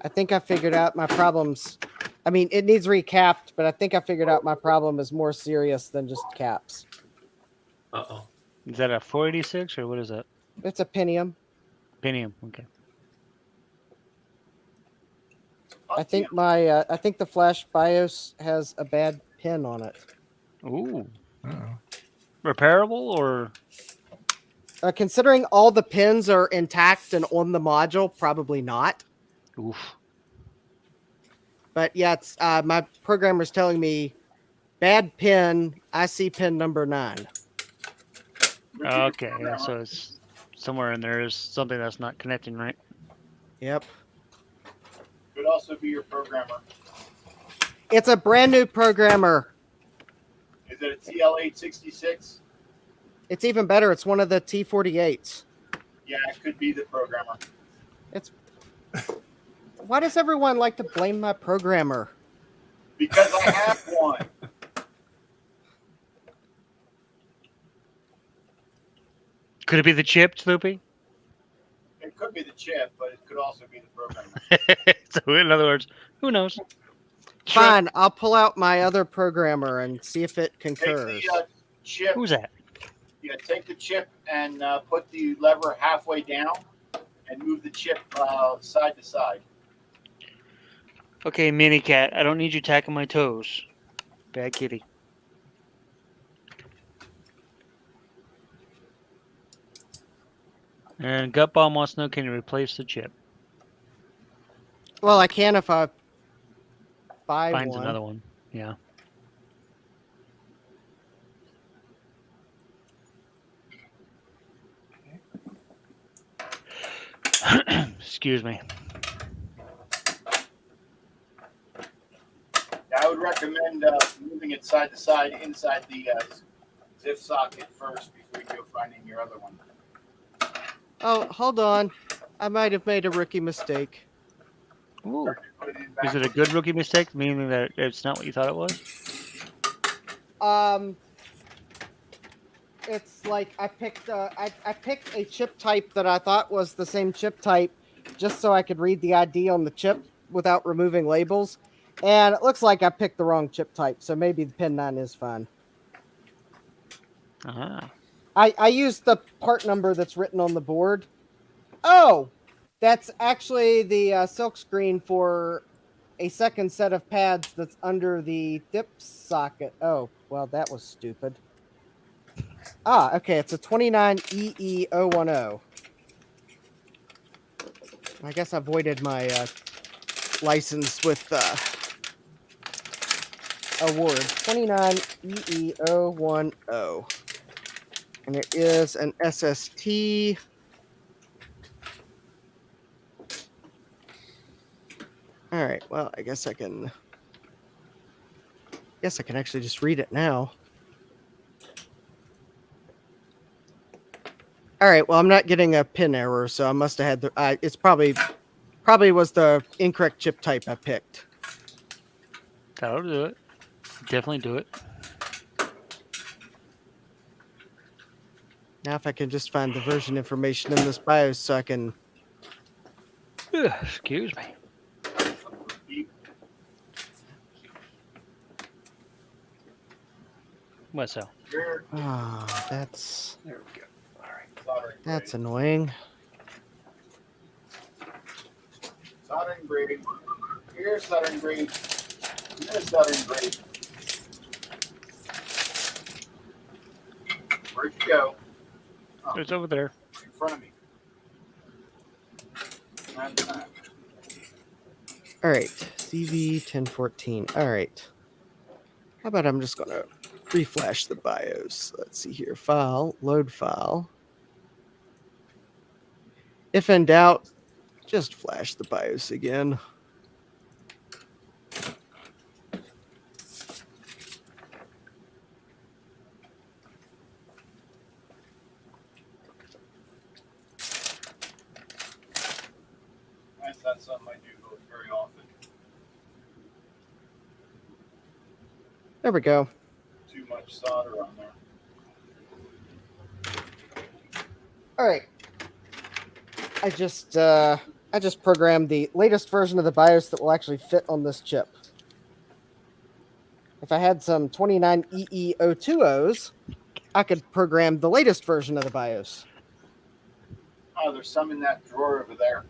I think I figured out my problems. I mean, it needs recapped, but I think I figured out my problem is more serious than just caps. Uh-oh. Is that a 486 or what is that? It's a Pentium. Pentium, okay. I think I think the flash BIOS has a bad pin on it. Ooh. Repairable or? Considering all the pins are intact and on the module, probably not. Oof. But yeah, it's my programmer's telling me bad pin. IC pin number 9. Okay, yeah, so it's somewhere in there is something that's not connecting right. Yep. Could also be your programmer. It's a brand new programmer. Is it a TL866? It's even better. It's one of the T48s. Yeah, it could be the programmer. It's. Why does everyone like to blame my programmer? Because I have one. Could it be the chip, Sloopy? It could be the chip, but it could also be the programmer. So in other words, who knows? Fine, I'll pull out my other programmer and see if it concurs. Take the chip. Who's that? Yeah, take the chip and put the lever halfway down and move the chip side to side. Okay, Mini Cat, I don't need you tacking my toes. Bad kitty. And Gut Bomb wants to know, can you replace the chip? Well, I can if I buy Finds one. another one. Yeah. Excuse me. I would recommend moving it side to side inside the ZIF socket first before you go finding your other one. Oh, hold on. I might have made a rookie mistake. Ooh. Is it a good rookie mistake, meaning that it's not what you thought it was? It's like I picked a chip type that I thought was the same chip type just so I could read the ID on the chip without removing labels. And it looks like I picked the wrong chip type, so maybe the pin 9 is fine. Ah. I used the part number that's written on the board. Oh, that's actually the silk screen for a second set of pads that's under the dip socket. Oh, well, that was stupid. Ah, okay, it's a 29EE010. I guess I voided my license with award. 29EE010. And it is an SST. All right, well, I guess I can actually just read it now. All right, well, I'm not getting a pin error, so I must have had the it's probably was the incorrect chip type I picked. That'll do it. Definitely do it. Now if I can just find the version information in this BIOS so I can Excuse me. What's so? Ah, that's There we go. All right. that's annoying. Soldering braid. Here's soldering braid. Here's soldering braid. Where'd you go? Oh, It's over there. in front of me. All right, CV 1014. All right. How about I'm just gonna reflash the BIOS. Let's see here. File, load file. If in doubt, just flash the BIOS again. That's not something I do very often. There we go. Too much solder on there. All right. I just programmed the latest version of the BIOS that will actually fit on this chip. If I had some 29EE020s, I could program the latest version of the BIOS. Oh, there's some in that drawer over there.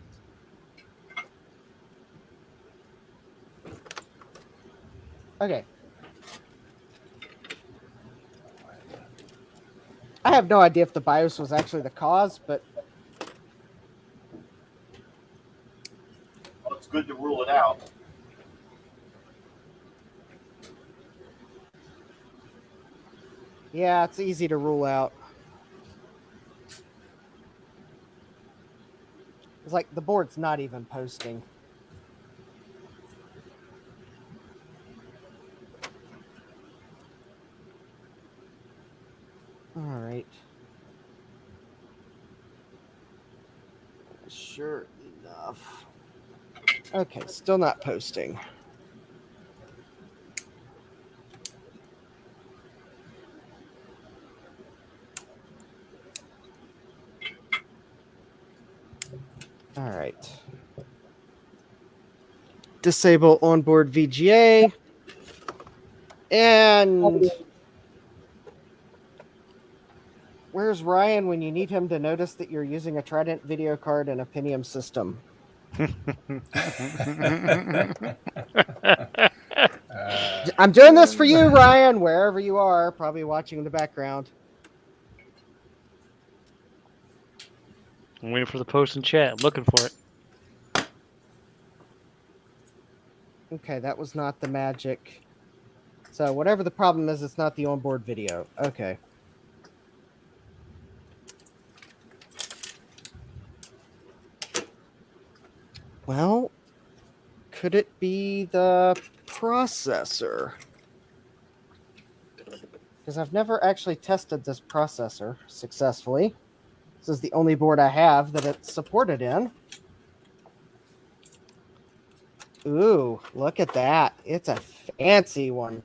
Okay. I have no idea if the BIOS was actually the cause, but Well, it's good to rule it out. yeah, it's easy to rule out. It's like the board's not even posting. All right. Sure enough. Okay, still not posting. All right. Disable onboard VGA. And where's Ryan when you need him to notice that you're using a Trident video card and a Pentium system? I'm doing this for you, Ryan, wherever you are, probably watching in the background. I'm waiting for the post in chat. Looking for it. Okay, that was not the magic. So whatever the problem is, it's not the onboard video. Okay. Well, could it be the processor? Because I've never actually tested this processor successfully. This is the only board I have that it's supported in. Ooh, look at that. It's a fancy one.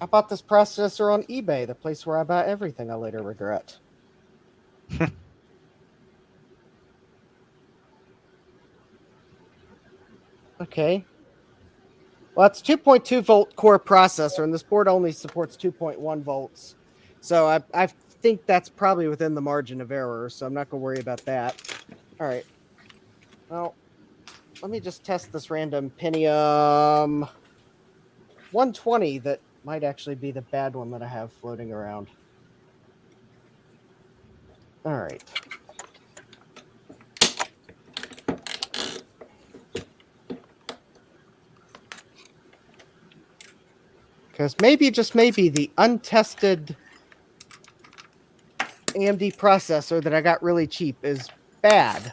I bought this processor on eBay, the place where I buy everything I later regret. Okay. Well, it's 2.2 volt core processor, and this board only supports 2.1 volts. So I think that's probably within the margin of error, so I'm not going to worry about that. All right. Well, let me just test this random Pentium 120 that might actually be the bad one that I have floating around. All right. Because maybe, just maybe, the untested AMD processor that I got really cheap is bad.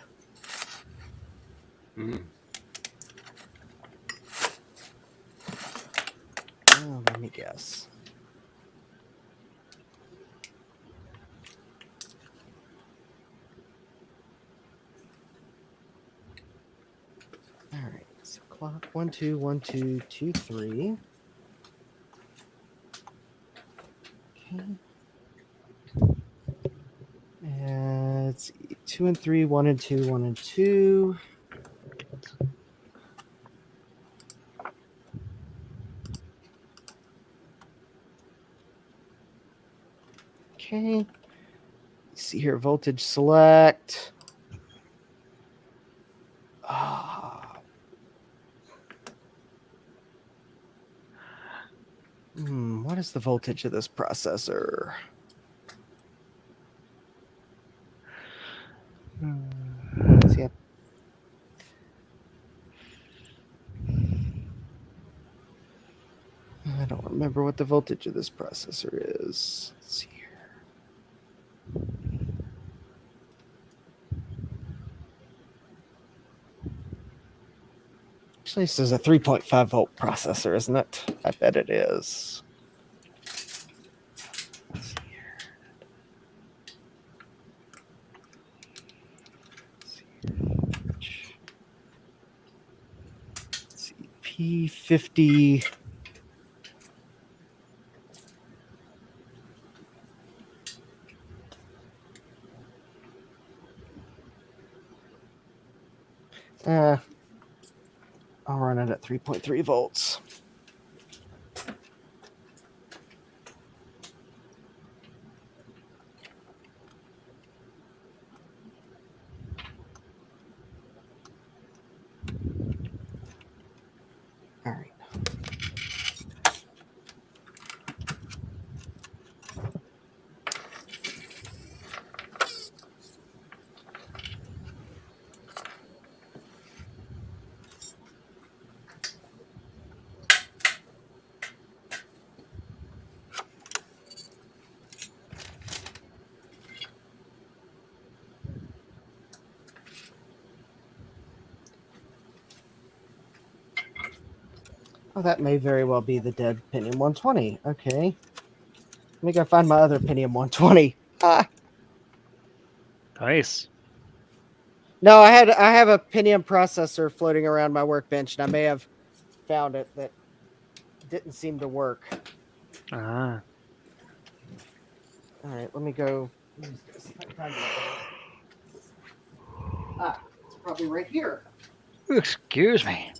Oh, let me guess. All right, so clock 1 2 1 2 2 3. Okay. And let's see, 2 and 3, 1 and 2, 1 and 2. Okay. Let's see here, voltage select. What is the voltage of this processor? See, I don't remember what the voltage of this processor is. Let's see here. Actually, this is a 3.5 volt processor, isn't it? I bet it is. Let's see here. Let's see, P50. I'll run it at 3.3 volts. All right. Oh, that may very well be the dead Pentium 120. Okay. Let me go find my other Pentium 120. Nice. No, I have a Pentium processor floating around my workbench, and I may have found it that didn't seem to work. Ah. All right, let me go. It's probably right here. Excuse me.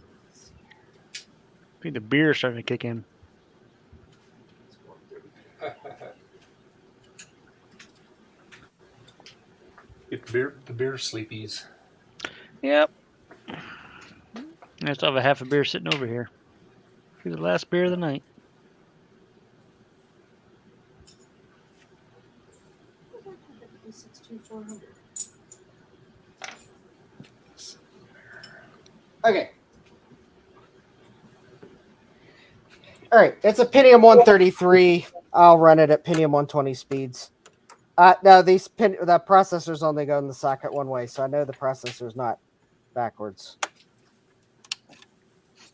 I think the beer's starting to kick in. Get the beer sleepies. Yep. I still have a half a beer sitting over here. For the last beer of the night. Okay. All right, it's a Pentium 133. I'll run it at Pentium 120 speeds. No, the processors only go in the socket one way, so I know the processor's not backwards.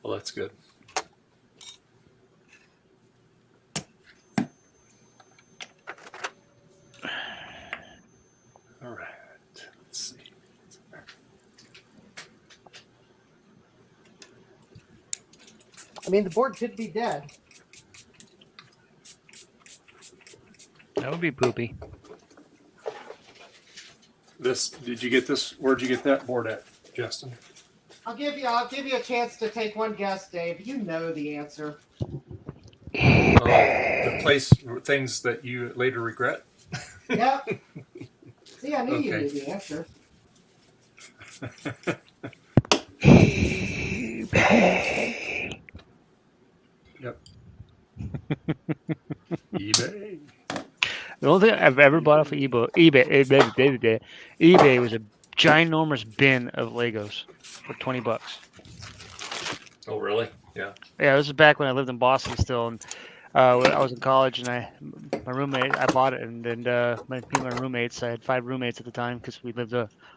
Well, that's good. All right. Let's see. I mean, the board could be dead. That would be poopy. Did you get this? Where'd you get that board at, Justin? I'll give you a chance to take one guess, Dave. You know the answer. The place things that you later regret. Yep. See, I knew you Okay. knew the answer. Yep. eBay. The only thing I've ever bought off of eBay was a ginormous bin of Legos for $20. Oh, really? Yeah. Yeah, this is back when I lived in Boston still, and I was in college, and my roommate, I bought it, and then my roommates, I had 5 roommates at the time because we lived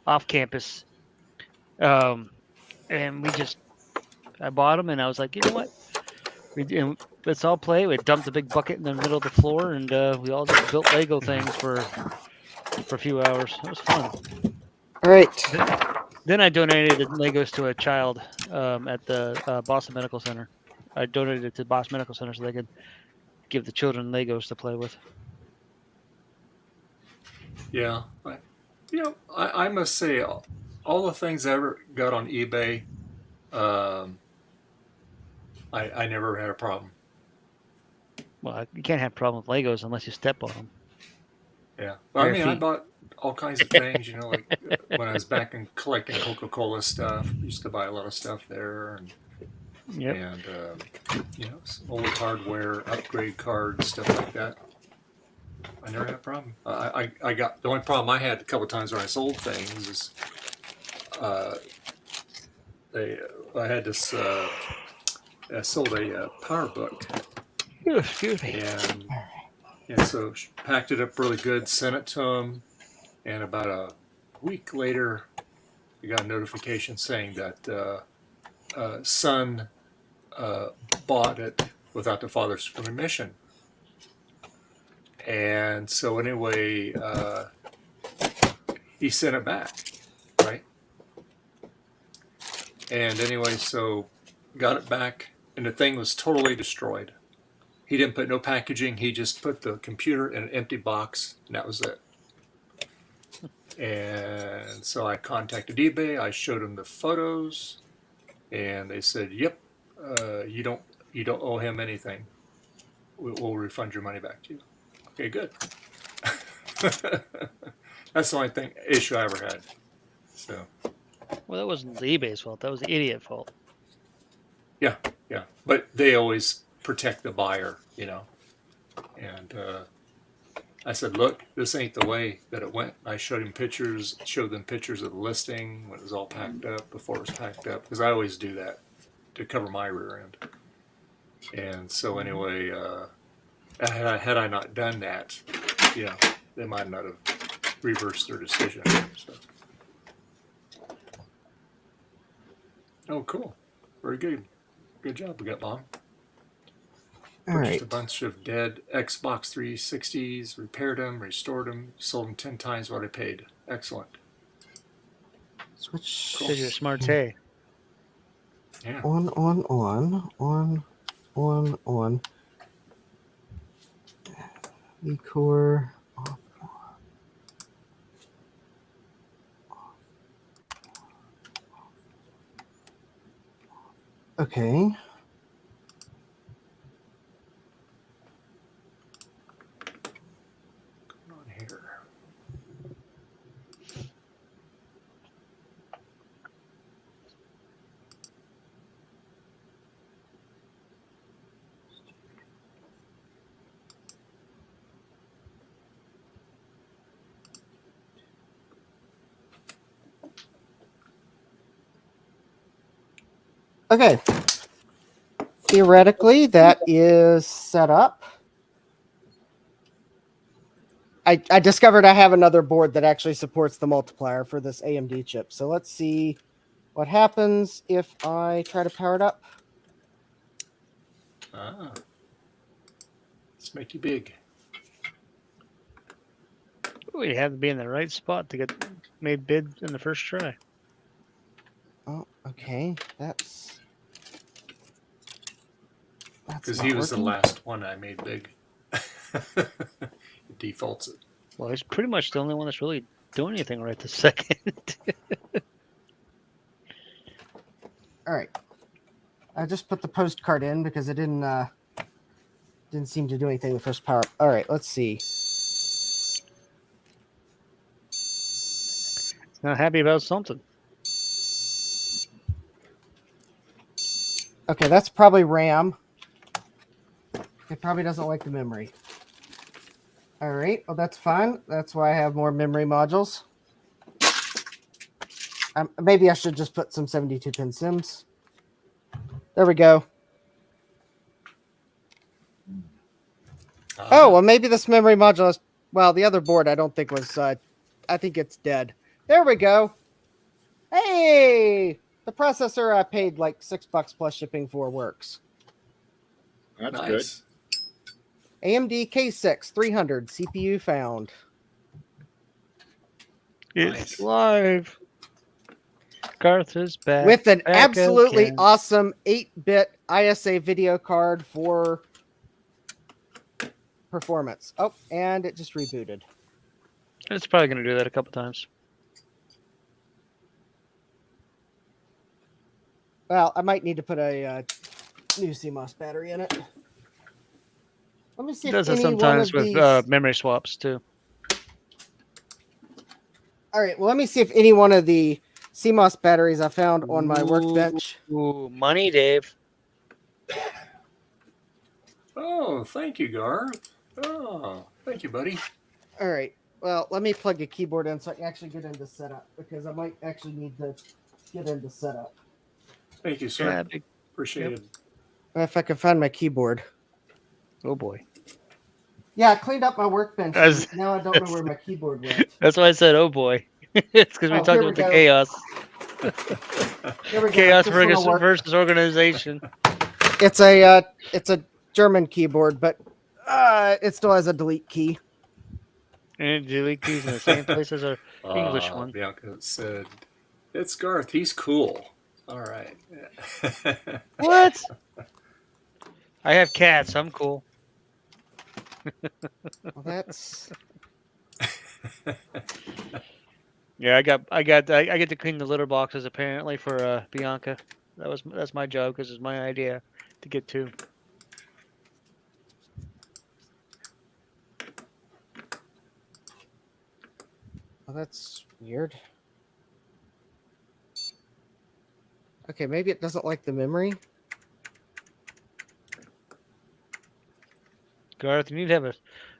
off campus, and I bought them, and I was like, you know what? Let's all play. We dumped a big bucket in the middle of the floor, and we all just built Lego things for a few hours. It was fun. All right. Then I donated the Legos to a child at the Boston Medical Center. I donated it to Boston Medical Center so they could give the children Legos to play with. Yeah. You know, I must say, all the things I ever got on eBay, I never had a problem. Well, you can't have a problem with Legos unless you step on them. Yeah. Well, I Bare mean, I feet. bought all kinds of things, you know, like when I was back in collecting Coca-Cola stuff, I used to buy a lot of stuff there, and Yep. you know, some old hardware, upgrade cards, stuff like that. I never had a problem. I got the only problem I had a couple of times when I sold things is I had this I sold a power book. Excuse me. And so packed it up really good, sent it to him, and about a week later, we got a notification saying that son bought it without the father's permission. And so anyway, he sent it back, right? And anyway, so got it back, and the thing was totally destroyed. He didn't put no packaging. He just put the computer in an empty box, and that was it. And so I contacted eBay. I showed them the photos, and they said, "Yep, you don't owe him anything. We'll refund your money back to you." Okay, good. That's the only issue I ever had. So. Well, that wasn't the eBay's fault. That was the idiot fault. Yeah, yeah. But they always protect the buyer, you know. And I said, "Look, this ain't the way that it went." I showed them pictures of the listing when it was all packed up, before it was packed up, because I always do that to cover my rear end. And so anyway, had I not done that, you know, they might not have reversed their decision. So. Oh, cool. Very good. Good job, we got Mom. Purchased a bunch of dead Xbox 360s, repaired them, restored them, sold them 10 times what I paid. Excellent. Switch. Because you're smart, hey. Yeah. On. E-core. Off. Okay. Come on here. Okay. Theoretically, that is set up. I discovered I have another board that actually supports the multiplier for this AMD chip. So let's see what happens if I try to power it up. Ah. Let's make you big. Ooh, you have to be in the right spot to get made bid in the first try. Oh, okay. That's Because he was the last one I made big. It defaults it. Well, he's pretty much the only one that's really doing anything right this second. all right. I just put the postcard in because it didn't seem to do anything the first power. All right, let's see. Not happy about something. Okay, that's probably RAM. It probably doesn't like the memory. All right, well, that's fine. That's why I have more memory modules. Maybe I should just put some 72-pin SIMs. There we go. Oh, well, maybe this memory module is... Well, the other board I don't think was... I think it's dead. There we go. Hey! The processor I paid like $6 plus shipping for works. That's Nice. good. AMD K6 300 CPU found. It's live. Garth is back. With an back absolutely again. awesome 8-bit ISA video card for performance. Oh, and it just rebooted. It's probably going to do that a couple times. Well, I might need to put a new CMOS battery in it. Let me see It if does it any one sometimes of with these. memory swaps too. All right. Well, let me see if any one of the CMOS batteries I found on my workbench. Ooh, money, Dave. Oh, thank you, Garth. Oh, thank you, buddy. All right. Well, let me plug a keyboard in so I can actually get into setup because I might actually need to get into setup. Thank you, sir. Yeah, Appreciate it. If I can find my keyboard. Oh boy. Yeah, I cleaned up my workbench. That's- And now I don't know where my keyboard went. That's why I said, "Oh boy," it's because we Oh, talked here we about the go. chaos. Here we go. Chaos This one'll work. versus organization. It's a German keyboard, but it still has a delete key. And delete keys in the same place as our English one. Bianca said, "It's Garth. He's cool." All right. What? I have cats. I'm cool. Well, that's. Yeah, I get to clean the litter boxes apparently for Bianca. That's my job because it's my idea to get to. Oh, that's weird. Okay, maybe it doesn't like the memory. Garth, you need to have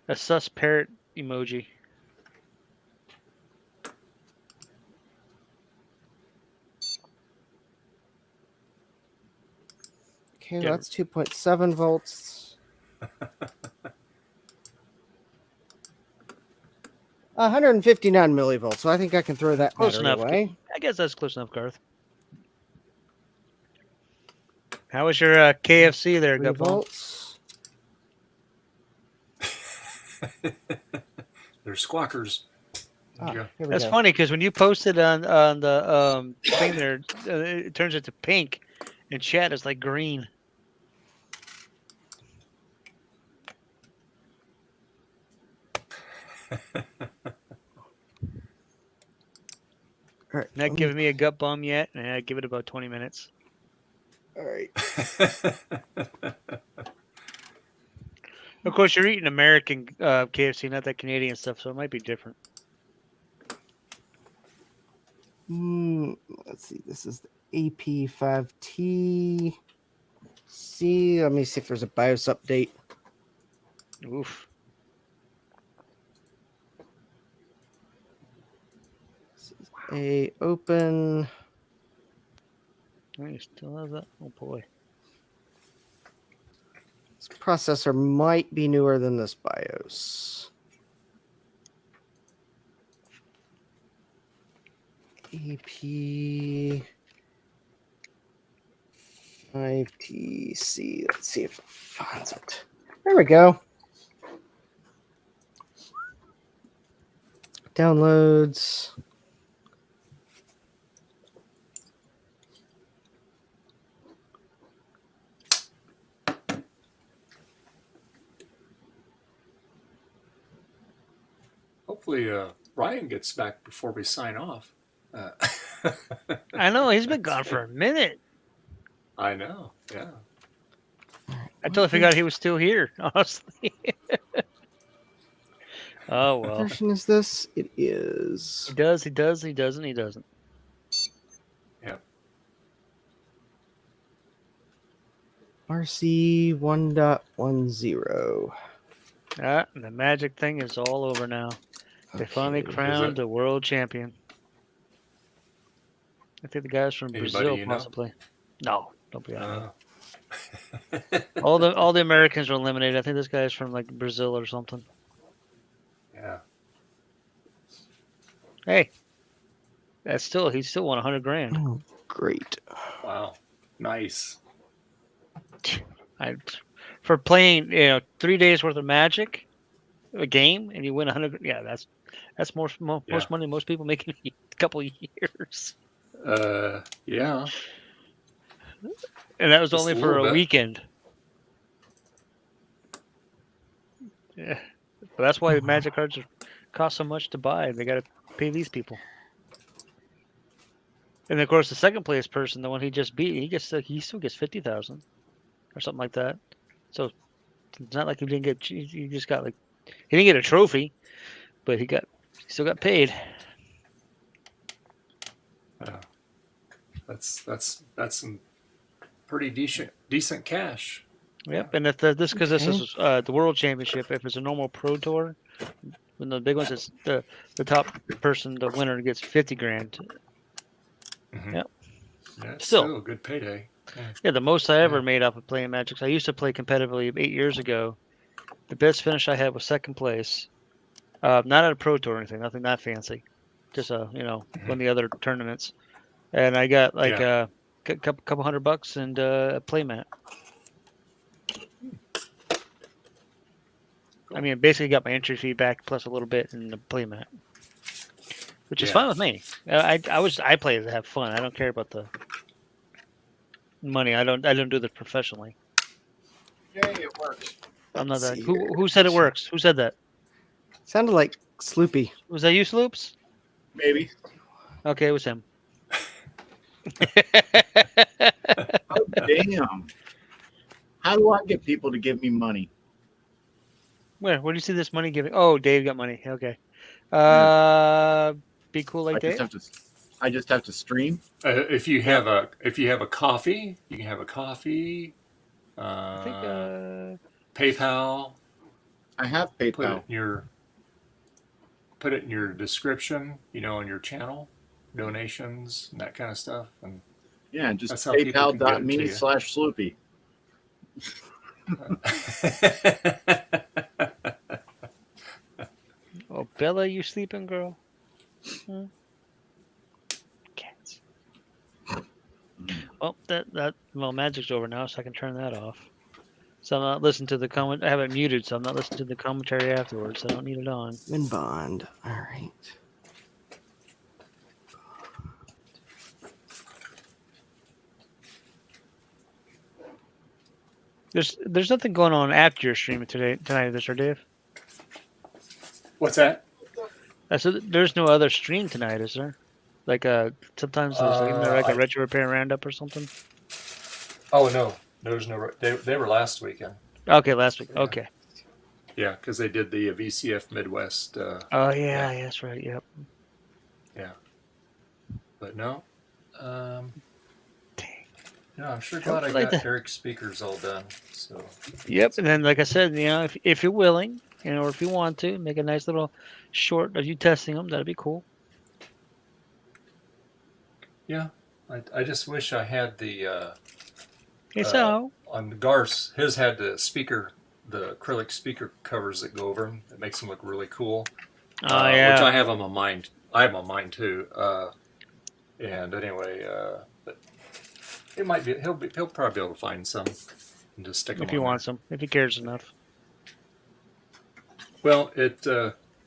a sus parrot emoji. Okay, Yeah. that's 2.7 volts. 159 millivolts, so I think I can throw that Close battery enough. away. I guess that's close enough, Garth. How was your KFC there, 3 Guppo? volts. They're squawkers. Ah, Yeah. here we That's go. funny because when you post it on the thing there, it turns into pink, and chat is like green. All right, Not giving me a gut bum yet, and I give it about 20 minutes. All right. Of course, you're eating American KFC, not that Canadian stuff, so it might be different. Let's see. This is the AP5T. C. Let me see if there's a BIOS update. Oof. This is a open. Oh, you still have that? Oh boy. This processor might be newer than this BIOS. AP 5TC. Let's see if it finds it. There we go. Downloads. Hopefully, Ryan gets back before we sign off. I know he's been gone for a minute. I know. Yeah. I totally forgot he was still here. Honestly. Oh What well. version is this? It is. He does. He does. He doesn't. He doesn't. Yeah. RC 1.10. Ah, the magic thing is all over now. They finally Okay, is crowned it- the world champion. I think the guys from Anybody Brazil, you know? possibly. No, don't be honest. all the Americans were eliminated. I think this guy's from like Brazil or something. Yeah. Hey, he still won 100 grand. Oh, great. Wow. Nice. For playing 3 days worth of Magic, a game, and you win 100. Yeah, that's most money most people make in a couple of years. Yeah. And that was Just only a for little a bit. weekend. Yeah, but that's why Magic cards cost so much to buy. They got to pay these people. And of course, the second place person, the one he just beat, he still gets 50,000 or something like that. So it's not like he didn't get. He just got like he didn't get a trophy, but he still got paid. That's some pretty decent cash. Yep, and if this because this is the World Championship, if it's a normal Pro Tour, when the big ones, it's the top person, the winner gets 50 grand. Mm-hmm. Yep. Yeah, it's Still a good payday. Yeah, the most I ever made off of playing Magic. I used to play competitively 8 years ago. The best finish I had was second place. Not at a Pro Tour or anything, nothing that fancy. Just one of the other tournaments, and I got like a couple $100 and a playmat. I mean, basically got my entry fee back plus a little bit in the playmat, which is fine with me. I play to have fun. I don't care about the money. I don't do this professionally. Yay, it works. I'm not that. Who said it works? Who said that? Sounded like Sloopy. Was that you, Sloops? Maybe. Okay, it was him. Oh, damn. How do I get people to give me money? Where do you see this money giving? Oh, Dave got money. Okay. Be cool like Dave. I just have to stream. If you have a coffee, you can have a coffee. I think PayPal. I have PayPal. Put it in your description, on your channel, donations and that kind of stuff. And yeah, just that's how people can get it to you. paypal.me/Sloopy. Oh, Bella, you sleeping, girl? Cats. Well, Magic's over now, so I can turn that off. So I'm not listening to the comment. I have it muted, so I'm not listening to the commentary afterwards. I don't need it on. Min Bond. All right. There's nothing going on after your stream tonight, is there, Dave? What's that? I said there's no other stream tonight, is there? Like sometimes there's like a retro repair roundup or something. Oh no, there's no. They were last weekend. Okay, last week. Okay. Yeah, because they did the VCF Midwest. Oh yeah, that's right. Yep. Yeah. But no. No, I'm sure glad I got Eric's speakers all done. So. Yep, and then like I said, if you're willing, or if you want to, make a nice little short of you testing them. That'd be cool. Yeah, I just wish I had the. On Garth's, his had the acrylic speaker covers that go over them. It makes them look really cool. Oh yeah. Which I have on my mind. I have on mine too. And anyway, but it might be. He'll probably be able to find some and just stick them. If he wants them, if he cares enough. Well, it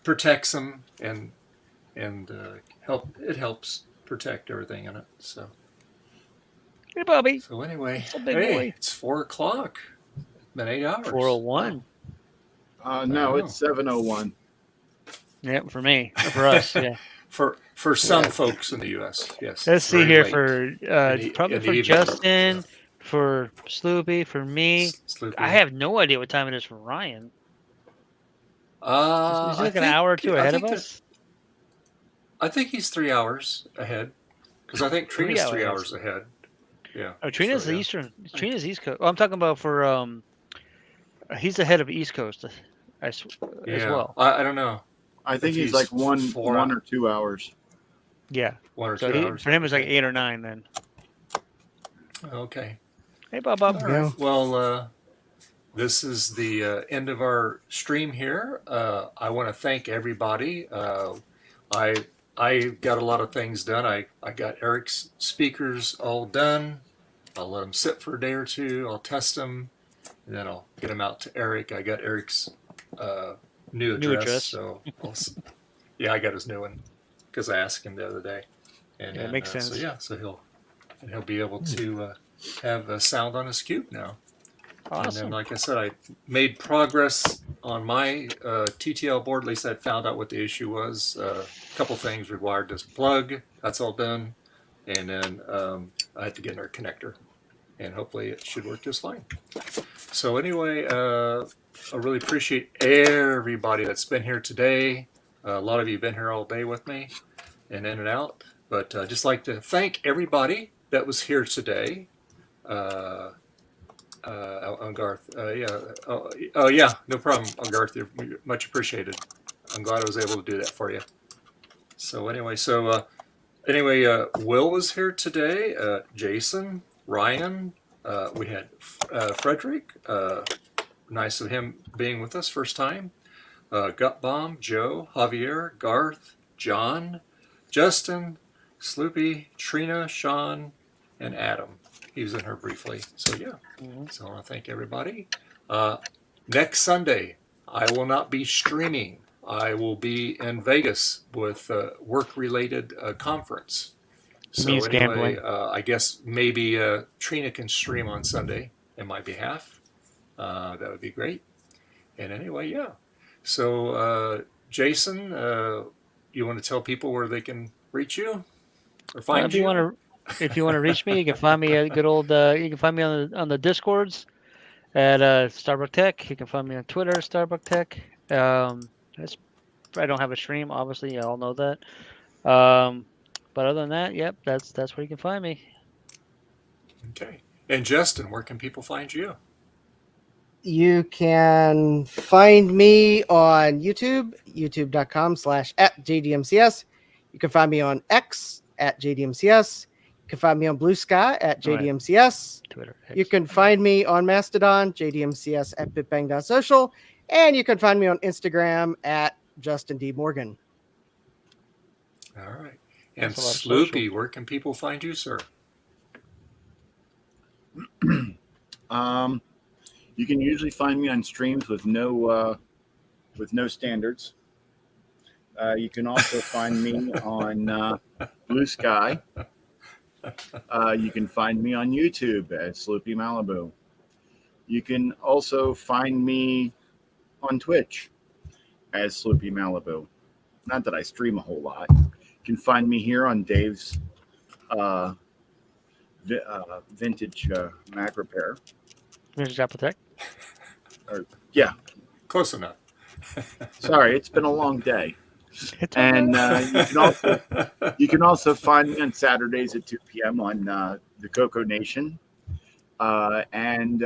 protects them and it helps protect everything in it. So. Hey, Bobby. So anyway, boy. It's 4:00. It's been 8 hours. 4:01. No, it's 7:01. Yeah, for me, for us, yeah. For some folks in the U.S., yes. Let's see here late. probably for Justin, for Sloopy, for me. Sloopy. I have no idea what time it is for Ryan. Is he like an hour or two ahead of us? I think he's 3 hours ahead, because I think Trina's 3 hours ahead. Yeah. Oh, Trina's Eastern. Trina's East Coast. Oh, I'm talking about for he's ahead of East Coast as well. I don't know. I think he's like one or 2 hours. Yeah. 1 or 2 hours. For him, it's like 8 or 9 then. Okay. Hey, Bob. All right. Well, this is the end of our stream here. I want to thank everybody. I got a lot of things done. I got Eric's speakers all done. I'll let them sit for a day or two. I'll test them, and then I'll get them out to Eric. I got Eric's new address. So I got his new one because I asked him the other day. And it makes sense. So he'll be able to have a sound on his cube now. Awesome. And then, like I said, I made progress on my TTL board. At least I found out what the issue was. A couple things rewired this plug. That's all done. and then I had to get another connector, and hopefully it should work just fine. So anyway, I really appreciate everybody that's been here today. A lot of you have been here all day with me and in and out. But I'd just like to thank everybody that was here today. Garth, yeah, no problem, Garth. You're much appreciated. I'm glad I was able to do that for you. So anyway, Will was here today. Jason, Ryan, we had Frederick. Nice of him being with us first time. Gut Bomb, Joe, Javier, Garth, John, Justin, Sloopy, Trina, Sean, and Adam. He was in here briefly. So yeah. So I want to thank everybody. Next Sunday, I will not be streaming. I will be in Vegas with a work-related conference. So Means anyway, gambling. I guess maybe Trina can stream on Sunday in my behalf. That would be great. And anyway, yeah. So Jason, you want to tell people where they can reach you or find If you want to reach me, you can find me at good old. You can find me on the Discords at Starbuck Tech. You can find me on Twitter, Starbuck Tech. I don't have a stream, obviously. You all know that. But other than that, yep, that's where you can find me. Okay. And Justin, where can people find you? You can find me on YouTube, youtube.com/@JDMCS. You can find me on X @JDMCS. You can find me on Blue Sky @JDMCS. Twitter. You can find me on Mastodon, JDMCS @bitbang.social. And you can find me on Instagram @JustinDMorgan. All right. And That's a lot of Sloopy, where can people find you, sir? You can usually find me on streams with no standards. You can also find me on Blue Sky. You can find me on YouTube at Sloopy Malibu. You can also find me on Twitch as Sloopy Malibu. Not that I stream a whole lot. You can find me here on Dave's vintage Mac repair. Vintage Apple Tech. Yeah, close enough. Sorry, it's been a long day. And you can also find me on Saturdays at 2 p.m. on the Coco Nation, and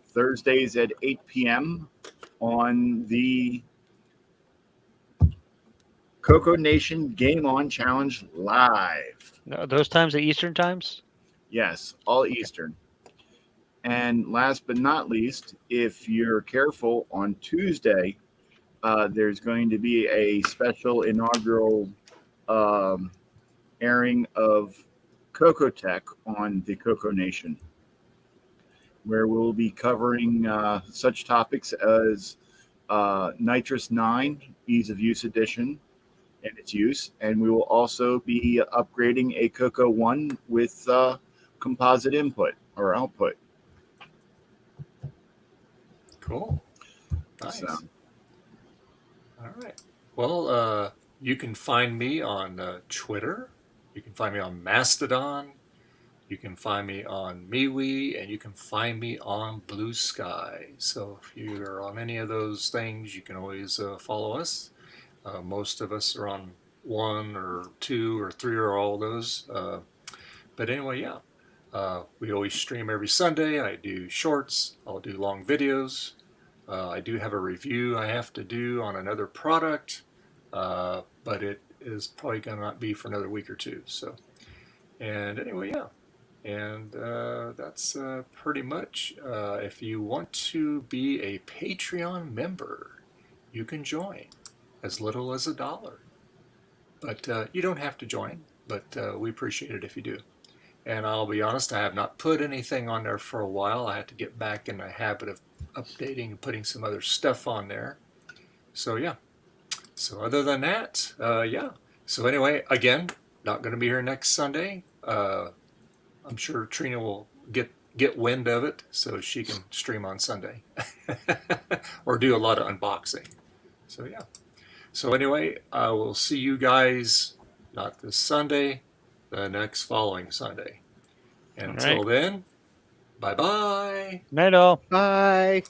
Thursdays at 8 p.m. on the Coco Nation Game On Challenge Live. No, those times are Eastern times? Yes, all Eastern. And last but not least, if you're careful, on Tuesday, there's going to be a special inaugural airing of Coco Tech on the Coco Nation, where we'll be covering such topics as Nitrous 9, Ease of Use Edition, and its use. And we will also be upgrading a Coco 1 with composite input or output. Cool. Nice. So. All right. Well, you can find me on Twitter. You can find me on Mastodon. You can find me on MeWe, and you can find me on Blue Sky. So if you're on any of those things, you can always follow us. Most of us are on 1 or 2 or 3 or all those. But anyway, yeah. We always stream every Sunday. I do shorts. I'll do long videos. I do have a review I have to do on another product, but it is probably going to not be for another week or two. So, and anyway, yeah. And that's pretty much. If you want to be a Patreon member, you can join as little as $1. But you don't have to join, but we appreciate it if you do. And I'll be honest, I have not put anything on there for a while. I had to get back in the habit of updating and putting some other stuff on there. So yeah. So other than that, yeah. So anyway, again, not going to be here next Sunday. I'm sure Trina will get wind of it so she can stream on Sunday or do a lot of unboxing. So yeah. So anyway, I will see you guys not this Sunday, the next following Sunday. All Until right. then, bye-bye. Night all. Bye.